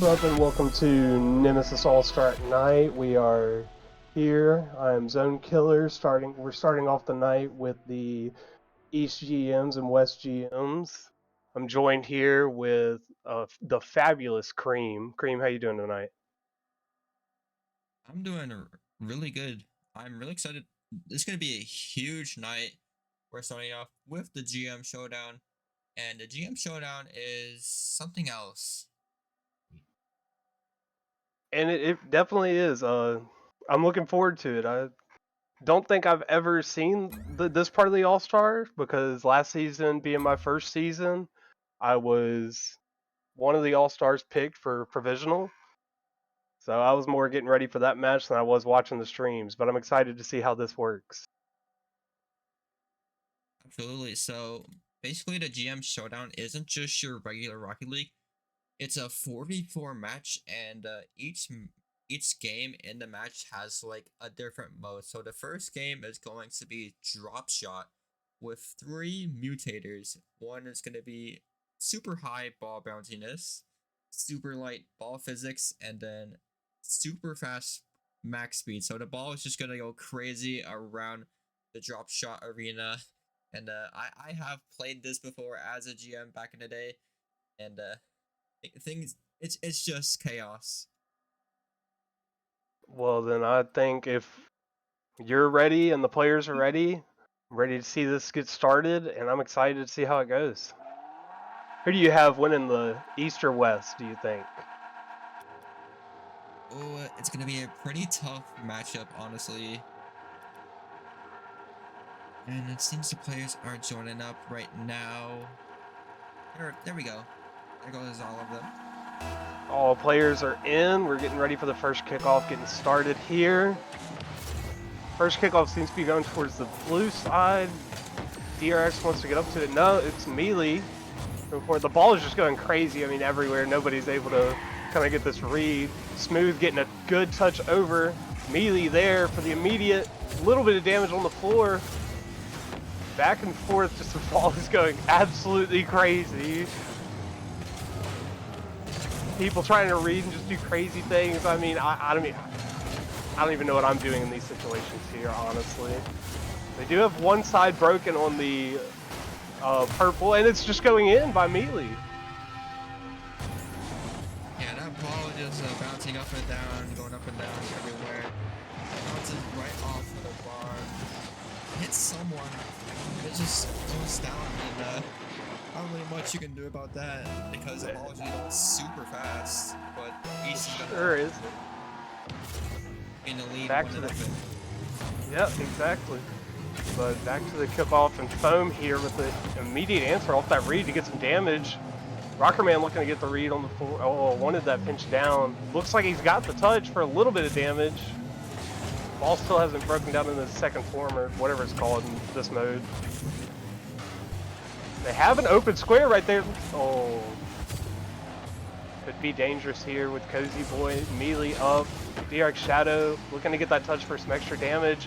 up and welcome to Nemesis All-Star at Night. We are here. I'm Zone Killer. We're starting off the night with the East GMs and West GMs. I'm joined here with the fabulous Cream. Cream, how you doing tonight? I'm doing really good. I'm really excited. This is going to be a huge night. We're starting off with the GM Showdown, and the GM Showdown is something else. And it definitely is. I'm looking forward to it. I don't think I've ever seen this part of the All-Star because last season being my first season, I was one of the All-Stars picked for provisional. So I was more getting ready for that match than I was watching the streams, but I'm excited to see how this works. Absolutely. So basically, the GM Showdown isn't just your regular Rocket League. It's a 4v4 match, and each game in the match has like a different mode. So the first game is going to be drop shot with 3 mutators. One is going to be super high ball bounciness, super light ball physics, and then super fast max speed. So the ball is just going to go crazy around the drop shot arena. And I have played this before as a GM back in the day, and things it's just chaos. Well, then I think if you're ready and the players are ready, I'm ready to see this get started, and I'm excited to see how it goes. Who do you have winning the East or West, do you think? Oh, it's gonna be a pretty tough matchup, honestly. And it seems the players are joining up right now. There we go. There goes all of them. All players are in. We're getting ready for the first kickoff, getting started here. First kickoff seems to be going towards the blue side. DRX wants to get up to it. No, it's Melee. The ball is just going crazy. I mean, everywhere. Nobody's able to kind of get this read. Smooth getting a good touch over. Melee there for the immediate. Little bit of damage on the floor. Back and forth, just the ball is going absolutely crazy. People trying to read and just do crazy things. I mean, I don't even know what I'm doing in these situations here, honestly. They do have one side broken on the purple, and it's just going in by Melee. Yeah, that ball just bouncing up and down, going up and down everywhere. Bounces right off of the bar. Hits someone. It just goes down, and not really much you can do about that because the ball is going super fast. But East is Sure is. In the lead. Back to the. Yep, exactly. But back to the kickoff and Foam here with the immediate answer off that read to get some damage. Rockerman looking to get the read on the floor. Oh, wanted that pinch down. Looks like he's got the touch for a little bit of damage. Ball still hasn't broken down in the second form or whatever it's called in this mode. They have an open square right there. Oh. Could be dangerous here with Cozy Boy. Melee up. DRX Shadow looking to get that touch for some extra damage.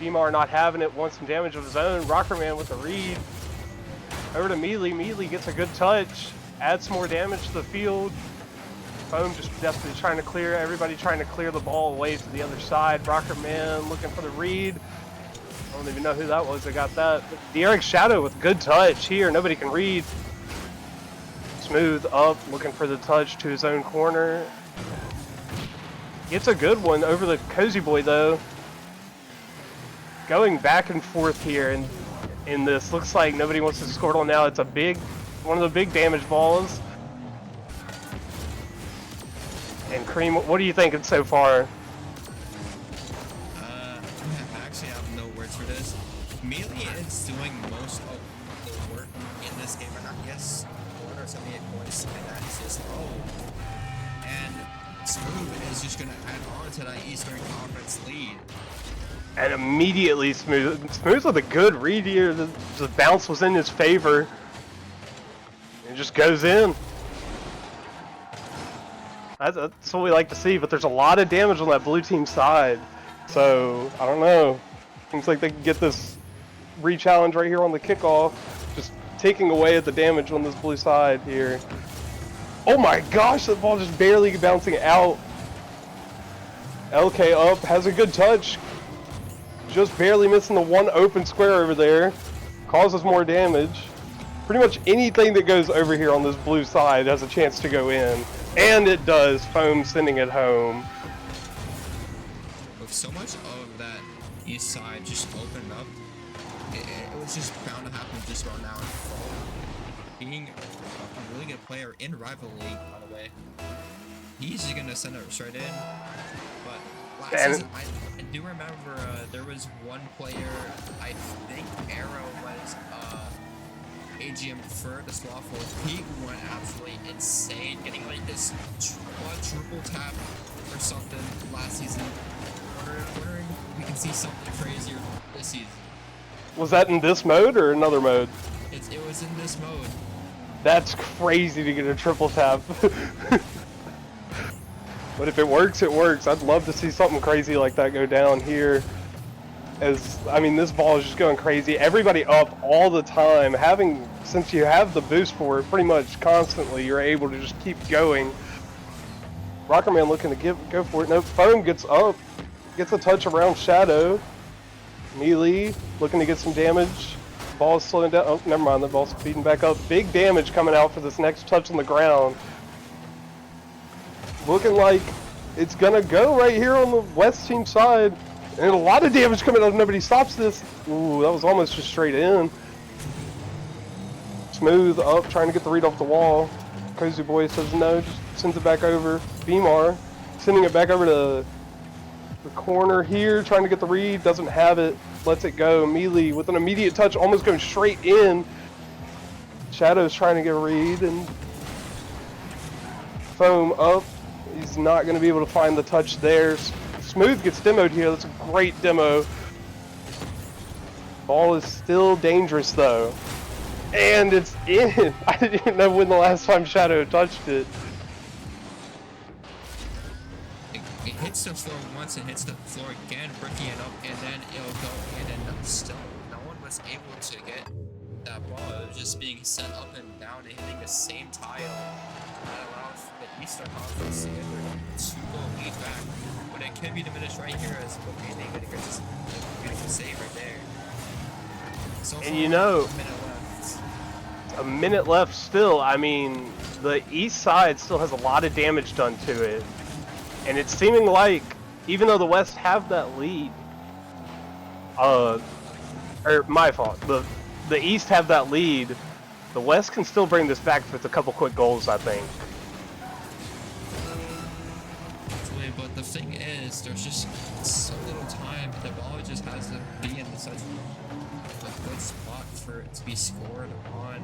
Beamar not having it, wants some damage of his own. Rockerman with the read. Over to Melee. Melee gets a good touch. Adds some more damage to the field. Foam just desperately trying to clear. Everybody trying to clear the ball away to the other side. Rockerman looking for the read. I don't even know who that was that got that. But DRX Shadow with good touch here. Nobody can read. Smooth up, looking for the touch to his own corner. Gets a good one over the Cozy Boy though. Going back and forth here in this. Looks like nobody wants to score on now. It's one of the big damage balls. And Cream, what are you thinking so far? I actually have no words for this. Melee is doing most of the work in this game right now. Yes, 178 points, and that is just and Smooth is just gonna add on to that Eastern Conference lead. And immediately Smooth with a good read here. The bounce was in his favor. It just goes in. That's what we like to see, but there's a lot of damage on that blue team side. So, I don't know. Seems like they can get this re-challenge right here on the kickoff. Just taking away at the damage on this blue side here. Oh my gosh, the ball just barely bouncing out. LK up, has a good touch. Just barely missing the one open square over there. Causes more damage. Pretty much anything that goes over here on this blue side has a chance to go in. And it does. Foam sending it home. With so much of that east side just opened up, it was just bound to happen just about now. Being a really good player in Rival League, by the way, he's just going to send it straight in. But last season, I do remember there was one player, I think Arrow was AGM for the Slothful. He went absolutely insane, getting like this triple tap or something last season. Wondering if we can see something crazier this season. Was that in this mode or another mode? It was in this mode. That's crazy to get a triple tap. But if it works, it works. I'd love to see something crazy like that go down here. I mean, this ball is just going crazy. Everybody up all the time. Since you have the boost for it pretty much constantly, you're able to just keep going. Rockerman looking to go for it. Nope, Foam gets up. Gets a touch around Shadow. Melee looking to get some damage. Ball's slowing down. Oh, never mind. The ball's speeding back up. Big damage coming out for this next touch on the ground. Looking like it's gonna go right here on the West team side. And a lot of damage coming out if nobody stops this. Ooh, that was almost just straight in. Smooth up, trying to get the read off the wall. Cozy Boy says no, just sends it back over. Beamar sending it back over to the corner here, trying to get the read. Doesn't have it, lets it go. Melee with an immediate touch, almost going straight in. Shadow's trying to get a read, and Foam up. He's not going to be able to find the touch there. Smooth gets demoed here. That's a great demo. Ball is still dangerous though. And it's in. I didn't even know when the last time Shadow touched it. It hits the floor once and hits the floor again, breaking it up, and then it'll go in, and still no one was able to get that ball. It was just being sent up and down and hitting the same tile. That allows the Eastern Conference to get their 2-goal lead back. But it can be diminished right here as Bokane getting a save right there. So and you know, a minute left. A minute left still. I mean, the east side still has a lot of damage done to it. And it's seeming like, even though the West have that lead, or my fault, the East have that lead, the West can still bring this back with a couple quick goals, I think. But the thing is, there's just so little time. The ball just has to be in such a good spot for it to be scored on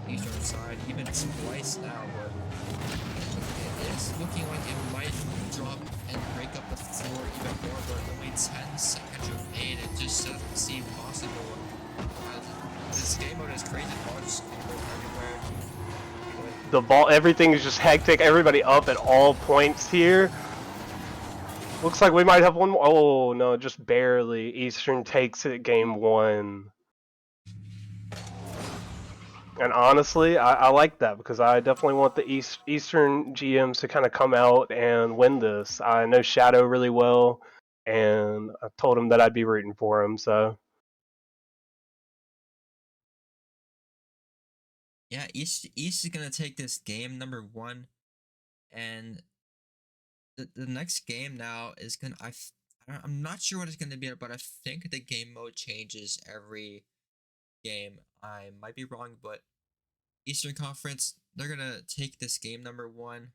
the eastern side. Even twice now, but it is looking like it might drop and break up the floor even more. But only 10 seconds remain. It just doesn't seem possible. This game mode is crazy. The ball just goes everywhere. Everything is just hectic. Everybody up at all points here. Looks like we might have one more. Oh no, just barely. Eastern takes it game 1. And honestly, I like that because I definitely want the Eastern GMs to kind of come out and win this. I know Shadow really well, and I told him that I'd be rooting for him. So yeah, East is gonna take this game number 1, and the next game now is gonna. I'm not sure what it's gonna be, but I think the game mode changes every game. I might be wrong, but Eastern Conference, they're gonna take this game number 1.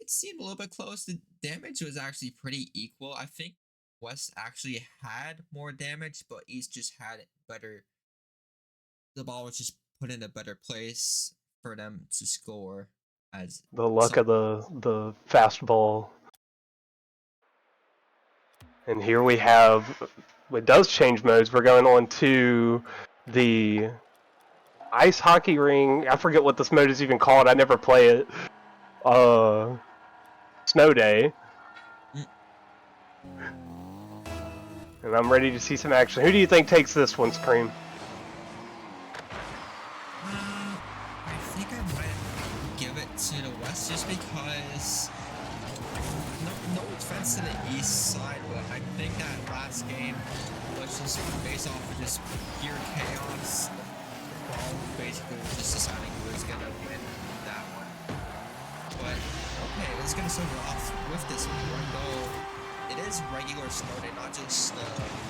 It seemed a little bit close. The damage was actually pretty equal. I think West actually had more damage, but East just had better. The ball was just put in a better place for them to score. As the luck of the fastball. And here we have, it does change modes. We're going on to the ice hockey ring. I forget what this mode is even called. I never play it. Snow Day. And I'm ready to see some action. Who do you think takes this one, I think I might give it just based off of just pure chaos. The ball basically was just deciding who was gonna win that one. But okay, let's get us over off with this one goal. It is regular snow day, not just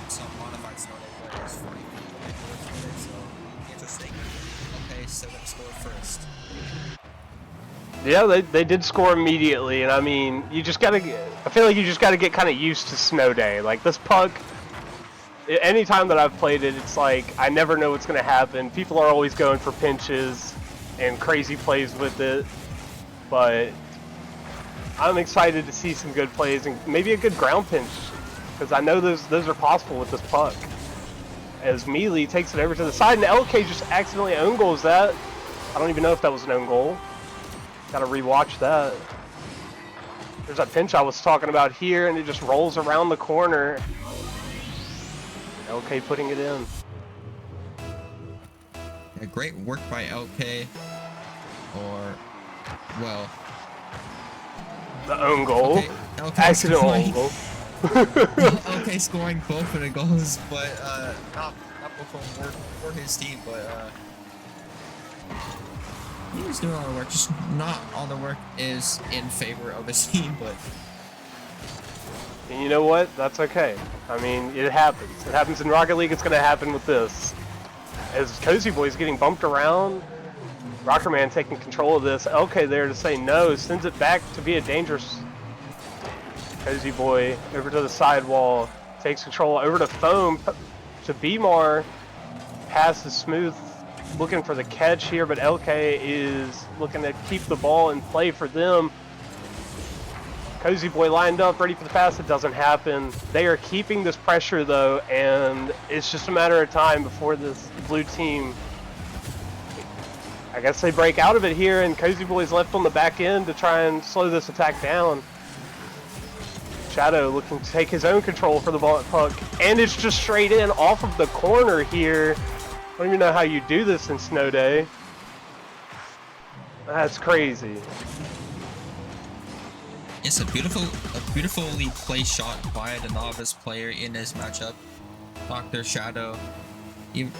some modified snow day, but it's 40 feet regular snow day, so interesting. Okay, so we're gonna score first. Yeah, they did score immediately, and I mean, you just gotta. I feel like you just gotta get kind of used to snow day. Like this puck, anytime that I've played it, it's like I never know what's gonna happen. People are always going for pinches and crazy plays with it, but I'm excited to see some good plays and maybe a good ground pinch, because I know those are possible with this puck. As Mealy takes it over to the side, and LK just accidentally own goals that. I don't even know if that was an own goal. Gotta rewatch that. There's that pinch I was talking about here, and it just rolls around the corner. LK putting it in. Yeah, great work by LK. Or, well, The own goal. LK Accidental scoring, own goal. LK scoring both of the goals, but not both for his team, but he's doing all the work. Just not all the work is in favor of his team, but And you know what? That's okay. I mean, it happens. It happens in Rocket League. It's gonna happen with this. As Cozy Boy's getting bumped around, Rockerman taking control of this. LK there to say no, sends it back to be a dangerous. Cozy Boy over to the sidewall, takes control over to Foam, to Bmar. Pass is smooth, looking for the catch here, but LK is looking to keep the ball in play for them. Cozy Boy lined up, ready for the pass. It doesn't happen. They are keeping this pressure though, and it's just a matter of time before this blue team, I guess they break out of it here, and Cozy Boy's left on the back end to try and slow this attack down. Shadow looking to take his own control for the ball puck, and it's just straight in off of the corner here. I don't even know how you do this in snow day. That's crazy. it's a beautifully placed shot by the novice player in this matchup, Dr. Shadow. You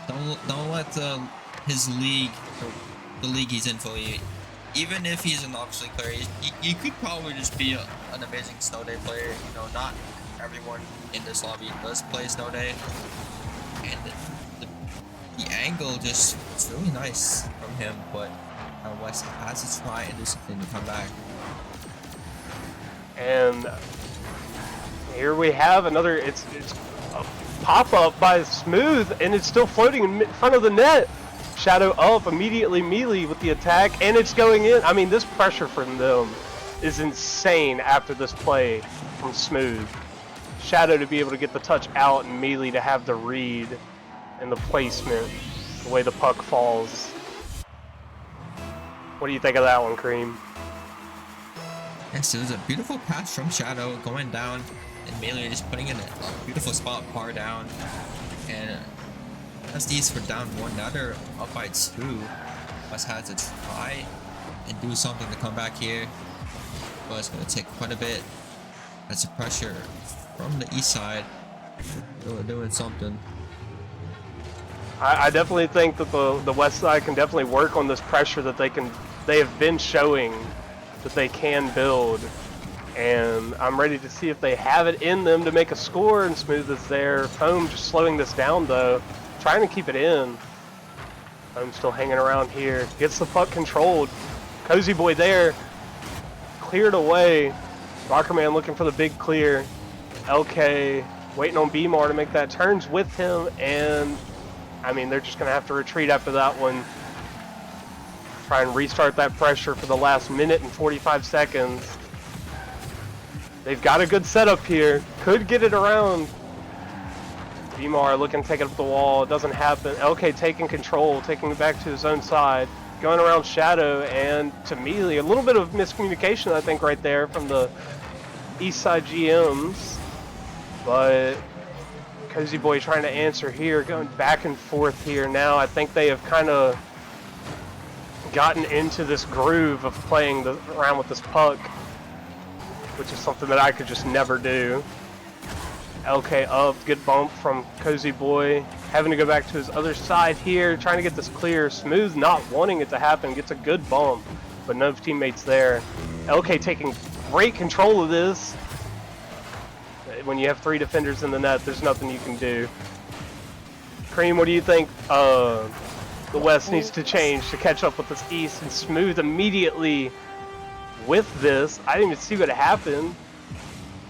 don't let his league, the league he's in for you. Even if he's an novice league player, he could probably just be an amazing snow day player. You know, not everyone in this lobby does play snow day, and the angle just, it's really nice from him, but West has to try and do something to come back. And here we have another, it's a pop-up by Smooth, and it's still floating in front of the net. Shadow up, immediately Mealy with the attack, and it's going in. I mean, this pressure from them is insane after this play from Smooth. Shadow to be able to get the touch out, and Mealy to have the read and the placement, the way the puck falls. What do you think of that one, Cream? Yes, it was a beautiful pass from Shadow going down, and Mealy just putting in a beautiful spot far down. And as these were down 1, now they're up by 2. West has to try and do something to come back here, but it's going to take quite a bit. That's a pressure from the east side. They're doing something. I definitely think that the west side can definitely work on this pressure that they have been showing that they can build, and I'm ready to see if they have it in them to make a score. And Smooth is there. Foam just slowing this down though, trying to keep it in. Foam still hanging around here, gets the puck controlled. Cozy Boy there, cleared away. Rockerman looking for the big clear. LK waiting on Bmar to make that, turns with him, and I mean, they're just going to have to retreat after that one. Try and restart that pressure for the last minute and 45 seconds. They've got a good setup here. Could get it around. Bmar looking to take it up the wall. It doesn't happen. LK taking control, taking it back to his own side. Going around Shadow and to Mealy. A little bit of miscommunication, I think, right there from the East Side GMs. But Cozy Boy trying to answer here, going back and forth here now. I think they have kind of gotten into this groove of playing around with this puck, which is something that I could just never do. LK up, good bump from Cozy Boy. Having to go back to his other side here, trying to get this clear. Smooth not wanting it to happen, gets a good bump, but no teammates there. LK taking great control of this. When you have 3 defenders in the net, there's nothing you can do. Cream, what do you think the West needs to change to catch up with this East? And Smooth immediately with this, I didn't even see what happened.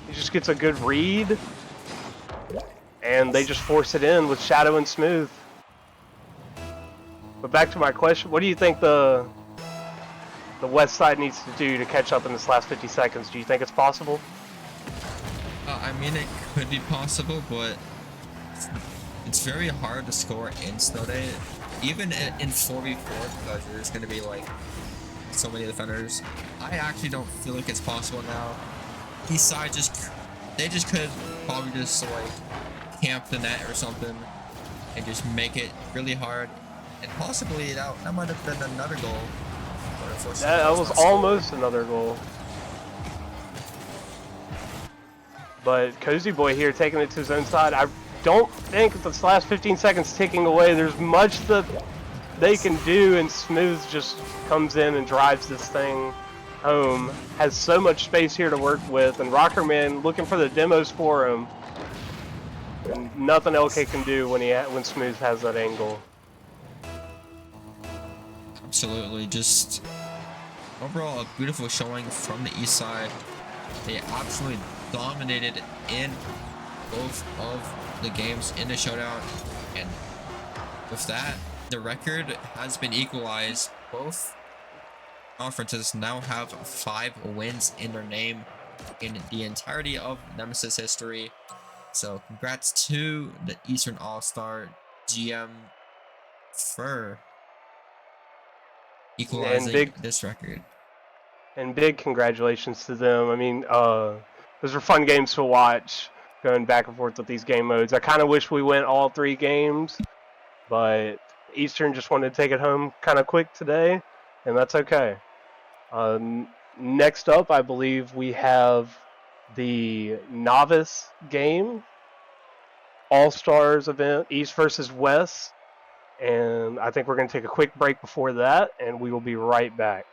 He just gets a good read, and they just force it in with Shadow and Smooth. But back to my question, what do you think the West side needs to do to catch up in this last 50 seconds? Do you think it's possible? I mean, it could be possible, but it's very hard to score in Snow Day, even in 4v4, because there's going to be like so many defenders. I actually don't feel like it's possible now. East side they just could probably just like camp the net or something and just make it really hard, and possibly that might have been another goal. That was almost another goal. But Cozy Boy here taking it to his own side. I don't think with this last 15 seconds ticking away, there's much that they can do, and Smooth just comes in and drives this thing home. Has so much space here to work with, and Rockerman looking for the demos for him. And nothing LK can do when Smooth has that angle. Absolutely, just overall a beautiful showing from the East side. They absolutely dominated in both of the games in the showdown, and with that, the record has been equalized. Both conferences now have 5 wins in their name in the entirety of Nemesis history. So congrats to the Eastern All-Star GM for equalizing this record. And big congratulations to them. I mean, those were fun games to watch, going back and forth with these game modes. I kind of wish we went all 3 games, but Eastern just wanted to take it home kind of quick today, and that's okay. Next up, I believe we have the Novice game, All-Stars event, East versus West, and I think we're going to take a quick break before that, and we will be right back.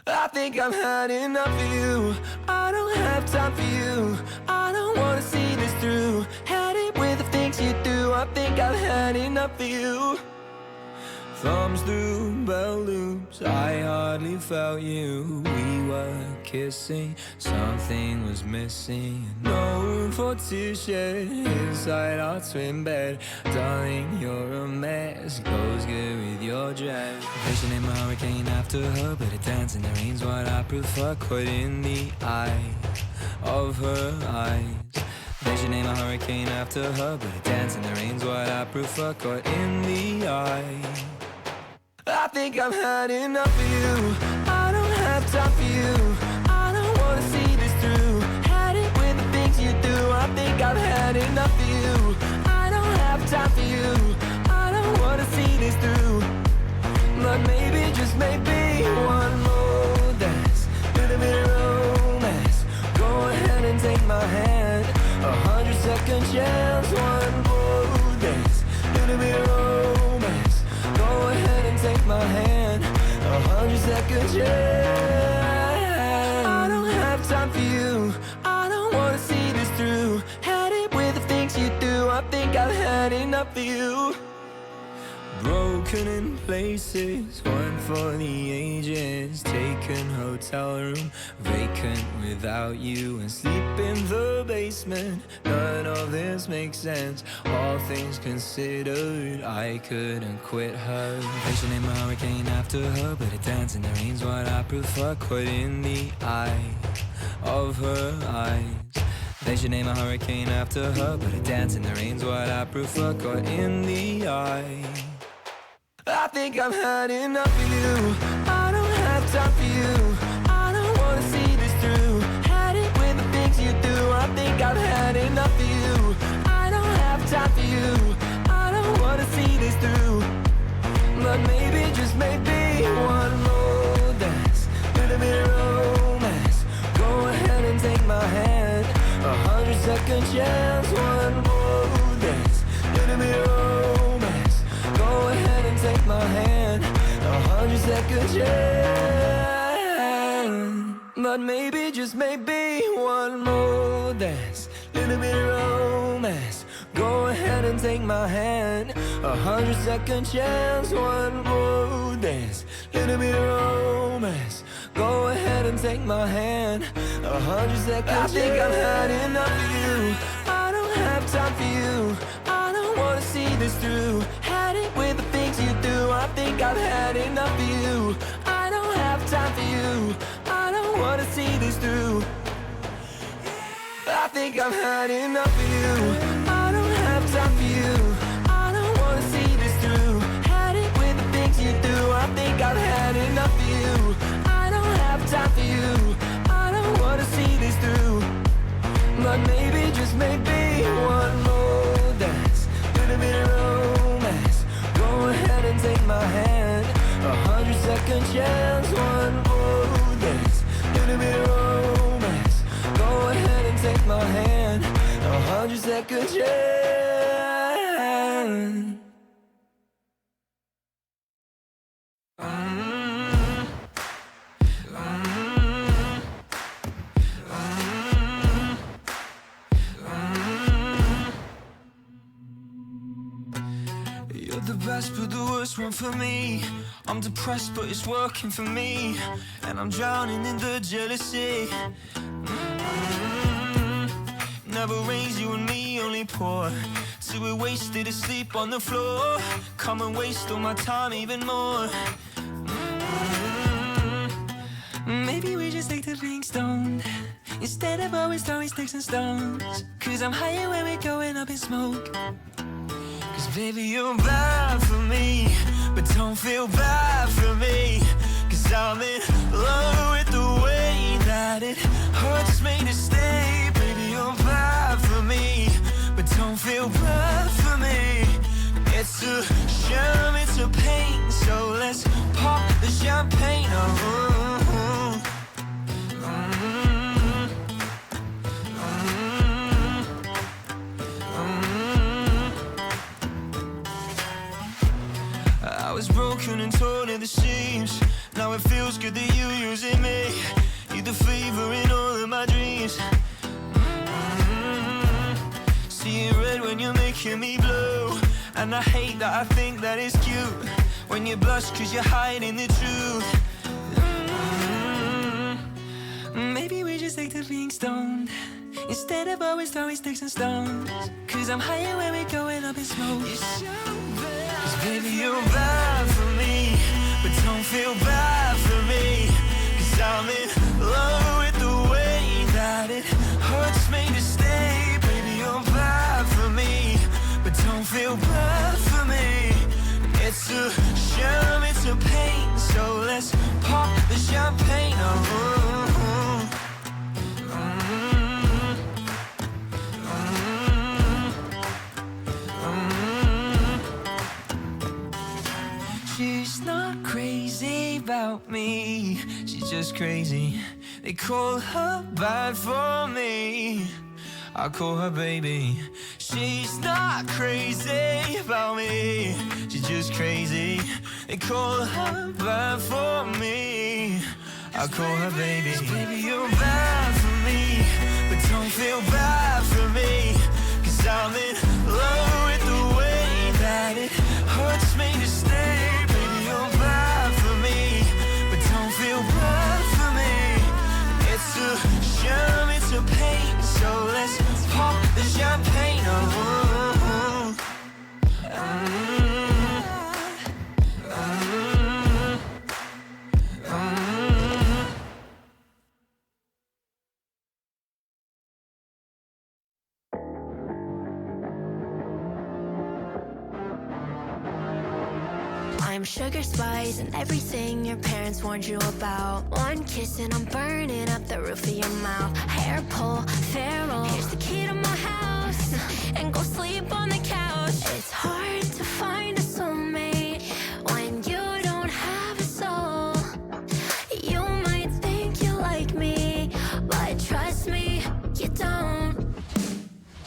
I think I've had enough of you. I don't have time for you. I don't wanna see this through. Had it with the things you do. I think I've had enough of you. Thumbs through bell loops, I hardly felt you. We were kissing, something was missing. No room for tears shed inside our twin bed. Darling, you're a mess, goes good with your dress. Vision in my hurricane after her, but it dance in the rain's what I prefer. Caught in the eye of her eyes. They should name a hurricane after her, but a dance in the rain's what I prefer. Caught in the eye. I think I've had enough of you. I don't have time for you. I don't wanna see this through. Had it with the things you do. I think I've had enough of you. I don't have time for you. I don't wanna see this through. But maybe, just maybe, one more dance, little bit of romance. Go ahead and take my hand. 100-second chance. One more dance, little bit of romance. Go ahead and take my hand. 100-second chance. I don't have time for you. I don't wanna see this through. Had it with the things you do. I think I've had enough of you. Broken in places, one for the ages. Taken hotel room, vacant without you. And sleep in the basement, none of this makes sense. All things considered, I couldn't quit her. They should name a hurricane after her, but a dance in the rain's what I prefer. Caught in the eye of her eyes. They should name a hurricane after her, but a dance in the rain's what I prefer. Caught in the eye. I think I've had enough of you. I don't have time for you. I don't wanna see this through. Had it with the things you do. I think I've had enough of you. I don't have time for you. I don't wanna see this through. But maybe, just maybe, one more dance, little bit of romance. Go ahead and take my hand. 100-second chance. One more dance, little bit of romance. Go ahead and take my hand. 100-second chance. But maybe, just maybe, one more dance, little bit of romance. Go ahead and take my hand. 100-second chance. One more dance, little bit of romance. Go ahead and take my hand. 100-second chance. I think I've had enough of you. I don't have time for you. I don't wanna see this through. Had it with the things you do. I think I've had enough of you. I don't have time for you. I don't wanna see this through. I think I've had enough of you. I don't have time for you. I don't wanna see this through. Had it with the things you do. I think I've had enough of you. I don't have time for you. I don't wanna see this through. But maybe, just maybe, one more dance, little bit of romance. Go ahead and take my hand. 100-second chance. One more dance, little bit of romance. Go ahead and take my hand. 100-second chance. You're the best but the worst one for me. I'm depressed but it's working for me. And I'm drowning in the jealousy. Never rains, you and me only pour. So we're wasted asleep on the floor. Come and waste all my time even more. Maybe we just take the being stoned instead of always throwing sticks and stones. Cause I'm higher when we're going up in smoke. Cause baby you're bad for me, but don't feel bad for me. Cause I'm in love with the way that it hurts me to stay. Baby you're bad for me, but don't feel bad for me. It's a shame, it's a pain, so let's pop the champagne. I was broken and torn at the seams. Now it feels good that you're using me. You're the fever in all of my dreams. See it red when you're making me blue. And I hate that I think that it's cute when you blush cause you're hiding the truth. Maybe we just take to being stoned instead of always throwing sticks and stones. Cause I'm higher when we're going up in smoke. You're so bad. Cause baby you're bad for me, but don't feel bad for me. Cause I'm in love with the way that it hurts me to stay. Baby crazy about me. She's just crazy. They call her bad for me. I call her baby. She's not crazy about me. She's just crazy. They call her bad for me. I call her baby. Baby, you're bad for me, but don't feel bad for me. 'Cause I'm in love with the way that it hurts me to stay. Baby, you're bad for me, but don't feel bad for me. It's a shame, it's a pain, so let's pop the champagne. I'm sugar spice and everything your parents warned you about. One kiss and I'm burning up the roof of your mouth. Hair pull, feral. Here's the key to my house, and go sleep on the couch. It's hard to find a soulmate when you don't have a soul. You might think you like me, but trust me, you don't.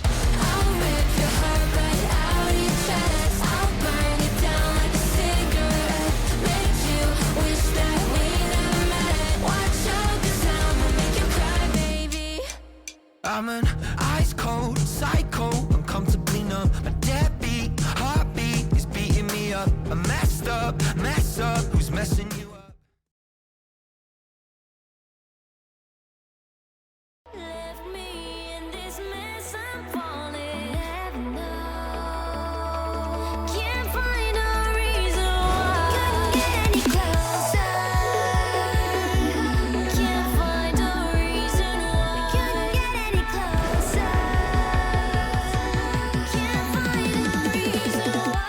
I'll rip your heart right out of your chest. I'll burn it down like a cigarette. Make you wish that we never met. Watch out, 'cause I'ma make you cry, baby. I'm an ice cold psycho, uncomfortably numb. My deadbeat heartbeat is beating me up. I messed up, mess up. Who's messing you up? Left me in this mess, I'm falling. Never know. Can't find a reason why. Couldn't get any closer. Can't find a reason why. Couldn't get any closer. Can't find a reason why.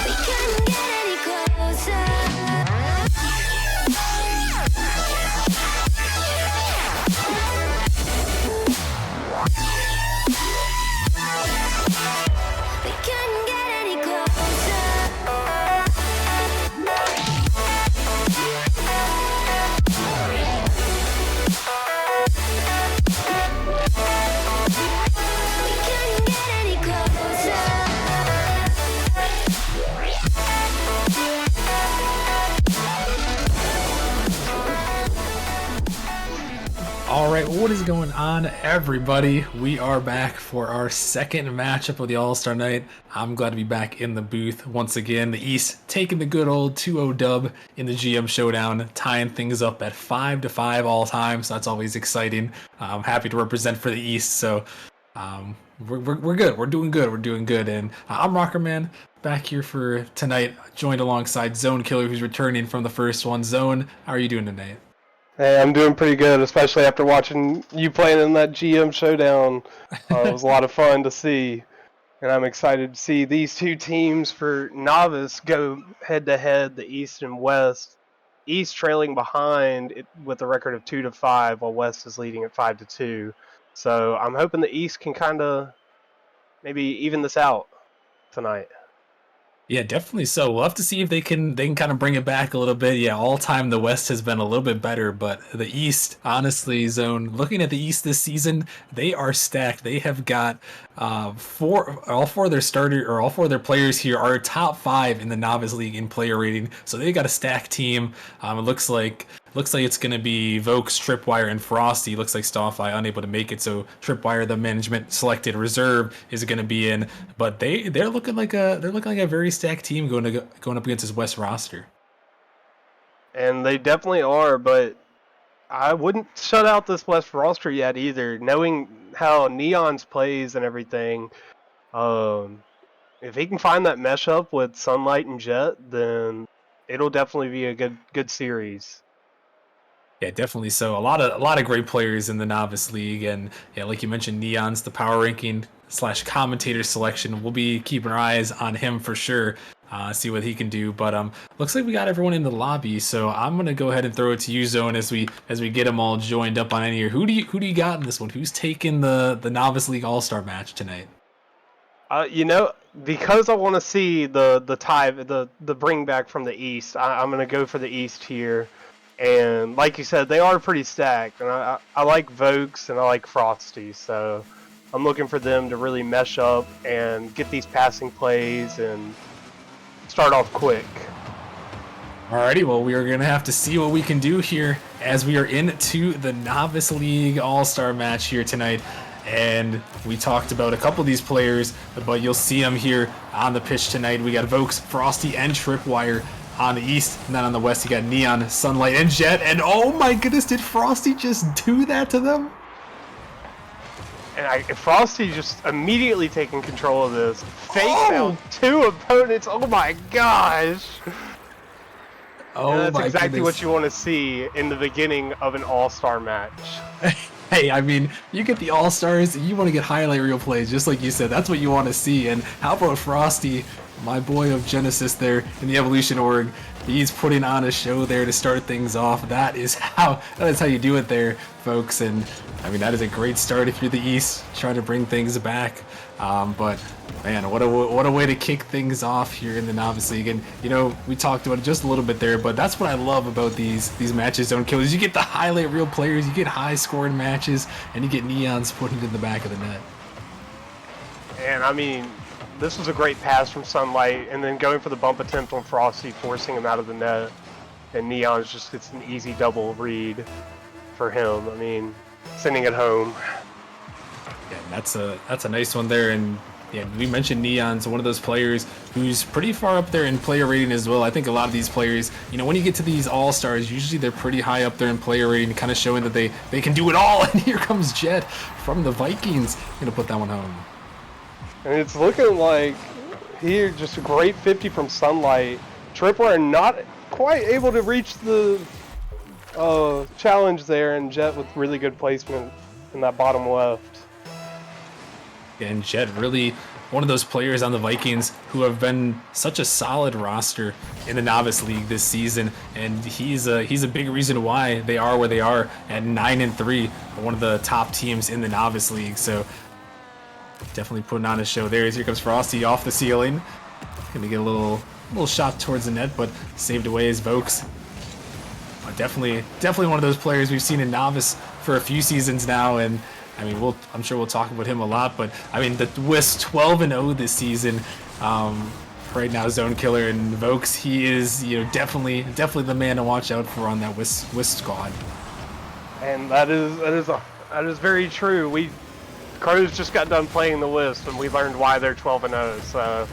We couldn't get any closer. We couldn't get any closer. We couldn't get any closer. All right, what is going on, everybody? We are back for our second matchup of the All-Star Night. I'm glad to be back in the booth once again. The East taking the good old 2-0 dub in the GM Showdown, tying things up at 5-5 all time, so that's always exciting. I'm happy to represent for the East, so we're good. We're doing good. We're doing good. And I'm Rockerman, back here for tonight, joined alongside Zone Killer, who's returning from the first one. Zone, how are you doing tonight? Hey, I'm doing pretty good, especially after watching you playing in that GM Showdown. It was a lot of fun to see, and I'm excited to see these two teams for Novice go head-to-head, the East and West. East trailing behind it with a record of 2-5, while West is leading at 5-2. So I'm hoping the East can kind of maybe even this out tonight. Yeah, definitely so. We'll have to see if they can kind of bring it back a little bit. Yeah, all time the West has been a little bit better, but the East, honestly, Zone, looking at the East this season, they are stacked. They have got all four of their players here are top 5 in the Novice League in player rating. So they got a stacked team. It looks like it's going to be Vokes, Tripwire, and Frosty. Looks like Starfly unable to make it, so Tripwire, the management selected reserve, is going to be in. But they're looking like a very stacked team going up against this West roster. And they definitely are, but I wouldn't shut out this West roster yet either. Knowing how Neon's plays and everything, if he can find that mesh up with Sunlight and Jet, then it'll definitely be a good series. Yeah, definitely so. A lot of great players in the Novice League, and yeah, like you mentioned, Neon's the power ranking / commentator selection. We'll be keeping our eyes on him for sure. see what he can do. But looks like we got everyone in the lobby, so I'm gonna go ahead and throw it to you, Zone, as we get them all joined up on in here. Who do you got in this one? Who's taking the Novice League All-Star match tonight? You know, because I want to see the tie, the bring back from the East, I'm gonna go for the East here. And like you said, they are pretty stacked, and I like Vokes and I like Frosty, so I'm looking for them to really mesh up and get these passing plays and start off quick. Alrighty, well, we are going to have to see what we can do here as we are into the Novice League All-Star match here tonight. And we talked about a couple of these players, but you'll see them here on the pitch tonight. We got Vokes, Frosty, and Tripwire on the East. And then on the West, you got Neon, Sunlight, and Jet. And oh my goodness, did Frosty just do that to them? And Frosty just immediately taking control of this. Fakes out 2 opponents. Oh my gosh. Oh, and that's my exactly goodness. what you want to see in the beginning of an all-star match. Hey, I mean, you get the All-Stars, you want to get highlight reel plays, just like you said. That's what you want to see. And how about Frosty, my boy of Genesis there in the Evolution org? He's putting on a show there to start things off. That is how you do it there, folks. And I mean, that is a great start if you're the East, trying to bring things back. But man, what a way to kick things off here in the Novice League. And you know, we talked about it just a little bit there, but that's what I love about these matches, Zone Killers. You get the highlight reel players, you get high scoring matches, and you get Neons putting it in the back of the net. And I mean, this was a great pass from Sunlight, and then going for the bump attempt on Frosty, forcing him out of the net. And Neon's just gets an easy double read for him. I mean, sending it home. Yeah, that's a nice one there. And yeah, we mentioned Neon's one of those players who's pretty far up there in player rating as well. I think a lot of these players, you know, when you get to these all-stars, usually they're pretty high up there in player rating, kind of showing that they can do it all. And here comes Jet from the Vikings. Gonna put that one home. And it's looking like here just a great 50 from Sunlight. Tripwire not quite able to reach the challenge there, and Jet with really good placement in that bottom left. And Jet really one of those players on the Vikings who have been such a solid roster in the Novice League this season, and he's a big reason why they are where they are at 9-3, one of the top teams in the Novice League. So definitely putting on a show there. As here comes Frosty off the ceiling, gonna get a little shot towards the net, but saved away as Vokes. Definitely one of those players we've seen in Novice for a few seasons now, and I mean, I'm sure we'll talk about him a lot, but I mean, the Wisp 12-0 this season. Right now, Zone Killer and Vokes, he is, you know, definitely the man to watch out for on that Wisp squad. And that is very true. Crows just got done playing the Wisp, and we learned why they're 12-0. So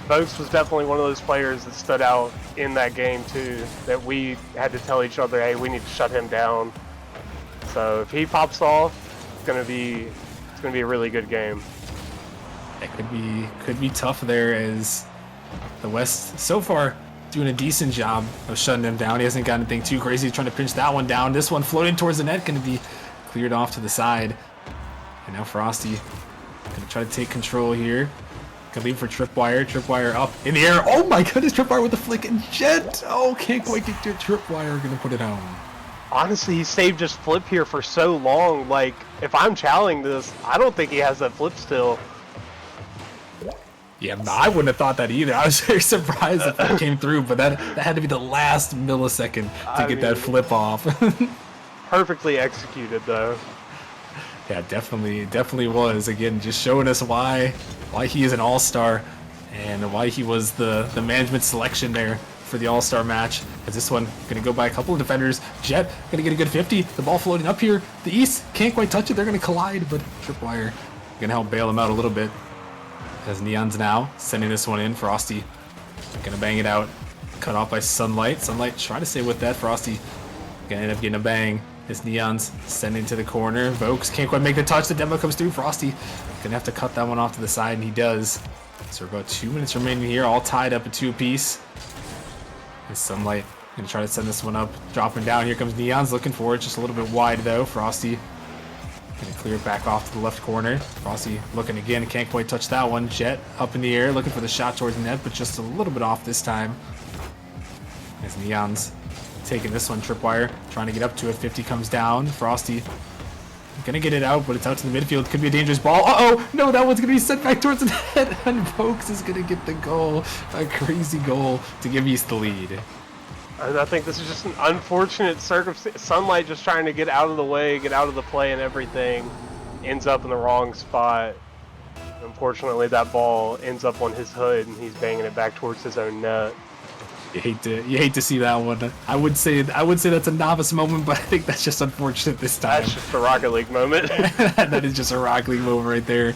Vokes was definitely one of those players that stood out in that game too. That we had to tell each other, hey, we need to shut him down. So if he pops off, it's gonna be a really good game. It could be tough there, as the West so far doing a decent job of shutting him down. He hasn't got anything too crazy, trying to pinch that one down. This one floating towards the net, gonna be cleared off to the side. And now Frosty gonna try to take control here. Gonna leave for Tripwire. Tripwire up in the air. Oh my goodness, Tripwire with the flick and Jet. Oh, can't quite get to Tripwire. Gonna put it home. Honestly, he saved his flip here for so long. Like, if I'm challenging this, I don't think he has that flip still. Yeah, I wouldn't have thought that either. I was very surprised if that came through, but that had to be the last millisecond to get that flip off. Perfectly executed, though. Yeah, definitely was. Again, just showing us why he is an all-star and why he was the management selection there for the all-star match. As this one gonna go by a couple of defenders. Jet gonna get a good 50. The ball floating up here. The East can't quite touch it. They're gonna collide, but Tripwire gonna help bail him out a little bit. As Neon's now sending this one in. Frosty gonna bang it out. Cut off by Sunlight. Sunlight trying to stay with that. Frosty gonna end up getting a bang. As Neon's sending to the corner. Vokes can't quite make the touch. The demo comes through. Frosty gonna have to cut that one off to the side, and he does. So we're about 2 minutes remaining here, all tied up at 2 apiece. And Sunlight gonna try to send this one up, dropping down. Here comes Neon's looking for it, just a little bit wide though. Frosty gonna Clear it back off to the left corner. Frosty looking again, can't quite touch that one. Jet up in the air, looking for the shot towards the net, but just a little bit off this time. As Neon's taking this one, Tripwire trying to get up to it. 50 comes down. Frosty gonna get it out, but it's out to the midfield. Could be a dangerous ball. Uh-oh! No, that one's gonna be sent back towards the net, and Vokes is gonna get the goal. A crazy goal to give East the lead. And I think this is just an unfortunate circumstance. Sunlight just trying to get out of the way, get out of the play and everything. Ends up in the wrong spot. Unfortunately, that ball ends up on his hood, and he's banging it back towards his own net. You hate to see that one. I would say that's a novice moment, but I think that's just unfortunate this time. That's just a Rocket League moment. That is just a Rocket League moment right there.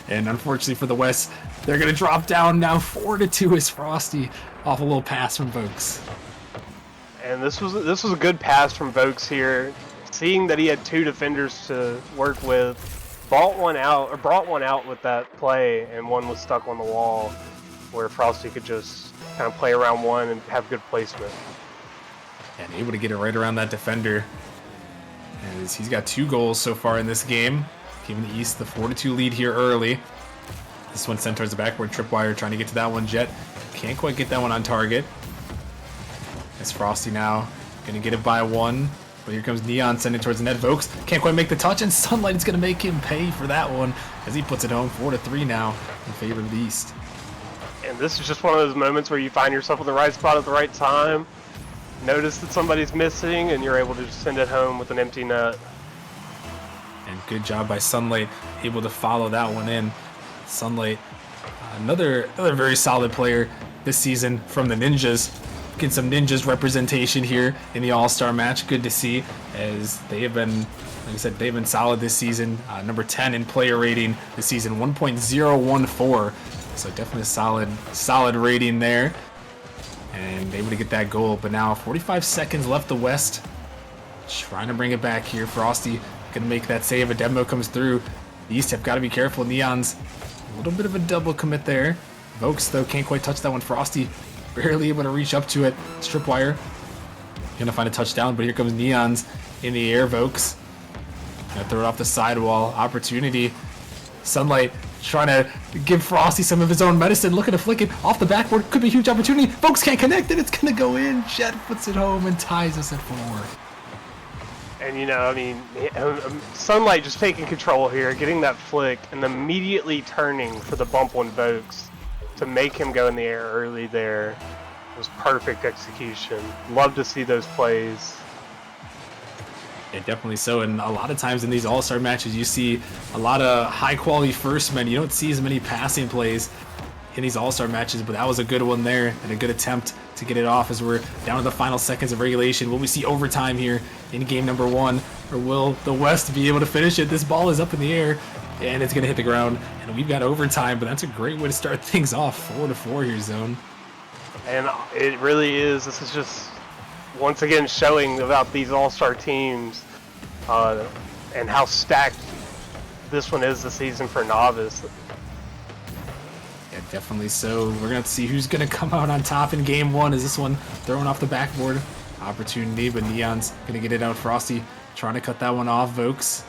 And unfortunately for the West, they're gonna drop down now 4-2 as Frosty off a little pass from Vokes. And this was a good pass from Vokes here. Seeing that he had two defenders to work with, brought one out with that play, and one was stuck on the wall, where Frosty could just kind of play around one and have good placement. And able to get it right around that defender. As he's got 2 goals so far in this game, giving the East the 4-2 lead here early. This one sent towards the backboard. Tripwire trying to get to that one. Jet can't quite get that one on target. As Frosty now gonna get it by 1. But here comes Neon sending towards the net. Vokes can't quite make the touch, and Sunlight is gonna make him pay for that one as he puts it home 4-3 now in favor of the East. And this is just one of those moments where you find yourself in the right spot at the right time, notice that somebody's missing, and you're able to just send it home with an empty net. And good job by Sunlight, able to follow that one in. Sunlight, another very solid player this season from the Ninjas. Getting some Ninjas representation here in the All-Star match. Good to see, as they have been, like I said, they've been solid this season. Number 10 in player rating this season, 1.014. So definitely a solid rating there. And able to get that goal. But now 45 seconds left. The West trying to bring it back here. Frosty gonna make that save. A demo comes through. The East have got to be careful. Neon's a little bit of a double commit there. Vokes though can't quite touch that one. Frosty barely able to reach up to it. Stripwire gonna find a touchdown, but here comes Neon's in the air. Vokes gonna throw it off the sidewall. Opportunity. Sunlight trying to give Frosty some of his own medicine, looking to flick it off the backboard. Could be a huge opportunity. Vokes can't connect it. It's gonna go in. Jet puts it home and ties us at 4. And you know, I mean, Sunlight just taking control here, getting that flick, and immediately turning for the bump on Vokes to make him go in the air early there. It was perfect execution. Love to see those plays. Yeah, definitely so. And a lot of times in these All-Star matches, you see a lot of high-quality first men. You don't see as many passing plays in these All-Star matches, but that was a good one there and a good attempt to get it off as we're down to the final seconds of regulation. Will we see overtime here in game number 1, or will the West be able to finish it? This ball is up in the air, and it's going to hit the ground, and we've got overtime, but that's a great way to start things off. 4-4 here, Zone. And it really is. This is just once again showing about these all-star teams and how stacked this one is this season for Novice. Yeah, definitely so. We're going to see who's going to come out on top in game 1. Is this one thrown off the backboard? Opportunity, but Neon's going to get it out. Frosty trying to cut that one off. Vokes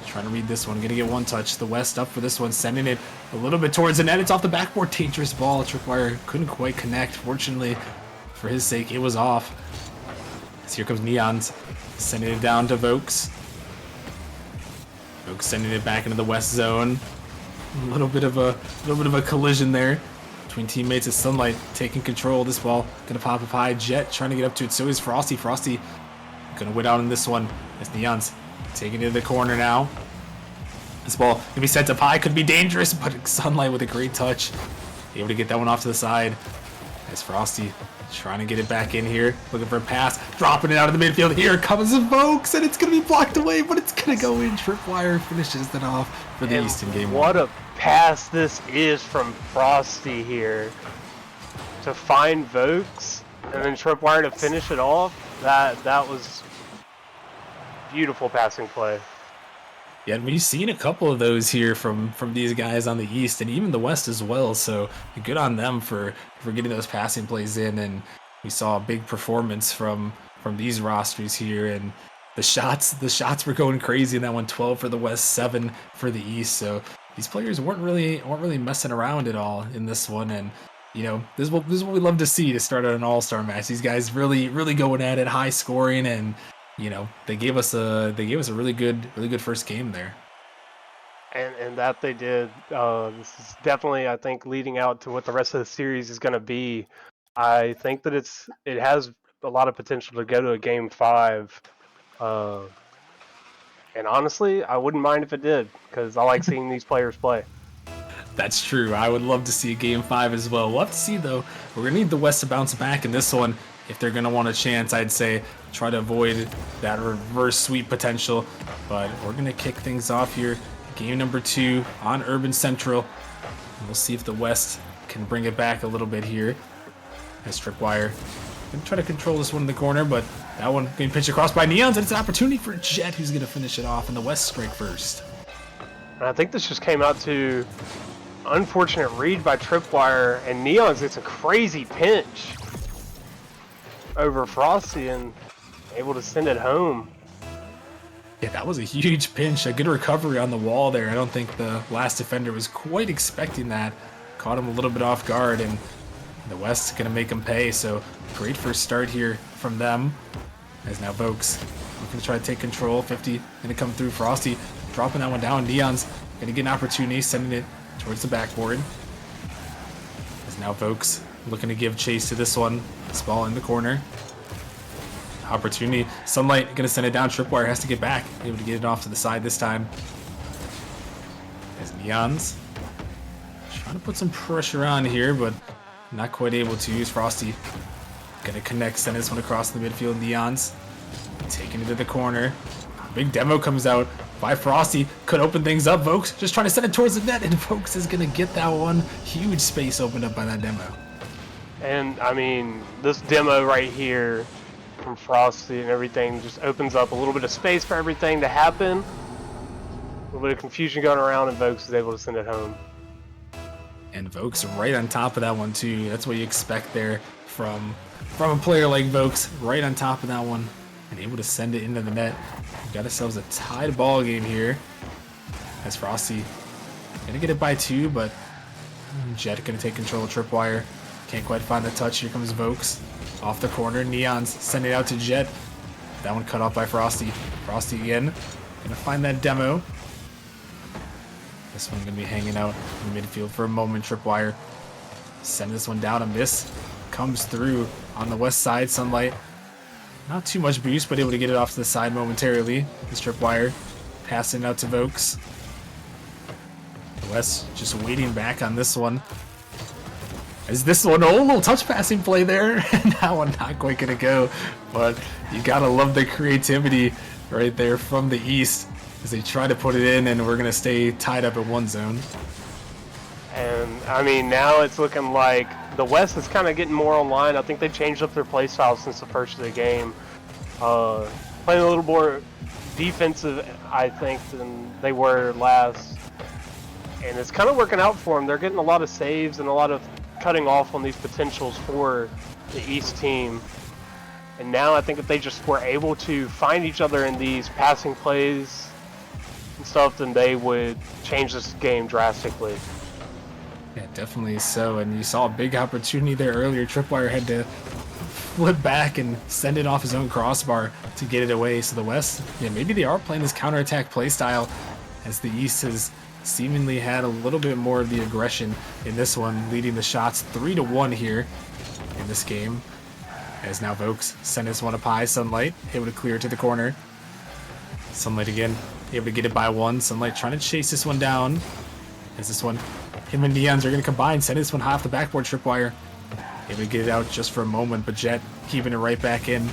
trying to read this one. Going to get one touch. The West up for this one, sending it a little bit towards the net. It's off the backboard. Dangerous ball. Tripwire couldn't quite connect. Fortunately, for his sake, it was off. So here comes Neon's sending it down to Vokes. Vokes sending it back into the West zone. A little bit of a collision there between teammates. As Sunlight taking control. This ball gonna pop up high. Jet trying to get up to it. So is Frosty. Frosty gonna win out on this one as Neon's taking it to the corner now. This ball gonna be sent up high. Could be dangerous, but Sunlight with a great touch, able to get that one off to the side. As Frosty trying to get it back in here, looking for a pass, dropping it out of the midfield. Here comes the Vokes, and it's gonna be blocked away, but it's gonna go in. Tripwire finishes it off for the East in game 1. What a pass this is from Frosty here to find Vokes, and then Tripwire to finish it off. That was beautiful passing play. Yeah, and we've seen a couple of those here from these guys on the East and even the West as well. So good on them for getting those passing plays in. And we saw a big performance from these rosters here. And the shots were going crazy in that one. 12 for the West, 7 for the East. So these players weren't really messing around at all in this one. And you know, this is what we love to see to start an all-star match. These guys really going at it, high scoring, and you know, they gave us a really good first game there. And that they did. This is definitely, I think, leading out to what the rest of the series is going to be. I think that it has a lot of potential to go to a game 5. And honestly, I wouldn't mind if it did, because I like seeing these players play. That's true. I would love to see a game 5 as well. We'll have to see though. We're gonna need the West to bounce back in this one if they're gonna want a chance. I'd say try to avoid that reverse sweep potential. But we're gonna kick things off here. Game number 2 on Urban Central. And we'll see if the West can bring it back a little bit here. As Tripwire gonna try to control this one in the corner, but that one getting pitched across by Neons, and it's an opportunity for Jet, who's gonna finish it off, and the West strike first. And I think this just came out to unfortunate read by Tripwire, and Neons gets a crazy pinch over Frosty and able to send it home. Yeah, that was a huge pinch. A good recovery on the wall there. I don't think the last defender was quite expecting that. Caught him a little bit off guard, and the West's going to make him pay. So great first start here from them. As now Vokes looking to try to take control. 50 going to come through. Frosty dropping that one down. Neon's going to get an opportunity, sending it towards the backboard. As now Vokes looking to give chase to this one. This ball in the corner. Opportunity. Sunlight going to send it down. Tripwire has to get back. Able to get it off to the side this time. As Neons trying to put some pressure on here, but not quite able to use. Frosty going to connect, send this one across the midfield. Neons taking it to the corner. Big demo comes out by Frosty. Could open things up. Vokes just trying to send it towards the net, and Vokes is going to get that one. Huge space opened up by that demo. And I mean, this demo right here from Frosty and everything just opens up a little bit of space for everything to happen. A little bit of confusion going around, and Vokes is able to send it home. And Vokes right on top of that one too. That's what you expect there from a player like Vokes, right on top of that one and able to send it into the net. We've got ourselves a tied ball game here. As Frosty gonna get it by 2, but Jet gonna take control of Tripwire. Can't quite find the touch. Here comes Vokes off the corner. Neons send it out to Jet. That one cut off by Frosty. Frosty again. Gonna find that demo. This one gonna be hanging out in the midfield for a moment. Tripwire send this one down. A miss comes through on the West side. Sunlight not too much boost, but able to get it off to the side momentarily. This Tripwire passing it out to Vokes. The West just waiting back on this one. Is this one, oh, little touch passing play there, and that one not quite gonna go, but you gotta love the creativity right there from the East as they try to put it in, and we're gonna stay tied up at one zone. And I mean, now it's looking like the West is kind of getting more online. I think they changed up their play style since the first of the game. Playing a little more defensive, I think, than they were last. And it's kind of working out for them. They're getting a lot of saves and a lot of cutting off on these potentials for the East team. And now I think if they just were able to find each other in these passing plays and stuff, then they would change this game drastically. Yeah, definitely so. And you saw a big opportunity there earlier. Tripwire had to flip back and send it off his own crossbar to get it away. So the West, yeah, maybe they are playing this counterattack play style as the East has seemingly had a little bit more of the aggression in this one, leading the shots 3-1 here in this game. As now Vokes send this one up high. Sunlight able to clear it to the corner. Sunlight again able to get it by 1. Sunlight trying to chase this one down. As this one, him and Neons are going to combine. Send this one high off the backboard. Tripwire able to get it out just for a moment, but Jet keeping it right back in.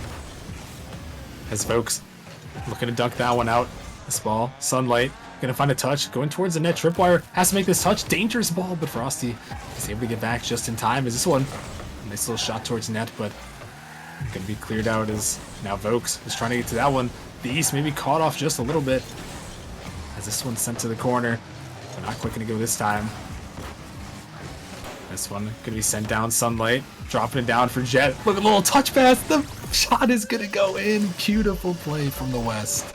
As Vokes looking to dunk that one out. This ball, Sunlight gonna find a touch, going towards the net. Tripwire has to make this touch. Dangerous ball, but Frosty is able to get back just in time. Is this one a nice little shot towards net, but gonna be cleared out as now Vokes is trying to get to that one. The East maybe caught off just a little bit as this one's sent to the corner. But not quite gonna go this time. This one gonna be sent down. Sunlight dropping it down for Jet. Look at a little touch pass. The shot is gonna go in. Beautiful play from the West.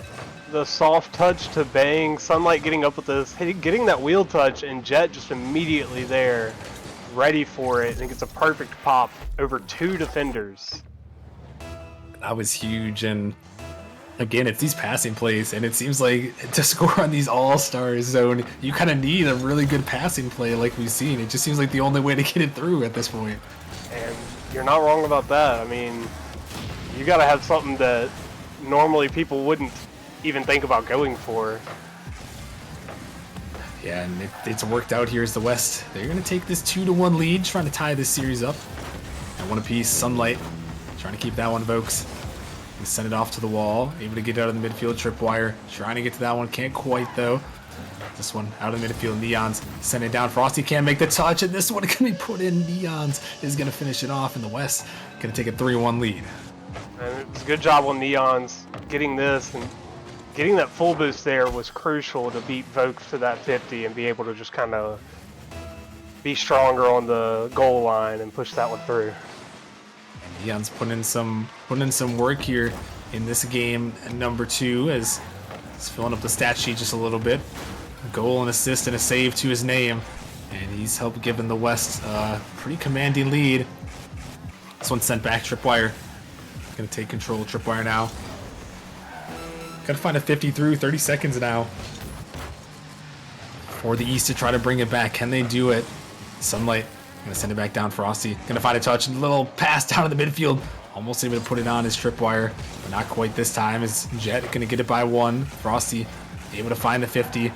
The soft touch to Bang, Sunlight getting up with this, getting that wheel touch, and Jet just immediately there, ready for it. I think it's a perfect pop over 2 defenders. That was huge, and again, it's these passing plays, and it seems like to score on these all-star zone, you kind of need a really good passing play like we've seen. It just seems like the only way to get it through at this point. And you're not wrong about that. I mean, you got to have something that normally people wouldn't even think about going for. Yeah, and it's worked out here as the West. They're going to take this 2-1 lead, trying to tie this series up. At one apiece, Sunlight trying to keep that one, Vokes. And send it off to the wall. Able to get out of the midfield, Tripwire. Trying to get to that one, can't quite though. This one out of the midfield, Neons send it down. Frosty can't make the touch, and this one can be put in. Neons is going to finish it off, and the West going to take a 3-1 lead. And it's a good job on Neons getting this, and getting that full boost there was crucial to beat Vokes to that 50 and be able to just kind of be stronger on the goal line and push that one through. And Neon's putting in some work here in this game number 2 as he's filling up the stat sheet just a little bit. A goal, an assist, and a save to his name, and he's helped giving the West a pretty commanding lead. This one's sent back. Tripwire gonna take control of Tripwire now. Gotta find a 50 through, 30 seconds now for the East to try to bring it back. Can they do it? Sunlight gonna send it back down. Frosty gonna find a touch, and a little pass down to the midfield. Almost able to put it on his Tripwire, but not quite this time. Is Jet gonna get it by 1? Frosty able to find the 50.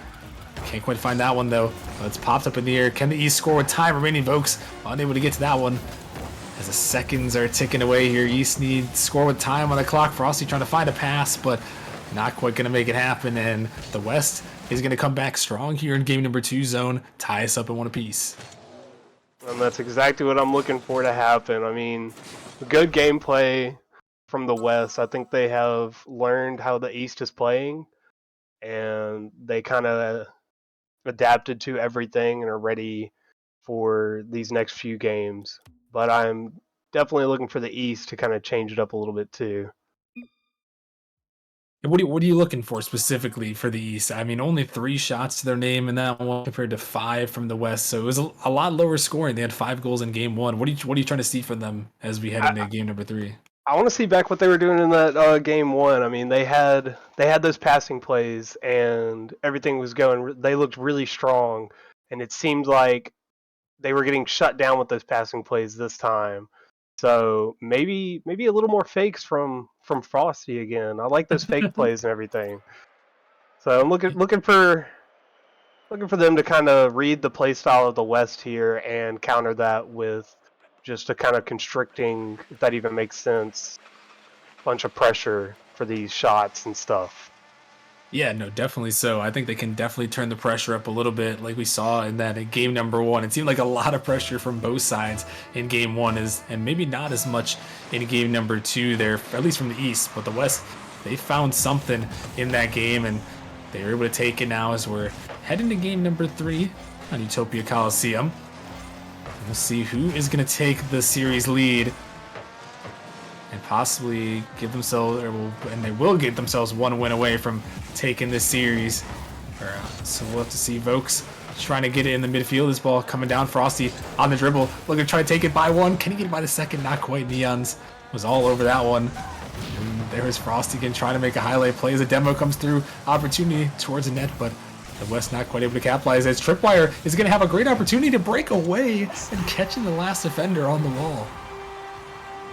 Can't quite find that one though. But it's popped up in the air. Can the East score with time remaining? Vokes unable to get to that one. As the seconds are ticking away here, East need score with time on the clock. Frosty trying to find a pass, but not quite going to make it happen. And the West is going to come back strong here in game number 2 zone, tie us up at 1 apiece. And that's exactly what I'm looking for to happen. I mean, good gameplay from the West. I think they have learned how the East is playing, and they kind of adapted to everything and are ready for these next few games. But I'm definitely looking for the East to kind of change it up a little bit too. And what are you looking for specifically for the East? I mean, only 3 shots to their name in that one compared to 5 from the West, so it was a lot lower scoring. They had 5 goals in game 1. What are you trying to see from them as we head into game number 3? I want to see back what they were doing in that game 1. I mean, they had those passing plays and everything was going. They looked really strong, and it seemed like they were getting shut down with those passing plays this time. So maybe a little more fakes from Frosty again. I like those fake plays and everything. So I'm looking for them to kind of read the play style of the West here and counter that with just a kind of constricting, if that even makes sense, bunch of pressure for these shots and stuff. Yeah, no, definitely so. I think they can definitely turn the pressure up a little bit like we saw in that in game number 1. It seemed like a lot of pressure from both sides in game 1, and maybe not as much in game number 2 there, at least from the East. But the West, they found something in that game, and they were able to take it now as we're heading to game number 3 on Utopia Coliseum. We'll see who is going to take the series lead and possibly give themselves, and they will get themselves 1 win away from taking this series. So we'll have to see. Vokes trying to get it in the midfield. This ball coming down. Frosty on the dribble, looking to try to take it by 1. Can he get it by the second? Not quite. Neons was all over that one. And there is Frosty again trying to make a highlight play as a demo comes through. Opportunity towards the net, but the West not quite able to capitalize as Tripwire is going to have a great opportunity to break away and catching the last defender on the wall.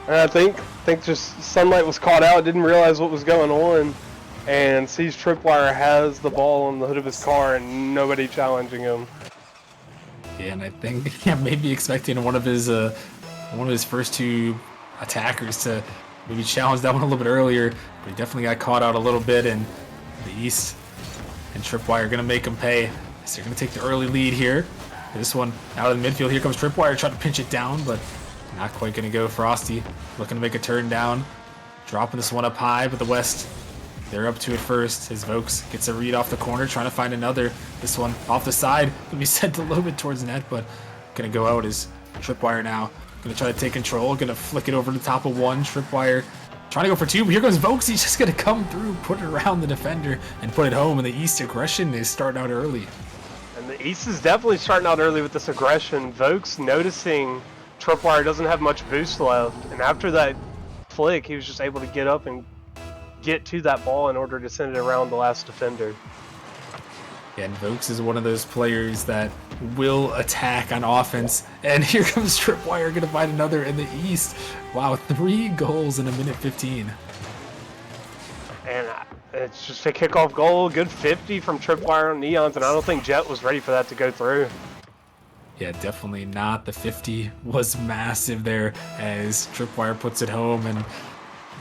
And I think just Sunlight was caught out, didn't realize what was going on, and sees Tripwire has the ball on the hood of his car and nobody challenging him. Yeah, and I think maybe expecting one of his first 2 attackers to maybe challenge that one a little bit earlier, but he definitely got caught out a little bit, and the East and Tripwire are going to make him pay. So they're going to take the early lead here. This one out of the midfield. Here comes Tripwire trying to pinch it down, but not quite going to go. Frosty looking to make a turn down. Dropping this one up high, but the West, they're up to it first. As Vokes gets a read off the corner, trying to find another. This one off the side. Going to be sent a little bit towards the net, but going to go out is Tripwire now. Going to try to take control. Going to flick it over the top of 1. Tripwire Trying to go for two, but here comes Vokes. He's just going to come through, put it around the defender, and put it home. And the East aggression is starting out early. And the East is definitely starting out early with this aggression. Vokes noticing Tripwire doesn't have much boost left. And after that flick, he was just able to get up and get to that ball in order to send it around the last defender. Yeah, and Vokes is one of those players that will attack on offense. And here comes Tripwire, going to find another in the East. Wow, 3 goals in a minute 15. And it's just a kickoff goal, good 50 from Tripwire on Neons, and I don't think Jet was ready for that to go through. Yeah, definitely not. The 50 was massive there as Tripwire puts it home. And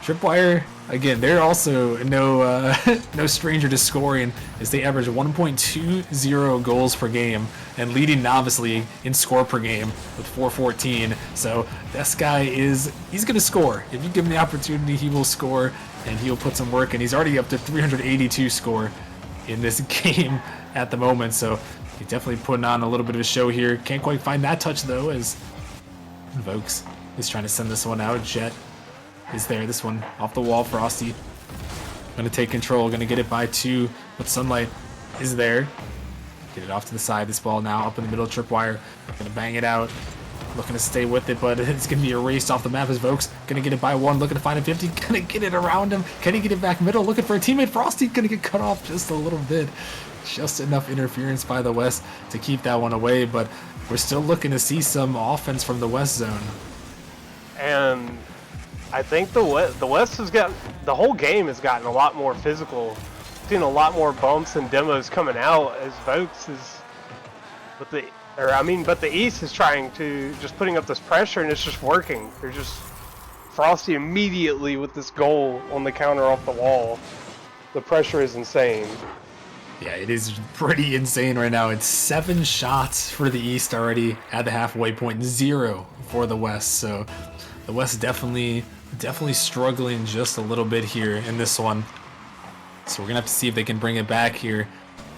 Tripwire, again, they're also no no stranger to scoring, as they average 1.20 goals per game and leading Novice League in score per game with 414. So this guy he's going to score. If you give him the opportunity, he will score, and he'll put some work. And he's already up to 382 score in this game at the moment. So he's definitely putting on a little bit of a show here. Can't quite find that touch, though, as Vokes is trying to send this one out. Jet is there. This one off the wall. Frosty gonna take control, gonna get it by 2, but Sunlight is there. Get it off to the side. This ball now up in the middle. Tripwire gonna bang it out, looking to stay with it, but it's gonna be erased off the map as Vokes gonna get it by 1, looking to find a 50, gonna get it around him. Can he get it back middle? Looking for a teammate. Frosty gonna get cut off just a little bit. Just enough interference by the West to keep that one away, but we're still looking to see some offense from the West zone. And I think the West has got, the whole game has gotten a lot more physical. Seen a lot more bumps and demos coming out as Vokes is, but the East is trying to just putting up this pressure, and it's just working. They're just Frosty immediately with this goal on the counter off the wall. The pressure is insane. Yeah, it is pretty insane right now. It's 7 shots for the East already at the halfway point, 0 for the West. So the West definitely struggling just a little bit here in this one. So we're gonna have to see if they can bring it back here.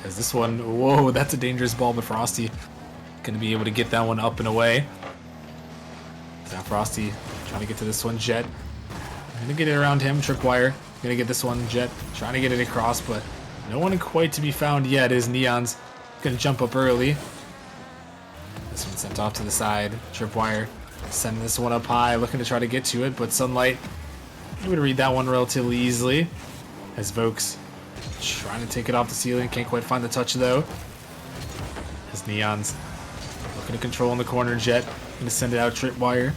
As this one, whoa, that's a dangerous ball, but Frosty gonna be able to get that one up and away. Now Frosty trying to get to this one. Jet gonna get it around him. Tripwire gonna get this one. Jet trying to get it across, but no one quite to be found yet, as Neon's gonna jump up early. This one sent off to the side. Tripwire sending this one up high, looking to try to get to it, but Sunlight would read that one relatively easily. As Vokes trying to take it off the ceiling, can't quite find the touch though. As Neon's looking to control in the corner. Jet gonna send it out. Tripwire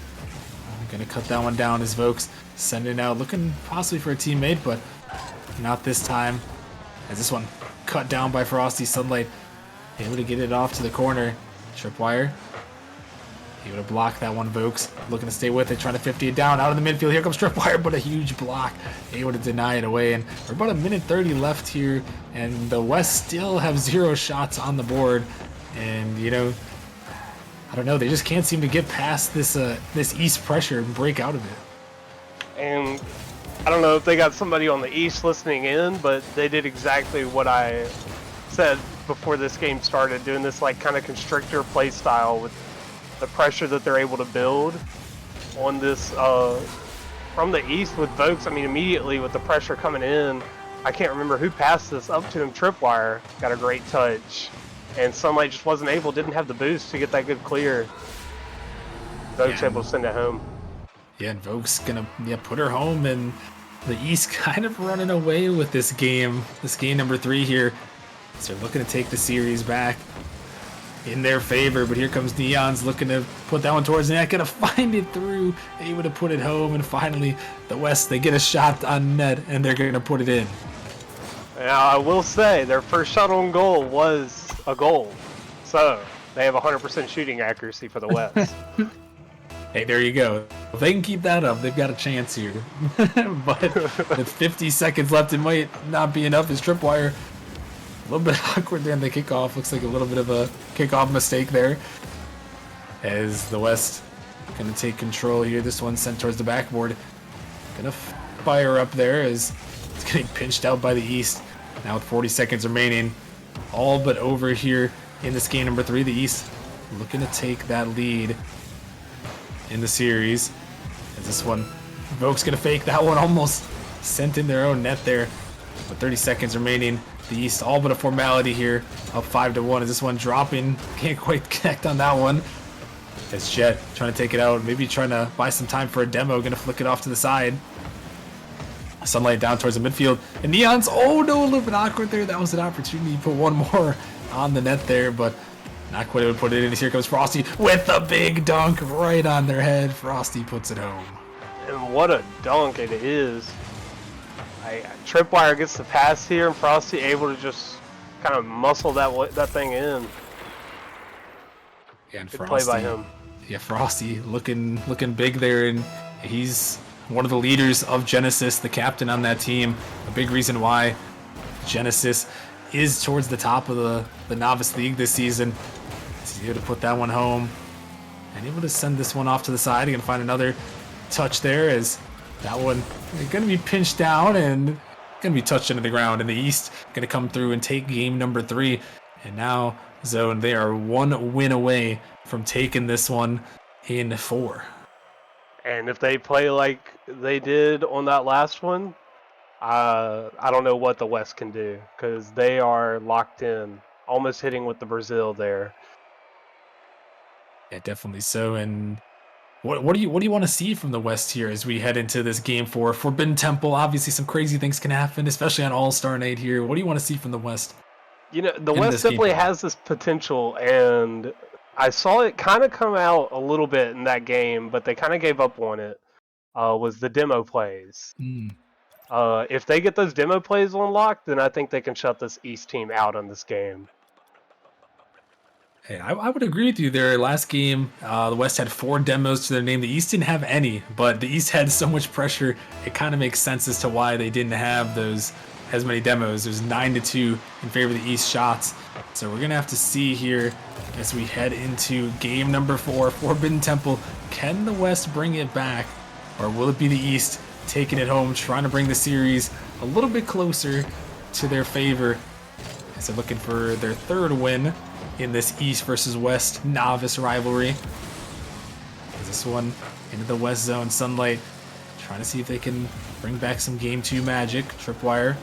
gonna cut that one down as Vokes sending it out, looking possibly for a teammate, but not this time. As this one cut down by Frosty. Sunlight able to get it off to the corner. Tripwire able to block that one. Vokes looking to stay with it, trying to 50 it down out of the midfield. Here comes Tripwire, but a huge block, able to deny it away. And we're about a minute 30 left here, and the West still have 0 shots on the board. And you know, I don't know, they just can't seem to get past this this East pressure and break out of it. And I don't know if they got somebody on the East listening in, but they did exactly what I said before this game started, doing this like kind of constrictor play style with the pressure that they're able to build on this from the East with Vokes. I mean, immediately with the pressure coming in, I can't remember who passed this up to him. Tripwire got a great touch, and Sunlight just wasn't able, didn't have the boost to get that good clear. Vokes able to send it home. Yeah, and Vokes gonna put her home, and the East kind of running away with this game number 3 here. So they're looking to take the series back in their favor, but here comes Neon's looking to put that one towards the net, gonna find it through, able to put it home, and finally the West, they get a shot on net, and they're gonna put it in. Now, I will say, their first shot on goal was a goal, so they have 100% shooting accuracy for the West. Hey, there you go. If they can keep that up, they've got a chance here. But with 50 seconds left, it might not be enough. As Tripwire, a little bit awkward there in the kickoff. Looks like a little bit of a kickoff mistake there. As the West gonna take control here. This one sent towards the backboard. Gonna fire up there as it's getting pinched out by the East. Now with 40 seconds remaining, all but over here in this game number 3. The East looking to take that lead in the series. As this one Vokes gonna fake that one, almost sent in their own net there. With 30 seconds remaining, the East all but a formality here, up 5-1. Is this one dropping? Can't quite connect on that one. As Jet trying to take it out, maybe trying to buy some time for a demo, gonna flick it off to the side. Sunlight down towards the midfield, and Neon's, oh no, a little bit awkward there. That was an opportunity to put one more on the net there, but not quite able to put it in. Here comes Frosty with a big dunk right on their head. Frosty puts it home. And what a dunk it is. Tripwire gets the pass here, and Frosty able to just kind of muscle that thing in. Yeah, and Good Frosty, play by him. Yeah, Frosty looking big there, and he's one of the leaders of Genesis, the captain on that team. A big reason why Genesis is towards the top of the Novice League this season. He's able to put that one home and able to send this one off to the side. He's gonna find another touch there, as that one gonna be pinched down and gonna be touched into the ground. And the East gonna come through and take game number 3. And now Zone, they are 1 win away from taking this one in 4. And if they play like they did on that last one, I don't know what the West can do, because they are locked in, almost hitting with the Brazil there. Yeah, definitely so. And what do you want to see from the West here as we head into this game 4? Forbidden Temple, obviously some crazy things can happen, especially on All-Star Night here. What do you want to see from the West? You know, the in West this game definitely 4? has this potential, and I saw it kind of come out a little bit in that game, but they kind of gave up on it. Was the demo plays. If they get those demo plays unlocked, then I think they can shut this East team out on this game. Hey, I would agree with you there. Last game, the West had 4 demos to their name. The East didn't have any, but the East had so much pressure, it kind of makes sense as to why they didn't have as many demos. There's 9-2 in favor of the East shots. So we're going to have to see here as we head into game number 4, Forbidden Temple. Can the West bring it back, or will it be the East taking it home, trying to bring the series a little bit closer to their favor as they're looking for their 3rd win in this East versus West novice rivalry? Is this one into the West zone? Sunlight trying to see if they can bring back some game 2 magic. Tripwire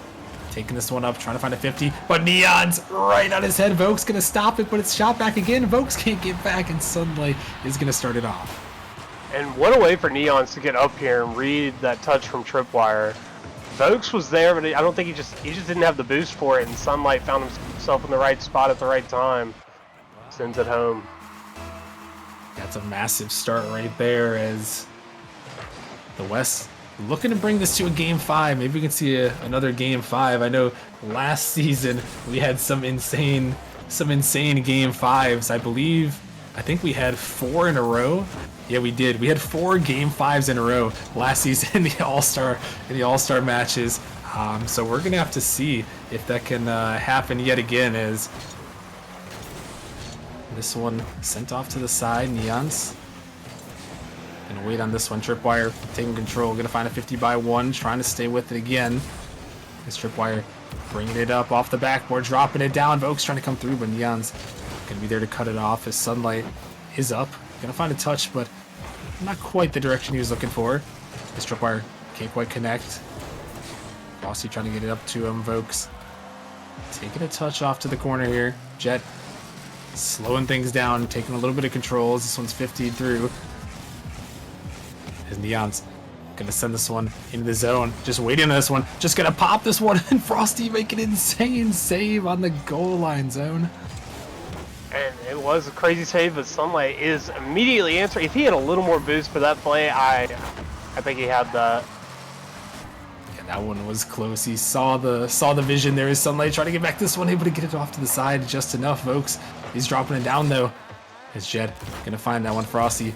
taking this one up, trying to find a 50, but Neon's right on his head. Vokes gonna stop it, but it's shot back again. Vokes can't get back, and Sunlight is gonna start it off. And what a way for Neons to get up here and read that touch from Tripwire. Vokes was there, but I don't think he just didn't have the boost for it, and Sunlight found himself in the right spot at the right time. Sends it home. That's a massive start right there, as the West looking to bring this to a game 5. Maybe we can see another game 5. I know last season we had some insane game 5s. I think we had 4 in a row. Yeah, we did. We had 4 game 5s in a row last season in the All-Star matches. So we're gonna have to see if that can happen yet again, as this one sent off to the side. Neons gonna wait on this one. Tripwire taking control, gonna find a 50-by-1, trying to stay with it again. This Tripwire bringing it up off the backboard, dropping it down. Vokes trying to come through, but Neon's gonna be there to cut it off as Sunlight is up. Gonna find a touch, but not quite the direction he was looking for. This Tripwire can't quite connect. Frosty trying to get it up to him. Vokes taking a touch off to the corner here. Jet slowing things down, taking a little bit of control as this one's 50 through. As Neon's gonna send this one into the zone, just waiting on this one, just gonna pop this one, and Frosty make an insane save on the goal line zone. And it was a crazy save, but Sunlight is immediately answering. If he had a little more boost for that play, I think he had that. Yeah, that one was close. He saw the vision there. As Sunlight trying to get back this one, able to get it off to the side just enough. Vokes, he's dropping it down though. As Jet gonna find that one. Frosty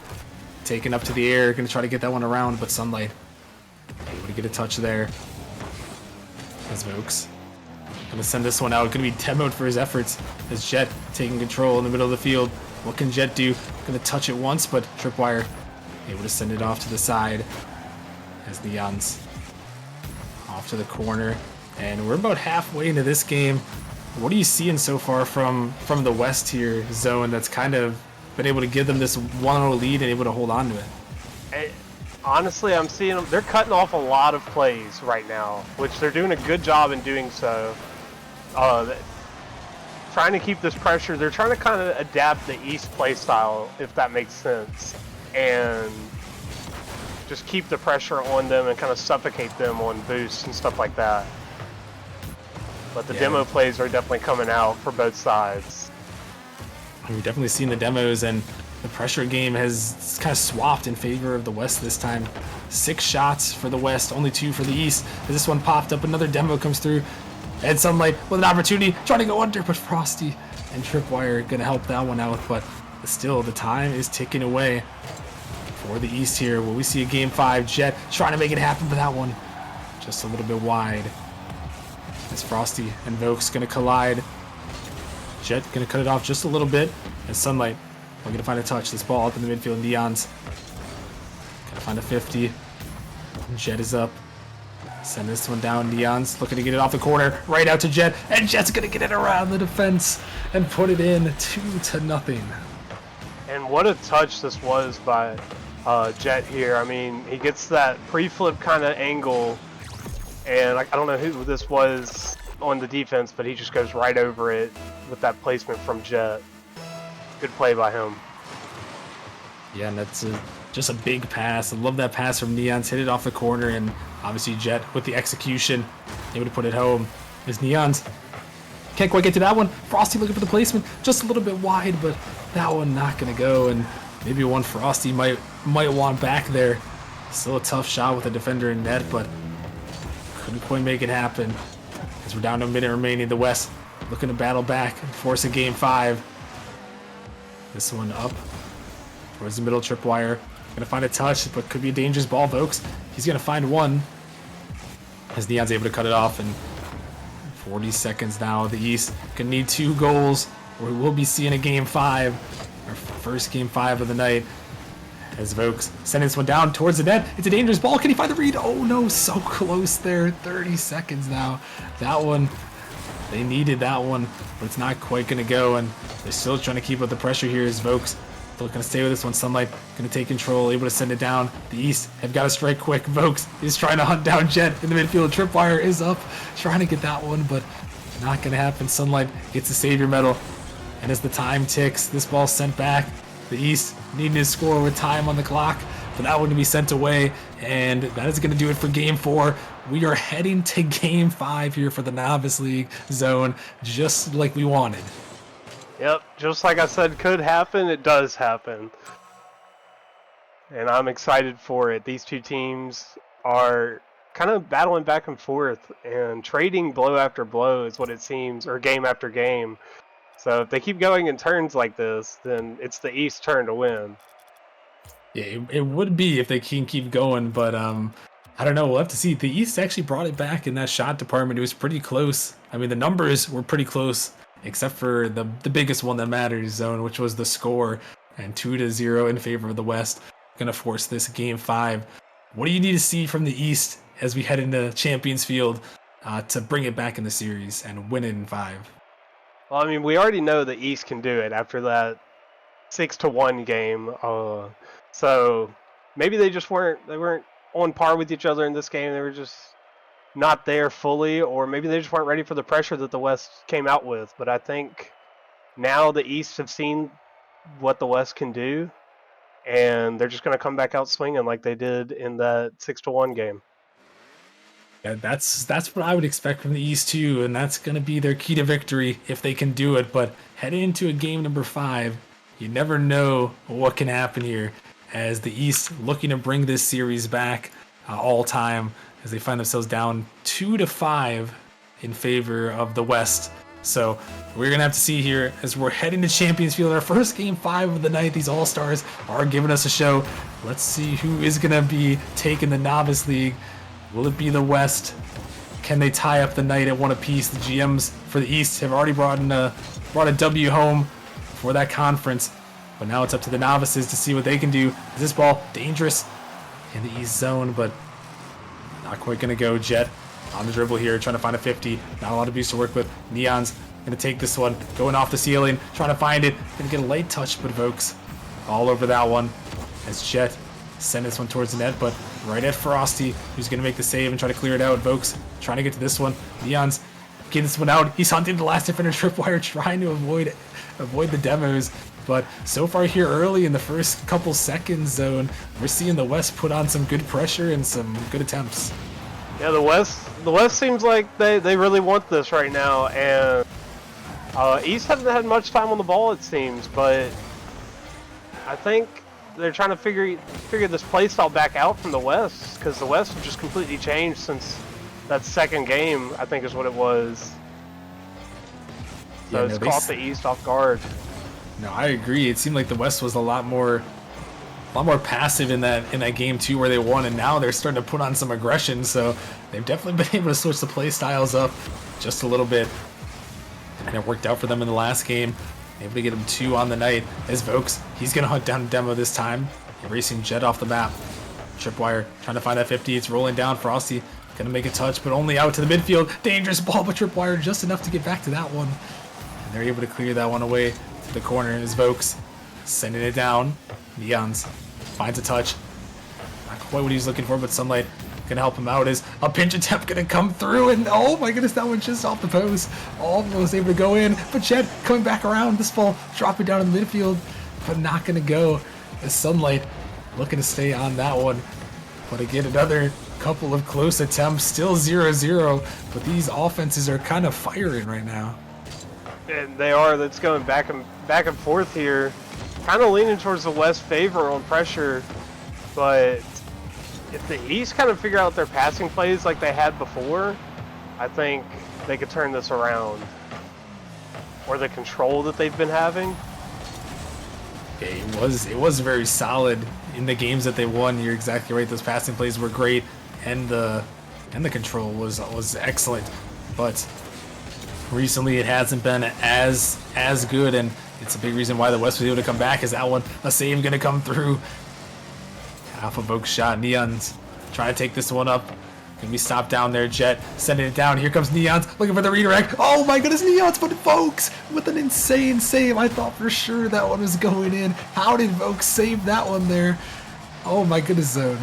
taking up to the air, gonna try to get that one around, but Sunlight able to get a touch there. As Vokes gonna send this one out, gonna be demoed for his efforts. As Jet taking control in the middle of the field. What can Jet do? Gonna touch it once, but Tripwire able to send it off to the side. As Neon's off to the corner, and we're about halfway into this game. What are you seeing so far from the West here, Zone, that's kind of been able to give them this 1-0 lead and able to hold on to it? Honestly, I'm seeing them. They're cutting off a lot of plays right now, which they're doing a good job in doing so. Trying to keep this pressure. They're trying to kind of adapt the East play style, if that makes sense, and just keep the pressure on them and kind of suffocate them on boosts and stuff like that. But the demo plays are definitely coming out for both sides. We've definitely seen the demos, and the pressure game has kind of swapped in favor of the West this time. 6 shots for the West, only 2 for the East. As this one popped up, another demo comes through. And Sunlight with an opportunity, trying to go under, but Frosty and Tripwire gonna help that one out. But still, the time is ticking away for the East here. Will we see a game 5? Jet trying to make it happen, but that one just a little bit wide. As Frosty and Vokes gonna collide. Jet gonna cut it off just a little bit. And Sunlight, we're gonna find a touch. This ball up in the midfield. Neon's gonna find a 50. Jet is up. Send this one down. Neon's looking to get it off the corner, right out to Jet, and Jet's gonna get it around the defense and put it in 2-0. And what a touch this was by Jet here. I mean, he gets that pre-flip kind of angle, and I don't know who this was on the defense, but he just goes right over it with that placement from Jet. Good play by him. Yeah, and that's just a big pass. I love that pass from Neon's. Hit it off the corner, and obviously Jet with the execution, able to put it home. As Neon's can't quite get to that one. Frosty looking for the placement, just a little bit wide, but that one not gonna go, and maybe one Frosty might want back there. Still a tough shot with a defender in net, but couldn't quite make it happen. As we're down to a minute remaining, the West looking to battle back and force a game 5. This one up towards the middle, Tripwire. Gonna find a touch, but could be a dangerous ball, Vokes. He's gonna find one. As Neon's able to cut it off, and 40 seconds now. The East gonna need 2 goals, or we will be seeing a game 5, our first game 5 of the night. As Vokes sending this one down towards the net. It's a dangerous ball. Can he find the read? Oh no, so close there. 30 seconds now. That one, they needed that one, but it's not quite gonna go, and they're still trying to keep up the pressure here as Vokes still gonna stay with this one. Sunlight gonna take control, able to send it down. The East have got to strike quick. Vokes is trying to hunt down Jet in the midfield. Tripwire is up, trying to get that one, but not gonna happen. Sunlight gets the savior medal, and as the time ticks, this ball's sent back. The East needing to score with time on the clock, but that one to be sent away, and that is gonna do it for game 4. We are heading to game 5 here for the Novice League zone, just like we wanted. Yep, just like I said could happen, it does happen. And I'm excited for it. These two teams are kind of battling back and forth and trading blow after blow is what it seems, or game after game. So if they keep going in turns like this, then it's the East's turn to win. Yeah, it would be if they can keep going, but I don't know. We'll have to see. The East actually brought it back in that shot department. It was pretty close. I mean, the numbers were pretty close, except for the biggest one that matters, zone, which was the score, and 2-0 in favor of the West. Gonna force this game 5. What do you need to see from the East as we head into Champions Field to bring it back in the series and win it in 5? Well, I mean, we already know the East can do it after that 6-1 game. So maybe they weren't on par with each other in this game. They were just not there fully, or maybe they just weren't ready for the pressure that the West came out with. But I think now the East have seen what the West can do, and they're just going to come back out swinging like they did in that 6-1 game. Yeah, that's what I would expect from the East too, and that's going to be their key to victory if they can do it. But heading into a game number 5, you never know what can happen here, as the East looking to bring this series back all time, as they find themselves down 2-5 in favor of the West. So we're going to have to see here as we're heading to Champions Field, our first game 5 of the night. These All-Stars are giving us a show. Let's see who is going to be taking the Novice League. Will it be the West? Can they tie up the night at one apiece? The GMs for the East have already brought a W home for that conference, but now it's up to the novices to see what they can do. Is this ball dangerous in the East zone, but not quite going to go. Jet on the dribble here, trying to find a 50. Not a lot of abuse to work with. Neon's going to take this one, going off the ceiling, trying to find it. Going to get a late touch, but Vokes all over that one as Jet send this one towards the net, but right at Frosty, who's going to make the save and try to clear it out. Vokes trying to get to this one. Neon's getting this one out. He's hunting the last defender, Tripwire, trying to avoid the demos. But so far here early in the first couple seconds zone, we're seeing the West put on some good pressure and some good attempts. Yeah, the West seems like they really want this right now, and East haven't had much time on the ball, it seems, but I think they're trying to figure this play style back out from the West, because the West have just completely changed since that second game, I think is what it was. So it's caught the East off guard. No, I agree. It seemed like the West was a lot more passive in that game too, where they won, and now they're starting to put on some aggression. So they've definitely been able to switch the play styles up just a little bit, and it worked out for them in the last game. Able to get him 2 on the night. As Vokes, he's gonna hunt down Demo this time, erasing Jet off the map. Tripwire trying to find that 50. It's rolling down. Frosty gonna make a touch, but only out to the midfield. Dangerous ball, but Tripwire just enough to get back to that one, and they're able to clear that one away. The corner is Vokes sending it down. Neons finds a touch, not quite what he's looking for, but Sunlight gonna help him out. Is a pinch attempt gonna come through, and oh my goodness, that one's just off the post, almost able to go in, but Jet coming back around. This ball dropping down in the midfield, but not gonna go, as Sunlight looking to stay on that one. But again, another couple of close attempts, still 0-0, but these offenses are kind of firing right now. And they are. That's going back and forth here. Kind of leaning towards the West favor on pressure. But if the East kind of figure out their passing plays like they had before, I think they could turn this around. Or the control that they've been having. Okay, it was very solid in the games that they won. You're exactly right. Those passing plays were great, and the control was excellent. But recently it hasn't been as good, and it's a big reason why the West was able to come back. Is that one a save gonna come through? Half a Vokes shot. Neon's trying to take this one up. Gonna be stopped down there. Jet sending it down. Here comes Neon's looking for the redirect. Oh my goodness, Neon's put Vokes with an insane save. I thought for sure that one was going in. How did Vokes save that one there? Oh my goodness, zone.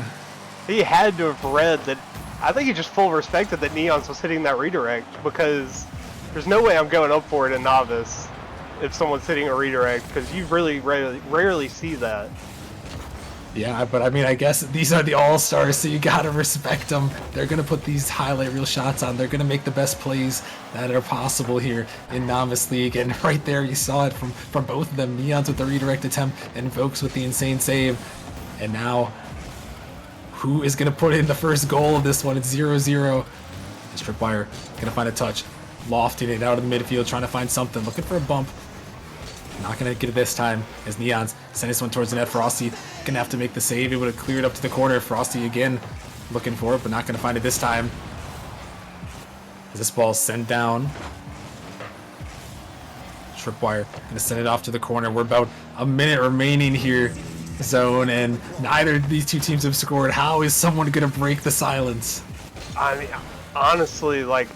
He had to have read that. I think he just full respected that Neon's was hitting that redirect, because there's no way I'm going up for it in Novice if someone's hitting a redirect, because you really rarely see that. Yeah, but I mean, I guess these are the all-stars, so you gotta respect them. They're gonna put these highlight reel shots on. They're gonna make the best plays that are possible here in Novice League. And right there, you saw it from both of them. Neons with the redirect attempt and Vokes with the insane save. And now, who is gonna put in the first goal of this one? It's 0-0. Tripwire gonna find a touch, lofting it out of the midfield, trying to find something, looking for a bump. Not gonna get it this time, as Neons send this one towards the net. Frosty gonna have to make the save, able to clear it up to the corner. Frosty again looking for it, but not gonna find it this time. As this ball sent down. Tripwire gonna send it off to the corner. We're about a minute remaining here, zone, and neither of these two teams have scored. How is someone gonna break the silence? I mean, honestly, like,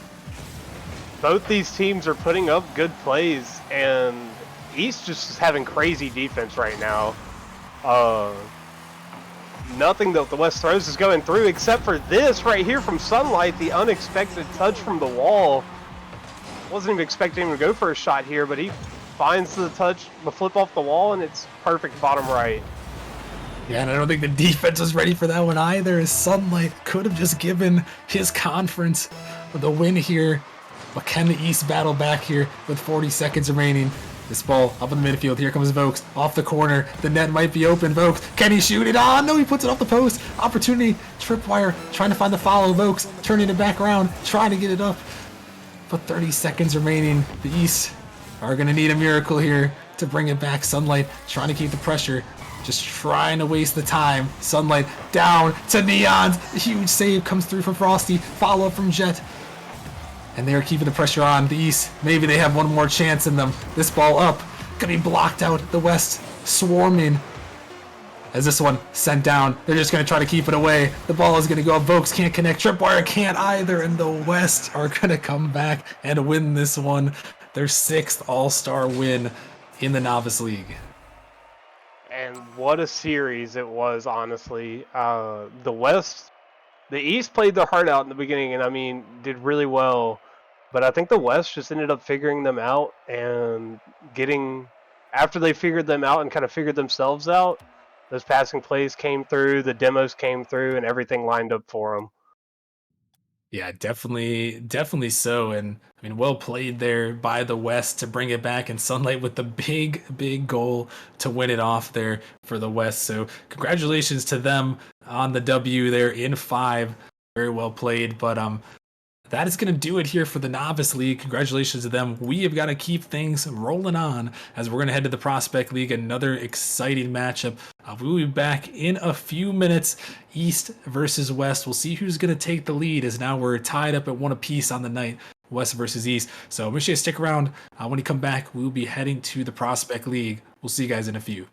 both these teams are putting up good plays, and East just is having crazy defense right now. Nothing that the West throws is going through, except for this right here from Sunlight, the unexpected touch from the wall. Wasn't even expecting him to go for a shot here, but he finds the touch, the flip off the wall, and it's perfect bottom right. Yeah, and I don't think the defense was ready for that one either, as Sunlight could have just given his conference the win here. But can the East battle back here with 40 seconds remaining? This ball up in the midfield. Here comes Vokes off the corner. The net might be open. Vokes, can he shoot it? Ah, no, he puts it off the post. Opportunity. Tripwire trying to find the follow. Vokes turning it back around, trying to get it up. But 30 seconds remaining. The East are going to need a miracle here to bring it back. Sunlight trying to keep the pressure. Just trying to waste the time. Sunlight down to Neons. A huge save comes through from Frosty. Follow up from Jet. And they are keeping the pressure on. The East, maybe they have one more chance in them. This ball up, gonna be blocked out. The West swarming. As this one sent down, they're just gonna try to keep it away. The ball is gonna go up. Vokes can't connect. Tripwire can't either. And the West are gonna come back and win this one. Their 6th All-Star win in the Novice League. And And what a series it was, honestly. The East played their heart out in the beginning, and I mean, did really well. But I think the West just ended up figuring them out and getting, after they figured them out and kind of figured themselves out, those passing plays came through, the demos came through, and everything lined up for them. Yeah, definitely so. And I mean, well played there by the West to bring it back, and Sunlight with the big goal to win it off there for the West. So congratulations to them on the W there in 5. Very well played. But that is going to do it here for the Novice League. Congratulations to them. We have got to keep things rolling on as we're going to head to the Prospect League. Another exciting matchup. We will be back in a few minutes. East versus West. We'll see who's going to take the lead, as now we're tied up at 1 apiece on the night. West versus East. So make sure you stick around. When you come back, we'll be heading to the Prospect League. We'll see you guys in a few.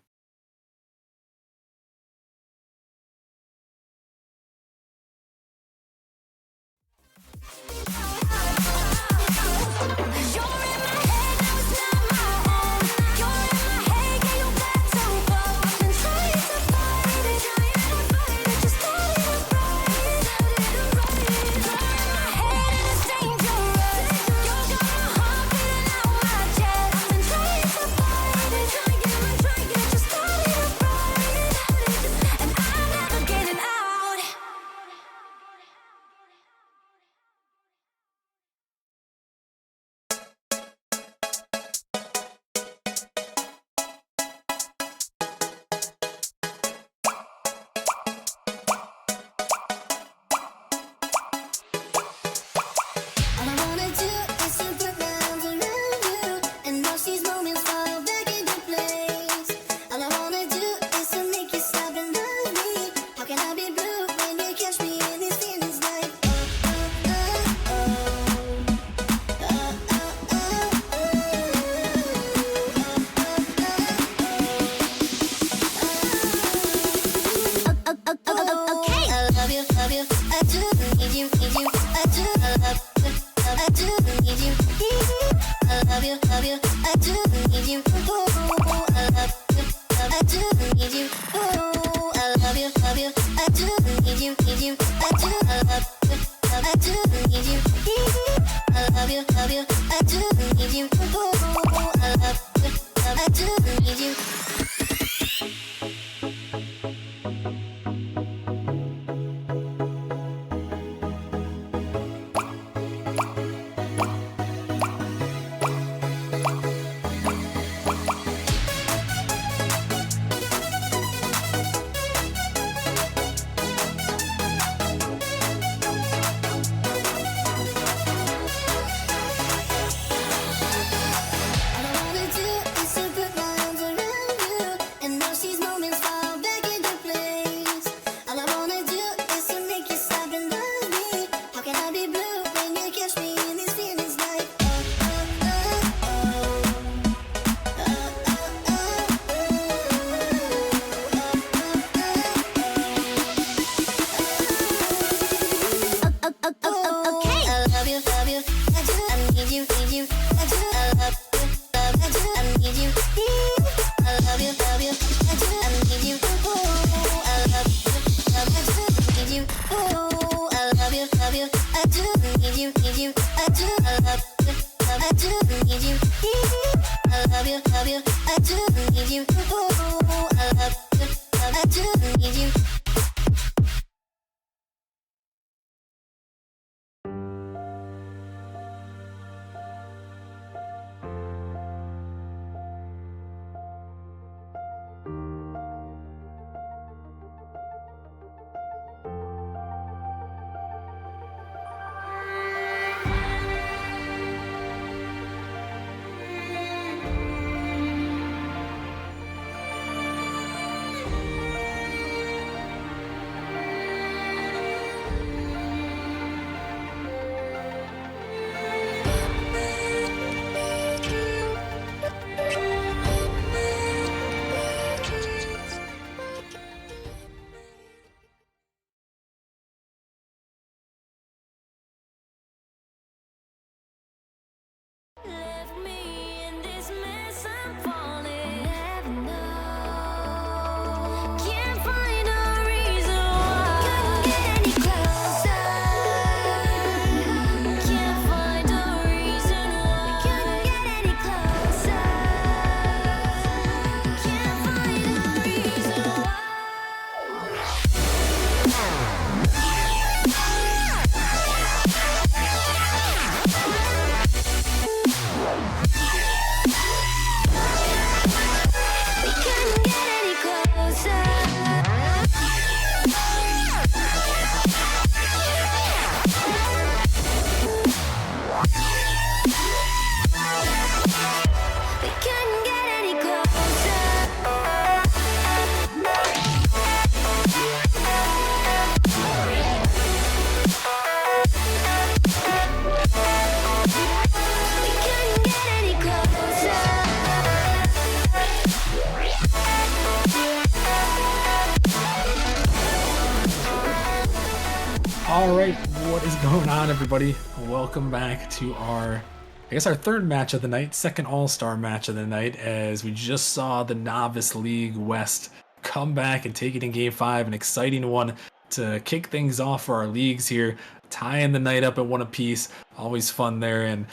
All right, what is going on, everybody? Welcome back to our third match of the night, second All-Star match of the night, as we just saw the Novice League West come back and take it in Game 5, an exciting one to kick things off for our leagues here, tying the night up at one apiece. Always fun there, and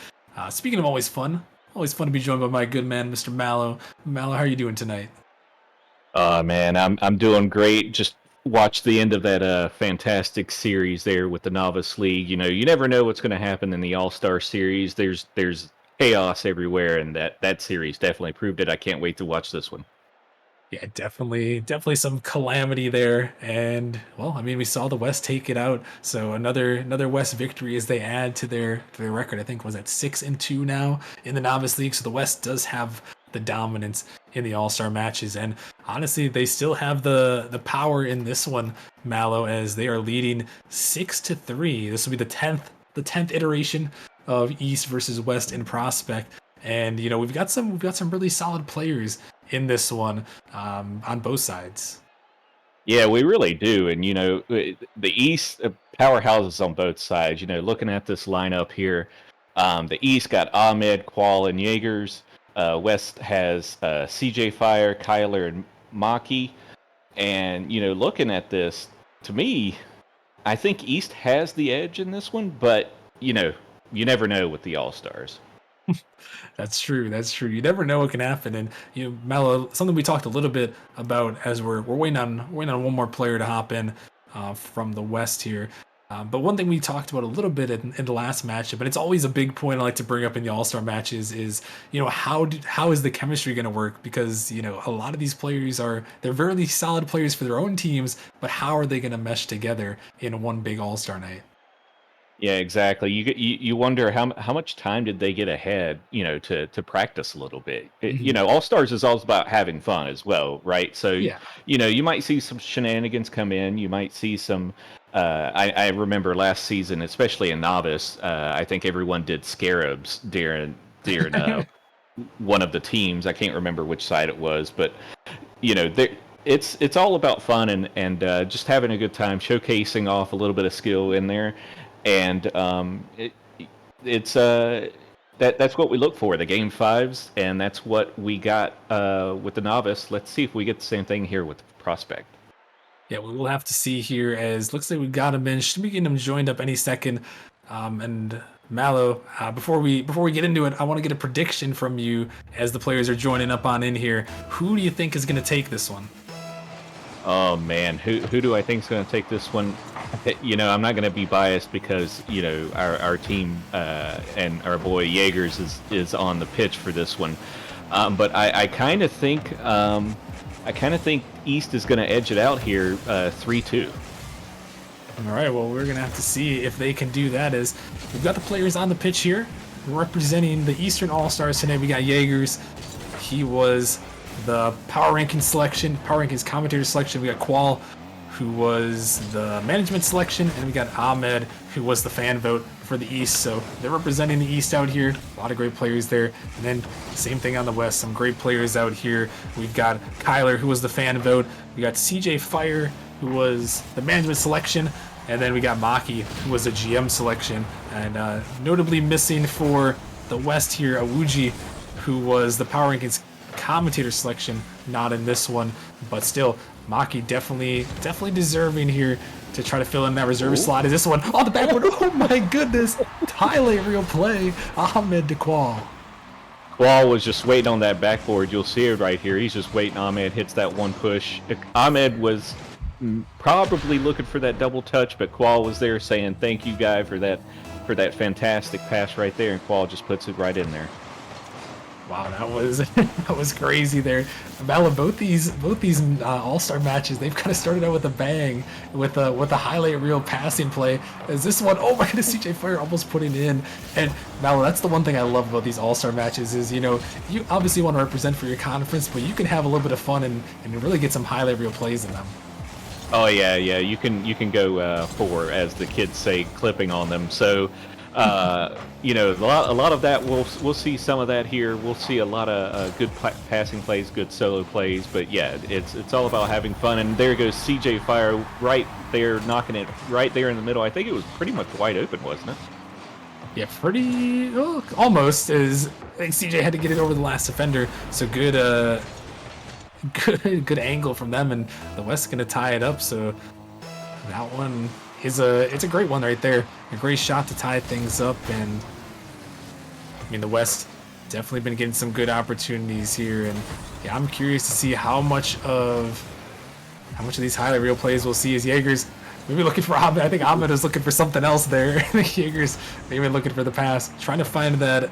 speaking of always fun to be joined by my good man, Mr. Mallow. Mallow, how are you doing tonight? Man, I'm doing great. Just watched the end of that fantastic series there with the Novice League. You know, you never know what's going to happen in the All-Star series. There's chaos everywhere, and that series definitely proved it. I can't wait to watch this one. Yeah, definitely some calamity there. And well, I mean, we saw the West take it out. So another West victory as they add to their record. I think was at 6-2 now in the Novice League. So the West does have the dominance in the All-Star matches. And honestly, they still have the power in this one, Mallow, as they are leading 6-3. This will be the 10th iteration of East versus West in Prospect. And you know, we've got some really solid players in this one on both sides. Yeah, we really do. And, you know, the East powerhouses on both sides. You know, looking at this lineup here, the East got Ahmed, Qual, and Jaegers. West has CJ Fire, Kyler, and Maki. And, you know, looking at this, to me, I think East has the edge in this one. But, you know, you never know with the All-Stars. That's true. You never know what can happen. And you know, Mallow, something we talked a little bit about as we're waiting on one more player to hop in from the West here. But one thing we talked about a little bit in the last matchup, and it's always a big point I like to bring up in the All-Star matches, is you know how is the chemistry going to work? Because you know a lot of these players they're very solid players for their own teams, but how are they going to mesh together in one big All-Star night? Yeah, exactly. You wonder how much time did they get ahead, you know, to practice a little bit. You know, All Stars is all about having fun as well, right? So Yeah. you know, you might see some shenanigans come in. You might see some. I remember last season, especially in Novice, I think everyone did scarabs during one of the teams. I can't remember which side it was, but you know, it's all about fun and just having a good time, showcasing off a little bit of skill in there. And that's what we look for, the Game 5s, and that's what we got with the Novice. Let's see if we get the same thing here with Prospect. Yeah, we will have to see here, as looks like we got him in. Should be getting him joined up any second. And Mallow, before we get into it, I want to get a prediction from you as the players are joining up on in here. Who do you think is going to take this one? Oh man, who do I think is going to take this one? You know, I'm not going to be biased because you know our team and our boy Jaegers is on the pitch for this one, but I kind of think East is going to edge it out here, 3-2. All right, well, we're going to have to see if they can do that. As we've got the players on the pitch here representing the Eastern All-Stars today. We got Jaegers. He was the power rankings commentator selection. We got Qual, who was the management selection, and we got Ahmed, who was the fan vote for the East. So they're representing the East out here. A lot of great players there. And then same thing on the West, some great players out here. We've got Kyler, who was the fan vote. We got CJ Fire, who was the management selection. And then we got Maki, who was a GM selection. And notably missing for the West here, Awuji, who was the power rankings commentator selection. Not in this one, but still, Maki definitely deserving here to try to fill in that reserve slot. Is this one on the backboard? Oh my goodness! Highlight reel play. Ahmed to Qual. Qual was just waiting on that backboard. You'll see it right here. He's just waiting. Ahmed hits that one push. Ahmed was probably looking for that double touch, but Qual was there saying thank you, guy, for that fantastic pass right there, and Qual just puts it right in there. Wow, that was crazy there. Mala, both these All-Star matches, they've kind of started out with a bang, with a highlight reel passing play. As this one, oh my goodness, CJ Fire almost putting it in. And Mala, that's the one thing I love about these All-Star matches is, you know, you obviously want to represent for your conference, but you can have a little bit of fun and really get some highlight reel plays in them. Oh yeah, you can go for, as the kids say, clipping on them. So You know, a lot of that we'll see some of that here. We'll see a lot of good passing plays, good solo plays. But yeah, it's all about having fun. And there goes CJ Fire right there, knocking it right there in the middle. I think it was pretty much wide open, wasn't it? Yeah, pretty almost. As I think CJ had to get it over the last defender, so good good angle from them, and the West's gonna tie it up. So that one is it's a great one right there. A great shot to tie things up, and I mean the West definitely been getting some good opportunities here, and yeah, I'm curious to see how much of these highlight reel plays we'll see as Jaeger's maybe looking for Ahmed. I think Ahmed is looking for something else there. I think Jaeger's maybe looking for the pass, trying to find that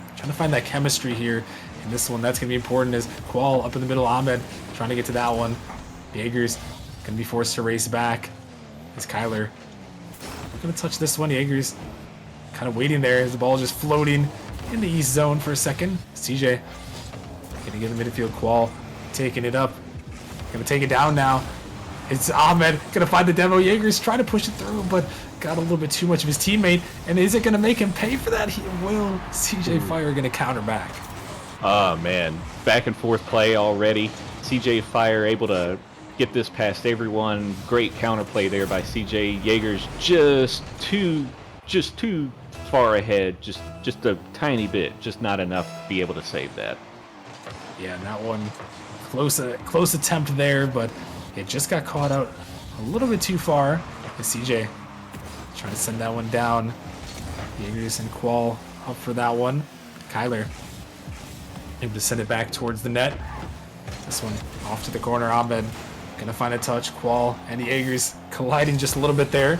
chemistry here. In this one, that's gonna be important. As Qual up in the middle, Ahmed trying to get to that one. Jaeger's gonna be forced to race back. As Kyler gonna touch this one. Jaeger's kind of waiting there as the ball just floating in the east zone for a second. CJ gonna get the midfield. Qual taking it up, gonna take it down now. It's Ahmed gonna find the demo. Jaeger's trying to push it through, but got a little bit too much of his teammate. And is it gonna make him pay for that? He will. CJ Fire gonna counter back. Oh man, back and forth play already. CJ Fire able to get this past everyone. Great counterplay there by CJ. Jaeger's just too far ahead, just a tiny bit, just not enough to be able to save that. Yeah, and that one close attempt there, but it just got caught out a little bit too far. And CJ trying to send that one down. Jaegers and Qual up for that one. Kyler able to send it back towards the net. This one off to the corner. Ahmed gonna find a touch. Qual and the Jaegers colliding just a little bit there.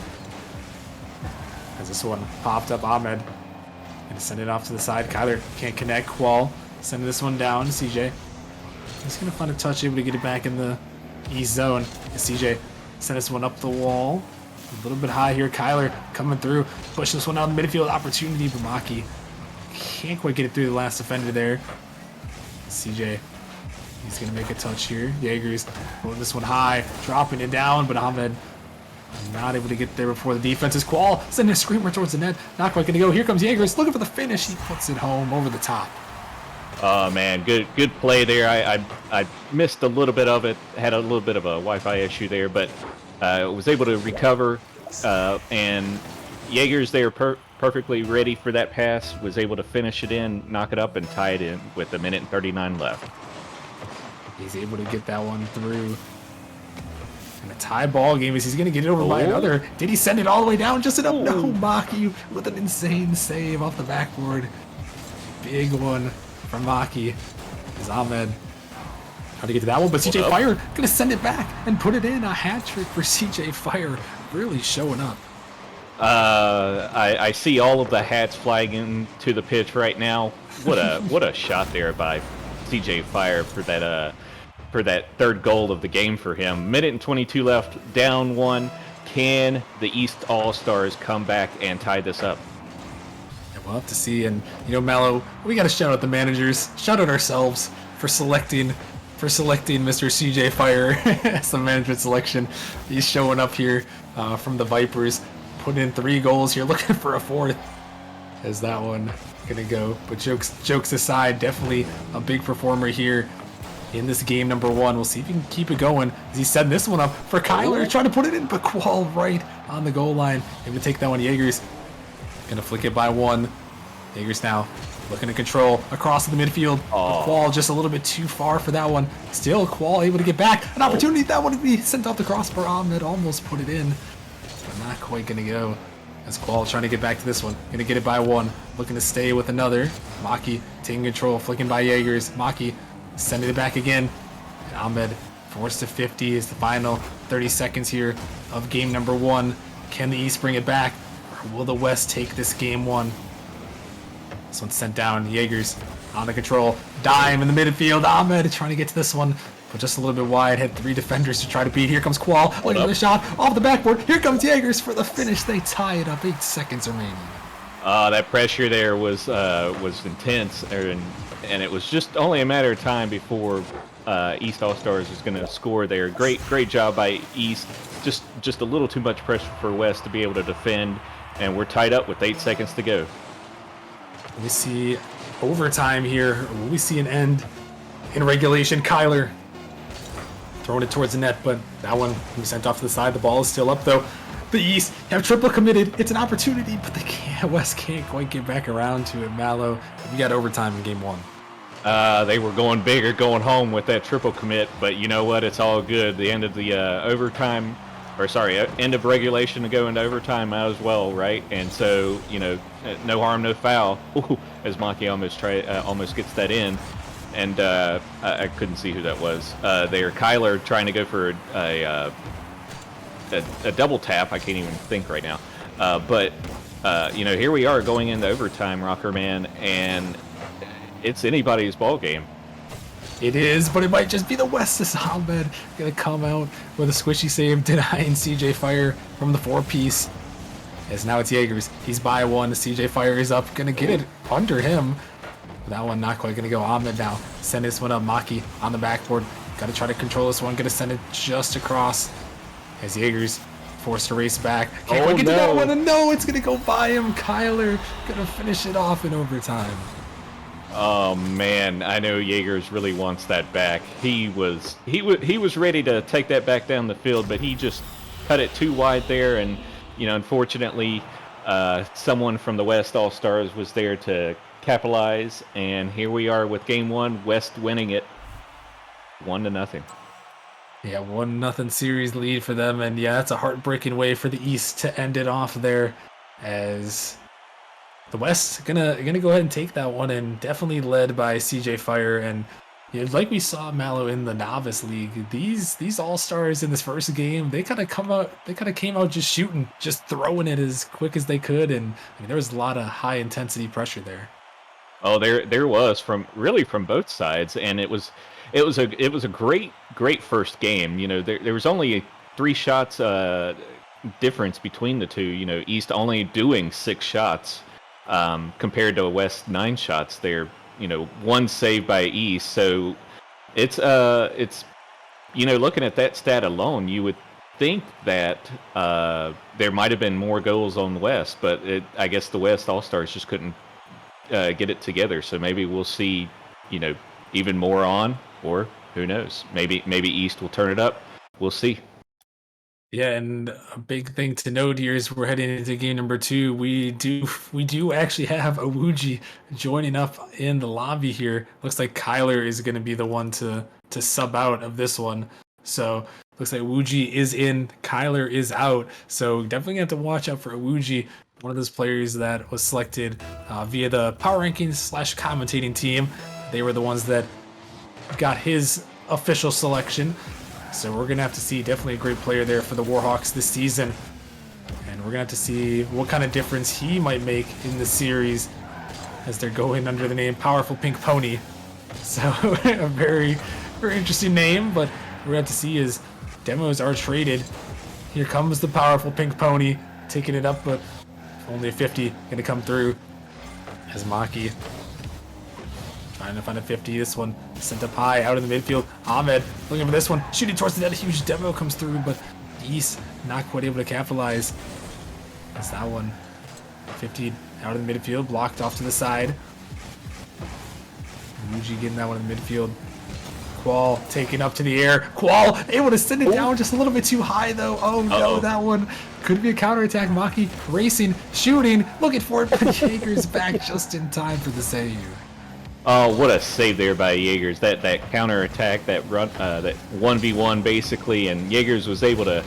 As this one popped up, Ahmed gonna send it off to the side. Kyler can't connect. Qual sending this one down. CJ he's gonna find a touch, able to get it back in the east zone. And CJ send this one up the wall. A little bit high here. Kyler coming through, pushing this one out in the midfield. Opportunity, but Maki can't quite get it through the last defender there. CJ, he's gonna make a touch here. Jaeger's pulling this one high, dropping it down, but Ahmed not able to get there before the defense is. Qual sending a screamer towards the net. Not quite gonna go. Here comes Jaeger's looking for the finish. He puts it home over the top. Oh man, good play there. I missed a little bit of it. Had a little bit of a Wi-Fi issue there, but was able to recover. And Jaeger's there perfectly ready for that pass. Was able to finish it in, knock it up, and tie it in with 1:39 left. He's able to get that one through. And a tie ball game is he's going to get it over by another. Did he send it all the way down? Just enough? No, Maki with an insane save off the backboard. Big one from Maki. Is Ahmed trying to get to that one, but CJ Fire going to send it back and put it in. A hat trick for CJ Fire, really showing up. I see all of the hats flying into the pitch right now. What a shot there by CJ Fire for that third goal of the game for him. 1:22 left, down one. Can the East All-Stars come back and tie this up? Yeah, we'll have to see. And Mello, we got to shout out the managers, shout out ourselves for selecting Mr. CJ Fire as the management selection. He's showing up here from the Vipers, putting in 3 goals here, looking for a 4th. Is that one gonna go? But jokes aside, definitely a big performer here in this game number 1. We'll see if he can keep it going. As he set this one up for Kyler, trying to put it in, but Qual right on the goal line. Able to take that one. Jaeger's gonna flick it by 1. Jaeger's now looking to control across the midfield. Qual just a little bit too far for that one. Still Qual able to get back. An opportunity that would be sent off the crossbar. Ahmed almost put it in, but not quite gonna go. As Qual trying to get back to this one. Gonna get it by 1. Looking to stay with another. Maki taking control, flicking by Jaegers. Maki sending it back again. And Ahmed forced to 50 is the final 30 seconds here of game number 1. Can the East bring it back? Or will the West take this game 1? This one's sent down. Jaegers on the control. Dime in the midfield. Ahmed trying to get to this one, but just a little bit wide. Had 3 defenders to try to beat. Here comes Qual. Looking for the shot off the backboard. Here comes Jaegers for the finish. They tie it up. 8 seconds remaining. That pressure there was intense, and it was just only a matter of time before East All-Stars was going to score there. Great job by East. Just a little too much pressure for West to be able to defend, and we're tied up with 8 seconds to go. We see overtime here. Will we see an end in regulation? Kyler throwing it towards the net, but that one we sent off to the side. The ball is still up though. The East have triple committed. It's an opportunity, but West can't quite get back around to it. Mallow, we got overtime in game 1. They were going big or going home with that triple commit, but you know what? It's all good. The end of the end of regulation to go into overtime as well, right? And so, no harm, no foul. Ooh, as Maki almost gets that in, and I couldn't see who that was. There, Kyler trying to go for a double tap. I can't even think right now. But here we are going into overtime, Rocker Man, and it's anybody's ball game. It is, but it might just be the West's Ahmed gonna come out with a squishy save, denying CJ Fire from the 4-piece. As now it's Jaegers. He's by one. CJ Fire is up, gonna get it under him. That one not quite gonna go. Ahmed now send this one up. Maki on the backboard. Gotta try to control this one. Gonna send it just across. As Jaegers forced to race back. Can't quite get to that one. And no, it's gonna go by him. Kyler gonna finish it off in overtime. Oh man, I know Jaegers really wants that back. He was ready to take that back down the field, but he just cut it too wide there, and unfortunately, someone from the West All Stars was there to capitalize, and here we are with game 1, West winning it 1-0. Yeah, 1-0 series lead for them, and yeah, that's a heartbreaking way for the East to end it off there, as the West gonna go ahead and take that one, and definitely led by CJ Fire. And like we saw Mallow in the novice league, these all-stars in this first game, they kind of came out just shooting, just throwing it as quick as they could, and there was a lot of high intensity pressure there. Oh, there was from both sides, and it was a great first game. There was only 3 shots difference between the two. East only doing 6 shots. Compared to West 9 shots there, 1 saved by East. So it's looking at that stat alone, you would think that there might have been more goals on the West, but I guess the West All-Stars just couldn't get it together. So maybe we'll see, even more on, or who knows? Maybe East will turn it up. We'll see. Yeah, and a big thing to note here is we're heading into game number 2. We do actually have Awuji joining up in the lobby here. Looks like Kyler is going to be the one to sub out of this one. So looks like Awuji is in, Kyler is out. So definitely have to watch out for Awuji, one of those players that was selected via the power rankings / commentating team. They were the ones that got his official selection. So we're going to have to see definitely a great player there for the Warhawks this season. And we're going to have to see what kind of difference he might make in the series as they're going under the name Powerful Pink Pony. So a very, very interesting name, but we're going to have to see as demos are traded. Here comes the Powerful Pink Pony, taking it up, but only a 50 going to come through as Maki trying to find a 50. This one sent up high out in the midfield. Ahmed looking for this one, shooting towards the net. A huge demo comes through, but East not quite able to capitalize. That's that one. 50 out in the midfield, blocked off to the side. Muji getting that one in the midfield. Qual taken up to the air. Qual able to send it down just a little bit too high though. Oh no, that one could be a counterattack. Maki racing, shooting, looking for it, but Jaegers back just in time for the save. Oh, what a save there by Jaegers. That counterattack, that run, that 1v1 basically, and Jaegers was able to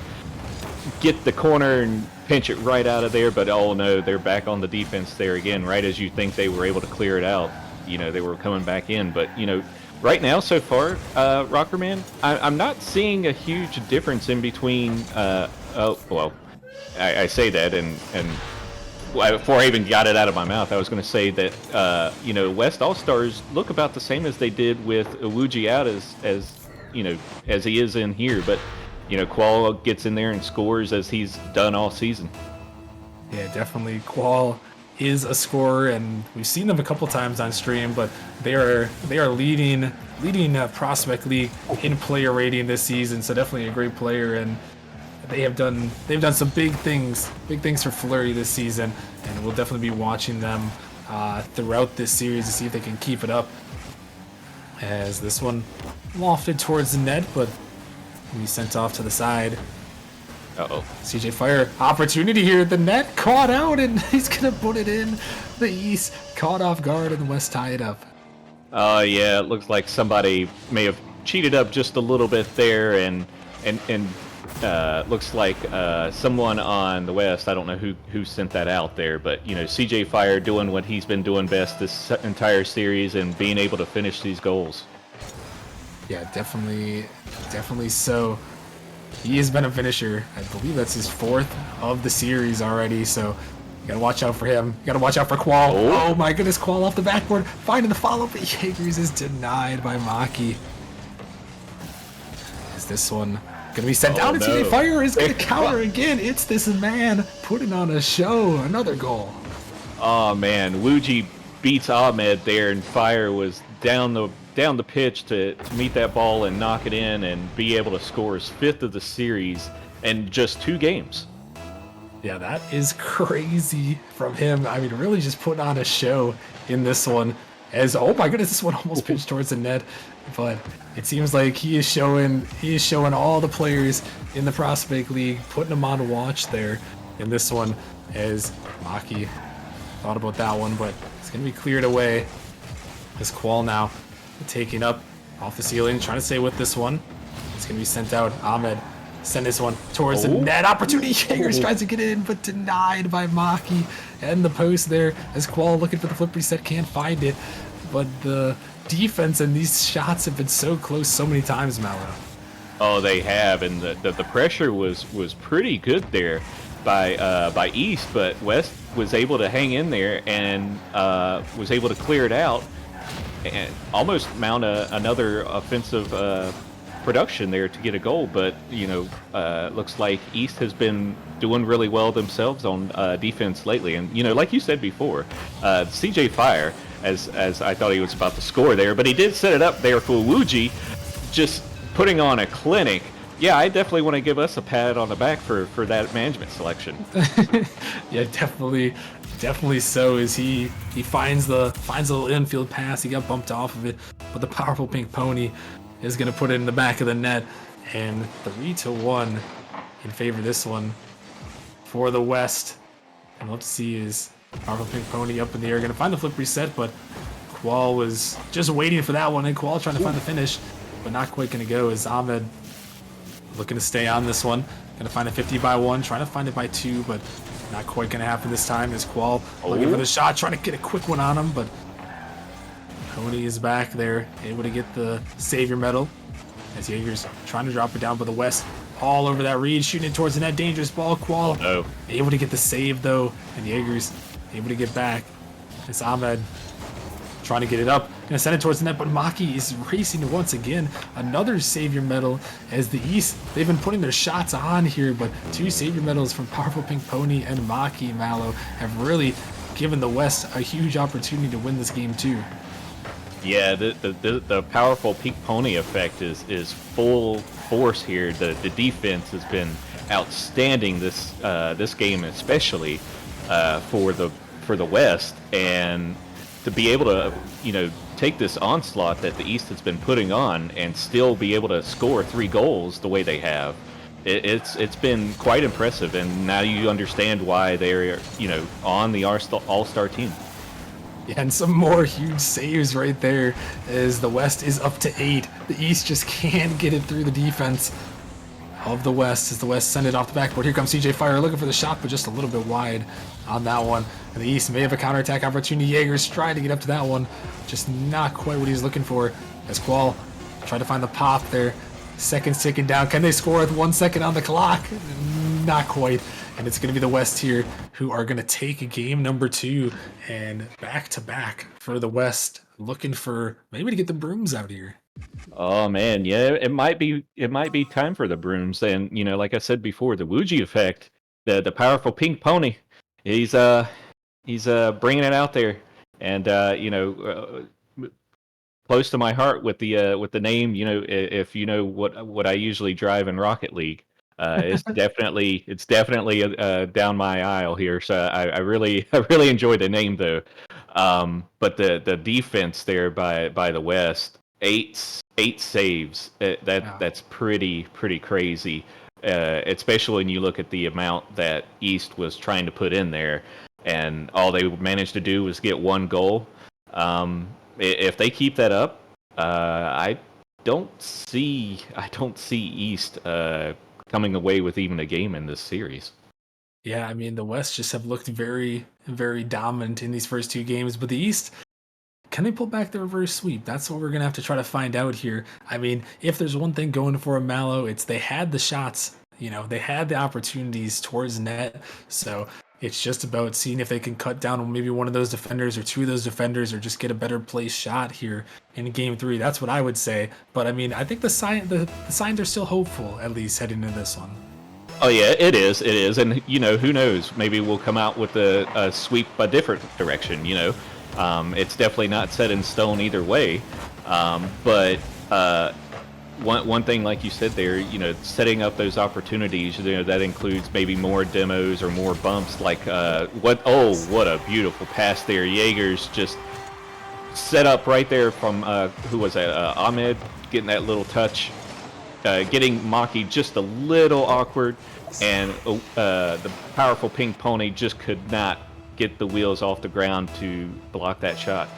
get the corner and pinch it right out of there, but oh no, they're back on the defense there again, right as you think they were able to clear it out. They were coming back in, but right now so far, Rockerman, I'm not seeing a huge difference in between, I say that and before I even got it out of my mouth, I was going to say that West All Stars look about the same as they did with Awuji out as he is in here, but Qual gets in there and scores as he's done all season. Yeah, definitely. Qual is a scorer, and we've seen them a couple times on stream, but they are leading Prospect League in player rating this season. So definitely a great player, and they've done some big things for Fleury this season, and we'll definitely be watching them throughout this series to see if they can keep it up. As this one lofted towards the net, but he sent off to the side. Uh-oh. CJ Fire, opportunity here. The net caught out, and he's going to put it in. The East caught off guard, and the West tie it up. Yeah, it looks like somebody may have cheated up just a little bit there, and looks like someone on the West, I don't know who sent that out there, but, CJ Fire doing what he's been doing best this entire series and being able to finish these goals. Yeah, definitely so. He has been a finisher. I believe that's his 4th of the series already, so you gotta watch out for him. You gotta watch out for Qual. Oh my goodness, Qual off the backboard, finding the follow, but Jaegers is denied by Maki. Is this one gonna be sent down? And CJ Fire is gonna counter again. It's this man putting on a show. Another goal. Oh man, Wuji beats Ahmed there, and Fire was down the pitch to meet that ball and knock it in and be able to score his 5th of the series in just 2 games. Yeah, that is crazy from him. I mean, really just putting on a show in this one. As, oh my goodness, this one almost pitched towards the net, but it seems like he is showing all the players in the Prospect League, putting them on watch there in this one. As Maki thought about that one, but it's gonna be cleared away. As Qual now taking up off the ceiling, trying to stay with this one. It's gonna be sent out. Ahmed send this one towards the net. Opportunity. Jaegers tries to get in, but denied by Maki. And the post there as Qual looking for the flip reset, can't find it. But the defense and these shots have been so close so many times, Mallow. Oh, they have, and the pressure was pretty good there by East, but West was able to hang in there and was able to clear it out and almost mount another offensive production there to get a goal. But looks like East has been doing really well themselves on defense lately, and like you said before, CJ Fire, as I thought he was about to score there, but he did set it up there for Wuji, just putting on a clinic. Yeah, I definitely want to give us a pat on the back for that management selection. Yeah, definitely so. As he finds the little infield pass, he got bumped off of it, but the powerful pink pony is going to put it in the back of the net, and 3-1 in favor of this one for the West. And let's see, is powerful pink pony up in the air, going to find the flip reset, but Qual was just waiting for that one, and Qual trying to find the finish, but not quite going to go. As Ahmed looking to stay on this one, going to find a 50-by-1, trying to find it by 2, but not quite going to happen this time. As Qual looking for the shot, trying to get a quick one on him, but Pony is back there, able to get the Savior medal. As Jaegers trying to drop it down, but the West all over that read, shooting it towards the net. Dangerous ball. Qual able to get the save though, and Jaegers able to get back. It's Ahmed trying to get it up, gonna send it towards the net, but Maki is racing once again. Another Savior medal, as the East, they've been putting their shots on here, but 2 Savior medals from Powerful Pink Pony and Maki Mallow have really given the West a huge opportunity to win this game too. Yeah, the powerful Pink Pony effect is full force here. The defense has been outstanding this game, especially for the West, and to be able to take this onslaught that the East has been putting on and still be able to score 3 goals the way they have, it's been quite impressive. And now you understand why they're on the All-Star team. And some more huge saves right there as the West is up to 8. The East just can't get it through the defense of the West as the West send it off the backboard. Here comes CJ Fire looking for the shot, but just a little bit wide on that one. And the East may have a counterattack opportunity. Jaegers trying to get up to that one, just not quite what he's looking for. As Qual tried to find the pop there. Seconds ticking down. Can they score with 1 second on the clock? Not quite. And it's going to be the West here who are going to take game number 2 and back-to-back for the West, looking for maybe to get the brooms out here. Oh man, yeah, it might be time for the brooms. And like I said before, the Wuji effect, the powerful Pink Pony, he's bringing it out there, and close to my heart with the name. If you know what I usually drive in Rocket League. It's definitely down my aisle here. So I really I really enjoy the name though. But the defense there by the West, eight saves. Yeah. That's pretty crazy. Especially when you look at the amount that East was trying to put in there, and all they managed to do was get one goal. If they keep that up, I don't see East coming away with even a game in this series. Yeah, I mean, the West just have looked very, very dominant in these first two games, but the East, can they pull back the reverse sweep? That's what we're going to have to try to find out here. I mean, if there's one thing going for a Mallow, it's they had the shots, they had the opportunities towards net. So it's just about seeing if they can cut down maybe one of those defenders or two of those defenders or just get a better place shot here in game three. That's what I would say. But I mean, I think the signs are still hopeful, at least heading into this one. Oh yeah, it is, and who knows? Maybe we'll come out with a sweep a different direction. It's definitely not set in stone either way. But one thing, like you said there, setting up those opportunities, that includes maybe more demos or more bumps. Like what a beautiful pass there! Jaeger's just set up right there from who was that? Ahmed getting that little touch. Getting Maki just a little awkward, and the powerful pink pony just could not get the wheels off the ground to block that shot.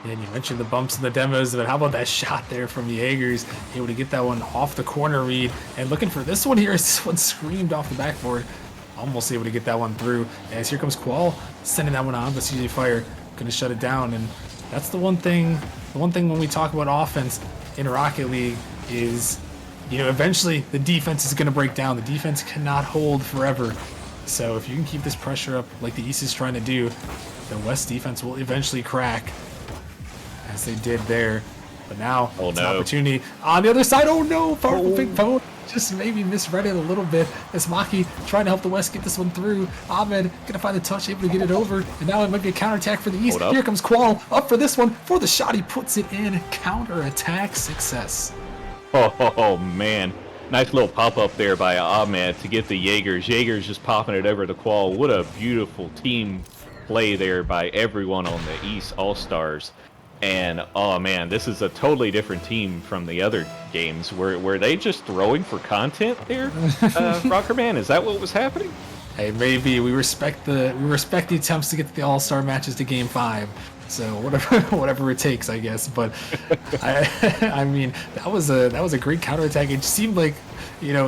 And you mentioned the bumps and the demos, but how about that shot there from Jaegers? Able to get that one off the corner read, and looking for this one here. This one screamed off the backboard. Almost able to get that one through. As here comes Qual, sending that one on, but CJ Fire going to shut it down. And that's the one thing when we talk about offense in Rocket League is, eventually the defense is going to break down. The defense cannot hold forever. So if you can keep this pressure up like the East is trying to do, the West defense will eventually crack, as they did there. But now it's an opportunity on the other side. Oh no, powerful big phone. Just maybe misread it a little bit as Maki trying to help the West get this one through. Ahmed gonna find the touch, able to get it over, and now it might be a counterattack for the East. Here comes Qual up for this one. For the shot, he puts it in. Counterattack success. Oh man, nice little pop up there by Ahmed to get the Jaegers. Jaegers just popping it over the Qual. What a beautiful team play there by everyone on the East All-Stars. And oh man, this is a totally different team from the other games. Were they just throwing for content there, Rockerman? Is that what was happening? Hey, maybe we respect the attempts to get the All-Star matches to Game 5. So whatever it takes, I guess. But I mean, that was a great counterattack. It seemed like,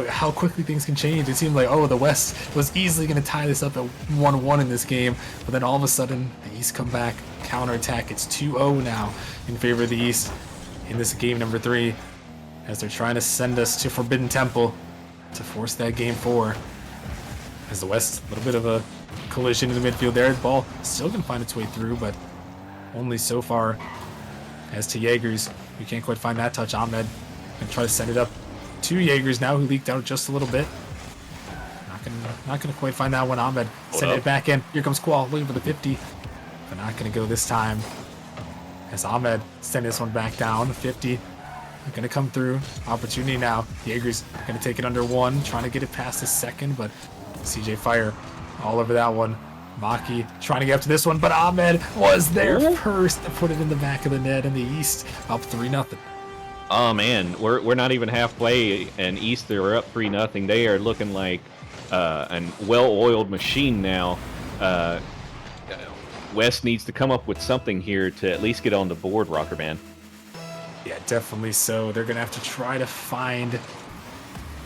how quickly things can change. It seemed like, the West was easily going to tie this up at 1-1 in this game, but then all of a sudden the East come back, counterattack. It's 2-0 now in favor of the East in this game number 3, as they're trying to send us to Forbidden Temple to force that game 4. As the West, a little bit of a collision in the midfield there. The ball still can find its way through, but only so far. As to Jaegers, we can't quite find that touch. Ahmed gonna try to send it up to Jaegers now, who leaked out just a little bit. Not gonna quite find that one. Ahmed send it back in. Here comes Qual looking for the 50, but not gonna go this time. As Ahmed send this one back down. 50 gonna come through. Opportunity now. Jaegers gonna take it under 1, trying to get it past the second, but CJ Fire all over that one. Maki trying to get up to this one, but Ahmed was there first to put it in the back of the net, and the East up 3-0. Oh man, we're not even halfway, and East are up 3-0. They are looking like a well-oiled machine now. West needs to come up with something here to at least get on the board, Rockerman. Yeah, definitely so. They're gonna have to try to find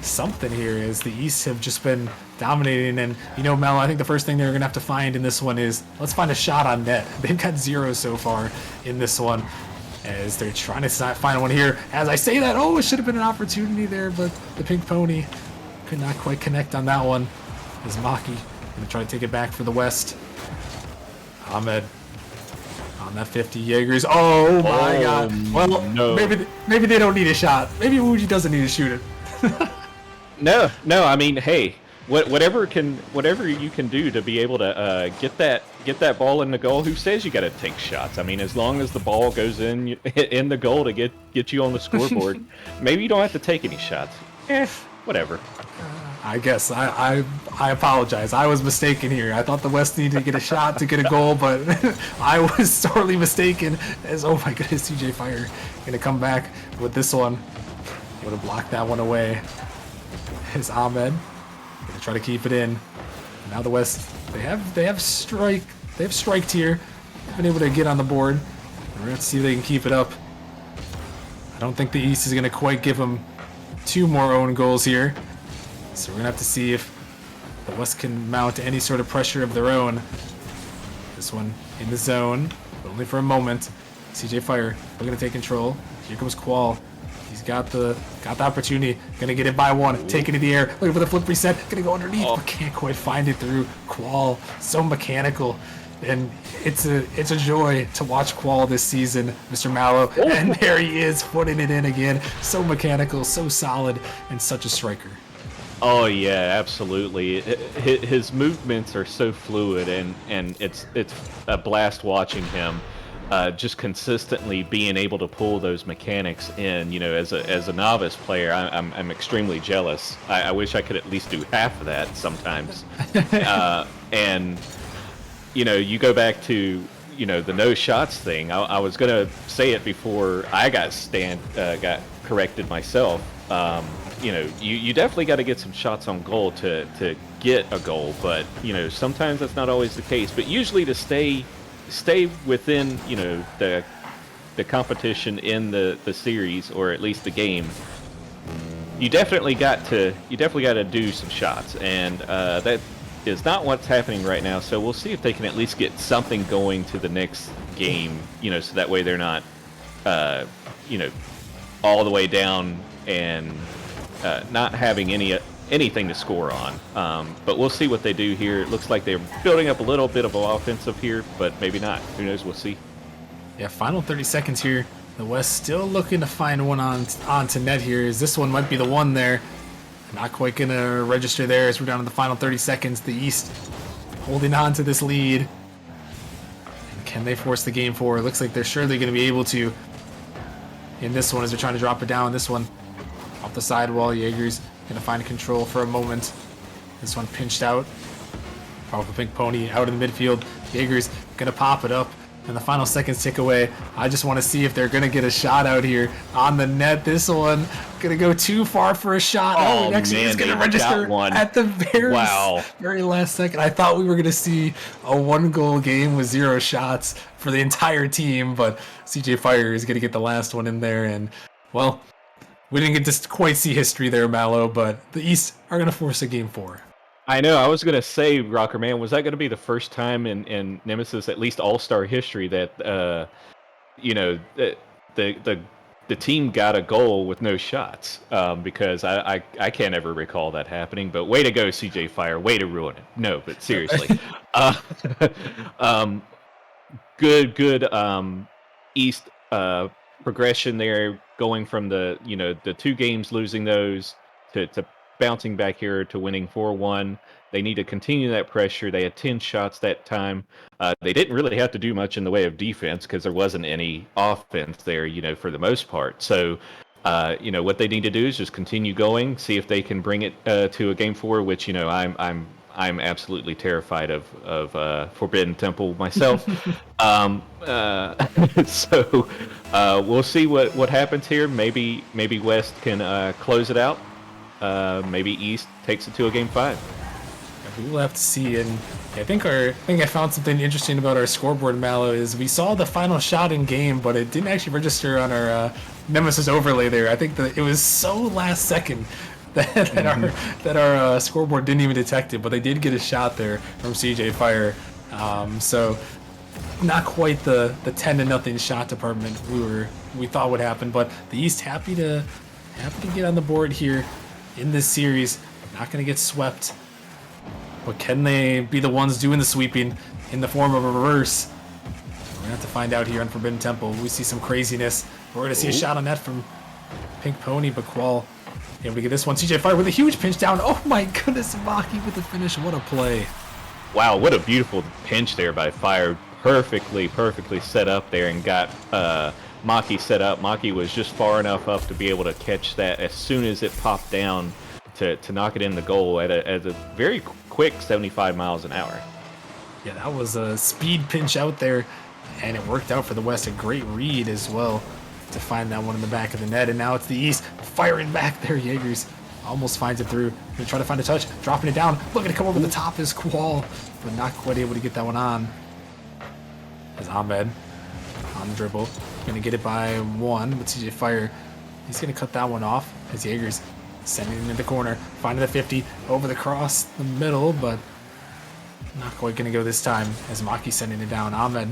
something here, as the East have just been dominating. And Mel, I think the first thing they're gonna have to find in this one is, let's find a shot on net. They've got 0 so far in this one, as they're trying to find one here. As I say that, it should have been an opportunity there, but the pink pony could not quite connect on that one. As Maki gonna try to take it back for the West. Ahmed on that 50. Jaegers. Oh my God. Well, no. Maybe they don't need a shot. Maybe Wuji doesn't need to shoot it. No. I mean, hey, whatever you can do to be able to get that ball in the goal. Who says you got to take shots? I mean, as long as the ball goes in the goal to get you on the scoreboard, maybe you don't have to take any shots. whatever. I guess I apologize. I was mistaken here. I thought the West needed to get a shot to get a goal, but I was sorely mistaken. As oh my goodness, CJ Fire gonna come back with this one. Able to block that one away. Is Ahmed gonna try to keep it in? Now the West they have striked here. Been able to get on the board. We're gonna see if they can keep it up. I don't think the East is gonna quite give them 2 more own goals here. So we're gonna have to see if the West can mount any sort of pressure of their own. This one in the zone, but only for a moment. CJ Fire looking to take control. Here comes Qual. He's got the opportunity. Gonna get it by one. Take it in the air. Looking for the flip reset. Gonna go underneath, but can't quite find it through. Qual so mechanical. And it's a joy to watch Qual this season, Mr. Mallow. And there he is, putting it in again. So mechanical, so solid, and such a striker. Oh yeah, absolutely. His movements are so fluid, and it's a blast watching him. Just consistently being able to pull those mechanics in. You know, as a novice player, I'm extremely jealous. I wish I could at least do half of that sometimes. And you know, you go back to, you know, the no shots thing. I was gonna say it before I got corrected myself. You know, you definitely got to get some shots on goal to get a goal, but you know, sometimes that's not always the case. But usually to stay within, you know, the competition in the series, or at least the game, you definitely got to do some shots, and that is not what's happening right now. So we'll see if they can at least get something going to the next game, you know, so that way they're not you know, all the way down and not having anything to score on. But we'll see what they do here. It looks like they're building up a little bit of offensive here, but maybe not. Who knows? We'll see. Yeah, final 30 seconds here. The West still looking to find one onto net here, as this one might be the one there. Not quite going to register there as we're down to the final 30 seconds. The East holding on to this lead. And can they force the game forward? Looks like they're surely going to be able to in this one as they're trying to drop it down. This one off the sidewall. Jaeger's going to find control for a moment. This one pinched out. Powerful Pink Pony out in the midfield. Jaeger's going to pop it up. And the final seconds tick away. I just want to see if they're going to get a shot out here on the net. This one going to go too far for a shot. Oh, next man, is going to they register got one. at the very last second. I thought we were going to see a 1-goal game with 0 shots for the entire team, but CJ Fire is going to get the last one in there. And, well, we didn't get to quite see history there, Mallow, but the East are going to force a game 4. I know. I was gonna say, Rocker Man, was that gonna be the first time in Nemesis, at least All-Star history, that you know, the team got a goal with no shots? Because I can't ever recall that happening. But way to go, CJ Fire! Way to ruin it. No, but seriously, good East progression there, going from the 2 games losing those to bouncing back here to winning 4-1. They need to continue that pressure. They had 10 shots that time. They didn't really have to do much in the way of defense because there wasn't any offense there, you know, for the most part. So, you know, what they need to do is just continue going, see if they can bring it to a game 4, which, you know, I'm absolutely terrified of Forbidden Temple myself. So we'll see what happens here. Maybe West can close it out. Maybe East takes it to a game 5. We'll have to see. And I think I found something interesting about our scoreboard, Mallow, is we saw the final shot in game, but it didn't actually register on our Nemesis overlay there. I think that it was so last second that our scoreboard didn't even detect it, but they did get a shot there from CJ Fire. So not quite the 10-0 shot department we thought would happen, but the East happy to get on the board here in this series. Not going to get swept, but can they be the ones doing the sweeping in the form of a reverse? We're going to have to find out here on Forbidden Temple. We see some craziness. We're going to see a shot on net from Pink Pony, but Qual able to get this one. CJ Fire with a huge pinch down. Oh my goodness, Maki with the finish. What a play. Wow, what a beautiful pinch there by Fire. Perfectly set up there and got Maki set up. Maki was just far enough up to be able to catch that as soon as it popped down to knock it in the goal at a very quick 75 miles an hour. Yeah, that was a speed pinch out there, and it worked out for the West. A great read as well to find that one in the back of the net, and now it's the East firing back there. Jaegers almost finds it through. Gonna try to find a touch, dropping it down, looking to come over the top is Qual, but not quite able to get that one on. As Ahmed on the dribble, gonna get it by one, but CJ Fire, he's gonna cut that one off as Jaegers sending it in the corner, finding the 50 over the cross the middle, but not quite gonna go this time as Maki sending it down. Ahmed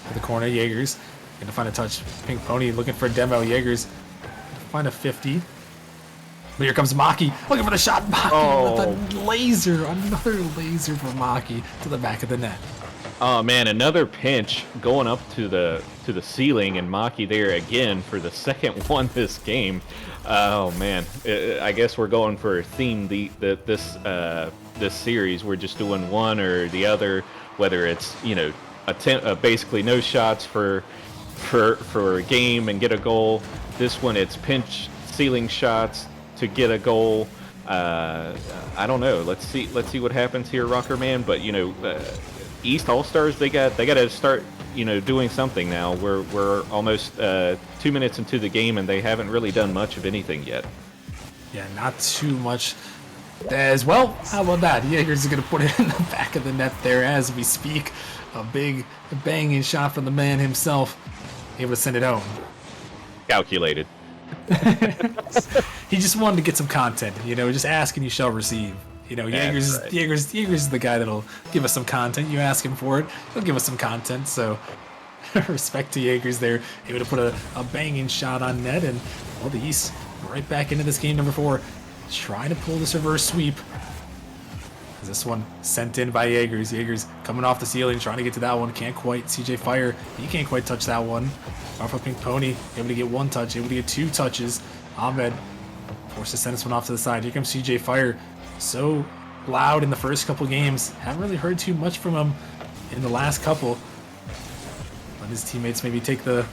to the corner, Jaegers gonna find a touch. Pink Pony looking for a demo. Jaegers find a 50. But here comes Maki looking for the shot. Maki with a laser, another laser for Maki to the back of the net. Oh man, another pinch going up to the ceiling, and Maki there again for the second one this game. Oh man, I guess we're going for a theme this series. We're just doing one or the other, whether it's basically no shots for a game and get a goal. This one it's pinch ceiling shots to get a goal. I don't know. Let's see what happens here, Rocker Man. But East All Stars, they got to start doing something now. We're almost 2 minutes into the game and they haven't really done much of anything yet. Yeah, not too much as well. How about that? Jaegers is going to put it in the back of the net there as we speak. A big banging shot from the man himself. Able to send it home. Calculated. He just wanted to get some content, just ask and you shall receive. Jaegers, right. Jaegers is the guy that'll give us some content. You ask him for it, he'll give us some content. So, respect to Jaegers there. Able to put a banging shot on net, and the East right back into this game number 4, trying to pull this reverse sweep. This one sent in by Jaegers. Jaegers coming off the ceiling, trying to get to that one. Can't quite. CJ Fire, he can't quite touch that one. Off of Pink Pony, able to get 1 touch, able to get 2 touches. Ahmed forced to send this one off to the side. Here comes CJ Fire. So loud in the first couple games. Haven't really heard too much from him in the last couple. Let his teammates maybe take the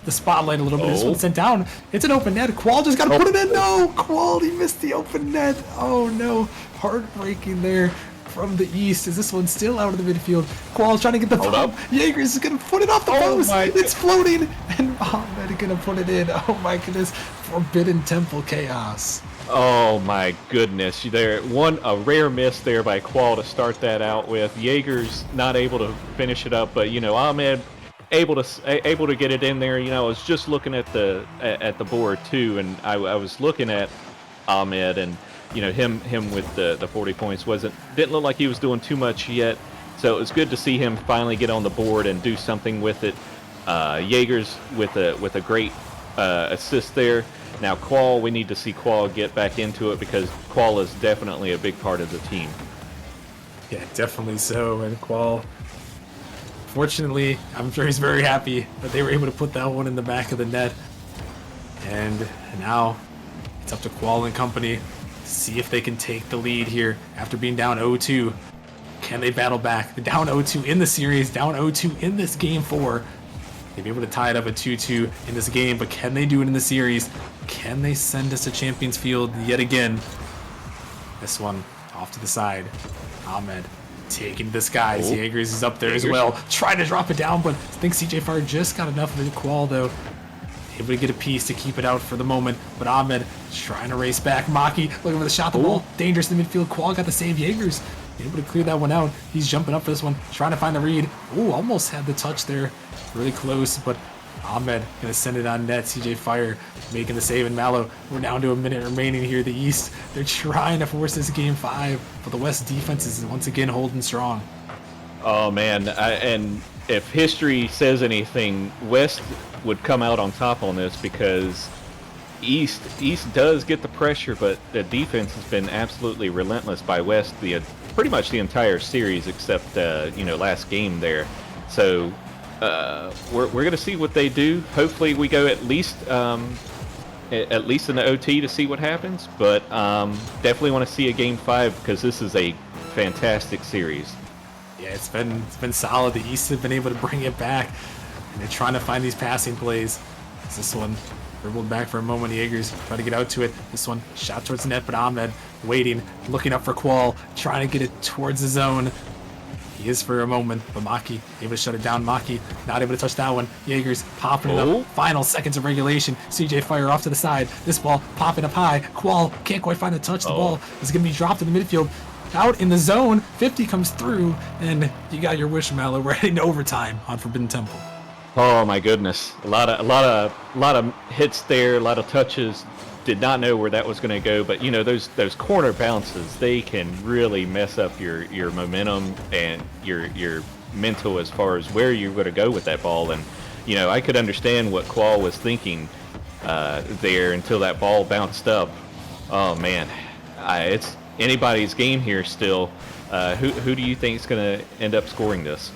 spotlight a little bit. This one sent down. It's an open net. Qual just got to put it in. No, Qual, he missed the open net. Oh no, heartbreaking there from the East. Is this one still out of the midfield? Qual's trying to get the bump. Jaegers is going to put it off the post. It's floating, and Ahmed is going to put it in. Oh my goodness, Forbidden Temple chaos. Oh my goodness! A rare miss there by Qual to start that out with. Jaegers not able to finish it up, but Ahmed able to get it in there. I was just looking at the board too, and I was looking at Ahmed, and him with the 40 points didn't look like he was doing too much yet. So it was good to see him finally get on the board and do something with it. Jaegers with a great assist there. Now Qual, we need to see Qual get back into it because Qual is definitely a big part of the team. Yeah, definitely so. And Qual, fortunately, I'm sure he's very happy that they were able to put that one in the back of the net. And now it's up to Qual and company to see if they can take the lead here after being down 0-2. Can they battle back? They're down 0-2 in the series, down 0-2 in this game 4. They'd be able to tie it up at 2-2 in this game, but can they do it in the series? Can they send us to Champions Field yet again? This one off to the side. Ahmed taking the skies. Jaegers is up there as well, trying to drop it down, but I think CJ Fire just got enough of the Qual though. Able to get a piece to keep it out for the moment, but Ahmed trying to race back. Maki looking for the shot, the ball dangerous in the midfield. Qual got the save. Jaegers able to clear that one out. He's jumping up for this one, trying to find the read. Almost had the touch there. Really close, but Ahmed gonna send it on net. CJ Fire making the save, and Mallow, we're down to a minute remaining here. The East, they're trying to force this game 5, but the West defense is once again holding strong. Oh man, and if history says anything, West would come out on top on this because East does get the pressure, but the defense has been absolutely relentless by West pretty much the entire series except last game there. So we're gonna see what they do. Hopefully we go at least in the OT to see what happens, but definitely want to see a game 5 because this is a fantastic series. Yeah, it's been solid. The East have been able to bring it back, and they're trying to find these passing plays. This one Dribbled back for a moment. Jaegers try to get out to it. This one shot towards the net, but Ahmed waiting, looking up for Qual, trying to get it towards the zone. He is for a moment, but Maki able to shut it down. Maki not able to touch that one. Jaegers popping it up. Final seconds of regulation. CJ Fire off to the side. This ball popping up high. Qual can't quite find the touch. The ball is going to be dropped in the midfield. Out in the zone. 50 comes through, and you got your wish, Mallow. We're heading to overtime on Forbidden Temple. Oh my goodness! A lot of hits there, a lot of touches. Did not know where that was going to go, but you know those corner bounces, they can really mess up your momentum and your mental as far as where you're going to go with that ball. And you know I could understand what Qual was thinking there until that ball bounced up. Oh man, it's anybody's game here still. Who do you think is going to end up scoring this?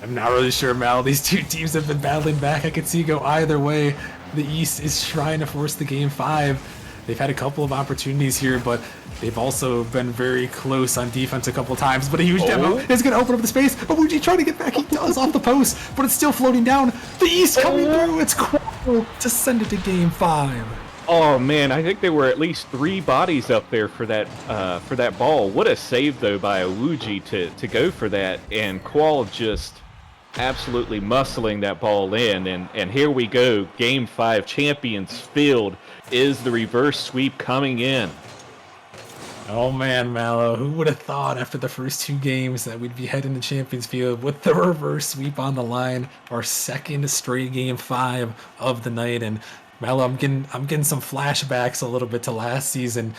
I'm not really sure, Mal. These two teams have been battling back. I could see go either way. The East is trying to force the game 5. They've had a couple of opportunities here, but they've also been very close on defense a couple times. But a huge demo is going to open up the space. Abuji trying to get back. He does off the post, but it's still floating down. The East coming through. It's cool to send it to game 5. Oh man, I think there were at least 3 bodies up there for that ball. What a save though by Awuji to go for that, and Qual just absolutely muscling that ball in, and here we go. Game 5, Champions Field. Is the reverse sweep coming in? Oh man, Mallow, who would have thought after the first 2 games that we'd be heading to Champions Field with the reverse sweep on the line, our second straight game 5 of the night. And Mallow, I'm getting some flashbacks a little bit to last season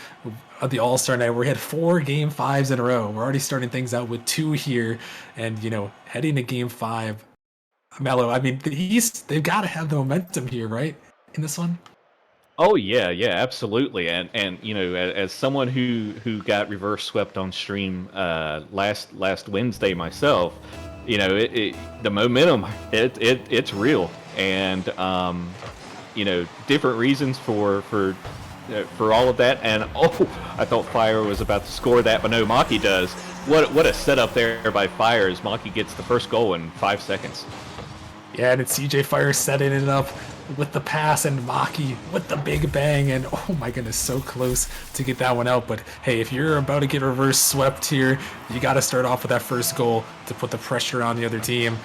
of the All-Star night where we had 4 game 5s in a row. We're already starting things out with 2 here, and you know, heading to game 5. Mallow, I mean, the East, they've got to have the momentum here, right? In this one? Oh yeah, absolutely. And you know, as someone who got reverse swept on stream last Wednesday myself, you know, the momentum it's real, and you know, different reasons for all of that. And I thought Fire was about to score that, but no, Maki does. What a setup there by Fire as Maki gets the first goal in 5 seconds. Yeah, and it's CJ Fire setting it up with the pass, and Maki with the big bang, and oh my goodness, so close to get that one out. But hey, if you're about to get reverse swept here, you got to start off with that first goal to put the pressure on the other team,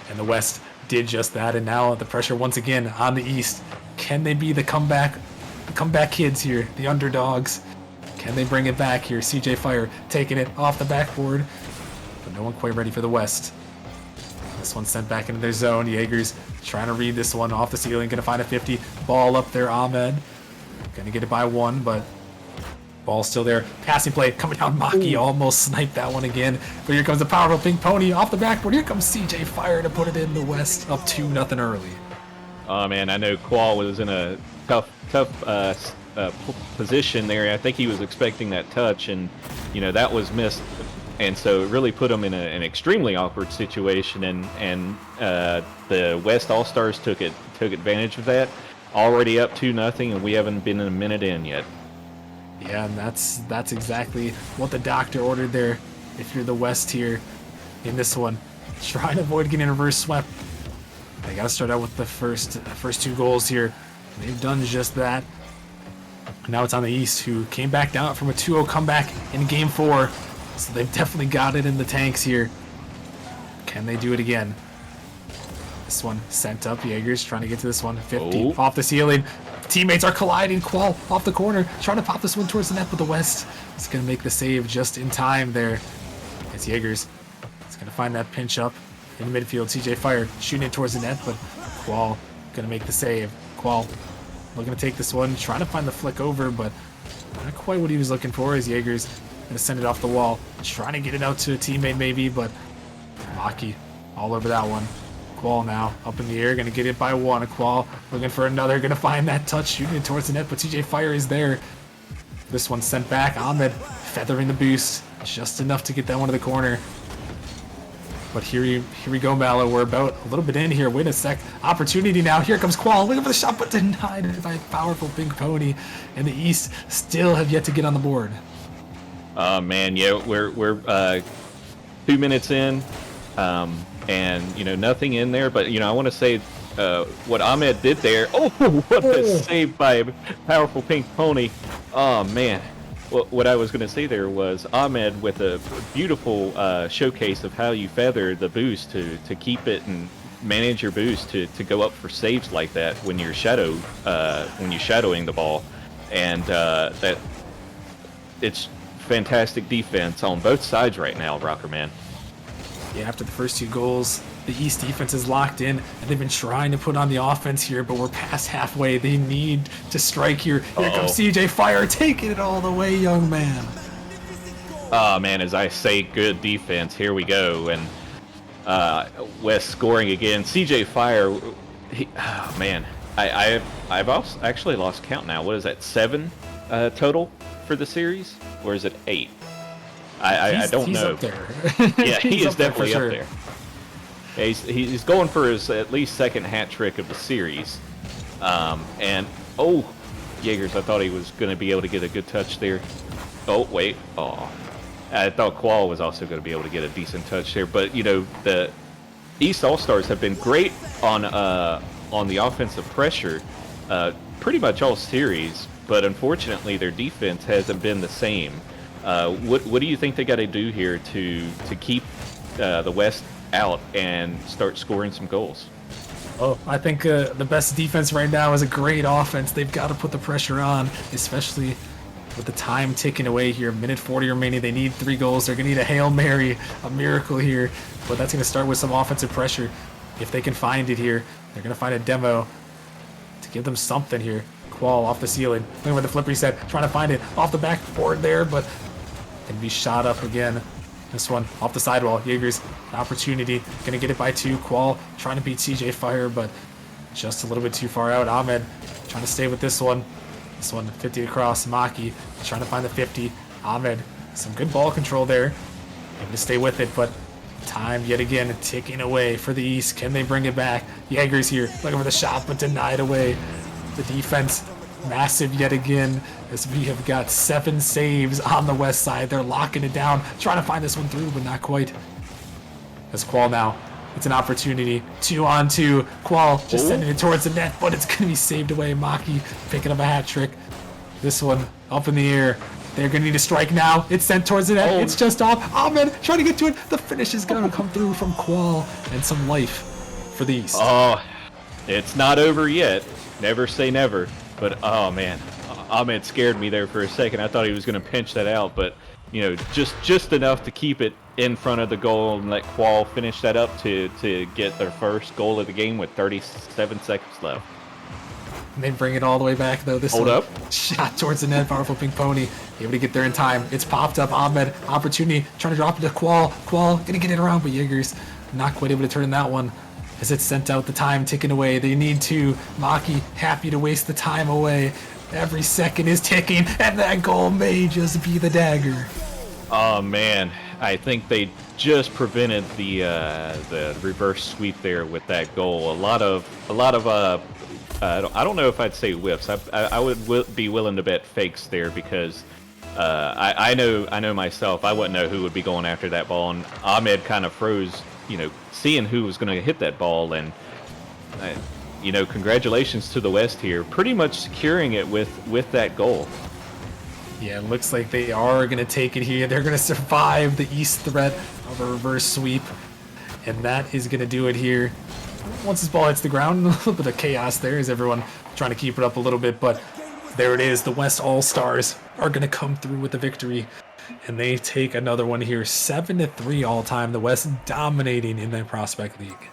and the West did just that. And now the pressure once again on the East. Can they be the comeback kids here, the underdogs? Can they bring it back here? CJ Fire taking it off the backboard, but no one quite ready for the West. This one sent back into their zone. Jaegers trying to read this one off the ceiling. Gonna find a 50. Ball up there, Ahmed. Gonna get it by 1, but ball still there. Passing play coming down. Maki almost sniped that one again. But here comes the powerful Pink Pony off the backboard. Here comes CJ Fire to put it in the West, up 2-0 early. Oh man, I know Qual was in a tough position there. I think he was expecting that touch, and you know that was missed. And so it really put them in an extremely awkward situation, and the West All-Stars took advantage of that. Already up 2-0, and we haven't been a minute in yet. Yeah, and that's exactly what the doctor ordered there. If you're the West here in this one, try and avoid getting reverse swept. They got to start out with the first 2 goals here. They've done just that. Now it's on the East, who came back down from a 2-0 comeback in Game 4. So they've definitely got it in the tanks here. Can they do it again? This one sent up. Jaegers trying to get to this one. 50 off the ceiling. Teammates are colliding. Qual off the corner, trying to pop this one towards the net, but the West is going to make the save just in time there. It's Jaegers. It's going to find that pinch up in the midfield. CJ Fire shooting it towards the net, but Qual going to make the save. Qual looking to take this one, trying to find the flick over, but not quite what he was looking for as Jaegers going to send it off the wall, trying to get it out to a teammate maybe, but Maki all over that one. Qual now up in the air, going to get it by 1. Qual looking for another, going to find that touch, shooting it towards the net, but CJ Fire is there. This one sent back. Ahmed feathering the boost, just enough to get that one to the corner. But here we go, Mallow. We're about a little bit in here. Wait a sec. Opportunity now. Here comes Qual. Looking for the shot, but denied by a powerful Pink Pony. And the East still have yet to get on the board. Man, yeah, we're 2 minutes in. and nothing in there. But I want to say what Ahmed did there. Oh, what a save by Powerful Pink Pony! Oh man. What I was going to say there was Ahmed with a beautiful showcase of how you feather the boost to keep it and manage your boost to go up for saves like that when you're shadowing the ball, and that it's fantastic defense on both sides right now, Rocker Man. Yeah, after the first 2 goals, the East defense is locked in, and they've been trying to put on the offense here, but we're past halfway. They need to strike here. Here comes CJ Fire, taking it all the way, young man. Oh, man, as I say, good defense. Here we go, and West scoring again. CJ Fire, oh, man, I've also actually lost count now. What is that, 7 total for the series? Or is it 8? I don't know. He's up there. Yeah, he is definitely sure. up there. He's going for his at least second hat trick of the series. And, Jaegers, I thought he was going to be able to get a good touch there. Oh, wait. Oh, I thought Qual was also going to be able to get a decent touch there. But, the East All-Stars have been great on the offensive pressure pretty much all series. But unfortunately, their defense hasn't been the same. What do you think they got to do here to keep the West out and start scoring some goals? Oh, I think the best defense right now is a great offense. They've got to put the pressure on, especially with the time ticking away here. Minute 40 remaining. They need 3 goals. They're going to need a Hail Mary, a miracle here. But that's going to start with some offensive pressure. If they can find it here, they're going to find a demo to give them something here. Qual off the ceiling. Looking for the flip reset. Trying to find it off the backboard there, but can be shot up again. This one off the sidewall. Jaegers, an opportunity. Gonna get it by 2. Qual trying to beat CJ Fire, but just a little bit too far out. Ahmed trying to stay with this one. This one 50 across. Maki trying to find the 50. Ahmed, some good ball control there. Able to stay with it, but time yet again ticking away for the East. Can they bring it back? Jaegers here looking for the shot, but denied away. The defense massive yet again, as we have got 7 saves on the West side. They're locking it down, trying to find this one through, but not quite. As Qual now, it's an opportunity. 2-on-2. Qual just sending it towards the net, but it's going to be saved away. Maki picking up a hat trick. This one up in the air. They're going to need a strike now. It's sent towards the net. It's just off. Ahmed trying to get to it. The finish is going to come through from Qual, and some life for the East. Oh, it's not over yet. Never say never. But, oh, man, Ahmed scared me there for a second. I thought he was going to pinch that out, but, just enough to keep it in front of the goal and let Qual finish that up to get their first goal of the game with 37 seconds left. And they bring it all the way back, though. This Hold one, up. shot towards the net. Powerful Pink Pony. Able to get there in time. It's popped up. Ahmed, opportunity. Trying to drop it to Qual. Qual, going to get it around, but Jaegers not quite able to turn that one. As it's sent out, the time ticking away. They need to. Maki happy to waste the time away. Every second is ticking, and that goal may just be the dagger. Oh man, I think they just prevented the reverse sweep there with that goal. A lot of I don't know if I'd say whiffs. I would be willing to bet fakes there because I know myself. I wouldn't know who would be going after that ball, and Ahmed kind of froze. Seeing who was going to hit that ball, and congratulations to the West here, pretty much securing it with that goal. Yeah, it looks like they are going to take it here. They're going to survive the East threat of a reverse sweep, and that is going to do it here. Once this ball hits the ground, a little bit of chaos there as everyone trying to keep it up a little bit, but there it is. The West All-Stars are going to come through with the victory. And they take another one here, 7-3 all time. The West dominating in the Prospect League.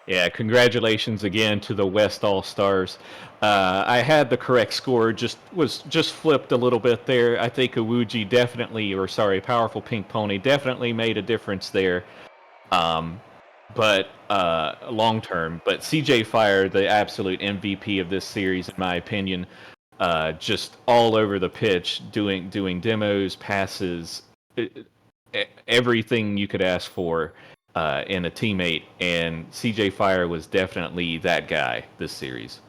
Yeah, congratulations again to the West All-Stars. I had the correct score, was flipped a little bit there. I think Awuji Powerful Pink Pony definitely made a difference there. But long term. But CJ Fire, the absolute MVP of this series, in my opinion. Just all over the pitch, doing demos, passes, everything you could ask for in a teammate. And CJ Fire was definitely that guy this series.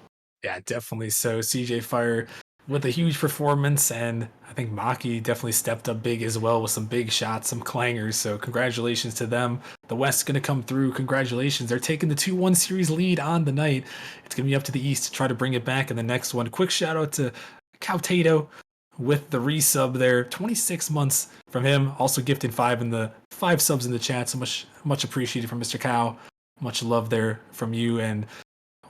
Yeah, definitely so. CJ Fire with a huge performance, and I think Maki definitely stepped up big as well with some big shots, some clangers. So congratulations to them. The West's going to come through. Congratulations. They're taking the 2-1 series lead on the night. It's going to be up to the East to try to bring it back in the next one. Quick shout out to Cautato with the resub there. 26 months from him. Also gifted 5 subs in the chat. So much appreciated from Mr. Cow. Much love there from you. And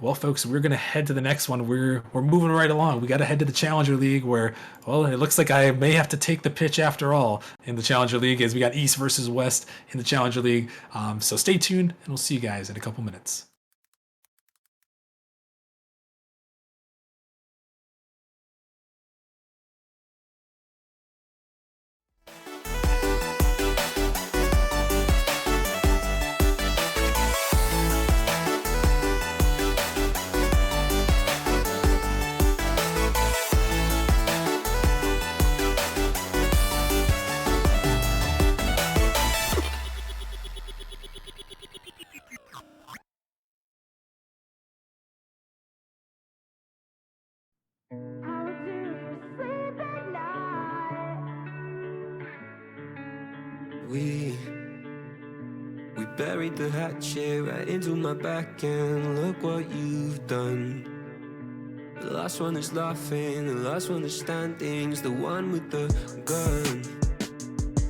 well, folks, we're gonna head to the next one. We're moving right along. We got to head to the Challenger League, where, well, it looks like I may have to take the pitch after all in the Challenger League, as we got East versus West in the Challenger League. So stay tuned, and we'll see you guys in a couple minutes. We buried the hatchet right into my back end. Look what you've done. The last one is laughing, the last one is standing is the one with the gun.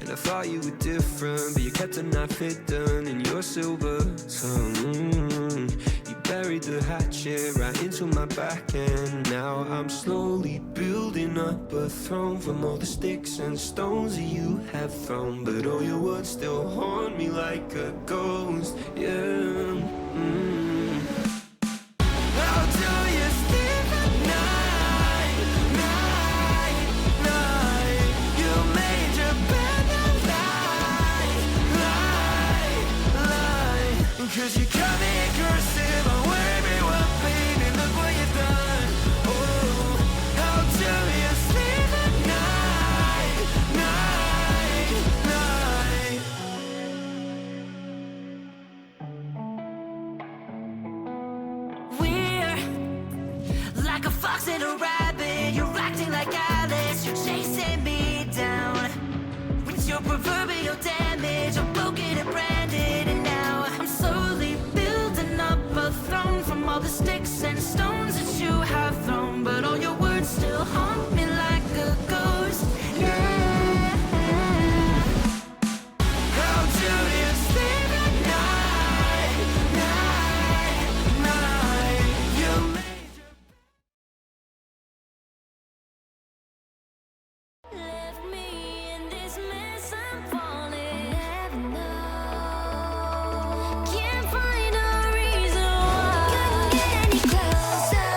And I thought you were different, but you kept a knife hidden in your silver tongue. You buried the hatchet right into my back end. Now I'm slowly building up a throne from all the sticks and stones that you have thrown. But all your words still haunt me like a ghost, yeah. How do you sleep at night, night, night? You made your bed and lie. 'Cause you cut me cursive on where we were, baby, look what you've done. Oh, how do you sleep at night, night, night? We're like a fox and a rabbit. You're acting like Alice. You're chasing me down with your proverbial damage. I'm broken and branded, and now I'm slowly building up a throne from all the sticks and stones that you have thrown. But all your words still haunt me like a ghost. Yeah. How do you sleep at night, night, night? You made your Left me in this mess I'm falling. Never know. Can't find a reason why. Couldn't get any closer.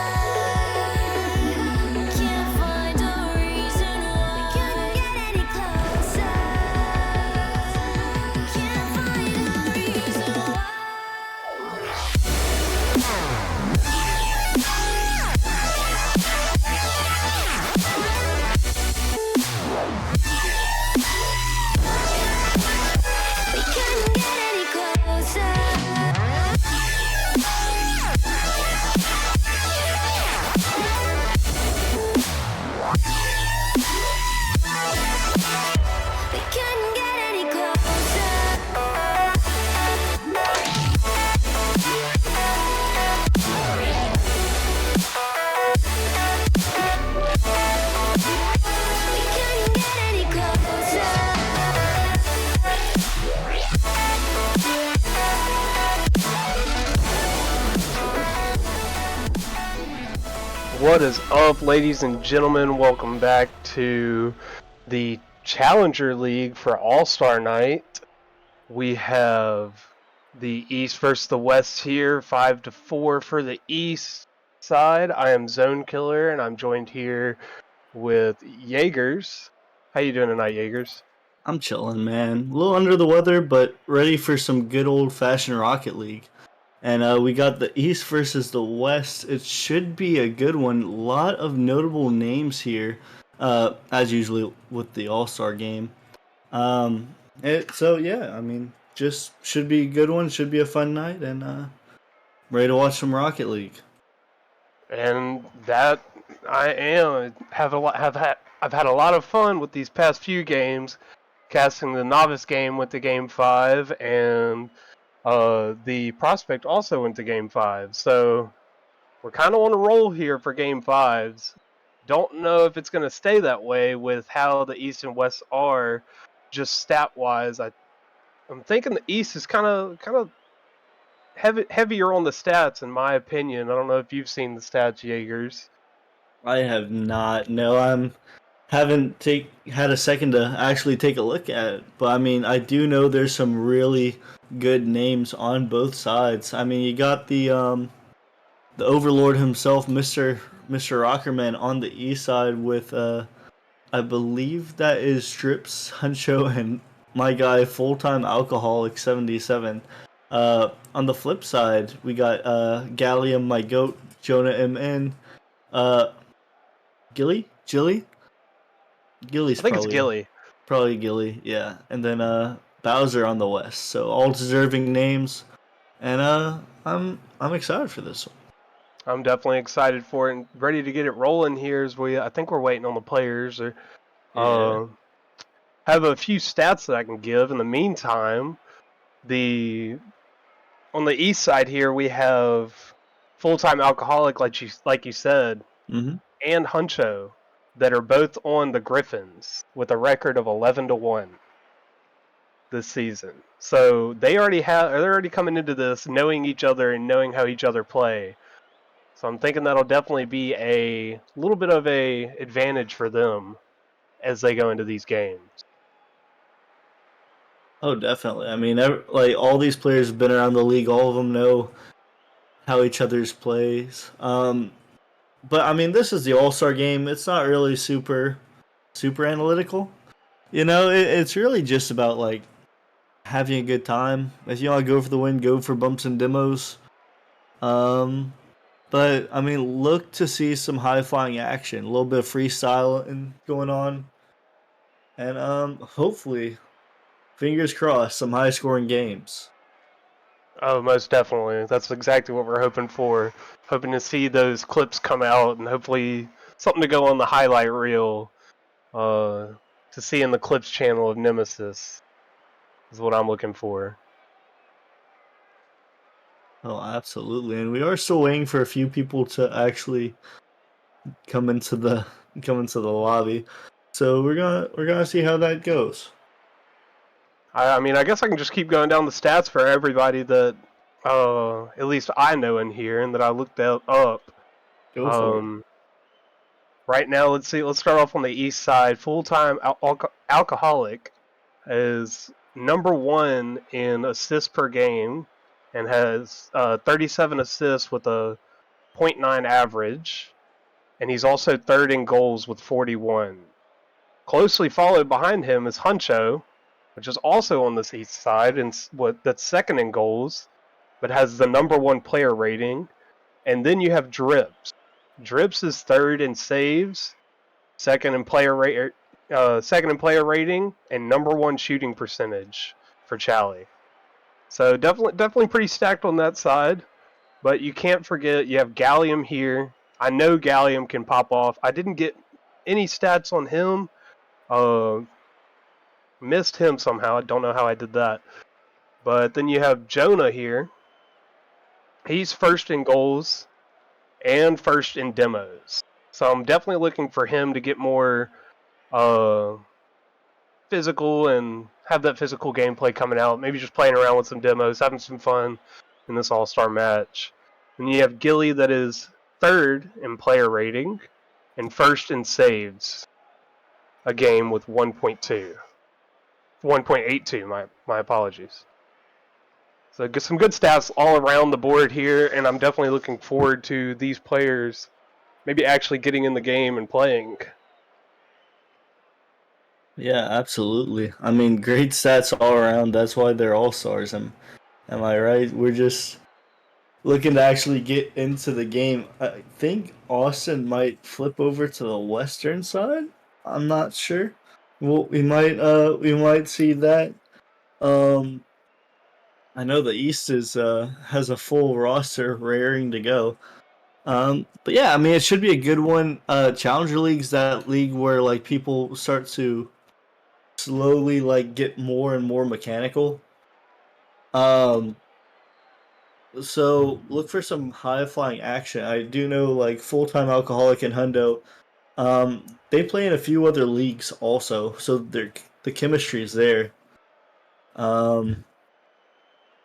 Can't find a reason why. Couldn't get any closer. Can't find a reason why. We couldn't get any closer. We couldn't get any What is up, ladies and gentlemen? Welcome back to the Challenger League for All-Star Night. We have the East versus the West here, 5-4 for the East side. I am Zone Killer, and I'm joined here with Jaegers. How you doing tonight, Jaegers? I'm chilling, man. A little under the weather, but ready for some good old-fashioned Rocket League. And we got the East versus the West. It should be a good one. A lot of notable names here, as usually with the All-Star game. So yeah, I mean, just should be a good one. Should be a fun night, and ready to watch some Rocket League. And that I am have a lot have had I've had a lot of fun with these past few games. Casting the novice game went to game 5, and the prospect also went to game 5. So we're kind of on a roll here for game 5s. Don't know if it's going to stay that way with how the East and West are, just stat wise. I'm thinking the East is kind of heavier on the stats in my opinion. I don't know if you've seen the stats, Jaegers. I have not. No, I'm haven't had a second to actually take a look at it. But I mean, I do know there's some really good names on both sides. I mean, you got the Overlord himself, Mister Rockerman, on the east side with I believe that is Strips, Huncho, and my guy Full Time Alcoholic 77. On the flip side, we got Gallium, my goat, Jonah MN, uh, Gilly, Gilly's I think it's Gilly. probably Gilly, yeah, and then Bowser on the west. So all deserving names, and I'm excited for this one. I'm definitely excited for it and ready to get it rolling here. As I think we're waiting on the players. Or Yeah. have a few stats that I can give. In the meantime, the on the east side here we have full time alcoholic, like you said, Mm-hmm. and Huncho that are both on the Griffins with a record of 11-1 this season. So they're already coming into this knowing each other and knowing how each other play. So I'm thinking that'll definitely be a little bit of a advantage for them as they go into these games. Oh, definitely. I mean, like all these players have been around the league. All of them know how each other's plays. But I mean, this is the All Star game. It's not really super analytical. You know, it's really just about like having a good time. If you want to go for the win, go for bumps and demos. Um, but I mean, look to see some high flying action, a little bit of freestyle and going on, and hopefully, fingers crossed, some high scoring games. Oh, most definitely. That's exactly what we're hoping for. Hoping to see those clips come out and hopefully something to go on the highlight reel uh, to see in the clips channel of Nemesis is what I'm looking for. Oh, absolutely. And we are still waiting for a few people to actually come into the come into the lobby. So we're gonna see how that goes. I mean, I guess I can just keep going down the stats for everybody that at least I know in here and that I looked up. Go for it. Um, right now, let's see. Let's start off on the east side. Full-time alcoholic is number 1 in assists per game and has 37 assists with a .9 average, and he's also third in goals with 41. Closely followed behind him is Huncho, which is also on this east side and that's second in goals, but has the number 1 player rating. And then you have Drips. Drips is third in saves, second in second in player rating, and number 1 shooting percentage for Chally. So definitely pretty stacked on that side. But you can't forget you have Gallium here. I know Gallium can pop off. I didn't get any stats on him. Uh, Missed him somehow. I don't know how I did that. But then you have Jonah here. He's first in goals and first in demos. So I'm definitely looking for him to get more uh, physical and have that physical gameplay coming out. Maybe just playing around with some demos, having some fun in this all-star match. And you have Gilly that is third in player rating and first in saves a game with 1.82. My apologies. So get some good stats all around the board here, and I'm definitely looking forward to these players maybe actually getting in the game and playing. Yeah, absolutely. I mean, great stats all around. That's why they're all stars. Am I right? We're just looking to actually get into the game. I think Austin might flip over to the western side. I'm not sure. Well, we might see that. Um, I know the East is has a full roster raring to go. But yeah, I mean, it should be a good one. Challenger League's that league where like people start to slowly like get more and more mechanical. Um, so look for some high flying action. I do know like Full Time Alcoholic and Hundo. They play in a few other leagues also, so the chemistry is there. Um,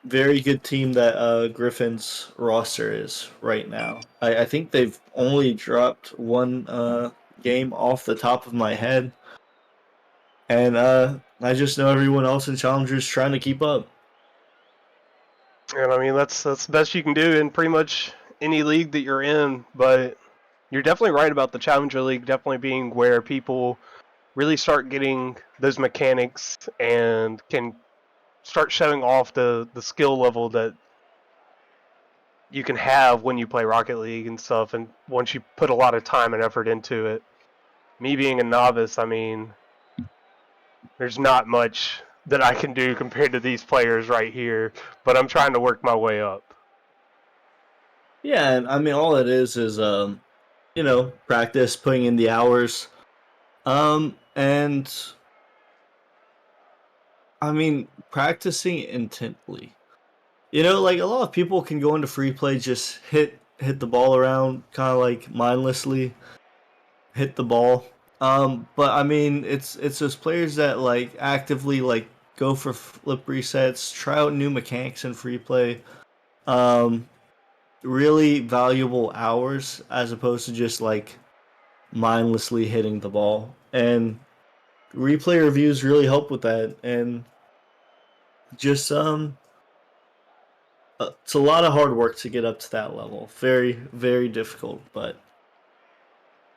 Very good team that Griffin's roster is right now. I think they've only dropped one game off the top of my head, and I just know everyone else in Challengers trying to keep up. And I mean, that's the best you can do in pretty much any league that you're in. But you're definitely right about the Challenger League definitely being where people really start getting those mechanics and can start showing off the skill level that you can have when you play Rocket League and stuff. And once you put a lot of time and effort into it, me being a novice, I mean, there's not much that I can do compared to these players right here. But I'm trying to work my way up. Yeah, and I mean all it is practice, putting in the hours, and I mean practicing intently. Like a lot of people can go into free play, just hit the ball around, kind of like mindlessly hit the ball. But I mean, it's those players that like actively like go for flip resets, try out new mechanics in free play. Um, Really valuable hours as opposed to just like mindlessly hitting the ball. And replay reviews really help with that. And just it's a lot of hard work to get up to that level. Very, very difficult, but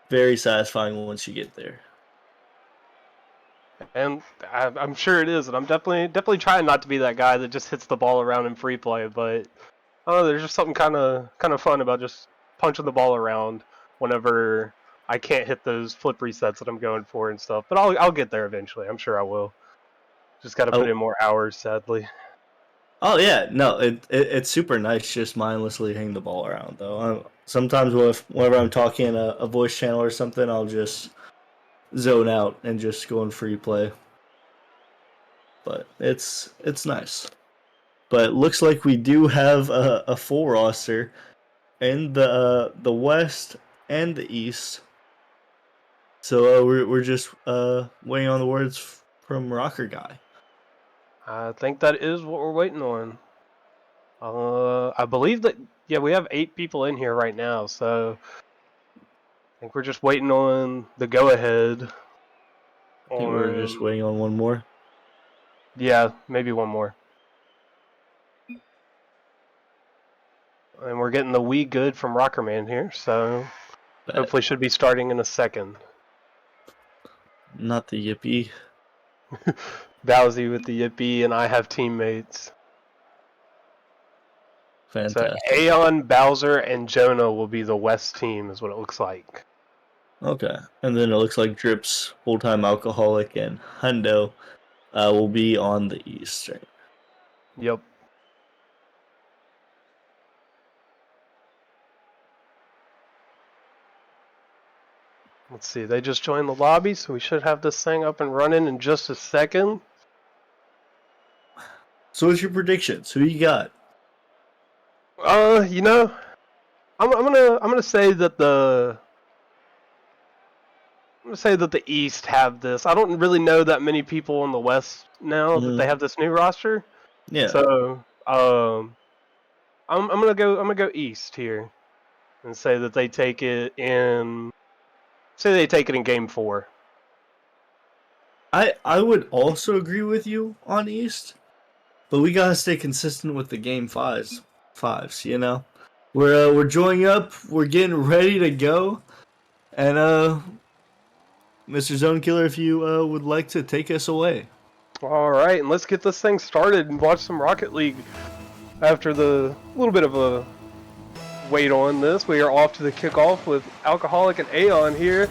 very satisfying once you get there. And I'm sure it is, and I'm definitely trying not to be that guy that just hits the ball around in free play. But oh, there's just something kind of fun about just punching the ball around whenever I can't hit those flip resets that I'm going for and stuff. But I'll get there eventually. I'm sure I will. Just got to put Oh, in more hours, sadly. oh yeah, no, it's super nice just mindlessly hitting the ball around though. Sometimes whenever I'm talking in a voice channel or something, I'll just zone out and just go in free play. But it's nice. But looks like we do have a full roster in the West and the East. So we're just waiting on the words from Rocker Guy. I think that is what we're waiting on. I believe that yeah, we have 8 people in here right now, so I think we're just waiting on the go ahead. I think we're just waiting on one more. Yeah, maybe one more. And we're getting the "We Good" from Rockerman here, so But hopefully should be starting in a second. not the Yippee. Bowsy with the Yippee, and I have teammates. So Fantastic. Aeon, Bowser, and Jonah will be the West team, is what it looks like. Okay. And then it looks like Drips, Full Time Alcoholic, and Hundo will be on the East. Right? Yep. Let's see, they just joined the lobby, so we should have this thing up and running in just a second. So what's your predictions? Who you got? You know, I'm gonna say that the East have this. I don't really know that many people in the West now that they have this new roster. Yeah. So, I'm gonna go East here and say that they take it in. Say they take it in Game 4. I would also agree with you on East, but we gotta stay consistent with the game fives. We're joining up. We're getting ready to go, and Mr. Zone Killer, if you would like to take us away. All right, and let's get this thing started and watch some Rocket League. After the little bit of a wait on this, we are off to the kickoff with Alcoholic and Aeon here.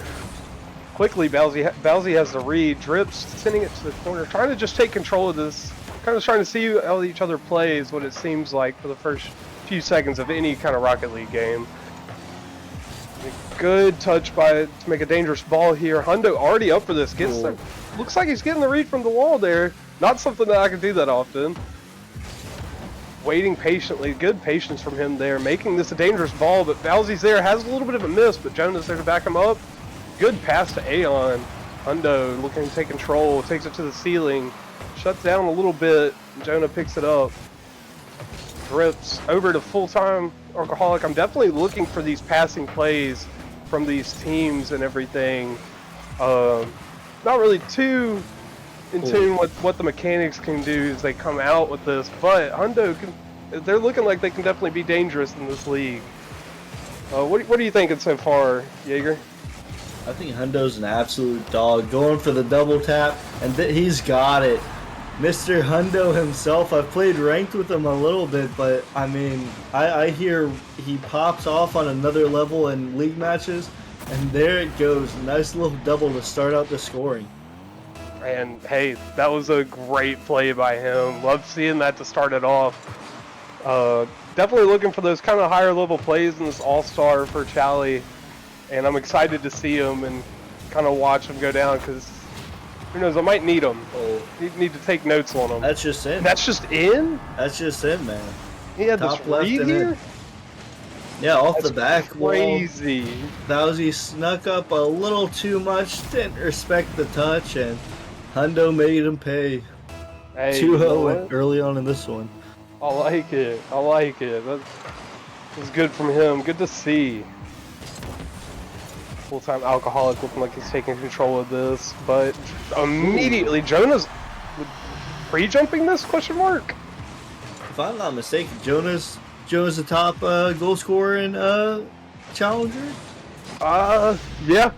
Quickly, Bowsy has the read. Drips sending it to the corner, trying to just take control of this. Kind of trying to see how each other plays, what it seems like for the first few seconds of any kind of Rocket League game. Good touch to make a dangerous ball here. Hundo already up for this. Looks like he's getting the read from the wall there. Not something that I can do that often. Waiting patiently. Good patience from him there. Making this a dangerous ball, but Bowsy's there. Has a little bit of a miss, but Jonah's there to back him up. Good pass to Aeon. Hundo looking to take control. Takes it to the ceiling. Shuts down a little bit. Jonah picks it up. Drips over to full-time Alcoholic. I'm definitely looking for these passing plays from these teams and everything. Not really too in tune with what the mechanics can do as they come out with this, but Hundo they're looking like they can definitely be dangerous in this league. What are you thinking so far, Jaeger? I think Hundo's an absolute dog, going for the double tap, and he's got it. Mr. Hundo himself. I've played ranked with him a little bit, but I mean, I hear he pops off on another level in league matches, and there it goes. Nice little double to start out the scoring. And hey, that was a great play by him. Love seeing that to start it off. Definitely looking for those kind of higher level plays in this All-Star for Chally, and I'm excited to see him and kind of watch him go down, because who knows, I might need him. Need to take notes on him. That's just in. That's just in? That's just in, man. He had Top this left read and here? in. Yeah, off That's the back crazy. wall. Bowsy snuck up a little too much, didn't respect the touch, and Hundo made him pay. Hey, 2-0 early on in this one. I like it. I like it. That was good from him. Good to see. Full-time Alcoholic looking like he's taking control of this, but immediately Jonah's pre-jumping this, question mark? If I'm not mistaken, Jonah's the top goal scorer in Challenger. Yeah.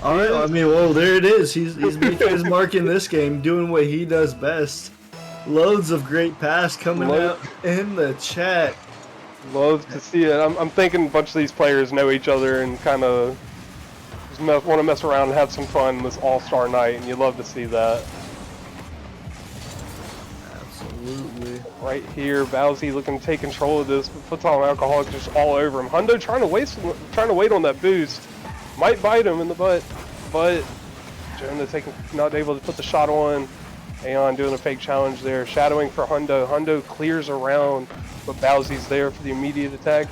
All right. I mean, well, there it is. He's making his mark in this game, doing what he does best. Loads of great pass coming out in the chat. Love to see it. I'm thinking a bunch of these players know each other and kind of want to mess around and have some fun this All-Star night, and you love to see that. Absolutely. Right here, Bowsy looking to take control of this, but puts on Alcoholic just all over him. Hundo trying to wait on that boost. Might bite him in the butt, but Jonah not able to put the shot on. Aeon doing a fake challenge there. Shadowing for Hundo. Hundo clears around, but Bowsy's there for the immediate attack.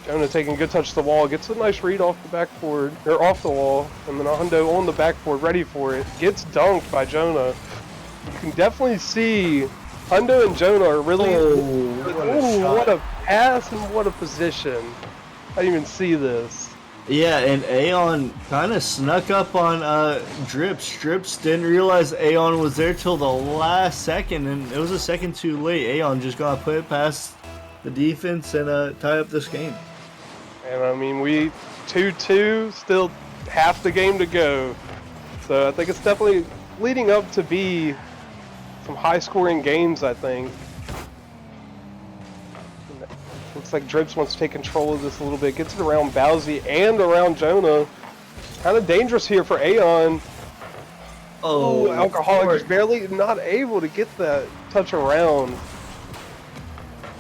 Jonah taking a good touch to the wall, gets a nice read off the backboard, or off the wall, and then Hundo on the backboard ready for it. Gets dunked by Jonah. You can definitely see Hundo and Jonah are really... what a pass and what a position. I didn't even see this. Yeah, and Aeon kind of snuck up on Drips. Drips didn't realize Aeon was there till the last second, and it was a second too late. Aeon just got to put it past the defense and tie up this game. And I mean, we 2-2, still half the game to go. So I think it's definitely leading up to be some high-scoring games, I think. Looks like Drips wants to take control of this a little bit. Gets it around Bowsy and around Jonah. Kind of dangerous here for Aeon. Oh, Alcoholic is barely not able to get that touch around.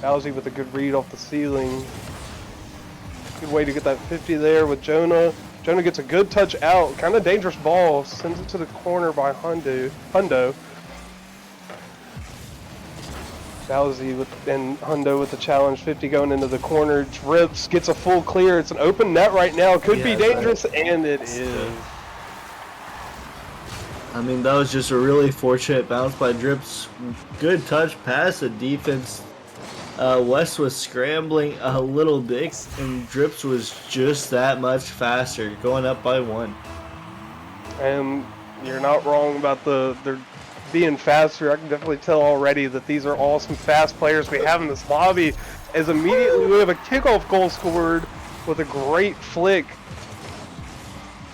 Bowsy with a good read off the ceiling. Good way to get that 50 there with Jonah. Jonah gets a good touch out. Kind of dangerous ball. Sends it to the corner by Hundo. Bowsy and Hundo with the challenge. 50 going into the corner. Drips. Gets a full clear. It's an open net right now. Could be dangerous, and it is. I mean, that was just a really fortunate bounce by Drips. Good touch past the defense. West was scrambling a little bit, and Drips was just that much faster, going up by 1. And you're not wrong about they're being faster. I can definitely tell already that these are all some fast players we have in this lobby, as immediately we have a kickoff goal scored with a great flick.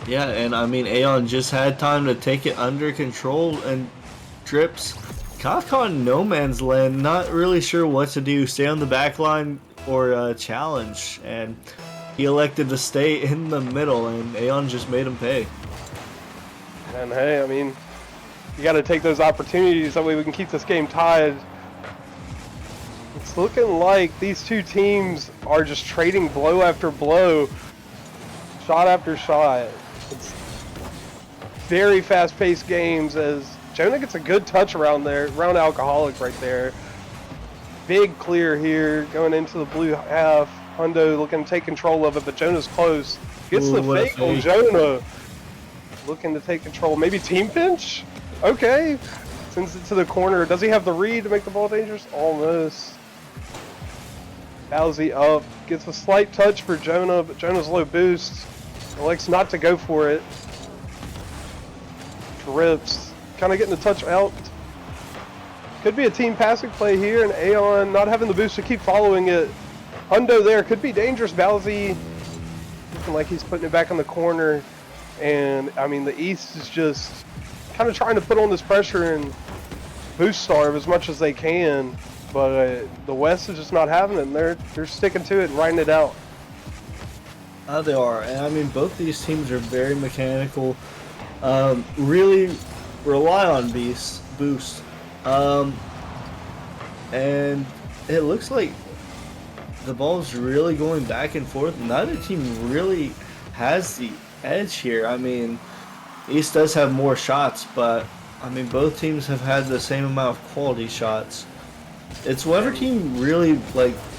Yeah, and I mean, Aeon just had time to take it under control, and Drips caught in no man's land, not really sure what to do, stay on the back line or challenge, and he elected to stay in the middle, and Aeon just made him pay. And hey, I mean, you got to take those opportunities, that way we can keep this game tied. It's looking like these two teams are just trading blow after blow, shot after shot. It's very fast-paced games as Jonah gets a good touch around there, around Alcoholic right there. Big clear here, going into the blue half. Hundo looking to take control of it, but Jonah's close. Gets the Ooh, what a fake on fake. Jonah. Looking to take control. Maybe team pinch? Okay. Sends it to the corner. Does he have the read to make the ball dangerous? Almost. Bowsy up. Gets a slight touch for Jonah, but Jonah's low boost. Elects not to go for it. Drips. Kind of getting the touch out. Could be a team passing play here, and Aeon not having the boost to keep following it. Hundo there. Could be dangerous. Bowsy looking like he's putting it back in the corner. And, I mean, the East is just kind of trying to put on this pressure and boost starve as much as they can. But the West is just not having it, and they're sticking to it and riding it out. They are, and I mean both these teams are very mechanical. Really rely on boost, and it looks like the ball's really going back and forth. Neither team really has the edge here. I mean, East does have more shots, but I mean both teams have had the same amount of quality shots. It's whatever team really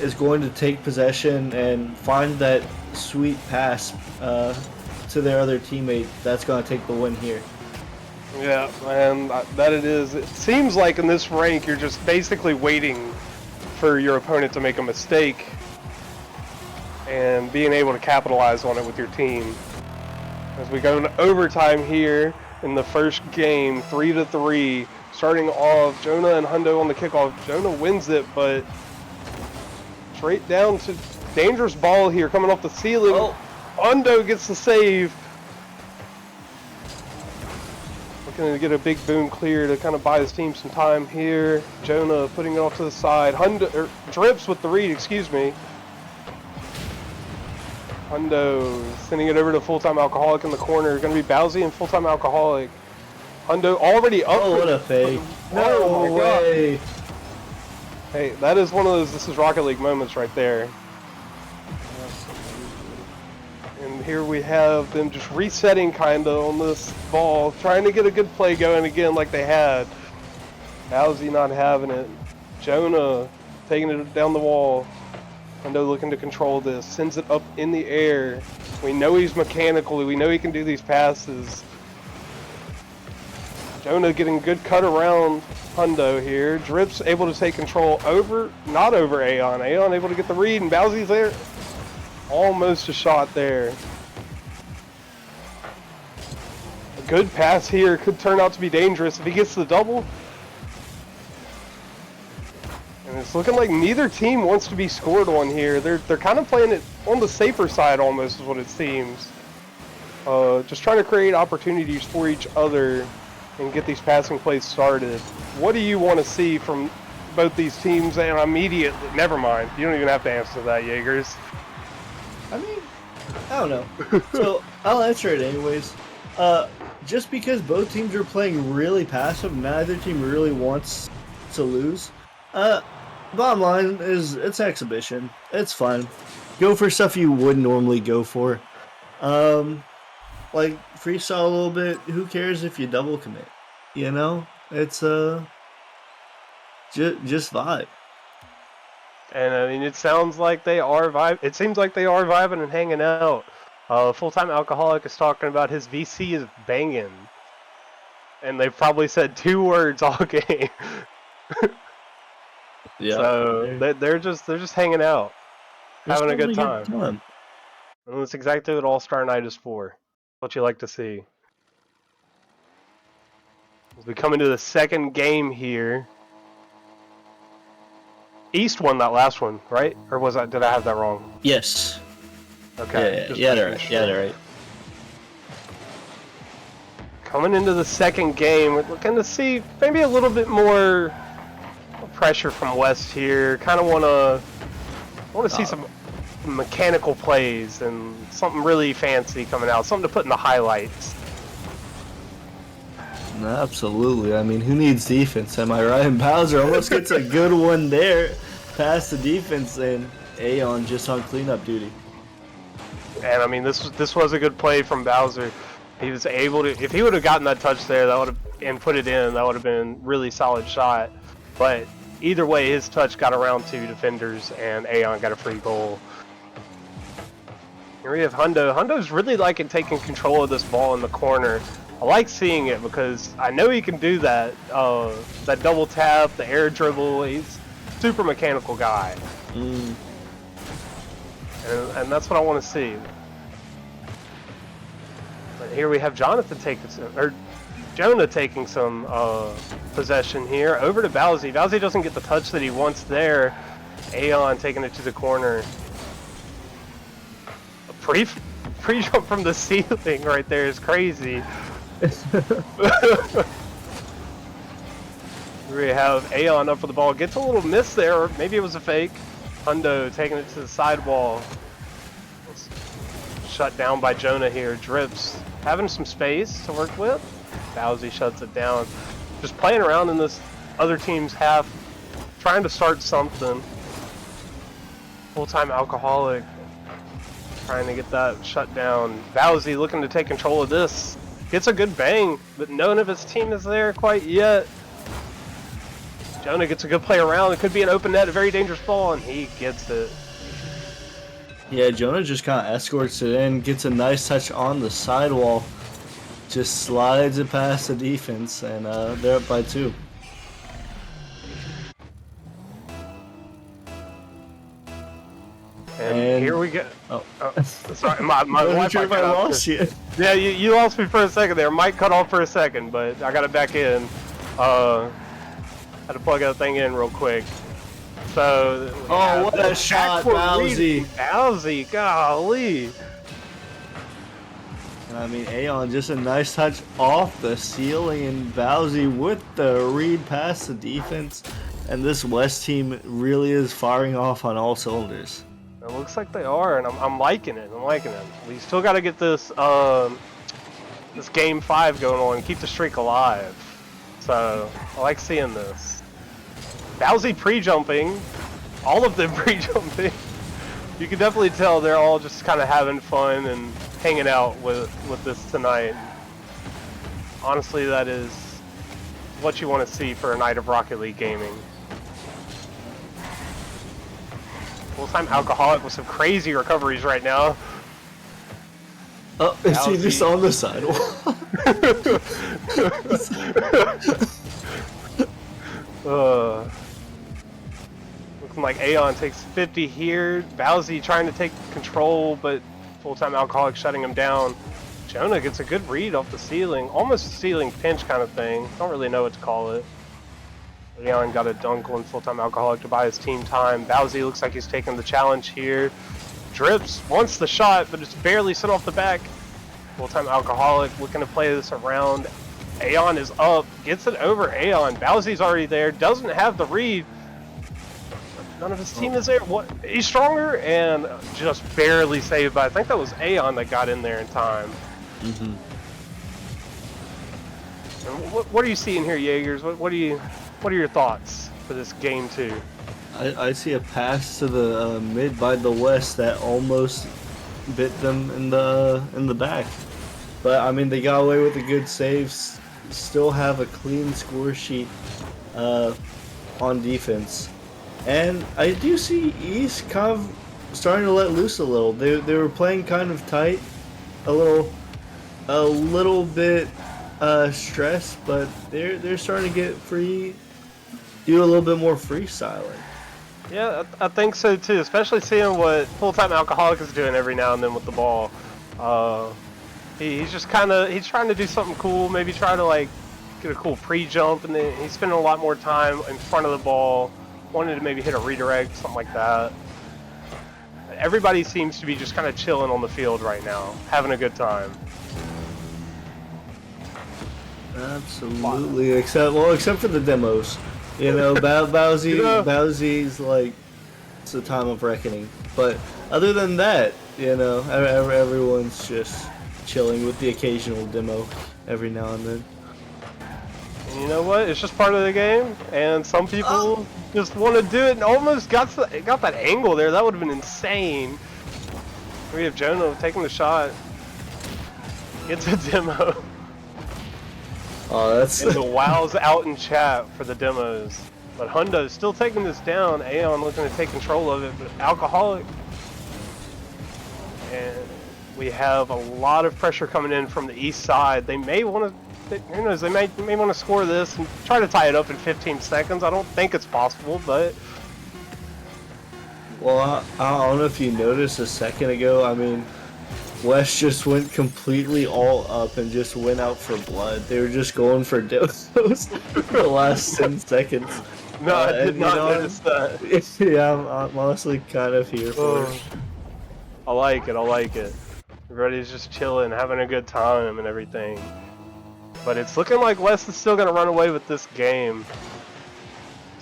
is going to take possession and find that sweet pass to their other teammate that's going to take the win here. Yeah, and that it is. It seems like in this rank you're just basically waiting for your opponent to make a mistake and being able to capitalize on it with your team. As we go into overtime here in the first game, 3-3. Starting off, Jonah and Hundo on the kickoff. Jonah wins it, but straight down to dangerous ball here coming off the ceiling. Oh. Hundo gets the save. Looking to get a big boom clear to kind of buy his team some time here. Jonah putting it off to the side. Drips with the read, excuse me. Hundo sending it over to Full-Time Alcoholic in the corner. Going to be Bowsy and Full-Time Alcoholic. Hundo already up. Oh, what a fake. Oh, No way. Hey, that is one of those This Is Rocket League moments right there. And here we have them just resetting kind of on this ball, trying to get a good play going again like they had. Bowsy not having it. Jonah taking it down the wall. Hundo looking to control this. Sends it up in the air. We know he's mechanical. We know he can do these passes. Jonah getting good cut around Hundo here. Drips able to take control not over Aeon. Aeon able to get the read, and Bowsy's there. Almost a shot there. A good pass here could turn out to be dangerous if he gets the double. And it's looking like neither team wants to be scored on here. They're kind of playing it on the safer side almost is what it seems. Just trying to create opportunities for each other and get these passing plays started. What do you want to see from both these teams? And immediately, never mind. You don't even have to answer that, Jaegers. I mean, I don't know. So I'll answer it anyways. Just because both teams are playing really passive, neither team really wants to lose. Bottom line is it's exhibition. It's fun. Go for stuff you wouldn't normally go for. Like freestyle a little bit. Who cares if you double commit? You know, it's just vibe. And I mean, it sounds like they are It seems like they are vibing and hanging out. Full-Time Alcoholic is talking about his VC is banging, and they've probably said 2 words all game. Yeah. So they're just hanging out, having a good time. time. And that's exactly what All-Star Night is for. What you like to see. As we come into the second game here. East won that last one, right? Or did I have that wrong? Yes. Okay. Yeah, they're right. Yeah, they're right. Coming into the second game, we're looking to see maybe a little bit more pressure from West here. Kind of want to see some mechanical plays and something really fancy coming out, something to put in the highlights. Absolutely. I mean, who needs defense? Am I right? And Bowser almost gets a good one there. past the defense, and Aeon just on cleanup duty. And I mean, this was a good play from Bowser. He was able to, if he would have gotten that touch there, that would have and put it in, that would have been really solid shot. But either way, his touch got around 2 defenders, and Aeon got a free goal. Here we have Hundo. Hundo's really liking taking control of this ball in the corner. I like seeing it because I know he can do that. That double tap, the air dribble. He's a super mechanical guy. And that's what I want to see. But here we have Jonah taking some possession here. Over to Bowsy. Bowsy doesn't get the touch that he wants there. Aeon taking it to the corner. A pre-jump from the ceiling right there is crazy. We have Aeon up for the ball. Gets a little miss there, or maybe it was a fake. Hundo taking it to the sidewall. Shut down by Jonah here. Drips having some space to work with. Bowsy shuts it down. Just playing around in this other team's half, trying to start something. Full-time Alcoholic trying to get that shut down. Bowsy looking to take control of this. Gets a good bang, but none of his team is there quite yet. Jonah gets a good play around. It could be an open net, a very dangerous ball, and he gets it. Yeah, Jonah just kind of escorts it in, gets a nice touch on the sidewall, just slides it past the defense, and they're up by 2. And here we go. Oh, sorry, my I'm not Wi-Fi sure if I cut off. lost you. Yeah, you lost me for a second there. Mic cut off for a second, but I got it back in. Had to plug that thing in real quick. So. Oh, what a shot, Bowsy! Bowsy, golly. And I mean, Aeon just a nice touch off the ceiling, and Bowsy with the read past the defense. And this West team really is firing off on all cylinders. It looks like they are, and I'm liking it. I'm liking it. We still got to get this this game 5 going on, keep the streak alive. So I like seeing this. Bowsy pre-jumping, all of them pre-jumping. You can definitely tell they're all just kind of having fun and hanging out with this tonight. Honestly, that is what you want to see for a night of Rocket League gaming. Full-time Alcoholic with some crazy recoveries right now. Oh, is he just on the sidewalk? Looking like Aeon takes 50 here. Bowsy trying to take control, but Full-time Alcoholic shutting him down. Jonah gets a good read off the ceiling. Almost a ceiling pinch kind of thing. Don't really know what to call it. Aeon got a dunk on Full-time Alcoholic to buy his team time. Bowsy looks like he's taking the challenge here. Drips wants the shot, but it's barely sent off the back. Full-time Alcoholic looking to play this around. Aeon is up, gets it over Aeon. Bowsy's already there, doesn't have the read. None of his team is there. What? He's stronger and just barely saved by. I think that was Aeon that got in there in time. Mm-hmm. What are you seeing here, Jaegers? What are your thoughts for this game 2? I see a pass to the mid by the West that almost bit them in the back, but I mean they got away with a good save. Still have a clean score sheet on defense, and I do see East kind of starting to let loose a little. They were playing kind of tight, a little bit stressed, but they're starting to get free, do a little bit more freestyling. Yeah, I think so too, especially seeing what Full-time Alcoholic is doing every now and then with the ball. He's just he's trying to do something cool, maybe try to like get a cool pre-jump, and then he's spending a lot more time in front of the ball, wanting to maybe hit a redirect, something like that. Everybody seems to be just kind of chilling on the field right now, having a good time. Absolutely, except for the demos. You know, Bowsy's like, it's a time of reckoning. But other than that, you know, everyone's just chilling with the occasional demo every now and then. And you know what? It's just part of the game, and some people just want to do it and almost got that angle there. That would have been insane. We have Jonah taking the shot. Gets a demo. Oh, that's And the wow's out in chat for the demos. But Hundo's still taking this down. Aeon looking to take control of it, but Alcoholic. And we have a lot of pressure coming in from the east side. They may want to, who knows, they may want to score this and try to tie it up in 15 seconds. I don't think it's possible, but... Well, I don't know if you noticed a second ago, I mean, West just went completely all up and just went out for blood. They were just going for demos for the last 10 seconds. No, I did not notice that. Yeah, I'm honestly kind of here for it. I like it, I like it. Everybody's just chilling, having a good time and everything. But it's looking like West is still going to run away with this game.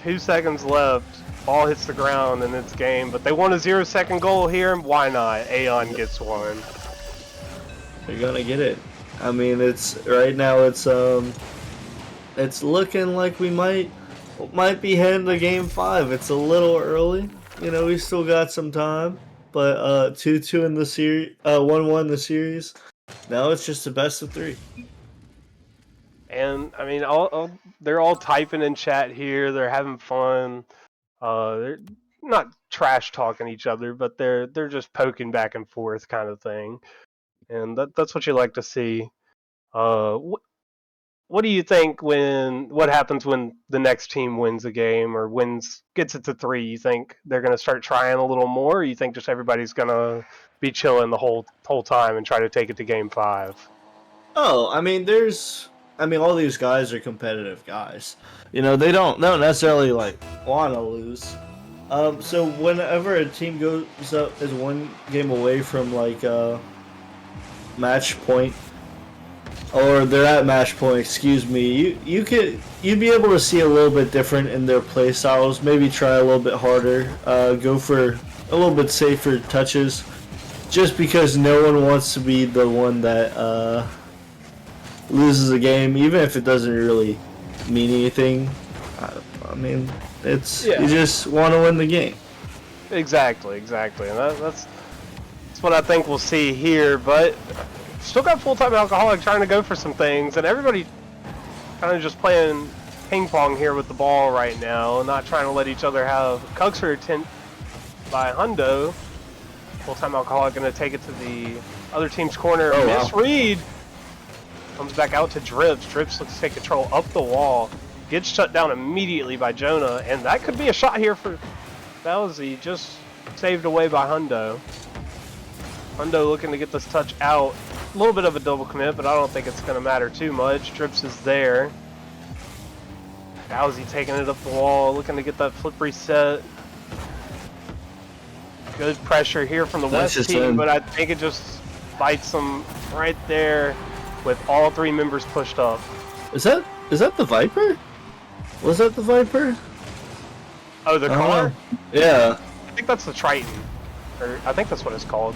2 seconds left. Ball hits the ground and it's game. But they want a 0-second goal here, and why not? Aeon gets one. They're gonna get it. I mean, it's right now. It's looking like we might be heading to Game 5. It's a little early. You know, we still got some time. But 2-2 in the series, 1-1 in the series. Now it's just a best of 3. And I mean, they're all typing in chat here. They're having fun. They're not trash talking each other, but they're just poking back and forth kind of thing. And that's what you like to see. What do you think what happens when the next team wins a game or gets it to 3? You think they're gonna start trying a little more, or you think just everybody's gonna be chilling the whole time and try to take it to Game 5? Oh, I mean, all these guys are competitive guys. You know, they don't necessarily like want to lose. So whenever a team goes up is one game away from like match point, or they're at match point, excuse me, you'd be able to see a little bit different in their play styles. Maybe try a little bit harder, go for a little bit safer touches, just because no one wants to be the one that loses a game, even if it doesn't really mean anything. I mean, you just want to win the game. Exactly, and that's what I think we'll see here. But still got full-time Alcoholic trying to go for some things, and everybody kind of just playing ping pong here with the ball right now, not trying to let each other have. Cuxer attempt by Hundo. Full-time Alcoholic going to take it to the other team's corner. Oh, Misread comes back out to Drips. Drips looks to take control up the wall. Gets shut down immediately by Jonah, and that could be a shot here for Bowsy, just saved away by Hundo. Hundo looking to get this touch out. A little bit of a double commit, but I don't think it's going to matter too much. Drips is there. Bowsy taking it up the wall, looking to get that flip reset. Good pressure here from the West team, but I think it just bites them right there with all 3 members pushed up. Is that the Viper? Was that the Viper? Oh, the car? Yeah. I think that's the Triton. Or I think that's what it's called.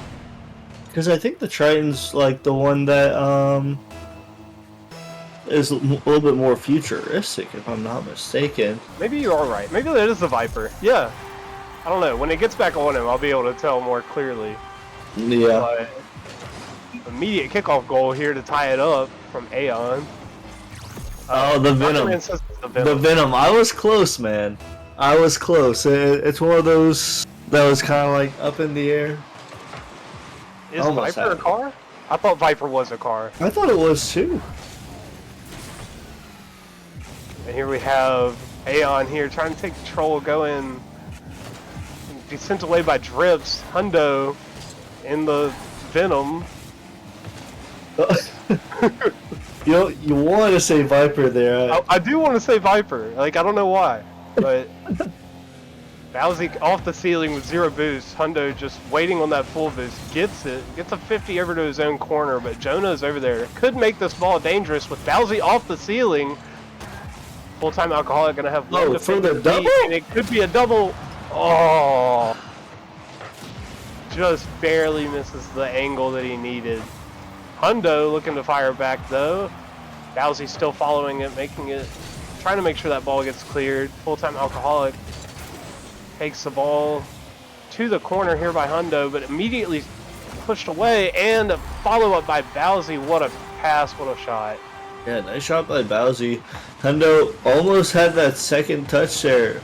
Because I think the Triton's like the one that is a little bit more futuristic, if I'm not mistaken. Maybe you are right. Maybe that is the Viper. Yeah. I don't know. When it gets back on him, I'll be able to tell more clearly. Yeah. But immediate kickoff goal here to tie it up from Aeon. Oh, the Venom. The Venom. I was close, man. I was close. It's one of those that was kind of like up in the air. Is Viper a car? I thought Viper was a car. I thought it was too. And here we have Aeon here trying to take control, going. Be sent away by Drips. Hundo in the Venom. You want to say Viper there. I do want to say Viper. Like, I don't know why. But Bowsy off the ceiling with 0 boost. Hundo just waiting on that full boost. Gets it. Gets a 50 over to his own corner. But Jonah's over there. Could make this ball dangerous with Bowsy off the ceiling. Full-time Alcoholic going to have one for the double? And it could be a double. Oh. Just barely misses the angle that he needed. Hundo looking to fire back though. Bowsy still following it, trying to make sure that ball gets cleared. Full-time Alcoholic takes the ball to the corner here by Hundo, but immediately pushed away, and a follow-up by Bowsy. What a pass, what a shot. Yeah, nice shot by Bowsy. Hundo almost had that second touch there.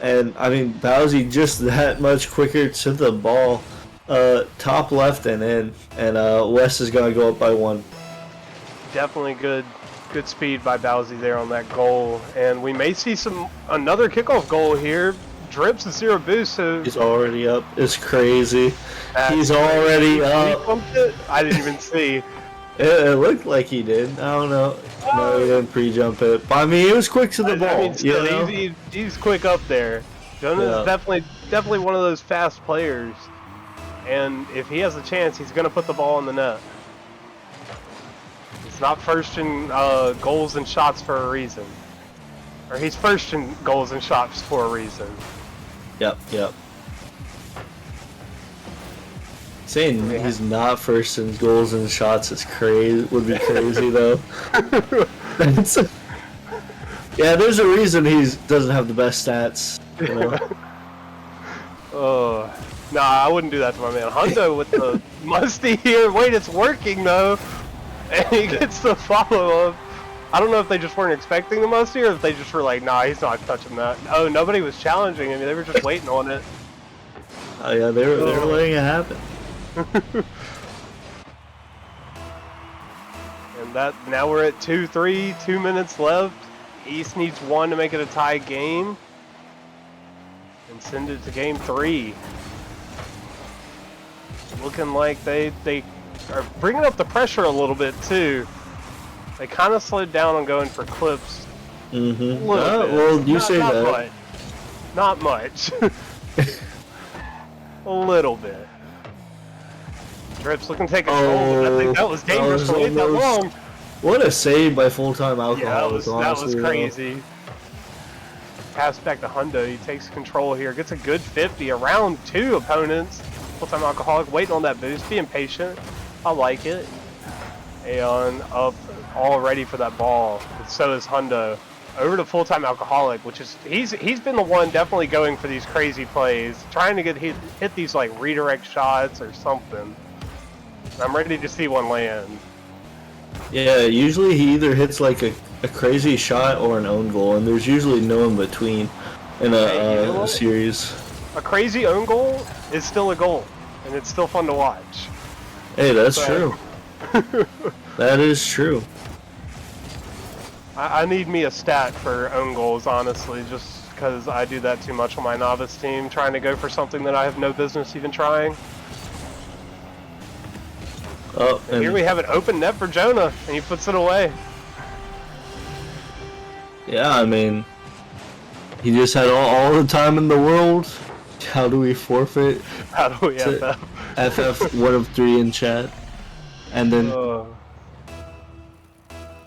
And, I mean, Bowsy just that much quicker to the ball. Top left and in. And West is going to go up by 1. Definitely good speed by Bowsy there on that goal. And we may see another kickoff goal here. Drips a 0 boost, so He's already up. It's crazy. He's already up. I didn't even see. It looked like he did. I don't know. No, he didn't pre-jump it. But I mean, he was quick to the ball. I mean, still, you know? he's quick up there. Jonah's definitely one of those fast players. And if he has a chance, he's going to put the ball in the net. He's not first in goals and shots for a reason. Or he's first in goals and shots for a reason. Yep. Saying he's not first in goals and shots is crazy. Would be crazy though. Yeah, there's a reason he doesn't have the best stats. You know? Oh, nah, I wouldn't do that to my man Hundo with the musty here. Wait, it's working though, and he gets the follow up. I don't know if they just weren't expecting the musty or if they just were like, nah, he's not touching that. Oh, nobody was challenging him. They were just waiting on it. Oh yeah, they were letting it happen. And now we're at 2-3, 2 minutes left. East needs 1 to make it a tie game. And send it to game 3. Looking like they are bringing up the pressure a little bit too. They kind of slowed down on going for clips. Mm-hmm. Well, you say not that. Much. Not much. A little bit. Drips looking to take a goal. I think that was dangerous to wait that long. What a save by full-time Alcohol. Yeah, that was crazy. Pass back to Hundo. He takes control here. Gets a good 50 around 2 opponents. Full-time Alcoholic waiting on that boost. Being patient. I like it. Aeon up all ready for that ball. But so is Hundo. Over to Full-time Alcoholic, which is he's been the one definitely going for these crazy plays, trying to hit these like redirect shots or something. I'm ready to see one land. Yeah, usually he either hits like a crazy shot or an own goal, and there's usually no in between in a series. A crazy own goal is still a goal, and it's still fun to watch. Hey, that's true. That is true. I need me a stat for own goals, honestly, just because I do that too much on my novice team, trying to go for something that I have no business even trying. Oh, and here we have an open net for Jonah, and he puts it away. Yeah, I mean, he just had all the time in the world. How do we forfeit? How do we FF? FF 1 of 3 in chat. And then...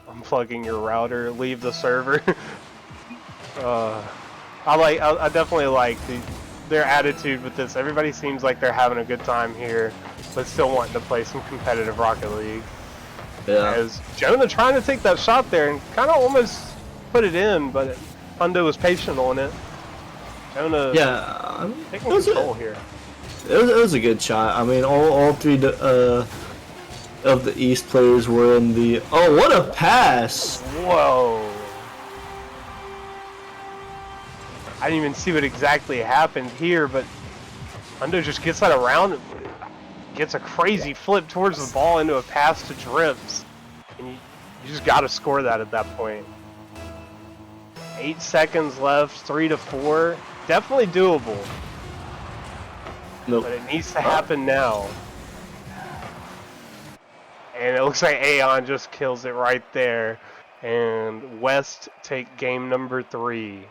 Unplugging your router, leave the server. I definitely like their attitude with this. Everybody seems like they're having a good time here, but still wanting to play some competitive Rocket League. Yeah. As Jonah trying to take that shot there and kind of almost put it in, but Hundo was patient on it. Jonah taking control here. It was a good shot. I mean, all 3 of the East players were in the... Oh, what a pass! Whoa! I didn't even see what exactly happened here, but Hundo just gets that around, gets a crazy flip towards the ball into a pass to Drips, and you just got to score that at that point. 8 seconds left, 3-4, definitely doable. Nope. But it needs to happen now. And it looks like Aeon just kills it right there. And West take game number 3.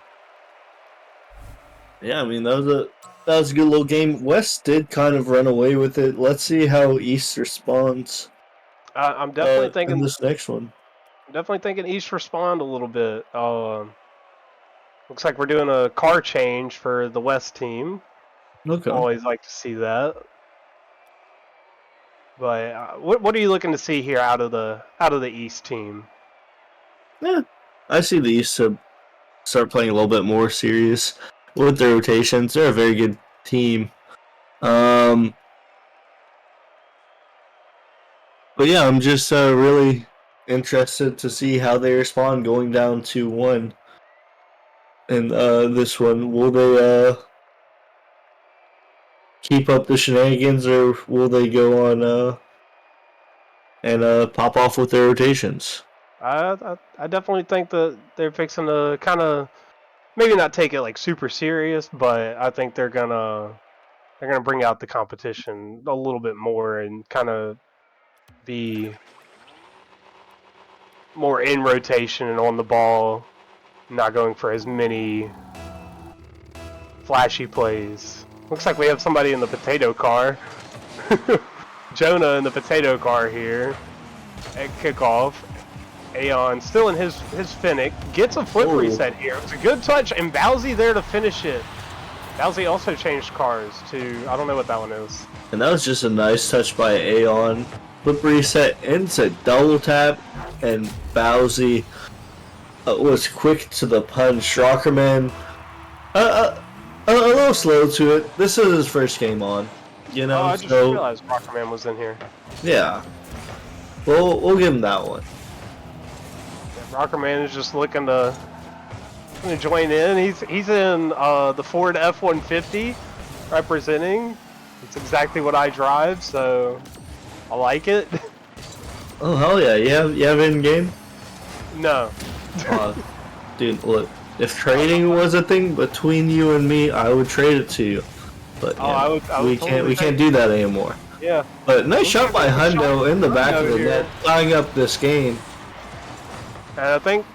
Yeah, I mean, that was a good little game. West did kind of run away with it. Let's see how East responds. I'm definitely thinking in this next one. Definitely thinking East respond a little bit. Looks like we're doing a car change for the West team. Okay. Always like to see that. But what are you looking to see here out of the East team? Yeah, I see the East to start playing a little bit more serious with their rotations. They're a very good team. But yeah, I'm just really interested to see how they respond going down 2-1. And this one, will they keep up the shenanigans, or will they go on and pop off with their rotations? I definitely think that they're fixing to kind of maybe not take it like super serious, but I think they're gonna bring out the competition a little bit more and kind of be more in rotation and on the ball, not going for as many flashy plays. Looks like we have somebody in the potato car. Jonah in the potato car here at kickoff. Aeon still in his Finnick, gets a flip reset here. It's a good touch, and Bowsy there to finish it. Bowsy also changed cars to, I don't know what that one is. And that was just a nice touch by Aeon. Flip reset into double tap, and Bowsy was quick to the punch. Rockerman, a little slow to it. This is his first game on, you know. Oh, I just realized Rockerman was in here. Yeah, we'll give him that one. Rockerman is just looking to join in. He's in the Ford F-150 representing. It's exactly what I drive, so I like it. Oh hell yeah! You have it in game? No. Dude, look. If trading was a thing between you and me, I would trade it to you. But I would we can't do that anymore. Yeah. But nice shot by Hundo in the back of the net, tying up this game. And I think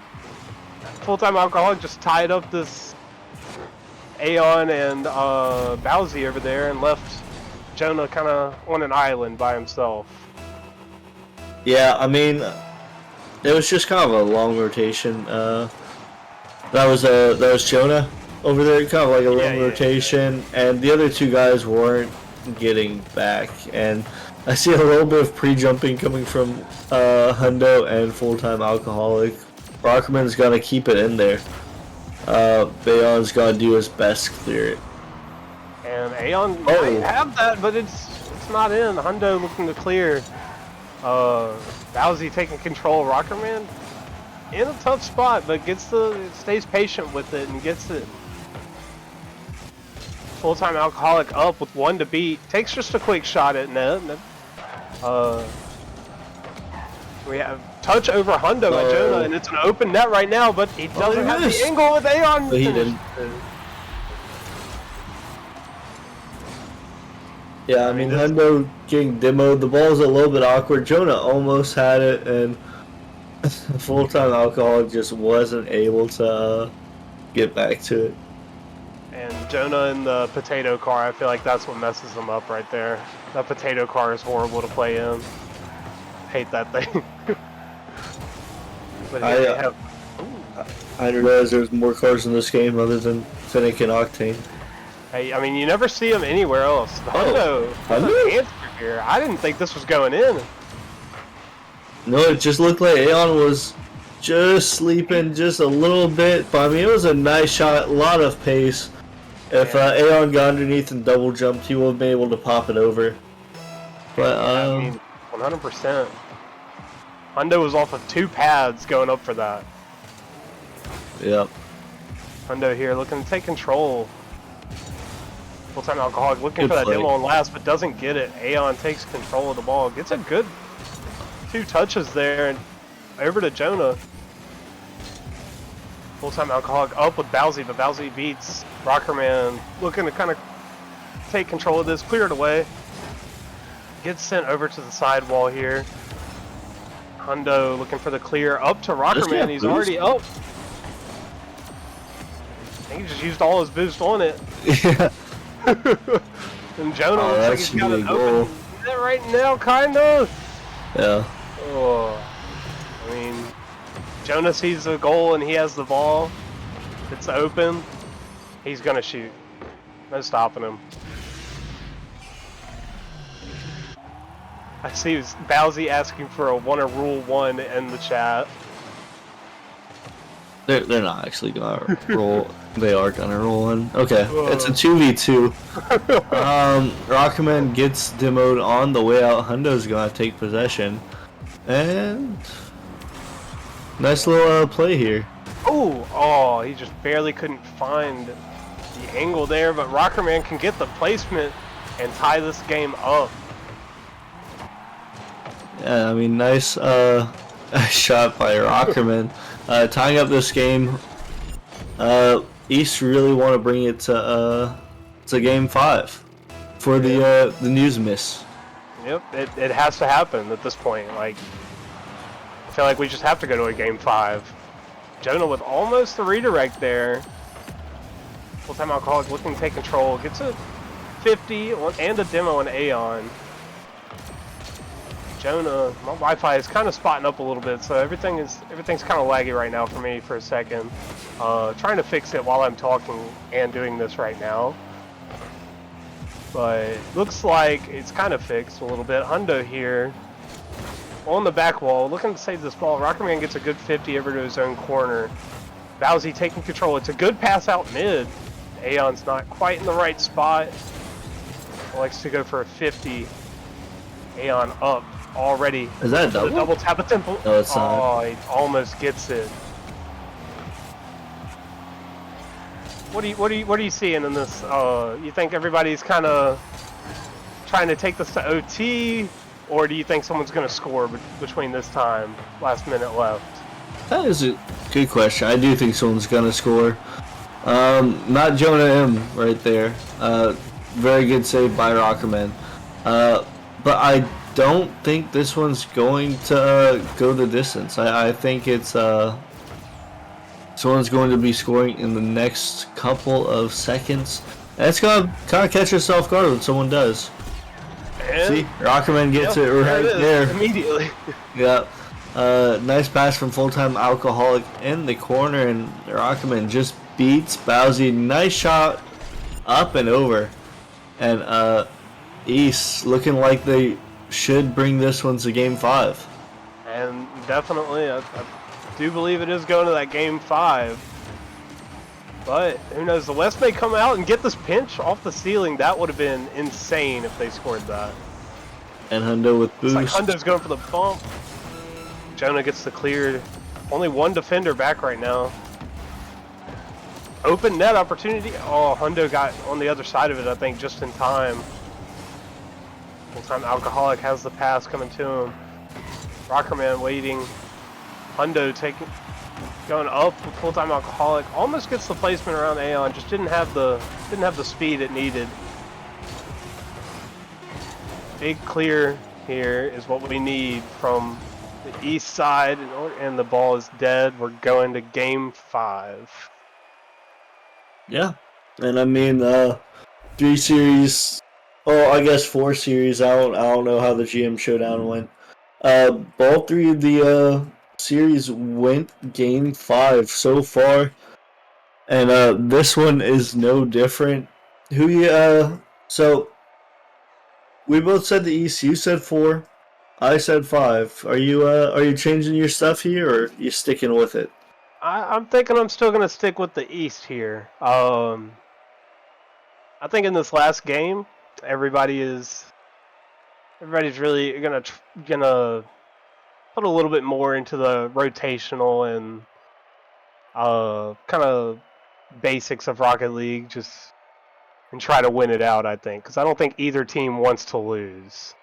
Full-Time Alcoholic just tied up this Aeon and Bowsy over there and left Jonah kind of on an island by himself. Yeah, I mean, it was just kind of a long rotation. That was Jonah over there, kind of like a long rotation, and the other two guys weren't getting back. And I see a little bit of pre-jumping coming from Hundo and Full-Time Alcoholic. Rockerman's got to keep it in there. Bayon's got to do his best to clear it. And Aeon might have that, but it's not in. Hundo looking to clear. Bowsy taking control. Rockerman in a tough spot, but stays patient with it and gets it. Full-Time Alcoholic up with 1 to beat. Takes just a quick shot at net. We have touch over Hundo at Jonah, and it's an open net right now, but he doesn't have the angle with Aeon. But he didn't. Yeah, I mean, Hundo getting demoed. The ball's a little bit awkward. Jonah almost had it, and Full-Time Alcoholic just wasn't able to get back to it. And Jonah in the potato car, I feel like that's what messes him up right there. That potato car is horrible to play in. Hate that thing. But here we have... I didn't realize there was more cars in this game other than Finnick and Octane. Hey, I mean, you never see them anywhere else. Hundo, answer here. I didn't think this was going in. No, it just looked like Aeon was just sleeping just a little bit. But I mean, it was a nice shot, a lot of pace. If Aeon got underneath and double jumped, he would have been able to pop it over. But I mean, 100%. Hundo was off of 2 pads going up for that. Yep. Hundo here looking to take control. Full-Time Alcoholic looking Good for that play. demo on last, but doesn't get it. Aeon takes control of the ball. Gets a good 2 touches there, and over to Jonah. Full-Time Alcoholic up with Bowsy, but Bowsy beats Rockerman. Looking to kind of take control of this, clear it away. Gets sent over to the sidewall here. Hundo looking for the clear up to Rockerman. He's already up. I think he just used all his boost on it. Yeah. And Jonah looks like he's got an open net right now, kind of. Yeah. Oh. I mean, Jonah sees the goal and he has the ball. It's open. He's going to shoot. No stopping him. I see Bowsy asking for a Rule 1 in the chat. They're not actually gonna roll. They are gonna roll in. Okay, it's a 2v2. Rockman gets demoed on the way out. Hundo's gonna take possession, and nice little play here. Oh, he just barely couldn't find the angle there, but Rockerman can get the placement and tie this game up. Yeah, I mean, nice shot by Rockerman, tying up this game. East really want to bring it to game 5 for the news miss. Yep, it has to happen at this point. Like, I feel like we just have to go to a game 5. Jonah with almost the redirect there. Full-time Alcoholic looking to take control. Gets a 50 and a demo on Aeon. Jonah, my Wi-Fi is kind of spotting up a little bit, so everything's kind of laggy right now for me for a second. Trying to fix it while I'm talking and doing this right now. But looks like it's kind of fixed a little bit. Hundo here on the back wall, looking to save this ball. Rockerman gets a good 50 over to his own corner. Bowsy taking control. It's a good pass out mid. Aeon's not quite in the right spot. Likes to go for a 50. Aeon up already. Is that a double? Double tap at temple. No, it's not. Oh, he almost gets it. What are you seeing in this? You think everybody's kind of trying to take this to OT, or do you think someone's going to score between this time, last minute left? That is a good question. I do think someone's gonna score. Not Jonah M right there. Very good save by Rockerman. But I don't think this one's going to go the distance. I think it's someone's going to be scoring in the next couple of seconds. And it's gonna kind of catch us off guard when someone does. And see, Rockerman gets it right there immediately. Yeah. Nice pass from Full-Time Alcoholic in the corner, and Rockerman just beats Bowsy. Nice shot up and over. And East looking like they should bring this one to game 5. And definitely, I do believe it is going to that game 5. But who knows, the West may come out and get this pinch off the ceiling. That would have been insane if they scored that. And Hundo with boost. It's like Hundo's going for the bump. Jonah gets the clear. Only one defender back right now. Open net opportunity. Oh, Hundo got on the other side of it, I think, just in time. Full-Time Alcoholic has the pass coming to him. Rockerman waiting. Hundo going up with Full-Time Alcoholic. Almost gets the placement around Aeon. Just didn't have the speed it needed. Big clear here is what we need from the east side, and the ball is dead. We're going to game 5. Yeah, and I mean, 3 series. Oh, I guess 4 series. I don't know how the GM showdown went. All 3 of the series went game 5 so far, and this one is no different. So we both said the East. You said 4. I said 5. Are you changing your stuff here, or are you sticking with it? I'm thinking I'm still gonna stick with the East here. I think in this last game, everybody's really gonna put a little bit more into the rotational and kind of basics of Rocket League, and try to win it out. I think, because I don't think either team wants to lose.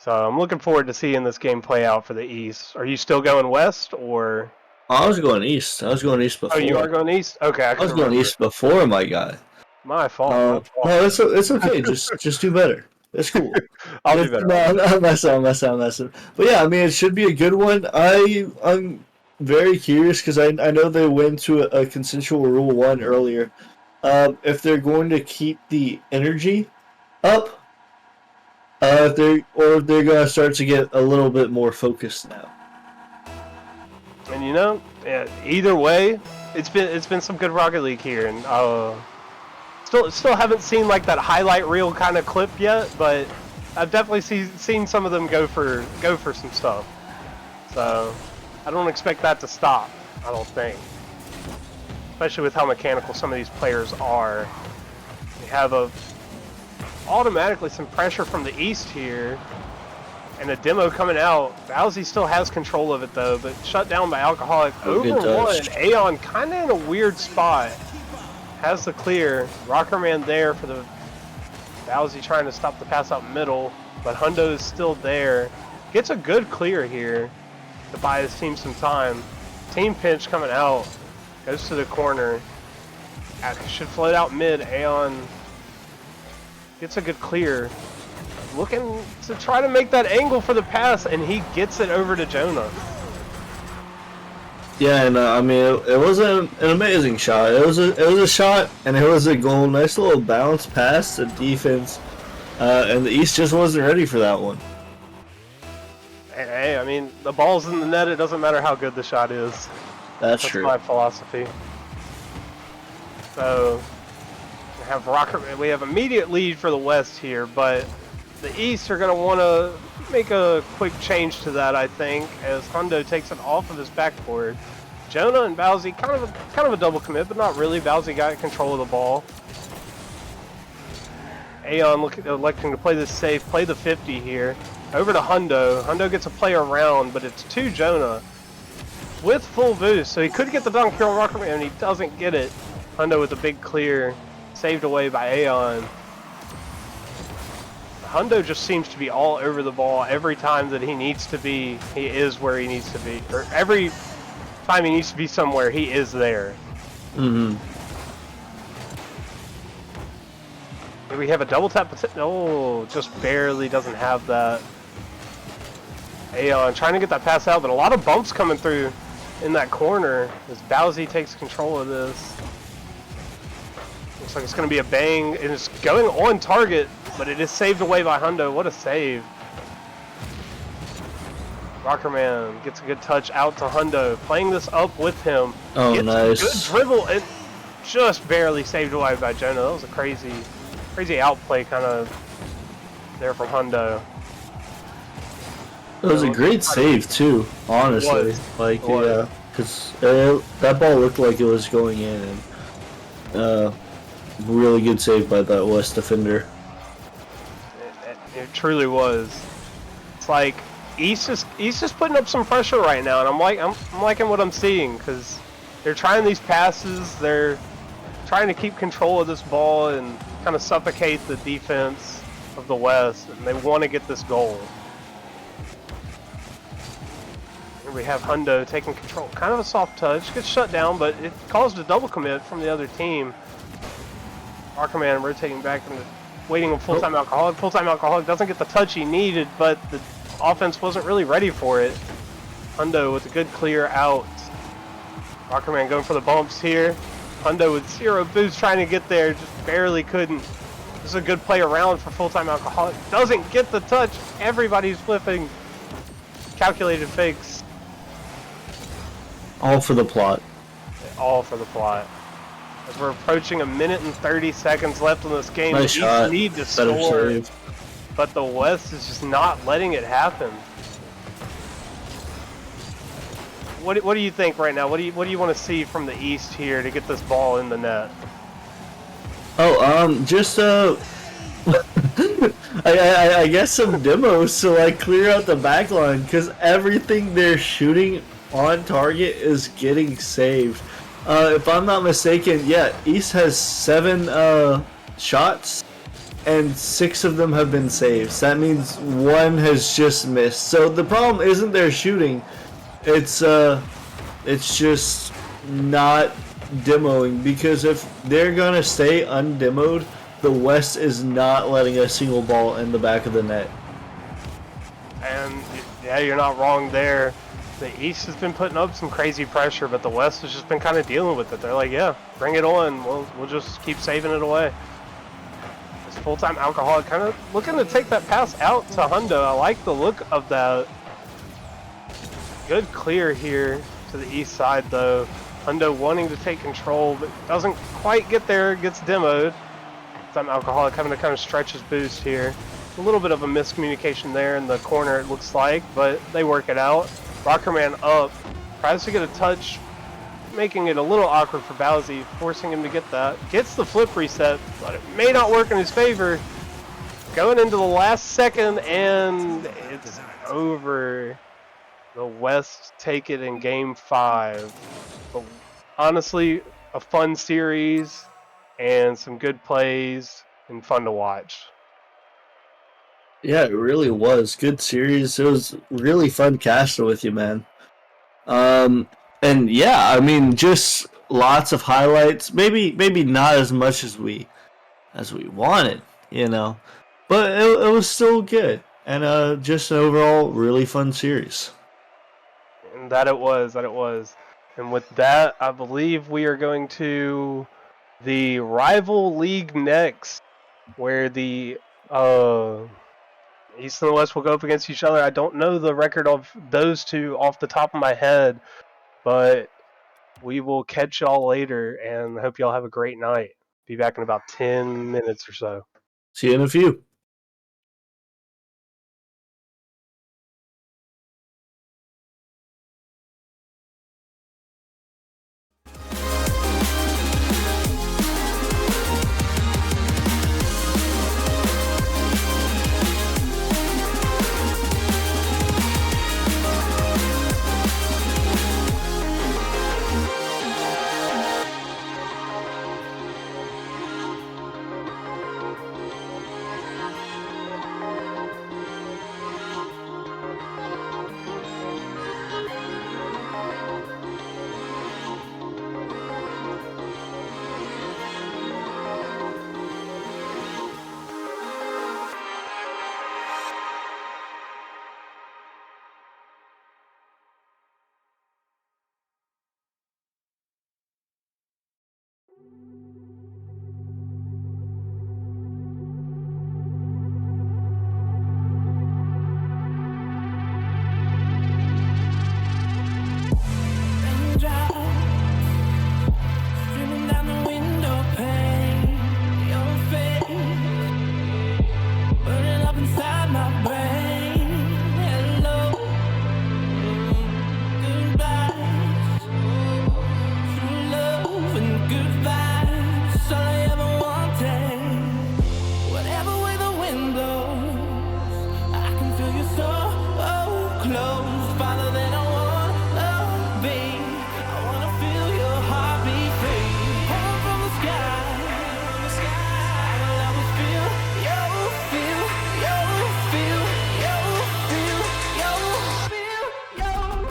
So I'm looking forward to seeing this game play out for the East. Are you still going West, or? I was going East. I was going East before. Oh, you are going East? Okay, I was going East before, my guy. My fault. No, it's okay. just do better. It's cool. I'll do better. No, I'm messing. But yeah, I mean, it should be a good one. I'm very curious because I know they went to a consensual rule 1 earlier. If they're going to keep the energy up. If they're gonna start to get a little bit more focused now. And either way, it's been some good Rocket League here, and still haven't seen like that highlight reel kind of clip yet, but I've definitely seen some of them go for some stuff. So I don't expect that to stop, I don't think. Especially with how mechanical some of these players are. We have automatically some pressure from the east here. And a demo coming out. Bowsy still has control of it though, but shut down by Alcoholic. Over one. Aeon kind of in a weird spot. Has the clear. Rockerman there for the Bowsy trying to stop the pass out middle, but Hundo is still there. Gets a good clear here to buy his team some time. Team pinch coming out. Goes to the corner. Should float out mid. Aeon gets a good clear. Looking to try to make that angle for the pass, and he gets it over to Jonah. Yeah, and I mean, it was an amazing shot. It was a shot, and it was a goal. Nice little bounce pass to defense, and the East just wasn't ready for that one. Hey, I mean, the ball's in the net. It doesn't matter how good the shot is. That's true. My philosophy. So we have immediate lead for the West here, but the East are going to want to make a quick change to that, I think, as Hundo takes it off of his backboard. Jonah and Bowsy, kind of a double commit, but not really. Bowsy got control of the ball. Aeon electing to play this safe, play the 50 here. Over to Hundo. Hundo gets a play around, but it's to Jonah with full boost, so he could get the dunk here on Rockerman, and he doesn't get it. Hundo with a big clear, saved away by Aeon. Hundo just seems to be all over the ball every time that he needs to be. He is where he needs to be, or every time he needs to be somewhere, he is there. Mm-hmm. We have a double tap. Oh, just barely doesn't have that. Aeon trying to get that pass out, but a lot of bumps coming through in that corner as Bowsy takes control of this. Looks like it's going to be a bang, and it's going on target, but it is saved away by Hundo. What a save. Rockerman gets a good touch out to Hundo, playing this up with him. Oh, gets nice. a good dribble, and just barely saved away by Jonah. That was a crazy outplay kind of there from Hundo. It was a great save too, honestly. Like, yeah, because that ball looked like it was going in, and really good save by that West defender. It truly was. It's like East is putting up some pressure right now, and I'm liking what I'm seeing because they're trying these passes. They're trying to keep control of this ball and kind of suffocate the defense of the West, and they want to get this goal. Here we have Hundo taking control. Kind of a soft touch, gets shut down, but it caused a double commit from the other team. Rockerman rotating back and waiting on full-time Alcoholic. Full-time Alcoholic doesn't get the touch he needed, but the offense wasn't really ready for it. Hundo with a good clear out. Rockerman going for the bumps here. Hundo with 0 boost trying to get there, just barely couldn't. This is a good play around for full-time Alcoholic. Doesn't get the touch. Everybody's flipping. Calculated fakes. All for the plot. All for the plot. As we're approaching 1 minute and 30 seconds left in this game, Nice shot. we need to Better score, save. but the West is just not letting it happen. What do you think right now? What do you want to see from the East here to get this ball in the net? Oh, just I guess some demos to like clear out the back line, because everything they're shooting on target is getting saved. If I'm not mistaken, yeah, East has 7 shots, and 6 of them have been saved. So that means 1 has just missed. So the problem isn't their shooting; it's just not demoing, because if they're gonna stay undemoed, the West is not letting a single ball in the back of the net. And yeah, you're not wrong there. The East has been putting up some crazy pressure, but the West has just been kind of dealing with it. They're like, yeah, bring it on. We'll just keep saving it away. This full-time Alcoholic kind of looking to take that pass out to Hundo. I like the look of that. Good clear here to the East side, though. Hundo wanting to take control, but doesn't quite get there. Gets demoed. Full-time Alcoholic having to kind of stretch his boost here. A little bit of a miscommunication there in the corner, it looks like, but they work it out. Rockerman up, Tries to get a touch, making it a little awkward for Bowsy, forcing him to get that. Gets the flip reset, but it may not work in his favor. Going into the last second, and it's over. The West take it in Game 5. But honestly, a fun series, and some good plays, and fun to watch. Yeah, it really was. Good series. It was really fun casting with you, man. Um, and yeah, I mean, just lots of highlights. Maybe not as much as we wanted, you know, but it was still good. And just an overall really fun series. And that it was, that it was. And with that, I believe we are going to the rival league next, where the East and the West will go up against each other. I don't know the record of those two off the top of my head, but we will catch y'all later, and hope y'all have a great night. Be back in about 10 minutes or so. See you in a few. Streaming down the window pane, your face burning up inside my brain. Hello, goodbyes, true love and good vibes, all I ever wanted. Whatever way the wind blows, I can feel you so close, farther than I wanna be. I wanna feel your heartbeat free, heaven from the sky. I will always feel, you feel, you feel, you feel, you feel, you.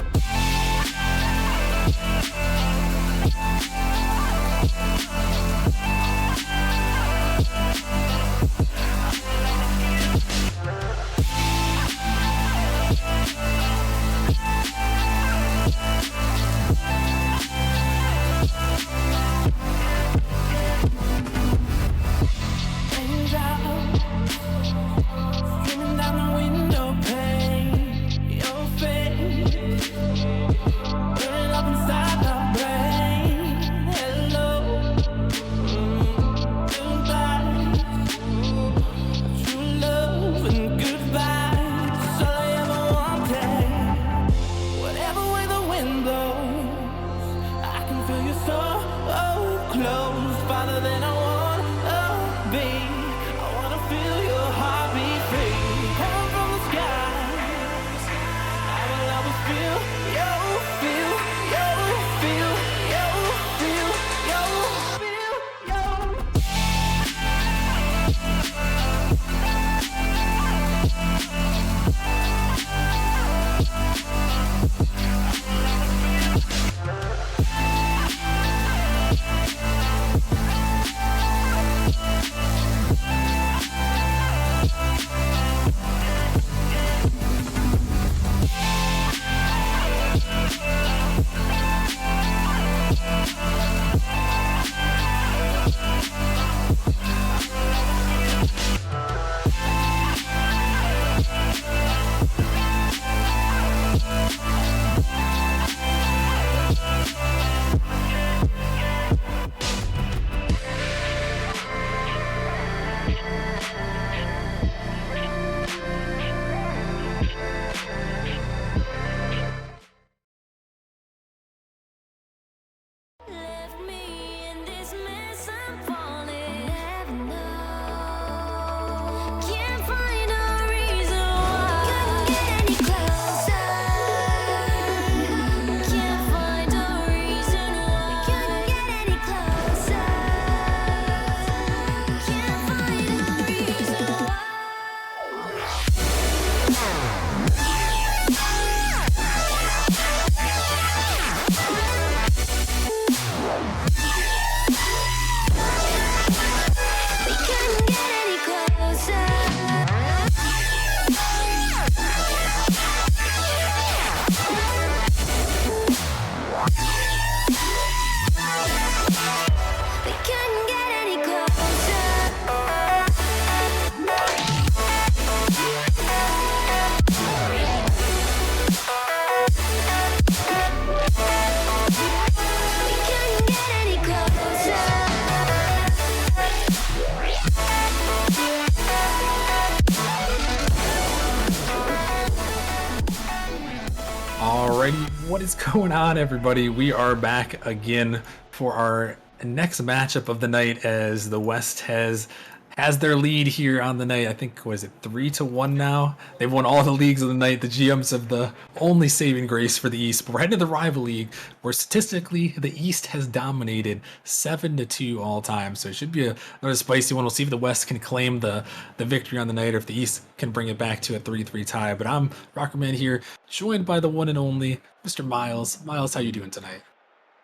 We couldn't get any closer. We couldn't get any closer. We couldn't get any Alrighty, what is going on, everybody? We are back again for our next matchup of the night as the West has their lead here on the night. I think, was it 3-1 now? They've won all the leagues of the night. The GMs have the only saving grace for the East. But we're heading to the rival league, where statistically the East has dominated 7-2 all time. So it should be another spicy one. We'll see if the West can claim the victory on the night, or if the East can bring it back to a 3-3 tie. But I'm Rockerman here, joined by the one and only Mr. Miles. Miles, how you doing tonight?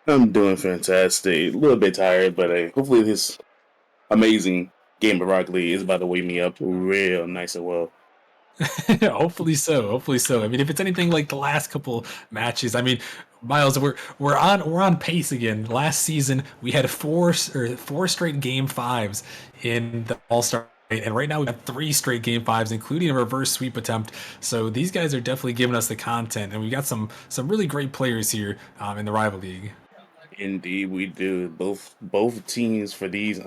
I'm doing fantastic. A little bit tired, but hopefully this amazing game of Rocket League is about to wake me up real nice and well. Hopefully so. Hopefully so. I mean, if it's anything like the last couple matches, I mean, Miles, we're on pace again. Last season we had four straight game fives in the All Star. And right now we got 3 straight game fives, including a reverse sweep attempt. So these guys are definitely giving us the content, and we got some really great players here in the rival league. Indeed, we do. Both teams for these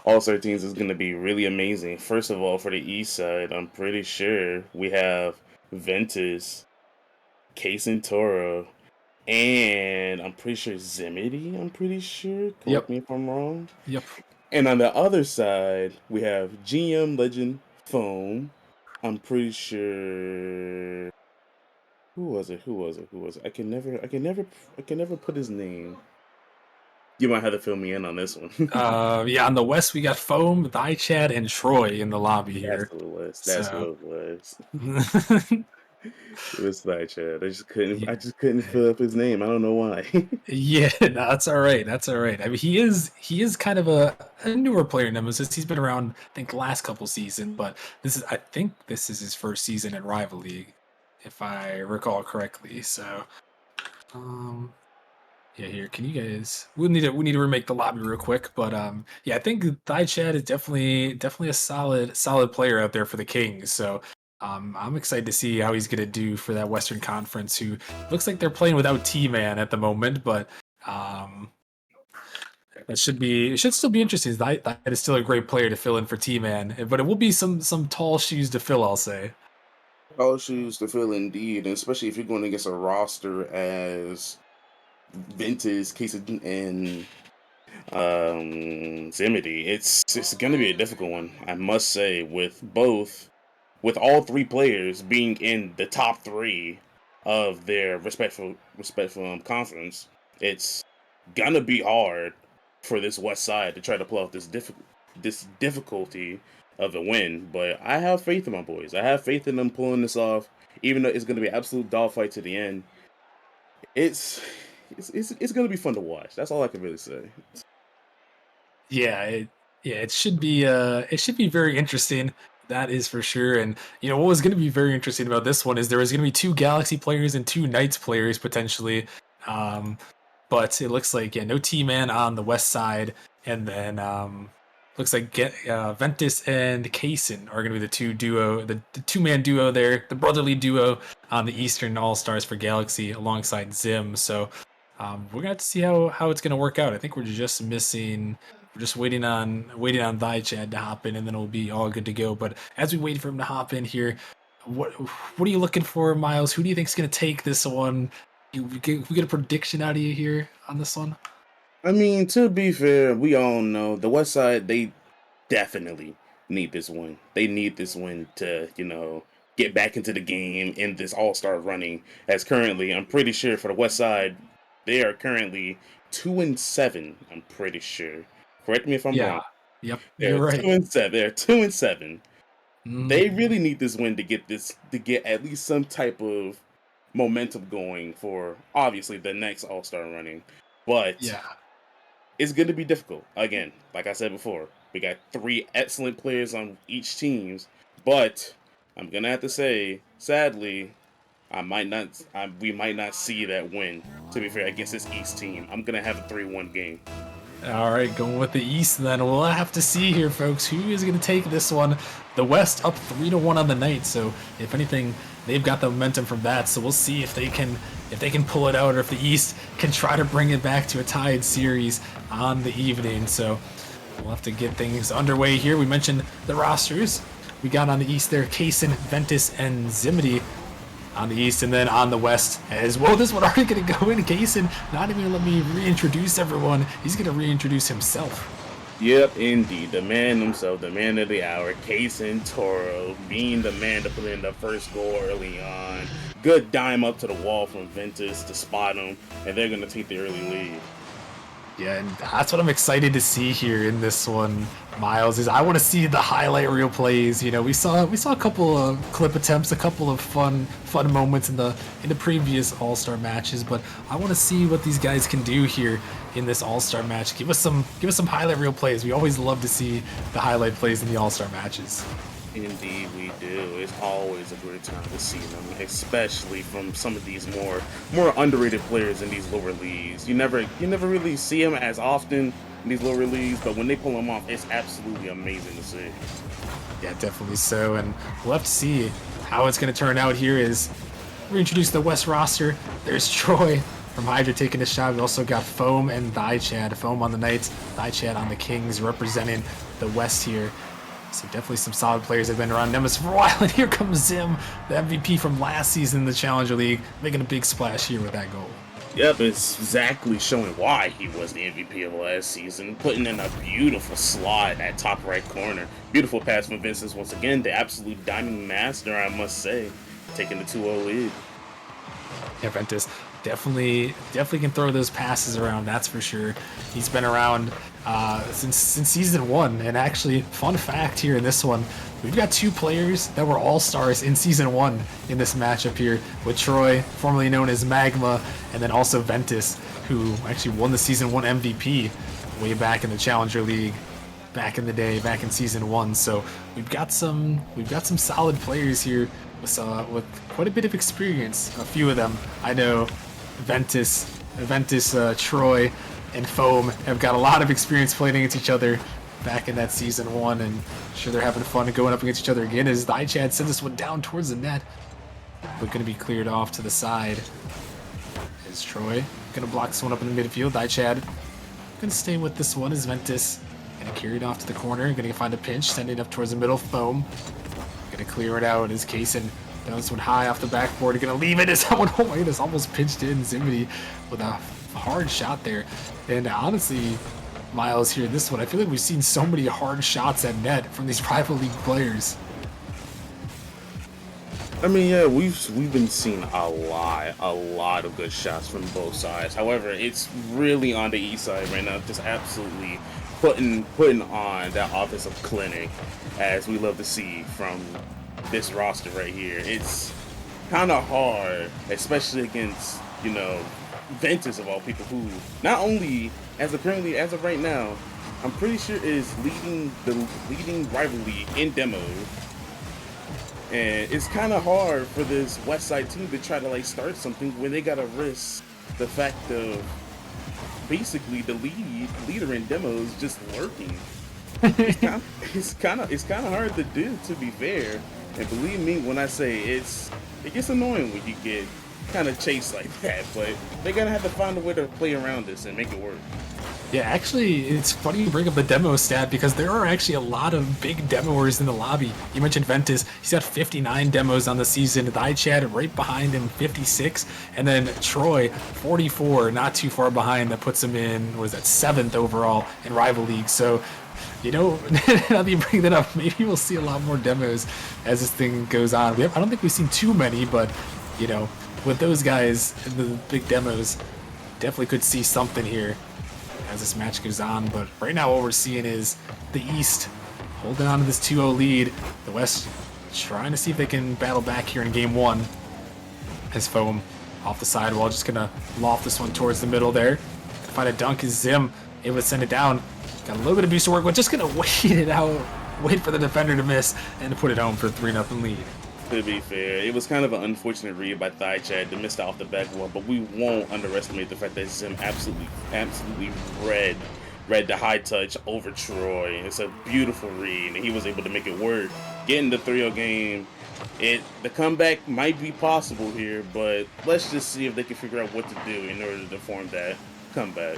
All-Star teams is going to be really amazing. First of all, for the East side, I'm pretty sure we have Ventus, Case and Toro, and I'm pretty sure Zemity. I'm pretty sure. Correct me if I'm wrong. Yep. And on the other side, we have GM Legend Foam. I'm pretty sure. Who was it? I can never put his name. You might have to fill me in on this one. Yeah, on the West we got Foam, Chad, and Troy in the lobby here. That's what it was. So. It was Chad. Yeah. I just couldn't fill up his name. I don't know why. Yeah, no, that's all right. That's all right. I mean, he is kind of a newer player in Nemesis. He's been around, I think, last couple seasons, but I think this is his first season in Rival League, if I recall correctly. So, yeah, here, can you guys? We need to remake the lobby real quick, but yeah, I think Chad is definitely a solid player out there for the Kings. So. I'm excited to see how he's going to do for that Western Conference, who looks like they're playing without T-Man at the moment, but it should still be interesting. That is still a great player to fill in for T-Man, but it will be some tall shoes to fill, I'll say. All shoes to fill indeed, and especially if you're going against a roster as Ventus, Case, and Zemity. It's going to be a difficult one, I must say, with all 3 players being in the top 3 of their respectful conference. It's gonna be hard for this West side to try to pull off this difficulty of a win. But I have faith in my boys. I have faith in them pulling this off, even though it's gonna be an absolute dogfight to the end. It's gonna be fun to watch. That's all I can really say. Yeah, it should be very interesting. That is for sure. And what was going to be very interesting about this one is there was going to be 2 Galaxy players and 2 Knights players potentially. But it looks like no T-Man on the West side, and then looks like Ventus and Kaysen are going to be the 2-man duo there, the brotherly duo on the Eastern All-Stars for Galaxy alongside Zim. So we're going to have to see how it's going to work out. I think we're just waiting on Chad to hop in, and then it'll be all good to go. But as we wait for him to hop in here, what are you looking for, Miles? Who do you think is going to take this one? We get a prediction out of you here on this one? I mean, to be fair, we all know the West Side, they definitely need this win. They need this win to, get back into the game in this All-Star running. As currently, I'm pretty sure for the West Side, they are currently 2-7, I'm pretty sure. Correct me if I'm wrong. Yep, They're you're right. 2-7. They're 2-7. They really need this win to get at least some type of momentum going for obviously the next All-Star running. But Yeah. it's going to be difficult. Again, like I said before, we got 3 excellent players on each teams, but I'm going to have to say, sadly, we might not see that win, to be fair, against this East team. I'm going to have a 3-1 game. All right, going with the East then. We'll have to see here, folks, who is going to take this one. The West up 3-1 on the night, so if anything, they've got the momentum from that. So we'll see if they can pull it out, or if the East can try to bring it back to a tied series on the evening. So we'll have to get things underway here. We mentioned the rosters. We got on the East there, Kaysen, Ventus, and Zimity on the East, and then on the West as well. This one already going to go in. Kaysen not even going to let me reintroduce everyone. He's going to reintroduce himself. Yep, indeed. The man himself, the man of the hour, Kaysen Toro, being the man to put in the first goal early on. Good dime up to the wall from Ventus to spot him, and they're going to take the early lead. Yeah, and that's what I'm excited to see here in this one, Miles, is I want to see the highlight reel plays. You know, we saw a couple of clip attempts, a couple of fun moments in the previous All-Star matches, but I want to see what these guys can do here in this All-Star match. Give us some highlight reel plays. We always love to see the highlight plays in the All-Star matches. Indeed, we do. It's always a great time to see them, especially from some of these more underrated players in these lower leagues. You never really see them as often in these lower leagues, but when they pull them off, it's absolutely amazing to see. Yeah, definitely so, and we'll have to see how it's going to turn out here as we introduce the West roster. There's Troy from Hydra taking a shot. We also got Foam and Chad. Foam on the Knights, Chad on the Kings, representing the West here. So definitely some solid players that have been around Nemesis for a while. And here comes Zim, the MVP from last season in the Challenger League, making a big splash here with that goal. Yep, it's exactly showing why he was the MVP of last season, putting in a beautiful slot at top right corner. Beautiful pass from Vincent once again, the absolute diamond master, I must say, taking the 2-0 lead. Yeah, Ventus definitely can throw those passes around, that's for sure. He's been around since season 1, and actually, fun fact here in this one, we've got 2 players that were all-stars in season 1 in this matchup here, with Troy, formerly known as Magma, and then also Ventus, who actually won the season 1 MVP way back in the Challenger League back in the day, back in season 1. So we've got some solid players here with quite a bit of experience. A few of them, I know, Ventus, Troy, and Foam have got a lot of experience playing against each other back in that season 1, and I'm sure they're having fun going up against each other again as Chad sends this one down towards the net, but going to be cleared off to the side. Is Troy going to block this one up in the midfield? Chad going to stay with this one as Ventus going to carry it off to the corner, going to find a pinch, sending it up towards the middle. Foam going to clear it out as Kaysen down this one high off the backboard, going to leave it as someone, oh my goodness, almost pinched in. Zimity with a hard shot there. And honestly, Miles, here in this one, I feel like we've seen so many hard shots at net from these rival league players. I mean, yeah, we've been seeing a lot of good shots from both sides. However, it's really on the East side right now, just absolutely putting on that offensive clinic, as we love to see from this roster right here. It's kind of hard, especially against, Ventus of all people, who not only as of right now, I'm pretty sure is the leading rivalry in demos. And it's kind of hard for this West Side team to try to start something when they gotta risk the fact of basically the leader in demos just lurking. It's kind of hard to do, to be fair. And believe me when I say it gets annoying when you get kind of chased like that. But they're gonna have to find a way to play around this and make it work. Yeah, actually, it's funny you bring up the demo stat because there are actually a lot of big demoers in the lobby. You mentioned Ventus. He's got 59 demos on the season. Chad right behind him, 56. And then Troy, 44, not too far behind. That puts him in, 7th overall in Rival League. So, now that you bring that up, maybe we'll see a lot more demos as this thing goes on. I don't think we've seen too many, but, with those guys in the big demos, definitely could see something here as this match goes on. But right now what we're seeing is the East holding on to this 2-0 lead. The West trying to see if they can battle back here in game one. As Foam off the sidewall, just gonna loft this one towards the middle there. Find a dunk as Zim able to send it down. Got a little bit of boost to work with, just gonna wait it out, wait for the defender to miss, and to put it home for a 3-0 lead. To be fair, it was kind of an unfortunate read by Thigh Chad to miss off the back one, but we won't underestimate the fact that Zim absolutely read the high touch over Troy. It's a beautiful read, and he was able to make it work. Getting the 3-0 game, the comeback might be possible here, but let's just see if they can figure out what to do in order to form that comeback.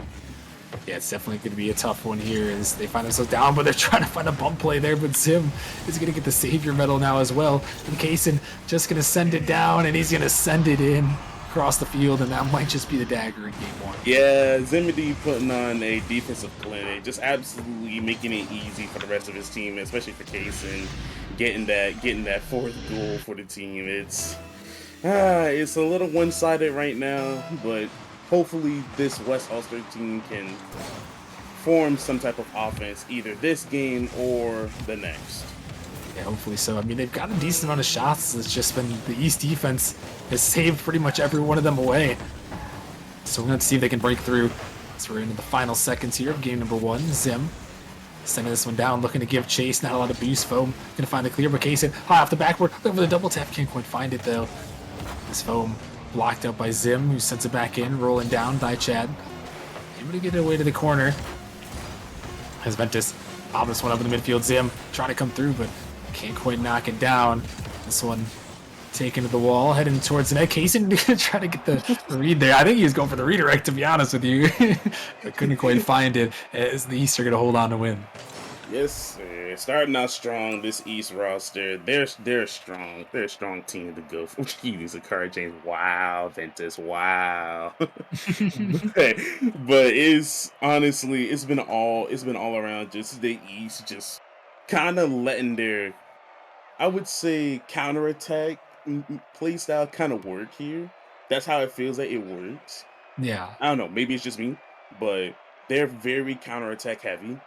Yeah, it's definitely going to be a tough one here as they find themselves down, but they're trying to find a bump play there, but Zim is going to get the Savior medal now as well. And Kaysen just going to send it down, and he's going to send it in across the field, and that might just be the dagger in game one. Yeah, Zimity putting on a defensive clinic, just absolutely making it easy for the rest of his team, especially for Kaysen, getting that fourth goal for the team. It's a little one-sided right now, but hopefully this West All-Star team can form some type of offense either this game or the next. Yeah, hopefully so. I mean, they've got a decent amount of shots. It's just been the East defense has saved pretty much every one of them away. So we're going to see if they can break through. So we're into the final seconds here of game number one. Zim sending this one down, looking to give chase. Not a lot of boost. Foam going to find the clear, but Kaysen high off the backboard. Looking for the double tap. Can't quite find it, though. This Foam blocked up by Zim, who sends it back in, rolling down by Chad. Able to get it away to the corner. As Ventus bob this one up in the midfield. Zim trying to come through, but can't quite knock it down. This one taken to the wall, heading towards the net. Kaysen trying to get the read there. I think he was going for the redirect, to be honest with you. I couldn't quite find it, as the East are going to hold on to win. Yes, sir. Starting out strong, this East roster, they're strong. They're a strong team to go for. Use a card James. Wow, Ventus. Wow. but it's honestly, it's been all around. Just the East, just kind of letting their, I would say, counterattack play style kind of work here. That's how it feels like it works. Yeah. I don't know. Maybe it's just me, but they're very counterattack heavy.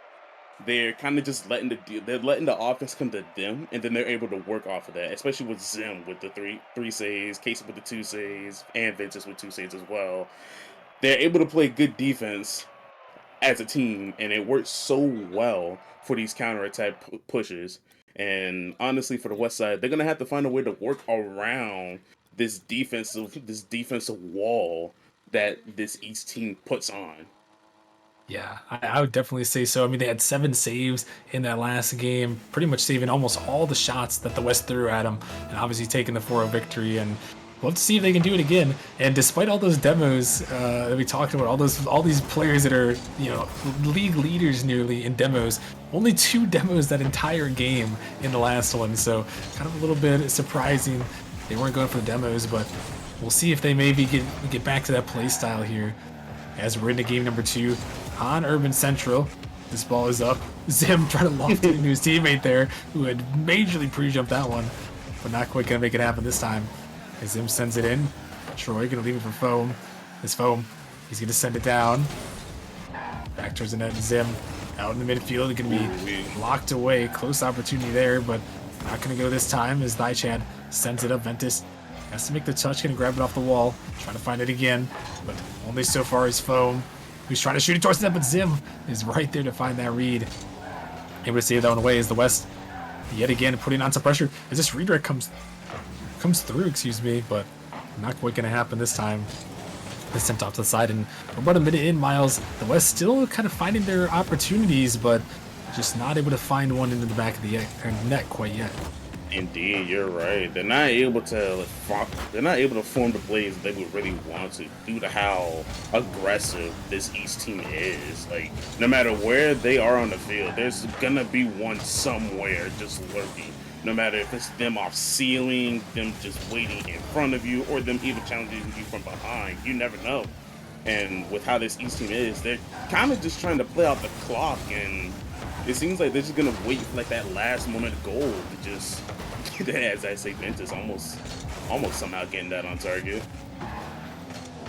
They're kind of just letting the offense come to them, and then they're able to work off of that. Especially with Zim with the three saves, Casey with the 2 saves, and Ventus with 2 saves as well. They're able to play good defense as a team, and it works so well for these counterattack pushes. And honestly, for the West Side, they're gonna have to find a way to work around this defensive wall that this East team puts on. Yeah, I would definitely say so. I mean, they had 7 saves in that last game, pretty much saving almost all the shots that the West threw at them, and obviously taking the 4-0 victory. And we'll have to see if they can do it again. And despite all those demos that we talked about, all these players that are, league leaders nearly in demos, only 2 demos that entire game in the last one. So kind of a little bit surprising they weren't going for the demos, but we'll see if they maybe get back to that play style here as we're into game number 2 on Urban Central. This ball is up. Zim trying to loft it into his teammate there, who had majorly pre-jumped that one, but not quite going to make it happen this time. As Zim sends it in, Troy going to leave it for Foam. This Foam, he's going to send it down. Back towards the net, Zim out in the midfield, going to be locked away. Close opportunity there, but not going to go this time as Chad sends it up. Ventus has to make the touch, going to grab it off the wall, trying to find it again, but only so far is Foam, who's trying to shoot it towards the net, but Zim is right there to find that read. Able to save that one away as the West yet again putting on some pressure as this redirect comes through, but not quite going to happen this time. It's sent off to the side, and we're about a minute in, Miles. The West still kind of finding their opportunities, but just not able to find one into the back of the net quite yet. Indeed, you're right. They're not able to form the plays they would really want to, due to how aggressive this East team is. Like, no matter where they are on the field, there's gonna be one somewhere just lurking. No matter if it's them off ceiling, them just waiting in front of you, or them even challenging you from behind. You never know. And with how this East team is, they're kind of just trying to play out the clock, and it seems like they're just gonna wait for like that last moment goal to just, as I say, Ventus almost somehow getting that on target.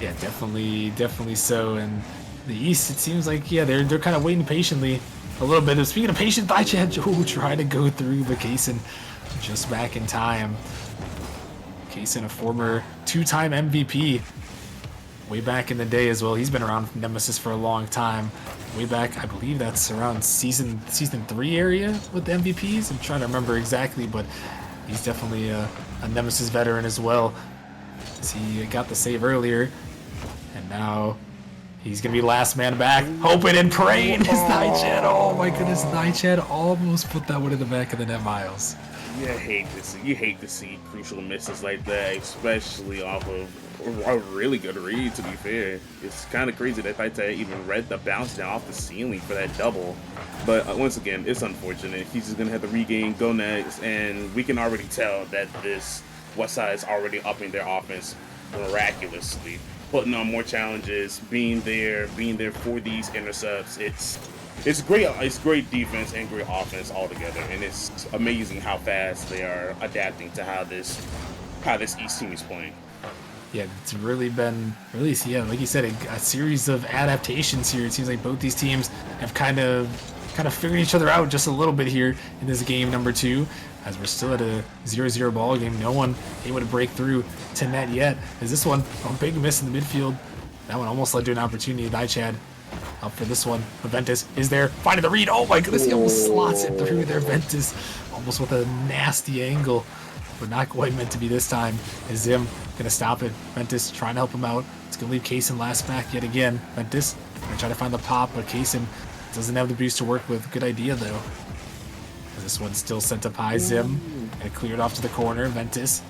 Yeah, definitely so. And the East, it seems like they're kind of waiting patiently. a little bit of, speaking of patient, Thaichad, oh, trying to go through, but Kaysen just back in time. Kaysen, a former 2-time MVP, way back in the day as well. He's been around Nemesis for a long time. Way back, I believe that's around season 3 area with the MVPs. I'm trying to remember exactly, but he's definitely a Nemesis veteran as well. He got the save earlier, and now he's gonna be last man back, hoping and praying. His Thaichad, oh my goodness, Thaichad almost put that one in the back of the net, Miles. You hate to see crucial misses like that, especially off of a really good read, to be fair. It's kind of crazy that Taita even read the bounce down off the ceiling for that double. But once again, it's unfortunate. He's just going to have to regain, go next, and we can already tell that this Westside is already upping their offense miraculously, putting on more challenges, being there for these intercepts. It's great defense and great offense all together, and it's amazing how fast they are adapting to how this East team is playing. Yeah, it's really been, like you said, a series of adaptations here. It seems like both these teams have kind of figured each other out just a little bit here in this game number 2, as we're still at a 0-0 ball game. No one able to break through to net yet. Is this one a big miss in the midfield? That one almost led to an opportunity. Chad up for this one. Ventus is there, finding the read. Oh my goodness, he almost slots it through there. Ventus almost with a nasty angle, but not quite meant to be this time. Is Zim gonna stop it? Ventus trying to help him out. It's gonna leave Kaysen last back yet again. Ventus gonna try to find the pop, but Kaysen doesn't have the boost to work with. Good idea though. This one's still sent up high. Zim and cleared off to the corner. Ventus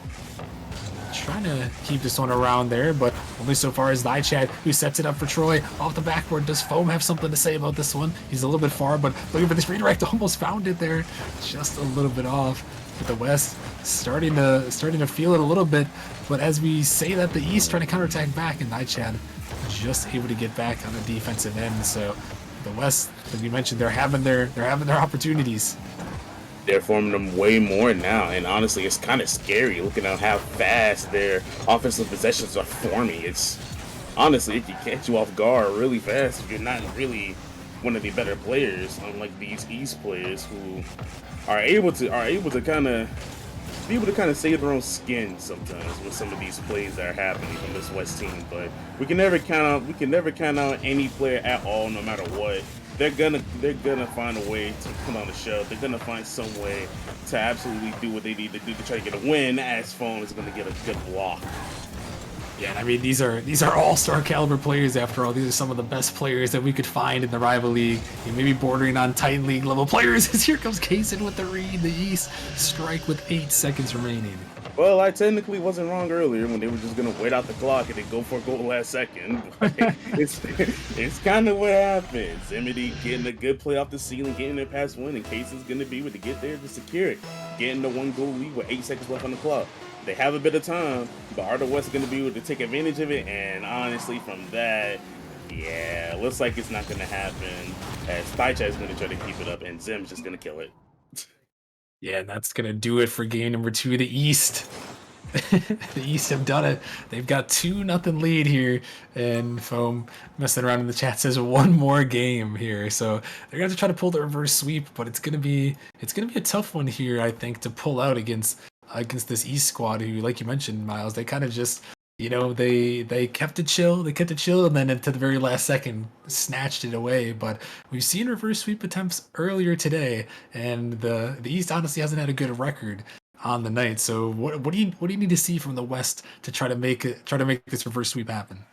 trying to keep this one around there, but only so far as Thaichad, who sets it up for Troy off the backboard. Does Foam have something to say about this one? He's a little bit far, but looking for this redirect, almost found it there, just a little bit off. But the West starting to feel it a little bit, but as we say that, the East trying to counterattack back, and Thaichad just able to get back on the defensive end. So the West, as you mentioned, they're having their opportunities. They're forming them way more now, and honestly, it's kind of scary looking at how fast their offensive possessions are forming. It's honestly, it can catch you off guard really fast if you're not really one of the better players, unlike these East players who are able to kind of save their own skin sometimes with some of these plays that are happening from this West team. But we can never count out any player at all, no matter what. They're gonna find a way to put on the show. They're gonna find some way to absolutely do what they need to do to try to get a win, as Foam is gonna get a good block. Yeah, and I mean, these are all-star caliber players after all. These are some of the best players that we could find in the rival league. You may be bordering on Titan League level players, as here comes Kaysen with the read. The East strike with 8 seconds remaining. Well, I technically wasn't wrong earlier when they were just gonna wait out the clock and then go for a goal last second. But it's kind of what happens. Emity getting a good play off the ceiling, getting their pass win, and Kaysen's gonna be able to get there to secure it, getting the 1-goal lead with 8 seconds left on the clock. They have a bit of time, but are the West going to be able to take advantage of it? And honestly, from that, yeah, looks like it's not going to happen, as Thaichad is going to try to keep it up, and Zim's just going to kill it. Yeah, and that's going to do it for game number 2. The East. The East have done it. They've got 2-0 lead here, and Foam messing around in the chat says one more game here. So they're gonna have to try to pull the reverse sweep, but it's gonna be a tough one here, I think, to pull out against this East squad who, like you mentioned, Miles, they kind of just, they kept it chill, and then to the very last second snatched it away. But we've seen reverse sweep attempts earlier today, and the East honestly hasn't had a good record on the night. So what do you need to see from the West to try to make this reverse sweep happen?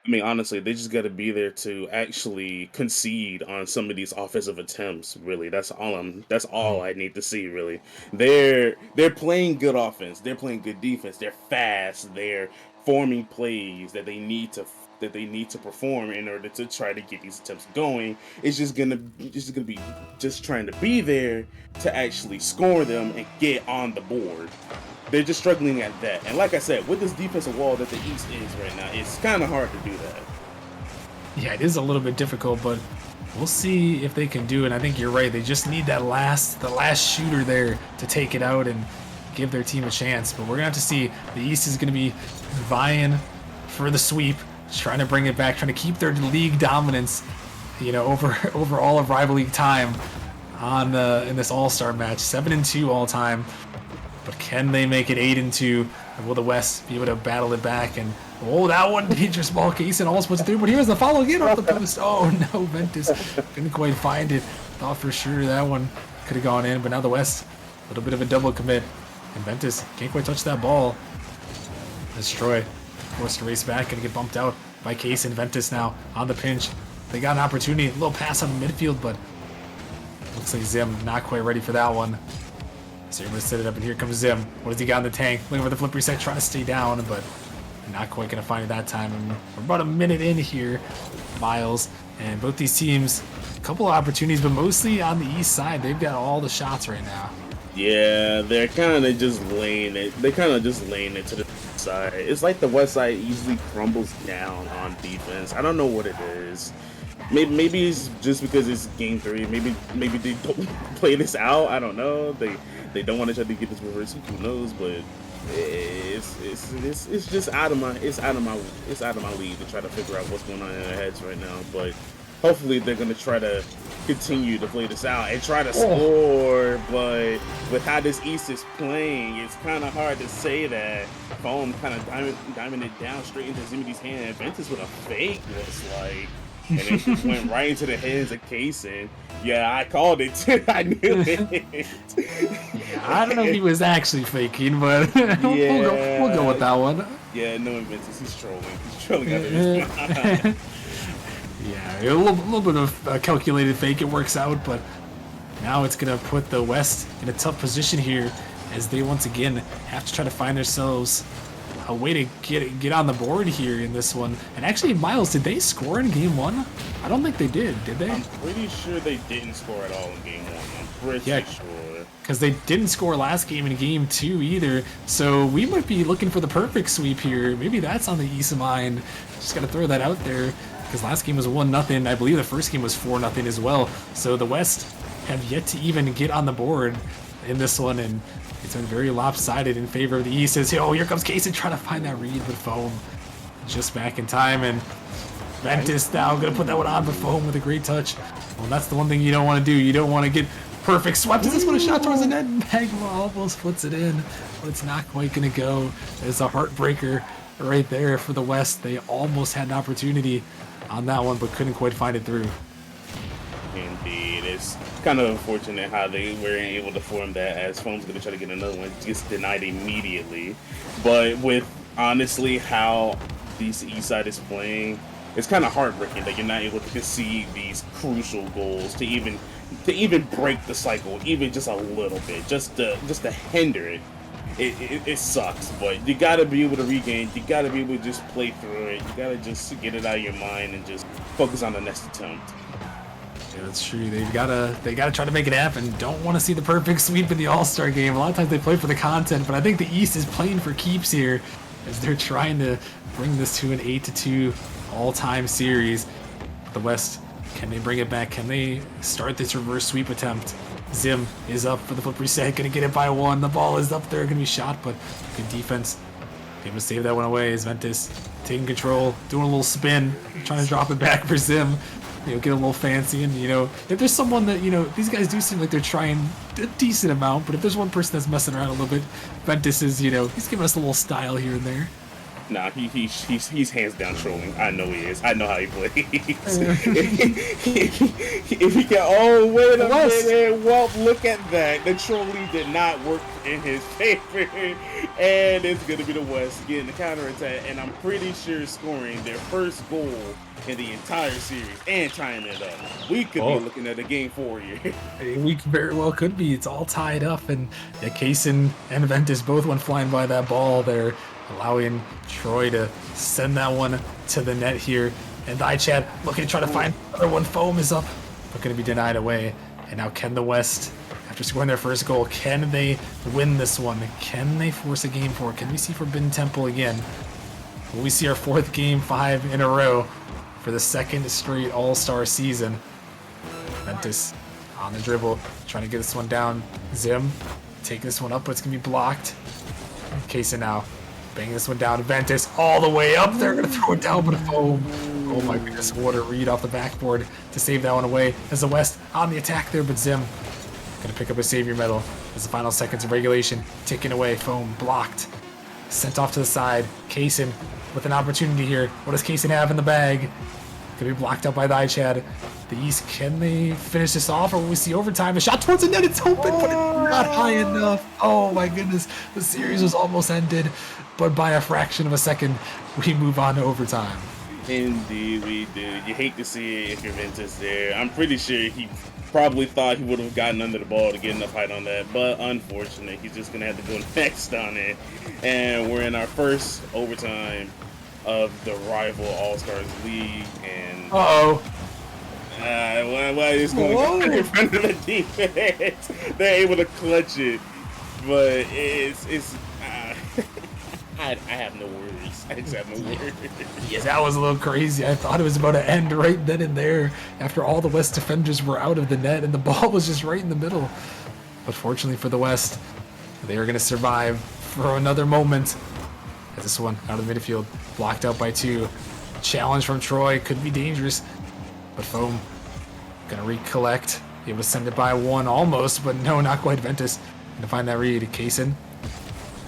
I mean, honestly, they just got to be there to actually concede on some of these offensive attempts. Really, that's all I need to see. Really, they're playing good offense. They're playing good defense. They're fast. They're forming plays that they need to perform in order to try to get these attempts going. It's just gonna be trying to be there to actually score them and get on the board. They're just struggling at that. And like I said, with this defensive wall that the East is right now, it's kind of hard to do that. Yeah, it is a little bit difficult, but we'll see if they can do it. I think you're right. They just need the last shooter there to take it out and give their team a chance. But we're going to have to see. The East is going to be vying for the sweep, trying to bring it back, trying to keep their league dominance. over all of Rival League time on in this All-Star match. 7-2 all time. But can they make it 8-2? And will the West be able to battle it back? And that one dangerous ball. Kaysen almost puts it through, but here's the follow again off the post. Oh no, Ventus couldn't quite find it. Thought for sure that one could have gone in, but now the West, a little bit of a double commit. And Ventus can't quite touch that ball. As Troy forced to race back and get bumped out by Kaysen. Ventus now on the pinch. They got an opportunity, a little pass on the midfield, but looks like Zim not quite ready for that one. So you're going to set it up, and here comes Zim. What has he got in the tank? Looking for the flip reset, trying to stay down, but not quite going to find it that time. And we're about a minute in here, Miles, and both these teams, a couple of opportunities, but mostly on the east side. They've got all the shots right now. Yeah, they're kind of just laying it. They're kind of just laying it to the side. It's like the West Side easily crumbles down on defense. I don't know what it is. Maybe it's just because it's game 3. Maybe they don't play this out. I don't know. They don't want to try to get this reverse. Who knows? But it's just out of my league to try to figure out what's going on in their heads right now. But hopefully they're gonna try to continue to play this out and try to score. But with how this East is playing, it's kind of hard to say that. Foam kind of diming it down straight into Zimity's hand. Ventus with a fake was like. And it just went right into the hands of Kaysen. Yeah, I called it. I knew it. Yeah, I don't know if he was actually faking, but we'll go with that one. Yeah, no Ventus. He's trolling. He's trolling out of his mind. Yeah, a little bit of a calculated fake. It works out, but now it's going to put the West in a tough position here as they once again have to try to find themselves a way to get on the board here in this one. And actually, Miles, did they score in game 1? I don't think they did they? I'm pretty sure they didn't score at all in game 1. I'm pretty sure. Because they didn't score last game in game 2 either. So we might be looking for the perfect sweep here. Maybe that's on the East mind. Just got to throw that out there. Because last game was 1-0. I believe the first game was 4-0 as well. So the West have yet to even get on the board in this one. And it's been very lopsided in favor of the East. As here comes Kaysen trying to find that read, but Foam just back in time. And Ventus now going to put that one on, but Foam with a great touch. Well, that's the one thing you don't want to do. You don't want to get perfect swept. Is this one a shot towards the net? Magma almost puts it in, but it's not quite going to go. It's a heartbreaker right there for the West. They almost had an opportunity on that one, but couldn't quite find it through. Indeed. It's kind of unfortunate how they weren't able to form that, as Foam's going to try to get another one, just denied immediately. But with, honestly, how this East Side is playing, it's kind of heartbreaking that you're not able to concede these crucial goals to even break the cycle, even just a little bit, just to hinder it. It sucks, but you gotta be able to regain. You gotta be able to just play through it. You gotta just get it out of your mind and just focus on the next attempt. Yeah, that's true. They gotta try to make it happen. Don't want to see the perfect sweep in the All-Star game. A lot of times they play for the content, but I think the East is playing for keeps here as they're trying to bring this to an 8-2 all-time series. But the West, can they bring it back? Can they start this reverse sweep attempt? Zim is up for the flip reset, gonna get it by 1. The ball is up there, gonna be shot, but good defense. Able to save that one away as Ventus taking control, doing a little spin, trying to drop it back for Zim. Get a little fancy, and if there's someone that these guys do seem like they're trying a decent amount, but if there's one person that's messing around a little bit, Ventus is he's giving us a little style here and there. Nah, he's hands down trolling. I know he is. I know how he plays. If he can, wait a minute. Well, look at that. The trolling did not work in his favor, and it's gonna be the West getting the counterattack, and I'm pretty sure scoring their first goal in the entire series and tying it up. We could be looking at a game 4 here. We very well could be. It's all tied up, and Kaysen and Ventus both went flying by that ball there, allowing Troy to send that one to the net here. And iChat looking to try to find another one. Foam is up, but going to be denied away. And now can the West, after scoring their first goal, can they win this one? Can they force a game 4? Can we see Forbidden Temple again? Will we see our 4th game 5 in a row for the 2nd straight All-Star season? Ventus on the dribble, trying to get this one down. Zim, take this one up, but it's going to be blocked. Kaysen now bang this one down. Ventus all the way up there, gonna throw it down, but Foam Oh my goodness, what a read off the backboard to save that one away. As the West on the attack there, but Zim gonna pick up a savior medal as the final seconds of regulation ticking away. Foam blocked, sent off to the side. Kaysen with an opportunity here. What does Kaysen have in the bag? Gonna be blocked out by the iChad. The East, can they finish this off, or will we see overtime? A shot towards the net, it's open, but it's not high enough. Oh my goodness, the series was almost ended, but by a fraction of a second, we move on to overtime. Indeed, we do. You hate to see it if you're Ventus there. I'm pretty sure he probably thought he would have gotten under the ball to get enough height on that, but unfortunately, he's just going to have to go next on it. And we're in our first overtime of the rival All-Stars League, and it's going to go in front of the defense. They're able to clutch it, but it's I have no words. I just have no words. Yeah, that was a little crazy. I thought it was about to end right then and there after all the West defenders were out of the net and the ball was just right in the middle. But fortunately for the West, they are going to survive for another moment. As this one out of the midfield, blocked out by 2. Challenge from Troy, could be dangerous. But Foam going to recollect. Able to send it by 1 almost, but no, not quite. Ventus going to find that read. Kaysen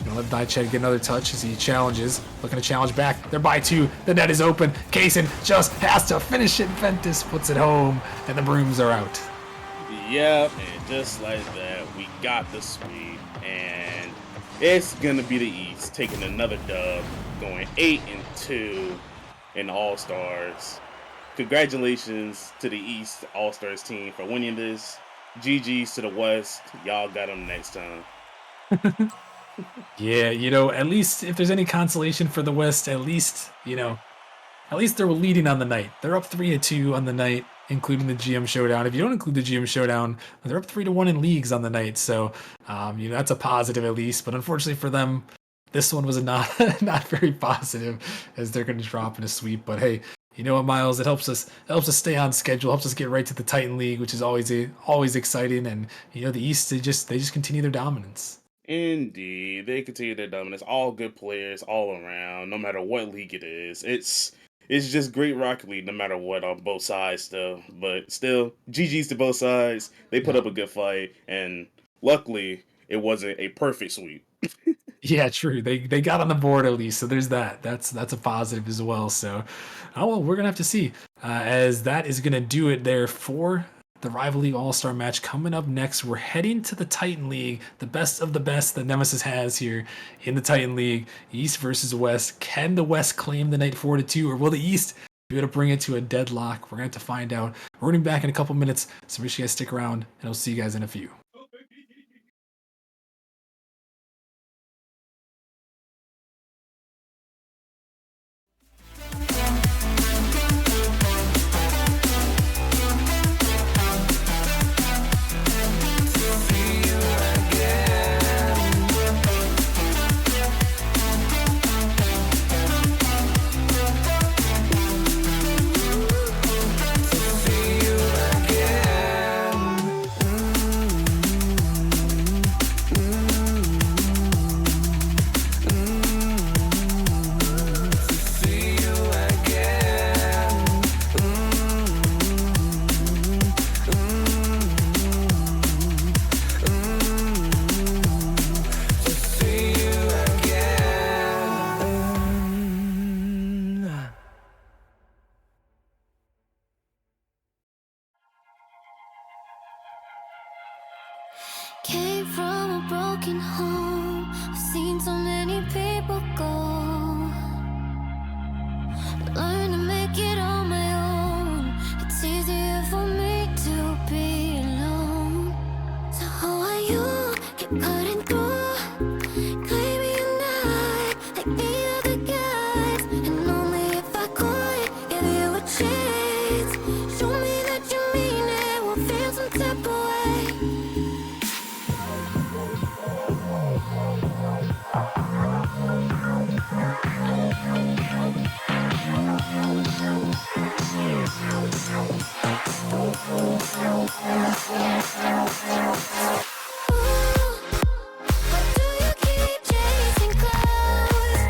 gonna let Nyched get another touch as he challenges. Looking to challenge back. They're by 2. The net is open. Kaysen just has to finish it. Ventus puts it home, and the brooms are out. Yep, and just like that, we got the sweep, and it's gonna be the East taking another dub, going 8-2 in All-Stars. Congratulations to the East All-Stars team for winning this. GG's to the West. Y'all got them next time. Yeah, at least if there's any consolation for the West, at least they're leading on the night. They're up 3-2 on the night, including the GM Showdown. If you don't include the GM Showdown, they're up 3-1 in leagues on the night. So, that's a positive at least. But unfortunately for them, this one was not very positive, as they're going to drop in a sweep. But hey, you know what, Miles? It helps us stay on schedule, helps us get right to the Titan League, which is always exciting. And the East, they just continue their dominance. Indeed, they continue their dominance. All good players, all around, no matter what league it is. It's just great Rocket League, no matter what, on both sides still. But still, GG's to both sides. They put up a good fight, and luckily, it wasn't a perfect sweep. Yeah, true. They got on the board at least, so there's that. That's a positive as well. So, we're gonna have to see, as that is gonna do it there for the Rival League All-Star match. Coming up next, we're heading to the Titan League, the best of the best that Nemesis has here in the Titan League. East versus West. Can the West claim the night 4-2, or will the East be able to bring it to a deadlock? We're going to have to find out. We're running back in a couple minutes, so make sure you guys stick around, and I'll see you guys in a few. Came from a broken home. I've seen so many people go. Learn to make it on my own. It's easier for me to be alone. So how are you? Keep cutting through, claiming you're not like the other guys. And only if I could give you a chance, show me that you mean it. We'll feel some type of way. Why do you keep chasing clouds?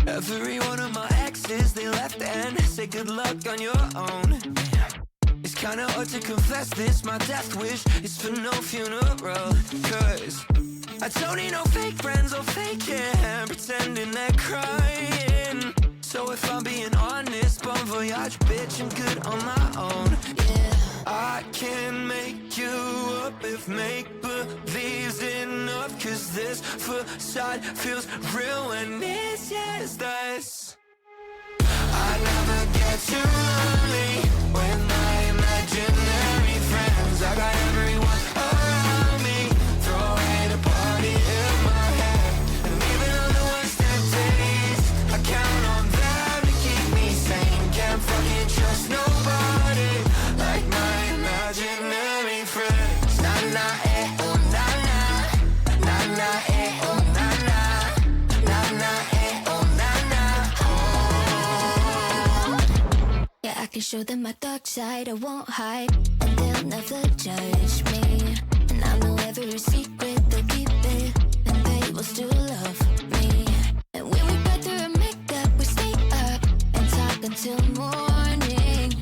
Every one of my exes, they left and say good luck on your own. It's kinda hard to confess this, my death wish is for no funeral. Cause I don't need no fake friends or faking, pretending they're crying. So if I'm being honest, bon voyage, bitch, I'm good on my own. Yeah, I can make you up if make-believe's enough. Cause this facade feels real when it's just us. I never get too lonely with my imaginary friends. I got everyone around me, throwing a party in my head. And even on the worst of days, I count on them to keep me sane. Can't fucking trust nobody like my imaginary friends. Na na eh oh na na, na na eh oh na na, na na eh oh na na. Yeah, I can show them my dark side, I won't hide, and they'll never judge me. And I know every secret they'll keep it, and they will still love me. And when we go through a makeup, we stay up and talk until morning.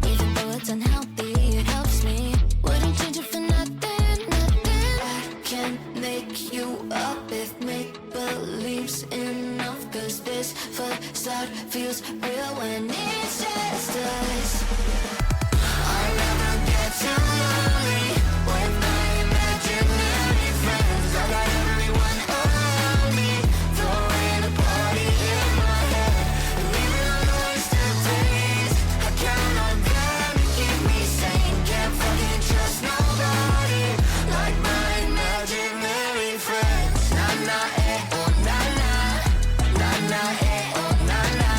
Even though it's unhealthy, it helps me. Wouldn't change it for nothing, nothing. I can make you up if make-believe's enough. Cause this facade feels real when it's just us. I never get too lonely with my imaginary friends. I got everyone around me, throwing a party in my head. And even on the worst of days, I count on them to keep me sane. Can't fucking trust nobody like my imaginary friends. Na na eh oh na na, na na eh oh na na,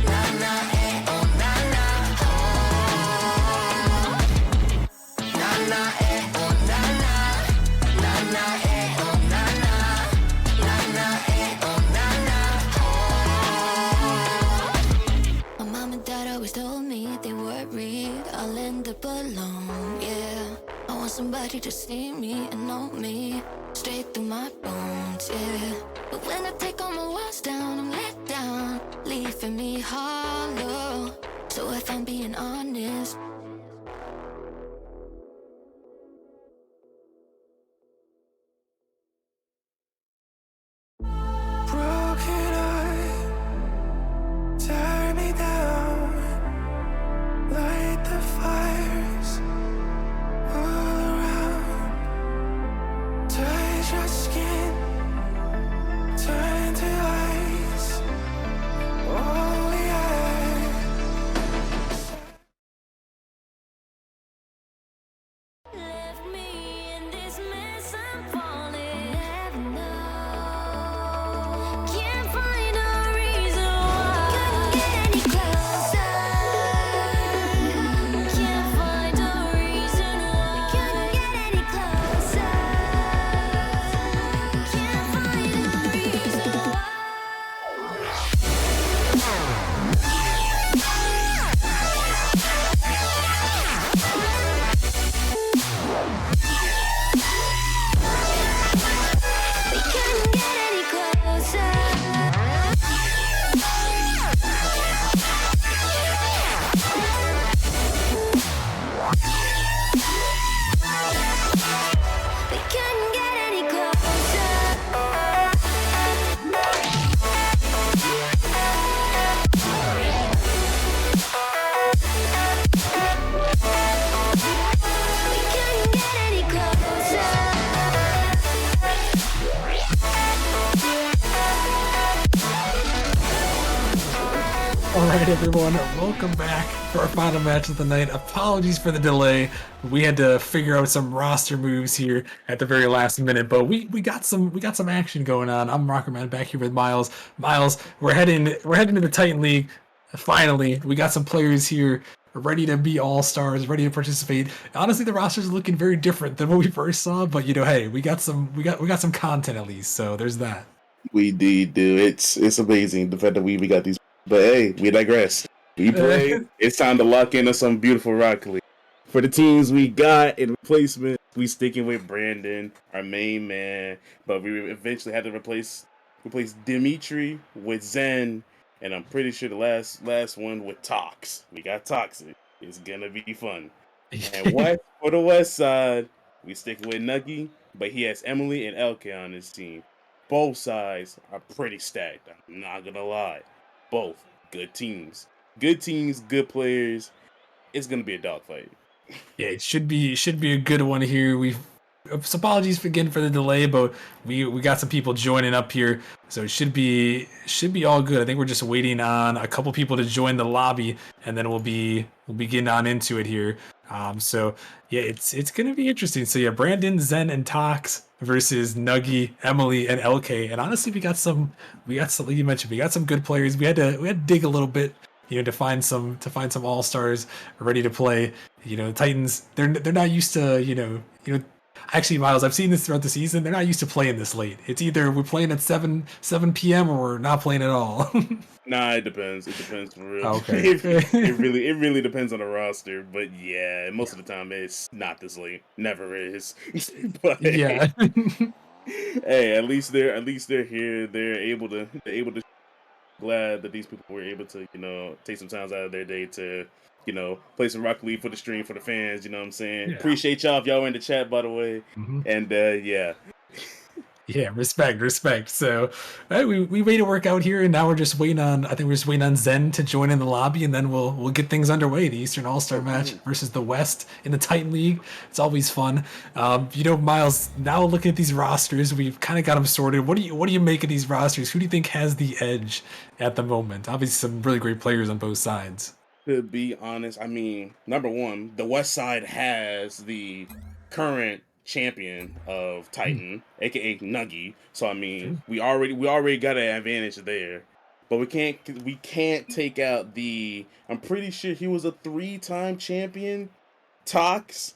na na eh oh na na. Na na eh oh na na, na na eh oh na na, na na eh oh na na. My mom and dad always told me they worried I'll end up alone, yeah. I want somebody to see me and know me straight through my bones, yeah. But when I take all my walls down, I'm let down, leaving me hollow. So if I'm being honest, Broken heart, tear me down, light the fires all around. Touch your skin, turn to ice. Oh yeah. left me in this mess, I'm falling. Never know. Can't find a reason why. Couldn't get any closer. Can't find a reason why. Couldn't get any closer. Can't find a reason why. We couldn't get any closer. We couldn't get any All right, everyone, welcome back for our final match of the night. Apologies for the delay. We had to figure out some roster moves here at the very last minute, but we got some action going on. I'm Rockerman back here with Miles. Miles, we're heading to the Titan League. Finally, we got some players here ready to be all stars, ready to participate. Honestly, the roster's looking very different than what we first saw, but hey, we got some content at least. So there's that. We do. It's amazing the fact that we got these. But hey, we digress. We play. It's time to lock into some beautiful Rocket League. For the teams we got in replacement, we sticking with Brandon, our main man, but we eventually had to replace Dimitri with Zen, and I'm pretty sure the last one with Tox. We got Toxic. It's gonna be fun. And what for the West side, we sticking with Nuggy, but he has Emily and LK on his team. Both sides are pretty stacked. I'm not gonna lie. Both good teams. Good teams, good players. It's gonna be a dogfight. Yeah, it should be a good one here. So apologies again for the delay, but we got some people joining up here, so it should be all good. I think we're just waiting on a couple people to join the lobby, and then we'll be getting on into it here. So yeah, it's gonna be interesting. So yeah, Brandon, Zen, and Tox versus Nuggy, Emily, and LK. And honestly, we got some like you mentioned, we got some good players. We had to dig a little bit, to find some all stars ready to play. The Titans, they're not used to Actually, Miles, I've seen this throughout the season. They're not used to playing this late. It's either we're playing at 7 p.m. or we're not playing at all. Nah, it depends. It depends for real. Okay. it really depends on the roster. But yeah, most of the time it's not this late. Never is. But Yeah. hey, at least they're here. They're able to. Glad that these people were able to take some time out of their day to play some Rocket League for the stream for the fans. You know what I'm saying? Yeah. Appreciate y'all if y'all were in the chat, by the way. And yeah. Yeah, respect. So we wait to work out here, and now we're just waiting on. I think we're just waiting on Zen to join in the lobby, and then we'll get things underway. The Eastern All Star match versus the West in the Titan League. It's always fun. Miles. Now looking at these rosters, we've kind of got them sorted. What do you make of these rosters? Who do you think has the edge at the moment? Obviously, some really great players on both sides. To be honest, I mean, number one, the West Side has the current champion of Titan, aka Nuggy. So I mean, we already got an advantage there. But we can't take out the. I'm pretty sure he was a 3-time champion. Tox.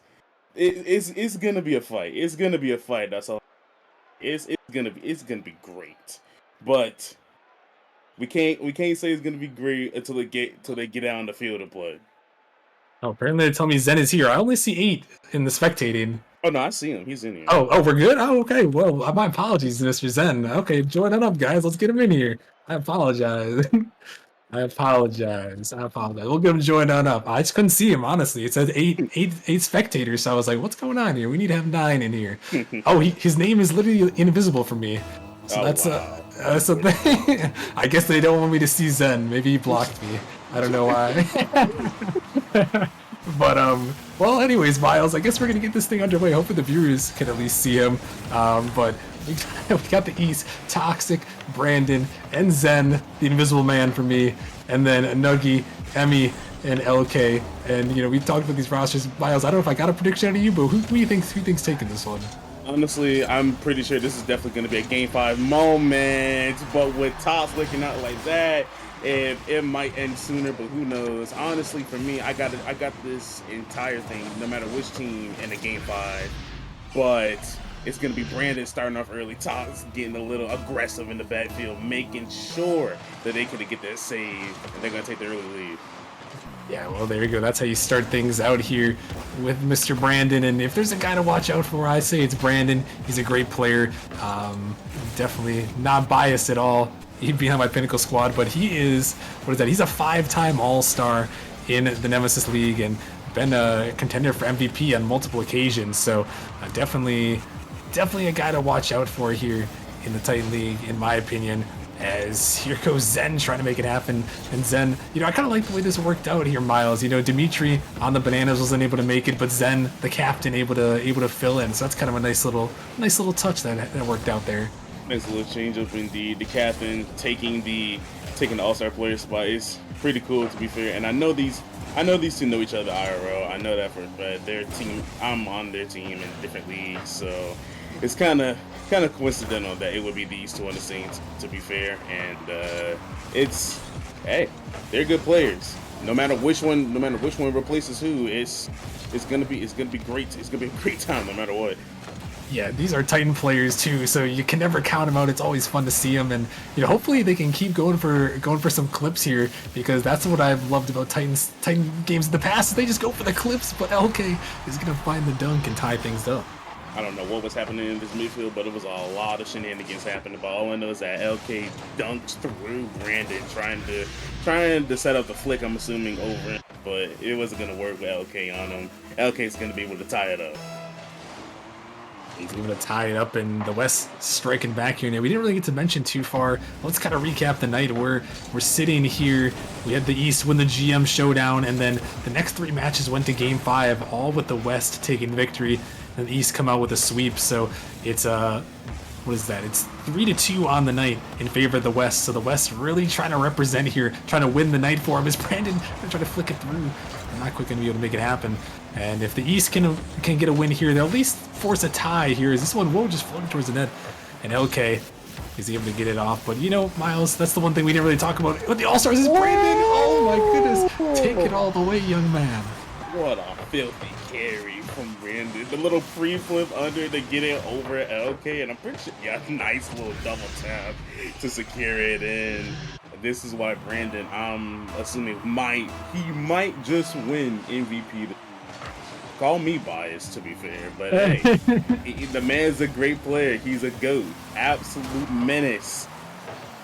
It's gonna be a fight. It's gonna be a fight. That's all. It's gonna be great. But we can't say it's gonna be great until they get out on the field and play. Oh, apparently they tell me Zen is here. I only see 8 in the spectating. Oh no, I see him. He's in here. Oh, we're good? Oh, okay. Well, my apologies, Mr. Zen. Okay, join it up, guys. Let's get him in here. I apologize. I apologize. We'll get him joined on up. I just couldn't see him, honestly. It said eight spectators, so I was like, what's going on here? We need to have 9 in here. Oh, his name is literally invisible for me. So that's a thing. I guess they don't want me to see Zen. Maybe he blocked me. I don't know why. But well, anyways, Miles, I guess we're gonna get this thing underway. Hopefully the viewers can at least see him. But we got the East, Toxic, Brandon, and Zen, the Invisible Man for me, and then Nuggy, Emmy, and LK. And we've talked about these rosters. Miles, I don't know if I got a prediction out of you, but who do you think's taking this one? Honestly, I'm pretty sure this is definitely going to be a Game 5 moment, but with Tops looking out like that, it might end sooner, but who knows? Honestly, for me, I got this entire thing, no matter which team, in a Game 5, but it's going to be Brandon starting off early, Tops getting a little aggressive in the backfield, making sure that they can get that save, and they're going to take the early lead. Yeah, well, there you go. That's how you start things out here with Mr. Brandon. And if there's a guy to watch out for, I say it's Brandon. He's a great player. Definitely not biased at all. He'd be on my Pinnacle squad, but he is, he's a 5-time All-Star in the Nemesis League and been a contender for MVP on multiple occasions. So definitely a guy to watch out for here in the Titan League, in my opinion. As here goes Zen trying to make it happen. And Zen, I kind of like the way this worked out here, Miles. Dimitri on the bananas wasn't able to make it, but Zen, the captain, able to fill in. So that's kind of a nice little touch that worked out there. Nice little change up indeed. The captain taking the All-Star player spot is pretty cool, to be fair. And I know these two know each other IRL. I know that for a fact. Their team, I'm on their team in different leagues, so it's kind of coincidental that it would be these two on the scene, to be fair. And they're good players. No matter which one replaces who, it's gonna be great. It's gonna be a great time no matter what. Yeah, these are Titan players too, so you can never count them out. It's always fun to see them, and hopefully they can keep going for some clips here, because that's what I've loved about Titan games in the past. Is they just go for the clips, but LK is gonna find the dunk and tie things up. I don't know what was happening in this midfield, but it was a lot of shenanigans happening. But all I know is that LK dunks through Brandon, trying to set up the flick. I'm assuming over it, but it wasn't gonna work with LK on him. LK's gonna be able to tie it up. He's able to tie it up, and the West striking back here. Now, we didn't really get to mention too far. Let's kind of recap the night. We're sitting here. We had the East win the GM showdown, and then the next 3 matches went to Game 5, all with the West taking victory, and the East come out with a sweep. So it's what is that? It's 3-2 on the night in favor of the West. So the West really trying to represent here, trying to win the night for him. Is Brandon going to try to flick it through? I'm not quite going to be able to make it happen. And if the East can get a win here, they'll at least force a tie here, as this one will just float towards the net. And LK is able to get it off. But Miles, that's the one thing we didn't really talk about with the All-Stars is Brandon. Oh my goodness. Take it all the way, young man. What a filthy carry from Brandon. The little pre-flip under to get it over LK, and I'm pretty sure, yeah, nice little double tap to secure it in. This is why Brandon, I'm assuming, he might just win MVP. Call me biased, to be fair, but hey, the man's a great player. He's a GOAT, absolute menace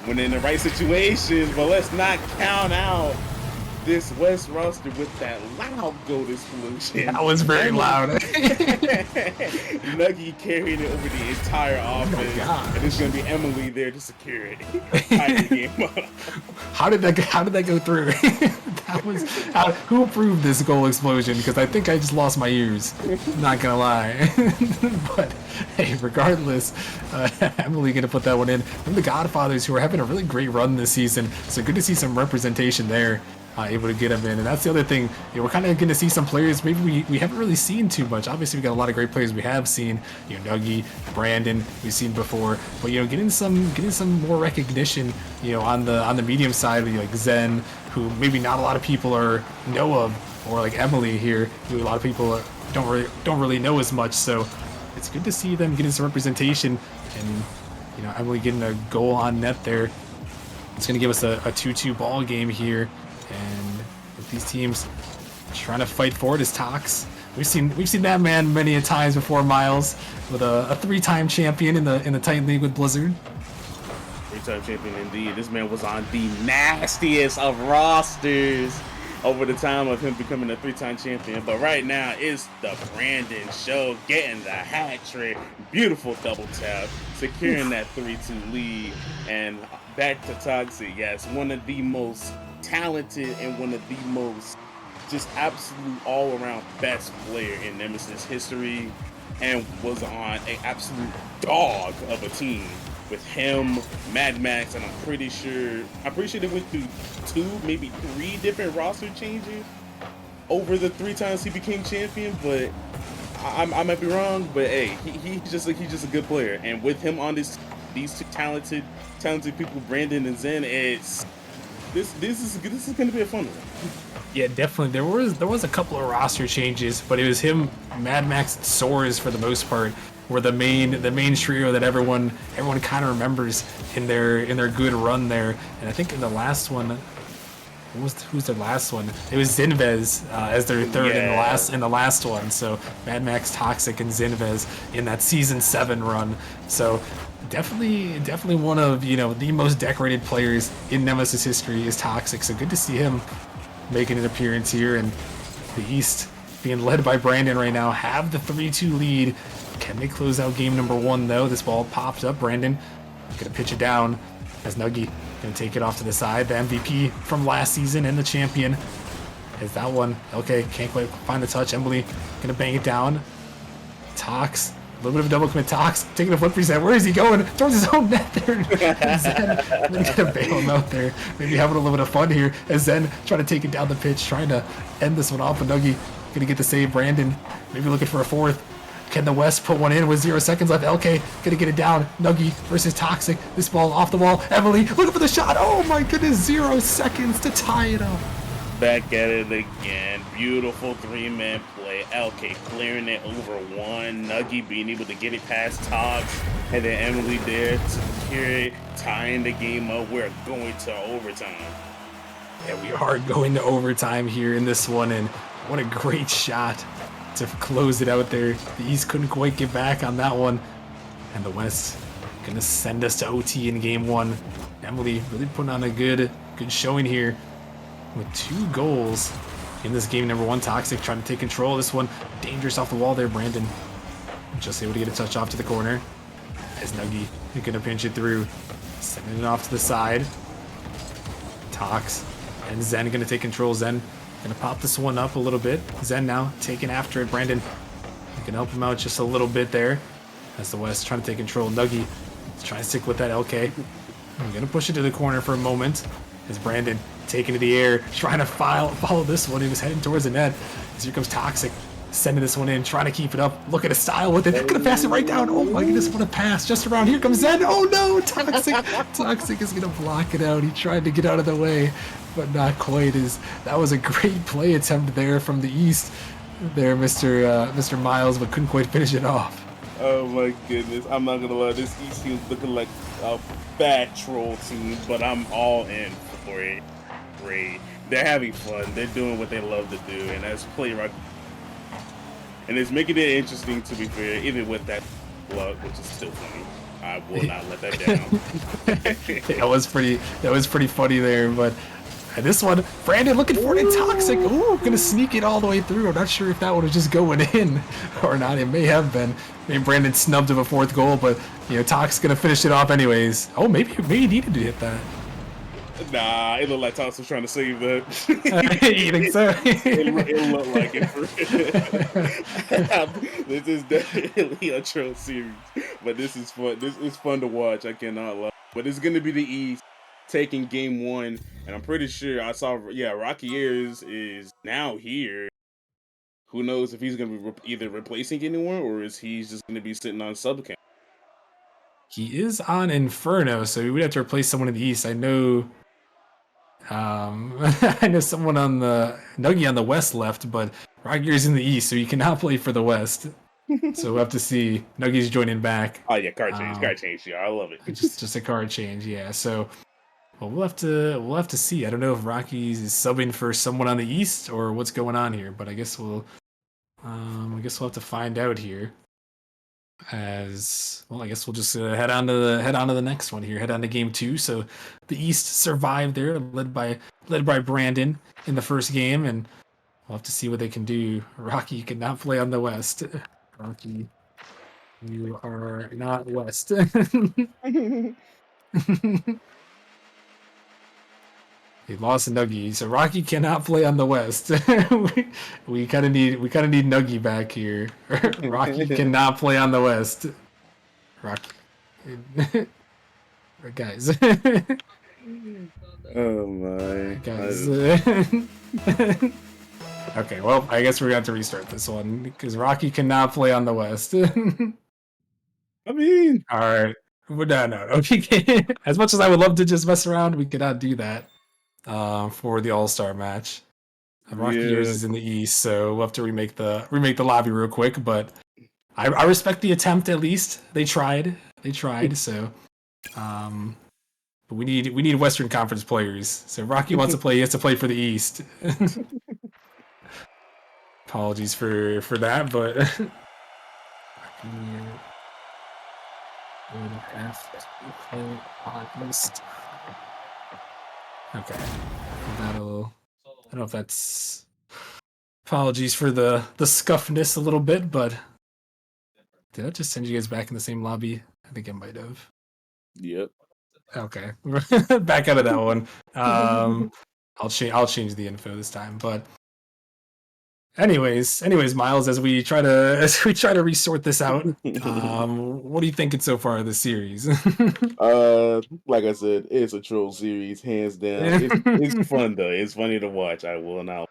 when in the right situations. But let's not count out this West roster with that loud GOAT explosion. That was very loud. Nuggy carried it over the entire offense, and it's gonna be Emily there to secure it. Tie the game up. How did that go through? Who approved this goal explosion? Because I think I just lost my ears. Not gonna lie. But hey, regardless, Emily gonna put that one in. From the Godfathers, who are having a really great run this season, so good to see some representation there. Able to get them in, and that's the other thing. We're kind of going to see some players maybe we haven't really seen too much. Obviously, we got a lot of great players we have seen. Nuggy, Brandon, we've seen before, but getting some more recognition. On the medium side, like Zen, who maybe not a lot of people know of, or like Emily here, who a lot of people don't really know as much. So it's good to see them getting some representation, and Emily getting a goal on net there. It's going to give us a 2-2 ball game here. And with these teams trying to fight for it as Tox, we've seen that man many a times before, Miles, with a 3-time champion in the Titan League with Blizzard. 3-time champion indeed. This man was on the nastiest of rosters over the time of him becoming a 3-time champion. But right now it's the Brandon show, getting the hat trick, beautiful double tap, securing that 3-2 lead, and back to Toxic. Yes, one of the most talented and one of the most just absolute all-around best player in Nemesis history, and was on an absolute dog of a team with him, Mad Max, and I'm pretty sure they went through 2, maybe 3 different roster changes over the 3 times he became champion. But I might be wrong, but hey, he's just a good player, and with him on these 2 talented people, Brandon and Zen, this is going to be a fun one. Yeah, definitely. There was a couple of roster changes, but it was him, Mad Max, and Soares for the most part were the main trio that everyone kind of remembers in their good run there. And I think in the last one, who's their last one? It was Zinvez as their third in the last one. So Mad Max, Toxic, and Zinvez in that season 7 run. So definitely one of the most decorated players in Nemesis history is Toxic. So good to see him making an appearance here, and the East being led by Brandon right now have the 3-2 lead. Can they close out game number 1 though? This ball popped up. Brandon gonna pitch it down as Nuggy gonna take it off to the side. The MVP from last season and the champion is that one. Okay, can't quite find the touch. Emily gonna bang it down. Tox. A little bit of a double commit. Tox taking a foot reset. Where is he going? Towards his own net there. Zen gonna bail him out there. Maybe having a little bit of fun here as Zen trying to take it down the pitch, trying to end this one off. And Nuggy gonna get the save. Brandon maybe looking for a 4th. Can the West put one in with 0 seconds left? LK gonna get it down. Nuggy versus Toxic. This ball off the wall. Emily looking for the shot. Oh my goodness, 0 seconds to tie it up. Back at it again. Beautiful 3-man play. play. LK clearing it over one. Nuggy being able to get it past Tops. And then Emily there to secure it, tying the game up. We're going to overtime. Yeah, we are going to overtime here in this one, and what a great shot to close it out there. The East couldn't quite get back on that one, and the West gonna send us to OT in game one. Emily really putting on a good showing here with 2 goals in this game. Number 1, Toxic trying to take control of this one. Dangerous off the wall there, Brandon. Just able to get a touch off to the corner. As Nuggy gonna pinch it through, sending it off to the side. Tox and Zen gonna take control. Zen gonna pop this one up a little bit. Zen now taking after it. Brandon, you can help him out just a little bit there. As the West trying to take control. Nuggy trying to stick with that LK. I'm gonna push it to the corner for a moment. As Brandon taking to the air, trying to follow this one. He was heading towards the net. As here comes Toxic, sending this one in, trying to keep it up. Look at his style with it. Gonna pass it right down. Oh my goodness, what a pass. Just around. Here comes Zen. Oh no, Toxic. Toxic is gonna block it out. He tried to get out of the way, but not quite. That was a great play attempt there from the East. There, Mr. Miles, but couldn't quite finish it off. Oh my goodness. I'm not gonna lie, this East team's looking like a bad troll team, but I'm all in for it. Great. They're having fun. They're doing what they love to do, and that's play right. And it's making it interesting, to be fair, even with that luck, which is still funny. I will not let that down. That was pretty funny there, but this one, Brandon looking for it, Toxic. Ooh, gonna sneak it all the way through. I'm not sure if that one was just going in or not. It may have been. Maybe Brandon snubbed of a 4th goal, but Toxic's gonna finish it off anyways. Oh, maybe he needed to hit that. Nah, it looked like Tox was trying to save that. You think so? it looked like it. This is definitely a troll series, but this is fun. This is fun to watch. I cannot lie. But it's gonna be the East taking game 1, and I'm pretty sure I saw. Yeah, Rocky Ayers is now here. Who knows if he's gonna be either replacing anyone or is he just gonna be sitting on sub account? He is on Inferno, so we would have to replace someone in the East. I know. I know someone on the Nuggy on the West left, but Rogier's in the East, so he cannot play for the West. So we'll have to see. Nuggy's joining back. Oh yeah, card change. Yeah, I love it. just a card change, yeah. So we'll have to see. I don't know if Rockies is subbing for someone on the East or what's going on here, but I guess we'll have to find out here. As well, I guess we'll just head on to the next one here. Head on to game 2. So the East survived there, led by Brandon in the first game, and we'll have to see what they can do. Rocky, you cannot play on the West. Rocky, you are not West. He lost Nuggy, so Rocky cannot play on the West. we kind of need Nuggy back here. Rocky cannot play on the West. Rocky, guys. Oh my guys. Okay, well, I guess we're gonna have to restart this one because Rocky cannot play on the West. I mean, all right, no. Okay, as much as I would love to just mess around, we cannot do that. For the All-Star match. Rocky Years is in the East, so we'll have to remake the lobby real quick, but I respect the attempt at least. They tried. So but we need Western Conference players. So if Rocky wants to play, he has to play for the East. Apologies for that, but okay. I don't know if that's apologies for the scuffness a little bit, but did I just send you guys back in the same lobby? I think I might have. Yep. Okay. Back out of that one. I'll change the info this time, but anyways, Miles, as we try to resort this out, what are you thinking so far of this series? Like I said, it's a troll series, hands down. It's fun though. It's funny to watch. I will not.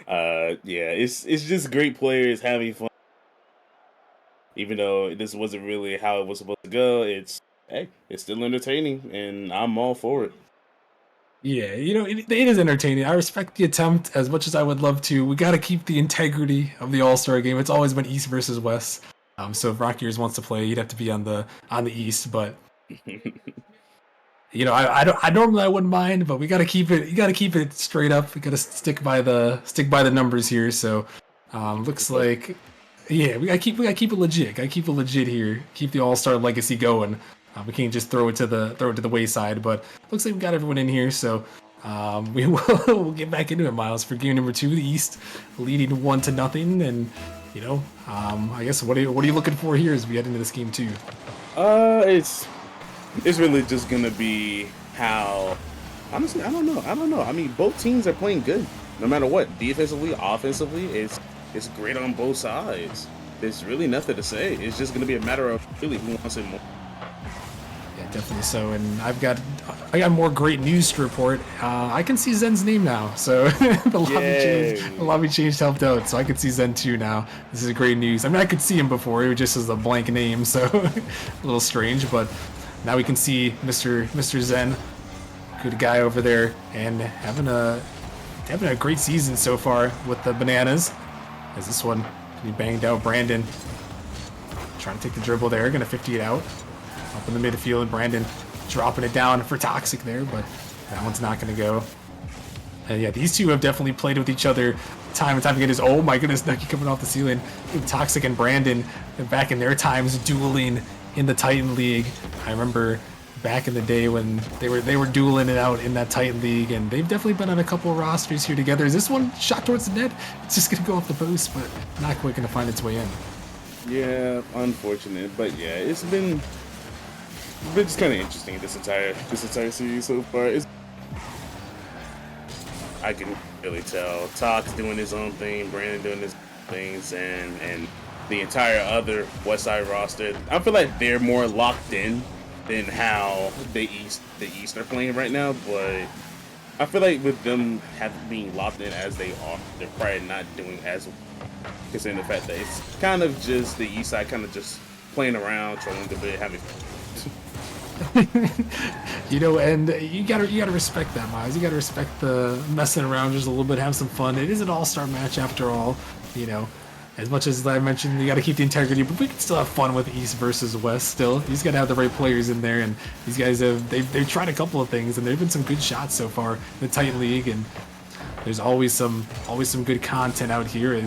Yeah, it's just great players having fun. Even though this wasn't really how it was supposed to go, it's still entertaining, and I'm all for it. Yeah, it is entertaining. I respect the attempt as much as I would love to. We got to keep the integrity of the All-Star game. It's always been East versus West. So if Rock Years wants to play, you'd have to be on the East. But I normally I wouldn't mind, but we got to keep it. You got to keep it straight up. We got to stick by the numbers here. So looks like yeah, we got to keep it legit. Got to keep it legit here. Keep the All-Star legacy going. We can't just throw it to the wayside. But looks like we got everyone in here. So we will we'll get back into it, Miles, for game number 2. The East leading 1-0, and I guess what are you looking for here as we head into this game 2? It's really just gonna be how. Honestly, I don't know. I mean, both teams are playing good, no matter what. Defensively, offensively, it's great on both sides. There's really nothing to say. It's just gonna be a matter of really who wants it more. Yeah, definitely so. And I got more great news to report. I can see Zen's name now, so the lobby change helped out, so I can see Zen too now. This is great news. I mean, I could see him before; it was just as a blank name, so a little strange. But now we can see Mr. Zen, good guy over there, and having a great season so far with the Bananas. As this one, he banged out Brandon, trying to take the dribble there, gonna 50 it out. Up in the midfield, Brandon dropping it down for Toxic there, but that one's not going to go. And yeah, these two have definitely played with each other time and time again. Oh my goodness, Nucky coming off the ceiling. Toxic and Brandon, back in their times, dueling in the Titan League. I remember back in the day when they were dueling it out in that Titan League, and they've definitely been on a couple of rosters here together. Is this one shot towards the net? It's just going to go off the post, but not quite going to find its way in. Yeah, unfortunate, but yeah, it's been just kind of interesting this entire series so far. I can really tell Tox doing his own thing, Brandon doing his things, and the entire other Westside roster. I feel like they're more locked in than how the East are playing right now. But I feel like with them being locked in as they are, they're probably not doing as well, considering the fact that it's kind of just the East side kind of just playing around, trolling a bit, having. And you gotta respect that, Miles. You gotta respect the messing around just a little bit, have some fun. It is an all-star match after all. As much as I mentioned, you gotta keep the integrity, but we can still have fun with East versus West. Still, you just gotta have the right players in there, and these guys they've tried a couple of things, and there've been some good shots so far in the Titan League, and there's always some good content out here.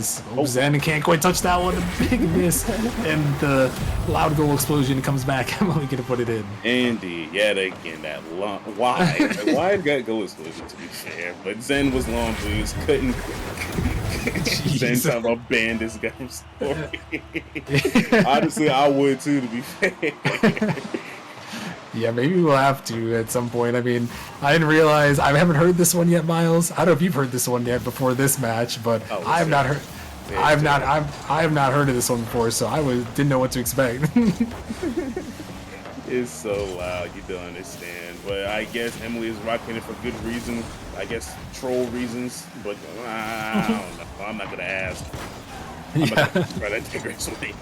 Zen can't quite touch that one, a big miss, and the loud goal explosion comes back. I'm only gonna put it in. Indeed, yet again that long wide got goal explosion to be fair, but Zen was long blues, couldn't. Zen talking about ban this guy's story. Honestly, I would too, to be fair. Yeah, maybe we'll have to at some point. I mean, I didn't realize I haven't heard this one yet, Miles. I don't know if you've heard this one yet before this match, but I have not heard. I have not heard of this one before, so didn't know what to expect. It's so loud, you don't understand. But I guess Emily is rocking it for good reason. I guess troll reasons, but I don't know. I'm not gonna ask. I'm not gonna try that aggressively.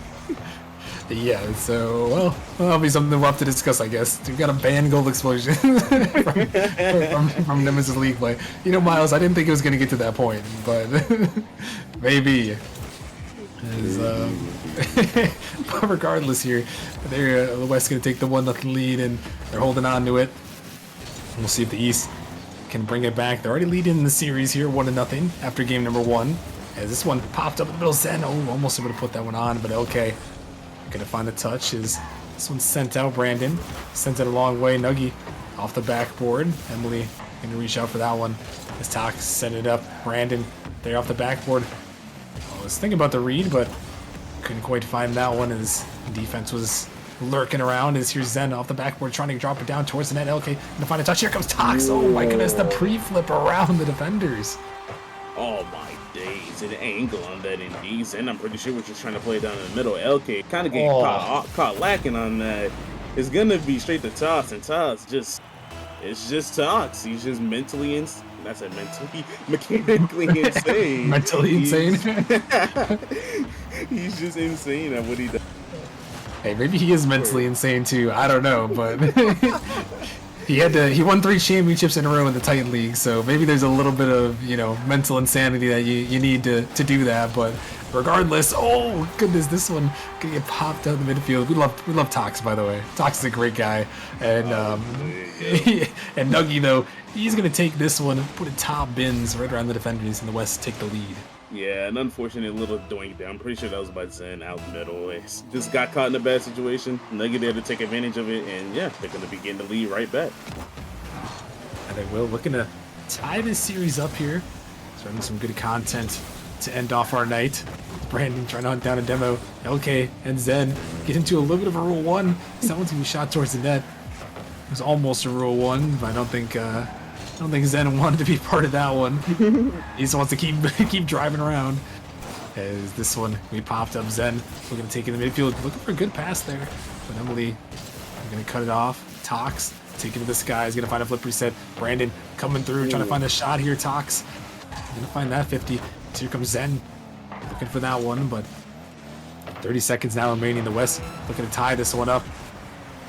Yeah, so, well, that'll be something we'll have to discuss, I guess. We've got a ban goal explosion from Nemesis League play. Miles, I didn't think it was going to get to that point, but maybe. But regardless here, the West going to take the 1-0 lead, and they're holding on to it. We'll see if the East can bring it back. They're already leading in the series here, 1-0 after game number 1. As this one popped up in the middle, Zen, almost able to put that one on, but okay. Gonna find a touch. This one's sent out. Brandon sent it a long way. Nuggy off the backboard. Emily gonna reach out for that one. As Tox sent it up. Brandon there off the backboard. I was thinking about the read, but couldn't quite find that one as defense was lurking around. As here's Zen off the backboard trying to drop it down towards the net. Okay, gonna find a touch. Here comes Tox. Oh my goodness, the pre-flip around the defenders. Oh my days, an angle on that indeed, and I'm pretty sure we're just trying to play down in the middle. LK kind of getting caught lacking on that. It's gonna be straight to Tox, and Tox it's just Tox. He's just mentally mechanically insane. Mentally insane? He's just insane at what he does. Hey, maybe he is mentally insane too. I don't know, but He won 3 championships in a row in the Titan League, so maybe there's a little bit of mental insanity that you need to do that. But regardless, oh goodness, this one gonna get popped out in the midfield. We love Tox, by the way. Tox is a great guy, and and Nuggy though, he's gonna take this one, put it top bins right around the defenders in the West, take the lead. Yeah, an unfortunate little doink there. I'm pretty sure that was by Zen out the middle. It's just got caught in a bad situation. Nugget there to take advantage of it, and yeah, they're going to be getting the lead right back. And they will, looking to tie this series up here. Starting some good content to end off our night. Brandon trying to hunt down a demo. LK and Zen get into a little bit of a Rule 1. Someone's going to be shot towards the net. It was almost a Rule 1, but I don't think Zen wanted to be part of that one. He just wants to keep driving around. As this one, we popped up Zen. We're going to take it in the midfield. Looking for a good pass there. But Emily, we're going to cut it off. Tox, take it to the sky. He's going to find a flip reset. Brandon coming through, trying to find a shot here. Tox, going to find that 50. So here comes Zen. Looking for that one, but 30 seconds now remaining in the West. Looking to tie this one up.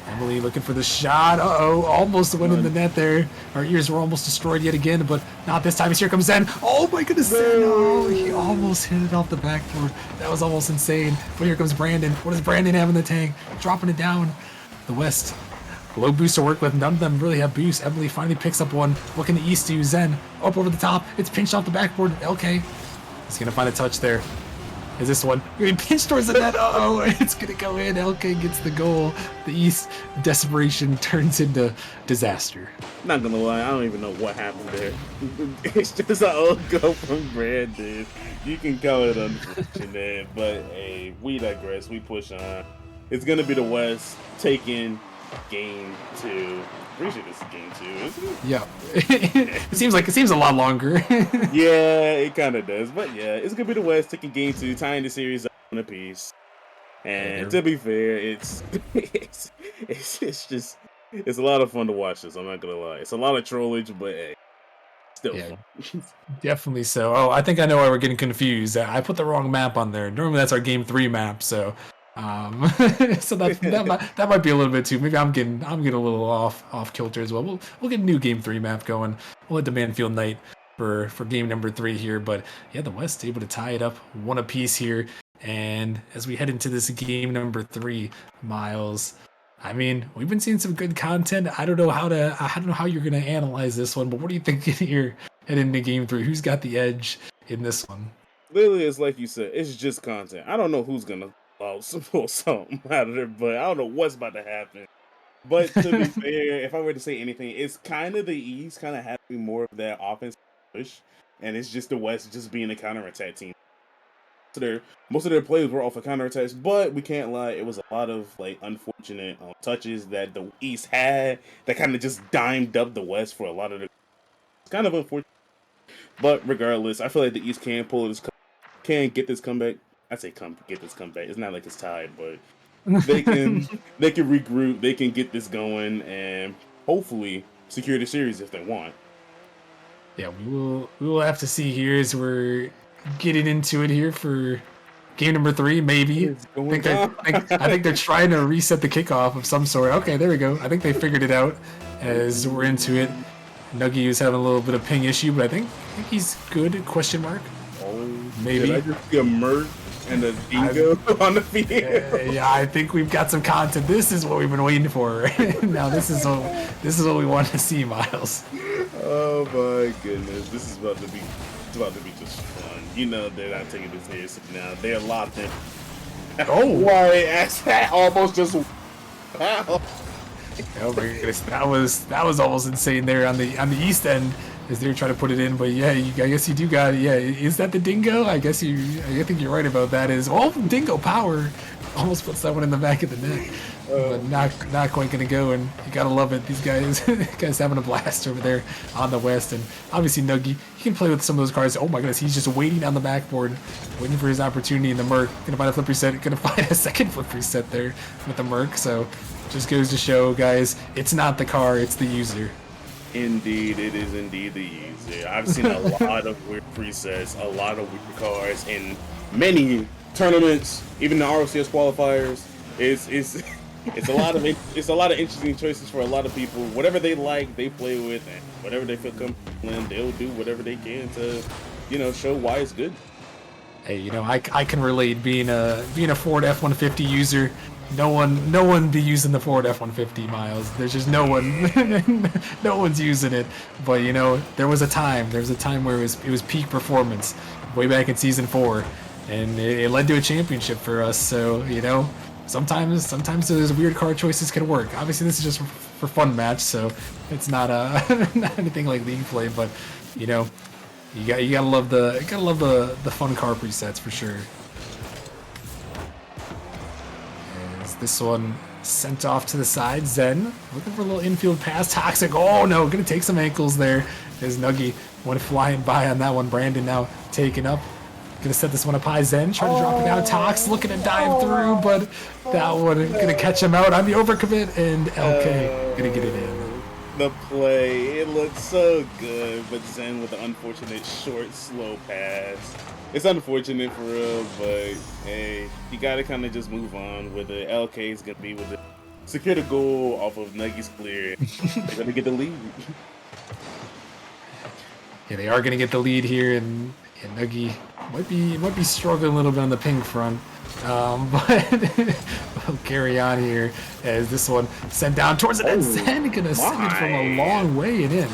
Emily looking for the shot. Uh-oh, almost went in the net there. Our ears were almost destroyed yet again, but not this time. Here comes Zen. Oh my goodness, Zen. Oh, he almost hit it off the backboard. That was almost insane. But here comes Brandon. What does Brandon have in the tank? Dropping it down. The West. Low boost to work with. None of them really have boost. Emily finally picks up one. Looking to East to Zen. Up over the top. It's pinched off the backboard. LK. He's going to find a touch there. Is this one? He pinched towards the net. Uh-oh, it's going to go in. LK gets the goal. The East desperation turns into disaster. Not gonna lie, I don't even know what happened there. It's just an old goal from Brandon. You can call it unfortunate, but hey, we digress. We push on. It's gonna be the West taking game 2. Pretty sure this is game 2, isn't it? Yeah. it seems a lot longer. Yeah, it kind of does. But yeah, it's going to be the West taking game 2, tying the series up in a piece. And to be fair, it's a lot of fun to watch this. I'm not going to lie. It's a lot of trollage, but hey, still fun. Definitely so. Oh, I think I know why we're getting confused. I put the wrong map on there. Normally that's our game 3 map, so so that might be a little bit too. Maybe I'm getting a little off kilter as well. We'll get a new game 3 map going. We'll hit the Manfield Night for game number 3 here. But yeah, the West able to tie it up 1 apiece here. And as we head into this game number 3, Miles, I mean, we've been seeing some good content. I don't know how you're gonna analyze this one, but what do you think here heading into game 3? Who's got the edge in this one? Literally, it's like you said, it's just content. I don't know who's gonna pull something out of there, but I don't know what's about to happen. But to be fair, if I were to say anything, it's kind of the East kind of having more of that offense push, and it's just the West just being a counterattack team. So most of their plays were off of counterattacks, but we can't lie, it was a lot of like unfortunate touches that the East had that kind of just dimed up the West for a lot of the. It's kind of unfortunate, but regardless, I feel like the East can get this comeback. I say get this comeback. It's not like it's tied, but they can regroup. They can get this going and hopefully secure the series if they want. Yeah, we will have to see here as we're getting into it here for game number 3. Maybe I think they're trying to reset the kickoff of some sort. Okay, there we go. I think they figured it out as we're into it. Nuggy is having a little bit of ping issue, but I think he's good. Question mark. Oh, maybe. Did I just see a Mert and a dingo on the field? Yeah, I think we've got some content. This is what we've been waiting for. Now this is what we want to see, Miles. Oh my goodness, this is about to be just fun. You know they're not taking this seriously now. They're locked in. Oh, why? That almost just. Wow. Oh my goodness, that was almost insane there on the East end as they were trying to put it in. But yeah, I guess you do got it. Yeah, is that the dingo? I think you're right about that. Dingo power almost puts that one in the back of the net, but not quite gonna go. And you gotta love it. These guys having a blast over there on the West, and obviously Nuggy, he can play with some of those cards. Oh my goodness, he's just waiting on the backboard, waiting for his opportunity in the Merc. Gonna find a flip reset. Gonna find a second flip reset there with the Merc. So just goes to show, guys, it's not the car, it's the user. Indeed, it is indeed the user. I've seen a lot of weird presets, a lot of weird cards in many tournaments, even the ROCS qualifiers. it's a lot of interesting choices for a lot of people. Whatever they like, they play with, and whatever they feel comfortable in, they'll do whatever they can to, show why it's good. Hey, I can relate being a Ford F-150 user. No one be using the Ford F-150, Miles. There's just no one, no one's using it. But there was a time where it was peak performance, way back in season 4, and it led to a championship for us. So sometimes those weird car choices can work. Obviously, this is just for fun match, so it's not not anything like league play. But you gotta love the fun car presets for sure. As this one sent off to the side, Zen looking for a little infield pass. Toxic. Oh no, gonna take some ankles there. As Nuggy went flying by on that one. Brandon now taking up. Gonna set this one up high. Zen trying to drop it down. Tox looking to dive through, but that one gonna catch him out on the overcommit, and LK gonna get it in. The play, it looked so good, but Zen with an unfortunate short, slow pass. It's unfortunate for real, but hey, you gotta kind of just move on with it. LK is gonna be with it. Secure the goal off of Nuggy's clear. They're gonna get the lead. Yeah, they are gonna get the lead here, and Nuggy might be struggling a little bit on the ping front. But we'll carry on here as this one sent down towards the net. Zen gonna send it from a long way and in.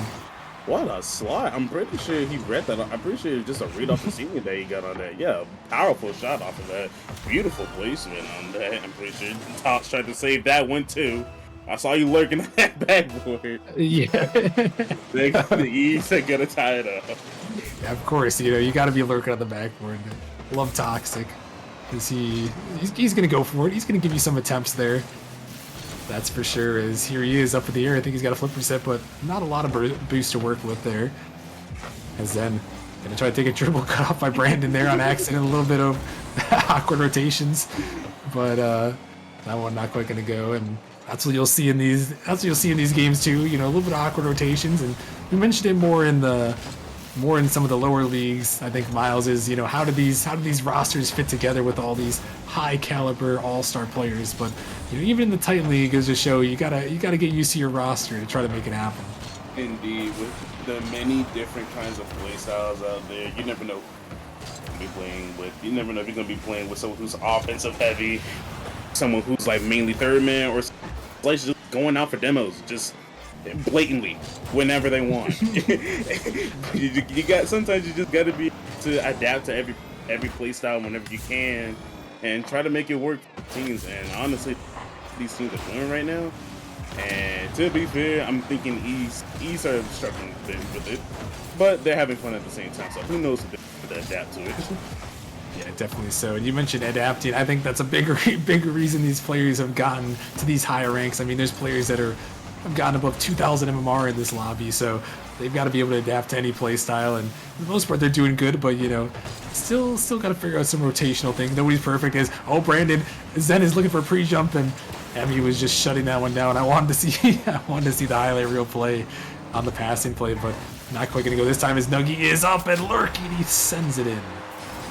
What a slide. I'm pretty sure he read that. I'm pretty sure it's just a read off the ceiling that he got on that. Yeah, powerful shot off of that. Beautiful placement on that. I'm pretty sure Tops tried to save that one too. I saw you lurking at that backboard. Yeah. The East are gonna tie it up. Yeah, of course, you gotta be lurking on the backboard. Love Toxic. Is he's gonna go for it. He's gonna give you some attempts there. That's for sure. As here he is up in the air. I think he's got a flip reset, but not a lot of boost to work with there. As then gonna try to take a triple cut off by Brandon there on accident. A little bit of awkward rotations, but that one not quite gonna go. And that's what you'll see in these. That's what you'll see in these games too. A little bit of awkward rotations, and we mentioned it more in some of the lower leagues. I think Miles is, how do these rosters fit together with all these high caliber all-star players? But even in the tight league, goes to show you gotta get used to your roster to try to make it happen. Indeed, with the many different kinds of play styles out there, you never know who you're playing with. You never know if you're gonna be playing with someone who's offensive heavy, someone who's like mainly third man, or like just going out for demos, just blatantly whenever they want. Sometimes you just gotta be to adapt to every play style whenever you can and try to make it work for teams. And honestly, these teams are doing right now, and to be fair, I'm thinking East are struggling a bit with it, but they're having fun at the same time, so who knows if they adapt to it. Yeah, definitely so. And you mentioned adapting. I think that's a bigger reason these players have gotten to these higher ranks. I mean, there's players that have gotten above 2,000 MMR in this lobby, so they've got to be able to adapt to any play style. And for the most part, they're doing good, but still got to figure out some rotational things. Nobody's perfect. Brandon Zen is looking for a pre-jump, and Emmy was just shutting that one down. I wanted to see the highlight reel play on the passing play, but not quite gonna go this time. As Nuggy is up and lurking, he sends it in.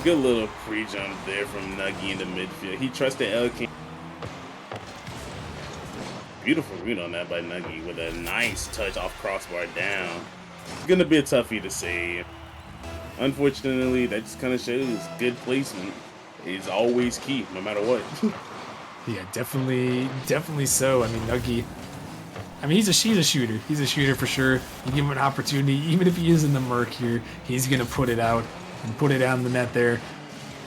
Good little pre-jump there from Nuggy in the midfield. He trusted LK. Beautiful read on that by Nuggy with a nice touch off crossbar down. It's gonna be a toughie to save. Unfortunately, that just kind of shows good placement is always key, no matter what. Yeah, definitely so. I mean, Nuggy. I mean, he's a shooter. He's a shooter for sure. You give him an opportunity, even if he is in the murk here, he's gonna put it out and put it down the net there,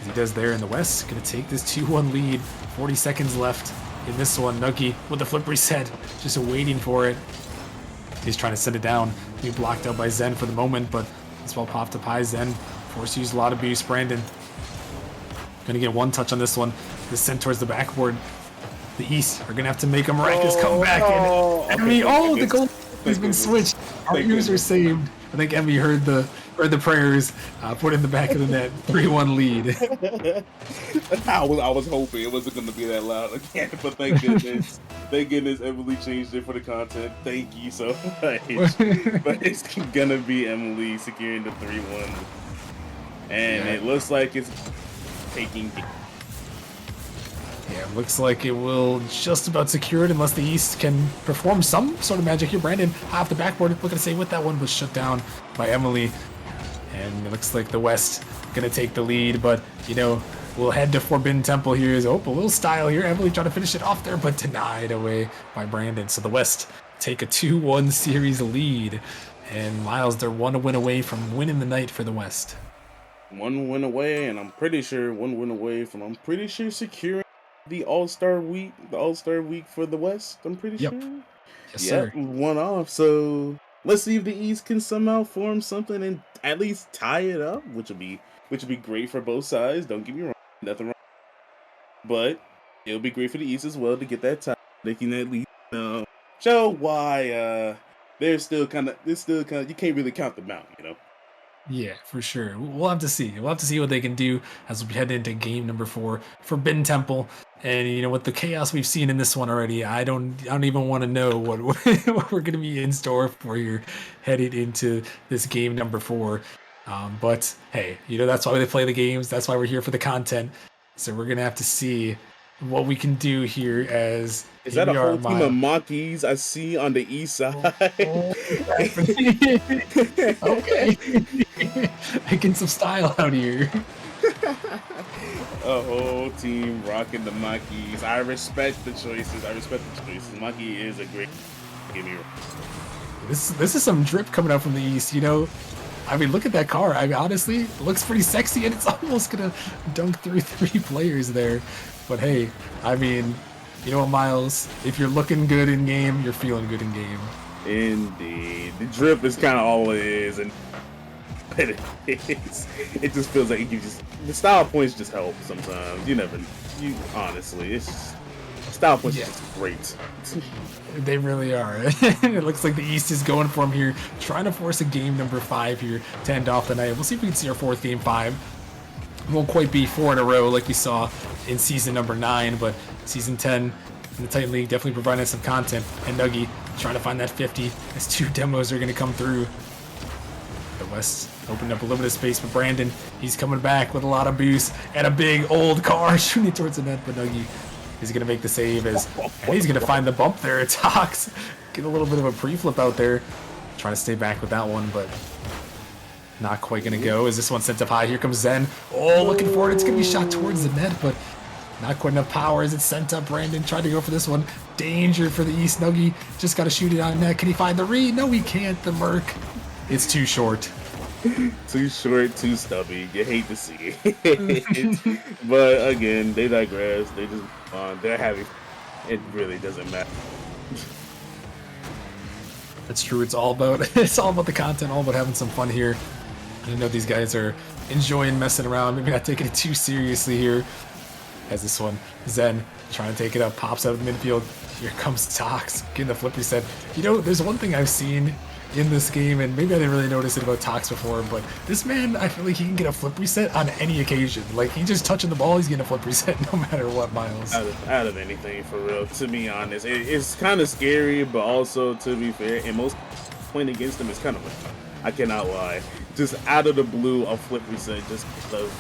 as he does there in the West. Gonna take this 2-1 lead. 40 seconds left in this one. Nuggy with the flip reset, just waiting for it. He's trying to send it down. Being blocked out by Zen for the moment, but this ball popped up high. Zen forced to use a lot of boost. Brandon gonna get one touch on this one. This sent towards the backboard. The East are gonna have to make a miraculous comeback. The goal has been switched. Our ears are saved. I think Emmy heard the prayers, put in the back of the net. 3-1 lead. I was hoping it wasn't going to be that loud again, but thank goodness. Thank goodness Emily changed it for the content. Thank you so much. But it's going to be Emily securing the 3-1. And it looks like it's taking... Yeah, looks like it will just about secure it unless the East can perform some sort of magic here. Brandon off the backboard, looking to say with that one, was shut down by Emily. And it looks like the West gonna take the lead, but we'll head to Forbidden Temple here. A little style here. Emily trying to finish it off there, but denied away by Brandon. So the West take a 2-1 series lead. And Miles, they're 1 win away from winning the night for the West. 1 win away, and I'm pretty sure securing the All-Star week for the West. I'm pretty sure. Yes, sir. 1 off. So let's see if the East can somehow form something and at least tie it up, which would be great for both sides. Don't get me wrong, nothing wrong. But it'll be great for the East as well to get that tie. They can at least show why they're still kind of you can't really count them out, Yeah, for sure. We'll have to see. We'll have to see what they can do as we head into game number 4, Forbidden Temple. And with the chaos we've seen in this one already, I don't even want to know what what we're going to be in store for here headed into this game number 4. But hey, that's why they play the games. That's why we're here for the content. So we're gonna have to see what we can do here. As is that a whole team of monkeys I see on the East side? Okay, making some style out here. A whole team rocking the monkeys. I respect the choices. Monkey is a great. Give me. This is some drip coming out from the East. I mean, look at that car. I mean, honestly, it looks pretty sexy, and it's almost gonna dunk through 3 players there. But hey, I mean, you know what, Miles? If you're looking good in game, you're feeling good in game. Indeed, the drip is kind of all it is, and it just feels like the style points just help sometimes. Honestly, it's just, style points are just great. They really are. It looks like the East is going for him here, trying to force a game number 5 here to end off the night. We'll see if we can see our 4th game 5. It won't quite be 4 in a row like we saw in season number 9, but season 10 in the Titan League definitely providing some content. And Nuggie trying to find that 50 as 2 demos are going to come through. The West opened up a little bit of space for Brandon. He's coming back with a lot of boost and a big old car shooting towards the net, but Nuggie is going to make the save and he's going to find the bump there. It's Hawks. Get a little bit of a pre-flip out there. Trying to stay back with that one, but not quite going to go. Is this one sent up high? Here comes Zen. Oh, looking for it. It's going to be shot towards the net, but not quite enough power as it's sent up. Brandon tried to go for this one. Danger for the East. Nuggie just got to shoot it on net. Can he find the read? No, he can't. The Merc. It's too short. Too short, too stubby. You hate to see it. But again, they digress. They just they're having. It really doesn't matter. That's true. It's all about the content, all about having some fun here. I know these guys are enjoying messing around, maybe not taking it too seriously here. As this one, Zen trying to take it up, pops out of the midfield. Here comes Tox, getting the flip reset. There's one thing I've seen in this game, and maybe I didn't really notice it about Tox before, but this man, I feel like he can get a flip reset on any occasion. Like, he's just touching the ball, he's getting a flip reset no matter what, Miles. Out of anything, for real, to be honest. It's kind of scary, but also, to be fair, and most playing against him is kind of, I cannot lie, just out of the blue, a flip reset just because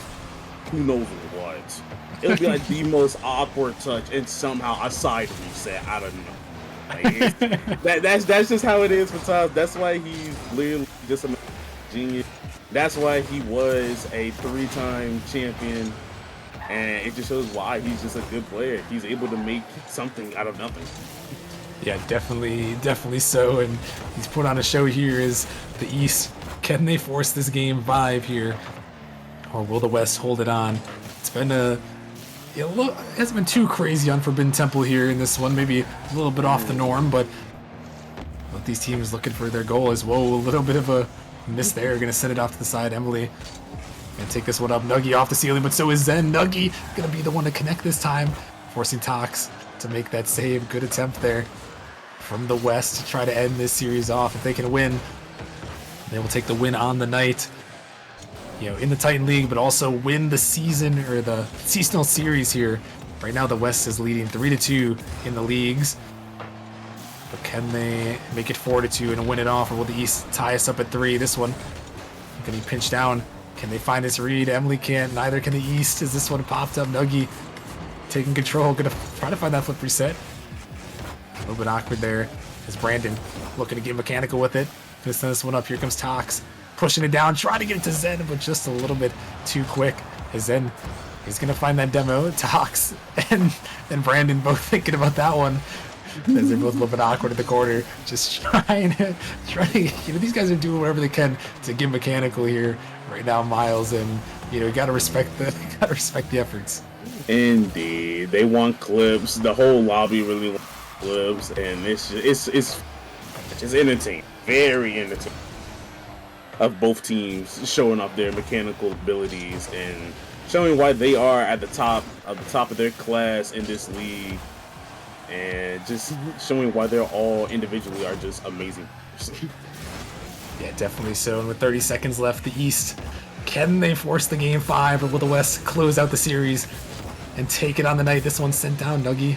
who knows what. It'll be like the most awkward touch, and somehow a side reset out of nowhere. Like, that's just how it is for Todd. That's why he's literally just a genius. That's why he was a 3-time champion, and it just shows why he's just a good player. He's able to make something out of nothing. Yeah, definitely so. And he's put on a show here. Is the East, can they force this game 5 here, or will the West hold it on? It's been it hasn't been too crazy on Forbidden Temple here in this one. Maybe a little bit off the norm, but both these teams looking for their goal is, whoa, a little bit of a miss there. Gonna send it off to the side. Emily gonna take this one up. Nuggie off the ceiling, but so is Zen. Nuggie gonna be the one to connect this time, forcing Tox to make that save. Good attempt there from the West to try to end this series off. If they can win, they will take the win on the night, in the Titan League, but also win the season or the seasonal series here. Right now, the West is leading 3-2 in the leagues. But can they make it 4-2 and win it off, or will the East tie us up at 3? This one, can he pinch down? Can they find this read? Emily can't. Neither can the East, as this one popped up. Nuggie taking control, gonna try to find that flip reset. A little bit awkward there as Brandon looking to get mechanical with it. Gonna send this one up. Here comes Tox, pushing it down, trying to get it to Zen, but just a little bit too quick. As Zen, he's gonna find that demo. Tox and Brandon both thinking about that one. As they're both a little bit awkward at the corner, just trying to, these guys are doing whatever they can to get mechanical here right now, Miles, and you gotta respect the efforts. Indeed, they want clips. The whole lobby really wants clips, and it's entertaining, very entertaining. Of both teams showing off their mechanical abilities and showing why they are at the top of their class in this league. And just showing why they're all individually are just amazing. Yeah, definitely so. And with 30 seconds left, the East, can they force the game 5, or will the West close out the series and take it on the night? This one's sent down. Nuggy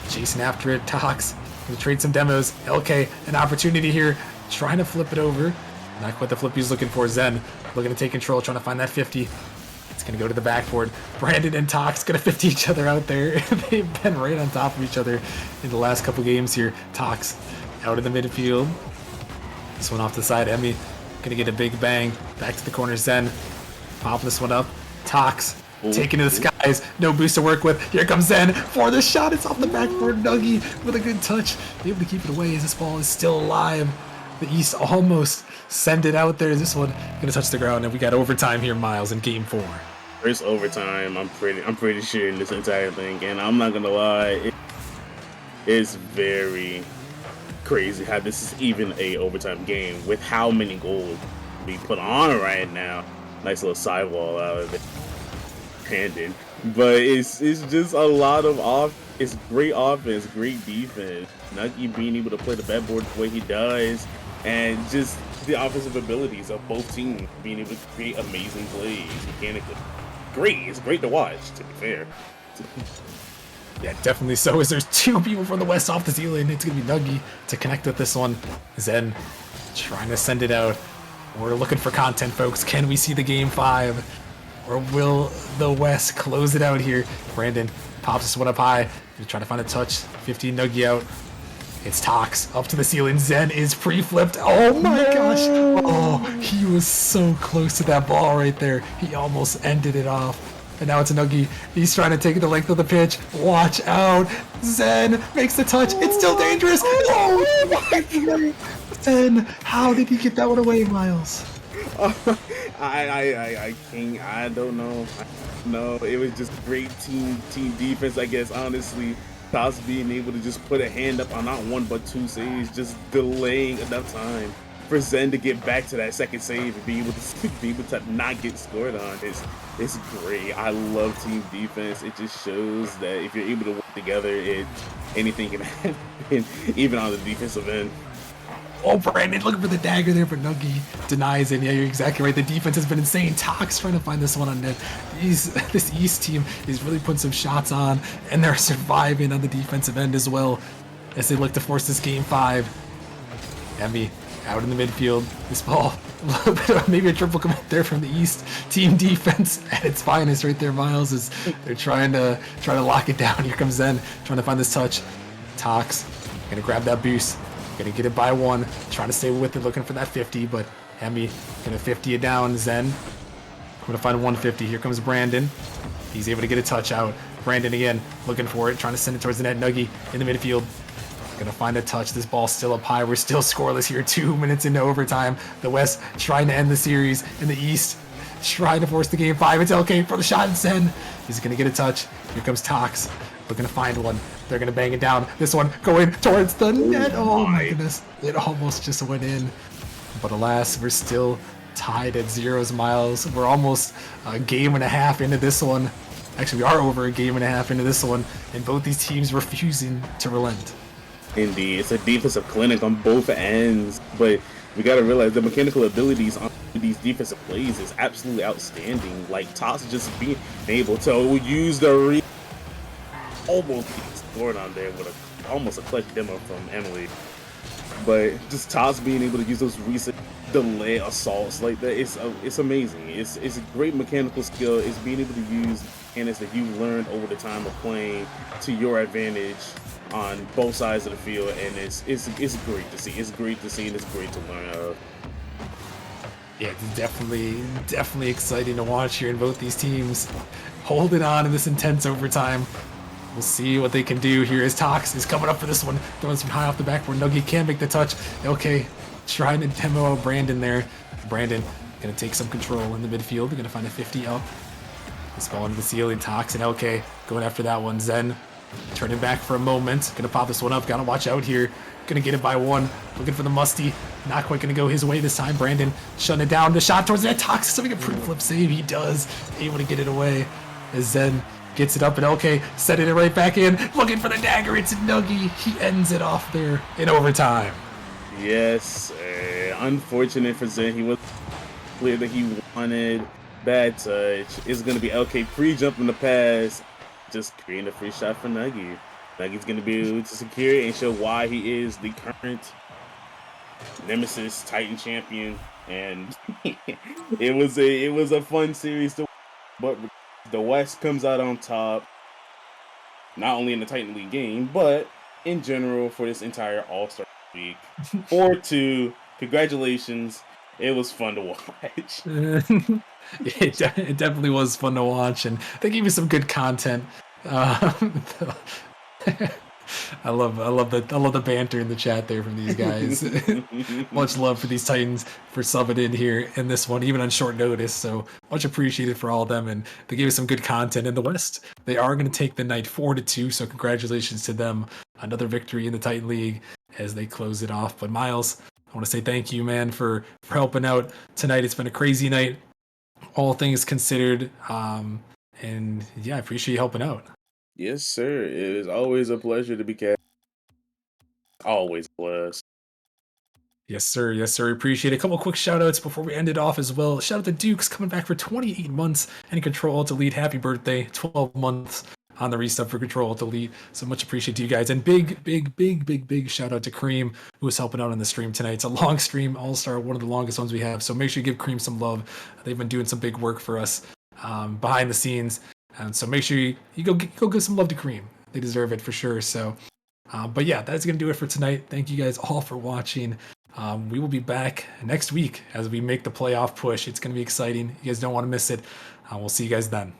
chasing after it. Tox gonna trade some demos. LK, an opportunity here, trying to flip it over. Not quite the flip he's looking for. Zen looking to take control, trying to find that 50. It's going to go to the backboard. Brandon and Tox going to 50 each other out there. They've been right on top of each other in the last couple games here. Tox out of the midfield. This one off the side. Emmy going to get a big bang. Back to the corner. Zen popping this one up. Tox taking to the skies. No boost to work with. Here comes Zen for the shot. It's off the backboard. Nuggy with a good touch. Able to keep it away as this ball is still alive. The East almost send it out there. This one gonna touch the ground, and we got overtime here, Miles, in game 4. First overtime, I'm pretty sure in this entire thing, and I'm not gonna lie, it's very crazy how this is even a overtime game with how many goals we put on right now. Nice little sidewall out of it, handed, but it's just a lot of It's great offense, great defense. Nuggy being able to play the backboard the way he does, and just the offensive abilities of both teams being able to create amazing plays mechanically. Great, it's great to watch, to be fair. Yeah, definitely so. As there's 2 people from the West off the ceiling, it's gonna be Nuggy to connect with this one. Zen trying to send it out. We're looking for content, folks. Can we see the game 5, or will the West close it out here? Brandon pops this one up high. He's trying to find a touch. 15 Nuggy out. It's Tox up to the ceiling. Zen is pre-flipped. Oh my gosh. Oh, he was so close to that ball right there. He almost ended it off. And now it's a Nuggy. He's trying to take it the length of the pitch. Watch out. Zen makes the touch. It's still dangerous. Oh my God. Zen, how did he get that one away, Miles? I can't. I don't know. No, it was just great team defense, I guess. Honestly, Toss being able to just put a hand up on not 1 but 2 saves, just delaying enough time for Zen to get back to that second save and be able to not get scored on. It's great. I love team defense. It just shows that if you're able to work together, anything can happen, even on the defensive end. Oh, Brandon looking for the dagger there, but Nuggy denies it. Yeah, you're exactly right. The defense has been insane. Tox trying to find this one on net. This East team is really putting some shots on, and they're surviving on the defensive end as well as they look to force this game 5. Emmy out in the midfield. This ball, a little bit of maybe a triple commit there from the East team defense at its finest right there, Miles, as they're trying to lock it down. Here comes Zen trying to find this touch. Tox gonna grab that boost. Gonna get it by 1, trying to stay with it, looking for that 50, but Hemi gonna 50 it down. Zen gonna find 150. Here comes Brandon. He's able to get a touch out. Brandon again, looking for it, trying to send it towards the net. Nuggy in the midfield. Gonna find a touch. This ball's still up high. We're still scoreless here, 2 minutes into overtime. The West trying to end the series, and the East trying to force the game 5. It's LK for the shot, and Zen. He's gonna get a touch. Here comes Tox. Looking to find one. They're going to bang it down. This one going towards the net. Oh my goodness. It almost just went in. But alas, we're still tied at 0s, Miles. We're almost a game and a half into this one. Actually, we are over a game and a half into this one. And both these teams refusing to relent. Indeed. It's a defensive clinic on both ends. But we got to realize the mechanical abilities on these defensive plays is absolutely outstanding. Like, Toss just being able to use the almost scored on there with almost a clutch demo from Emily, but just Toss being able to use those recent delay assaults like that. It's amazing. It's a great mechanical skill. It's being able to use mechanics that you've learned over the time of playing to your advantage on both sides of the field, and it's great to see. It's great to see, and it's great to learn of. Yeah, it's definitely exciting to watch here in both these teams holding on in this intense overtime. We'll see what they can do here as Tox is coming up for this one. Throwing some high off the backboard. Nuggy can't make the touch. Okay, trying to demo Brandon there. Brandon gonna take some control in the midfield. They're gonna find a 50 up. He's falling to the ceiling. Tox and LK going after that one. Zen turning back for a moment. Gonna pop this one up. Gotta watch out here. Gonna get it by one. Looking for the musty. Not quite gonna go his way this time. Brandon shutting it down. The shot towards that. Tox is having a pretty flip save. He does. Able to get it away as Zen gets it up and okay, setting it right back in. Looking for the dagger. It's Nuggy. He ends it off there in overtime. Yes, unfortunate for Zen. He was clear that he wanted. Bad touch. It's going to be LK pre-jumping the pass. Just creating a free shot for Nuggy. Nuggy's going to be able to secure it and show why he is the current Nemesis Titan champion. And it was a fun series to watch, but the West comes out on top, not only in the Titan League game, but in general for this entire All-Star Week. 4-2. Congratulations. It was fun to watch. It definitely was fun to watch, and they gave me some good content. I love the banter in the chat there from these guys. Much love for these Titans for subbing in here in this one, even on short notice. So much appreciated for all of them, and they gave us some good content in the West. They are going to take the night 4-2, so congratulations to them. Another victory in the Titan League as they close it off. But Miles, I want to say thank you, man, for helping out tonight. It's been a crazy night, all things considered. And yeah, I appreciate you helping out. Yes, sir. It is always a pleasure to be cast. Always blessed. Yes, sir. Yes, sir. Appreciate it. A couple quick shout outs before we end it off as well. Shout out to Dukes coming back for 28 months and Control Alt Elite. Happy birthday. 12 months on the resub for Control Alt Elite. So much appreciate to you guys. And big shout out to Cream, who was helping out on the stream tonight. It's a long stream, All-Star, one of the longest ones we have. So make sure you give Cream some love. They've been doing some big work for us behind the scenes. And so make sure you go give some love to Cream. They deserve it for sure. So, but yeah, that's going to do it for tonight. Thank you guys all for watching. We will be back next week as we make the playoff push. It's going to be exciting. You guys don't want to miss it. We'll see you guys then.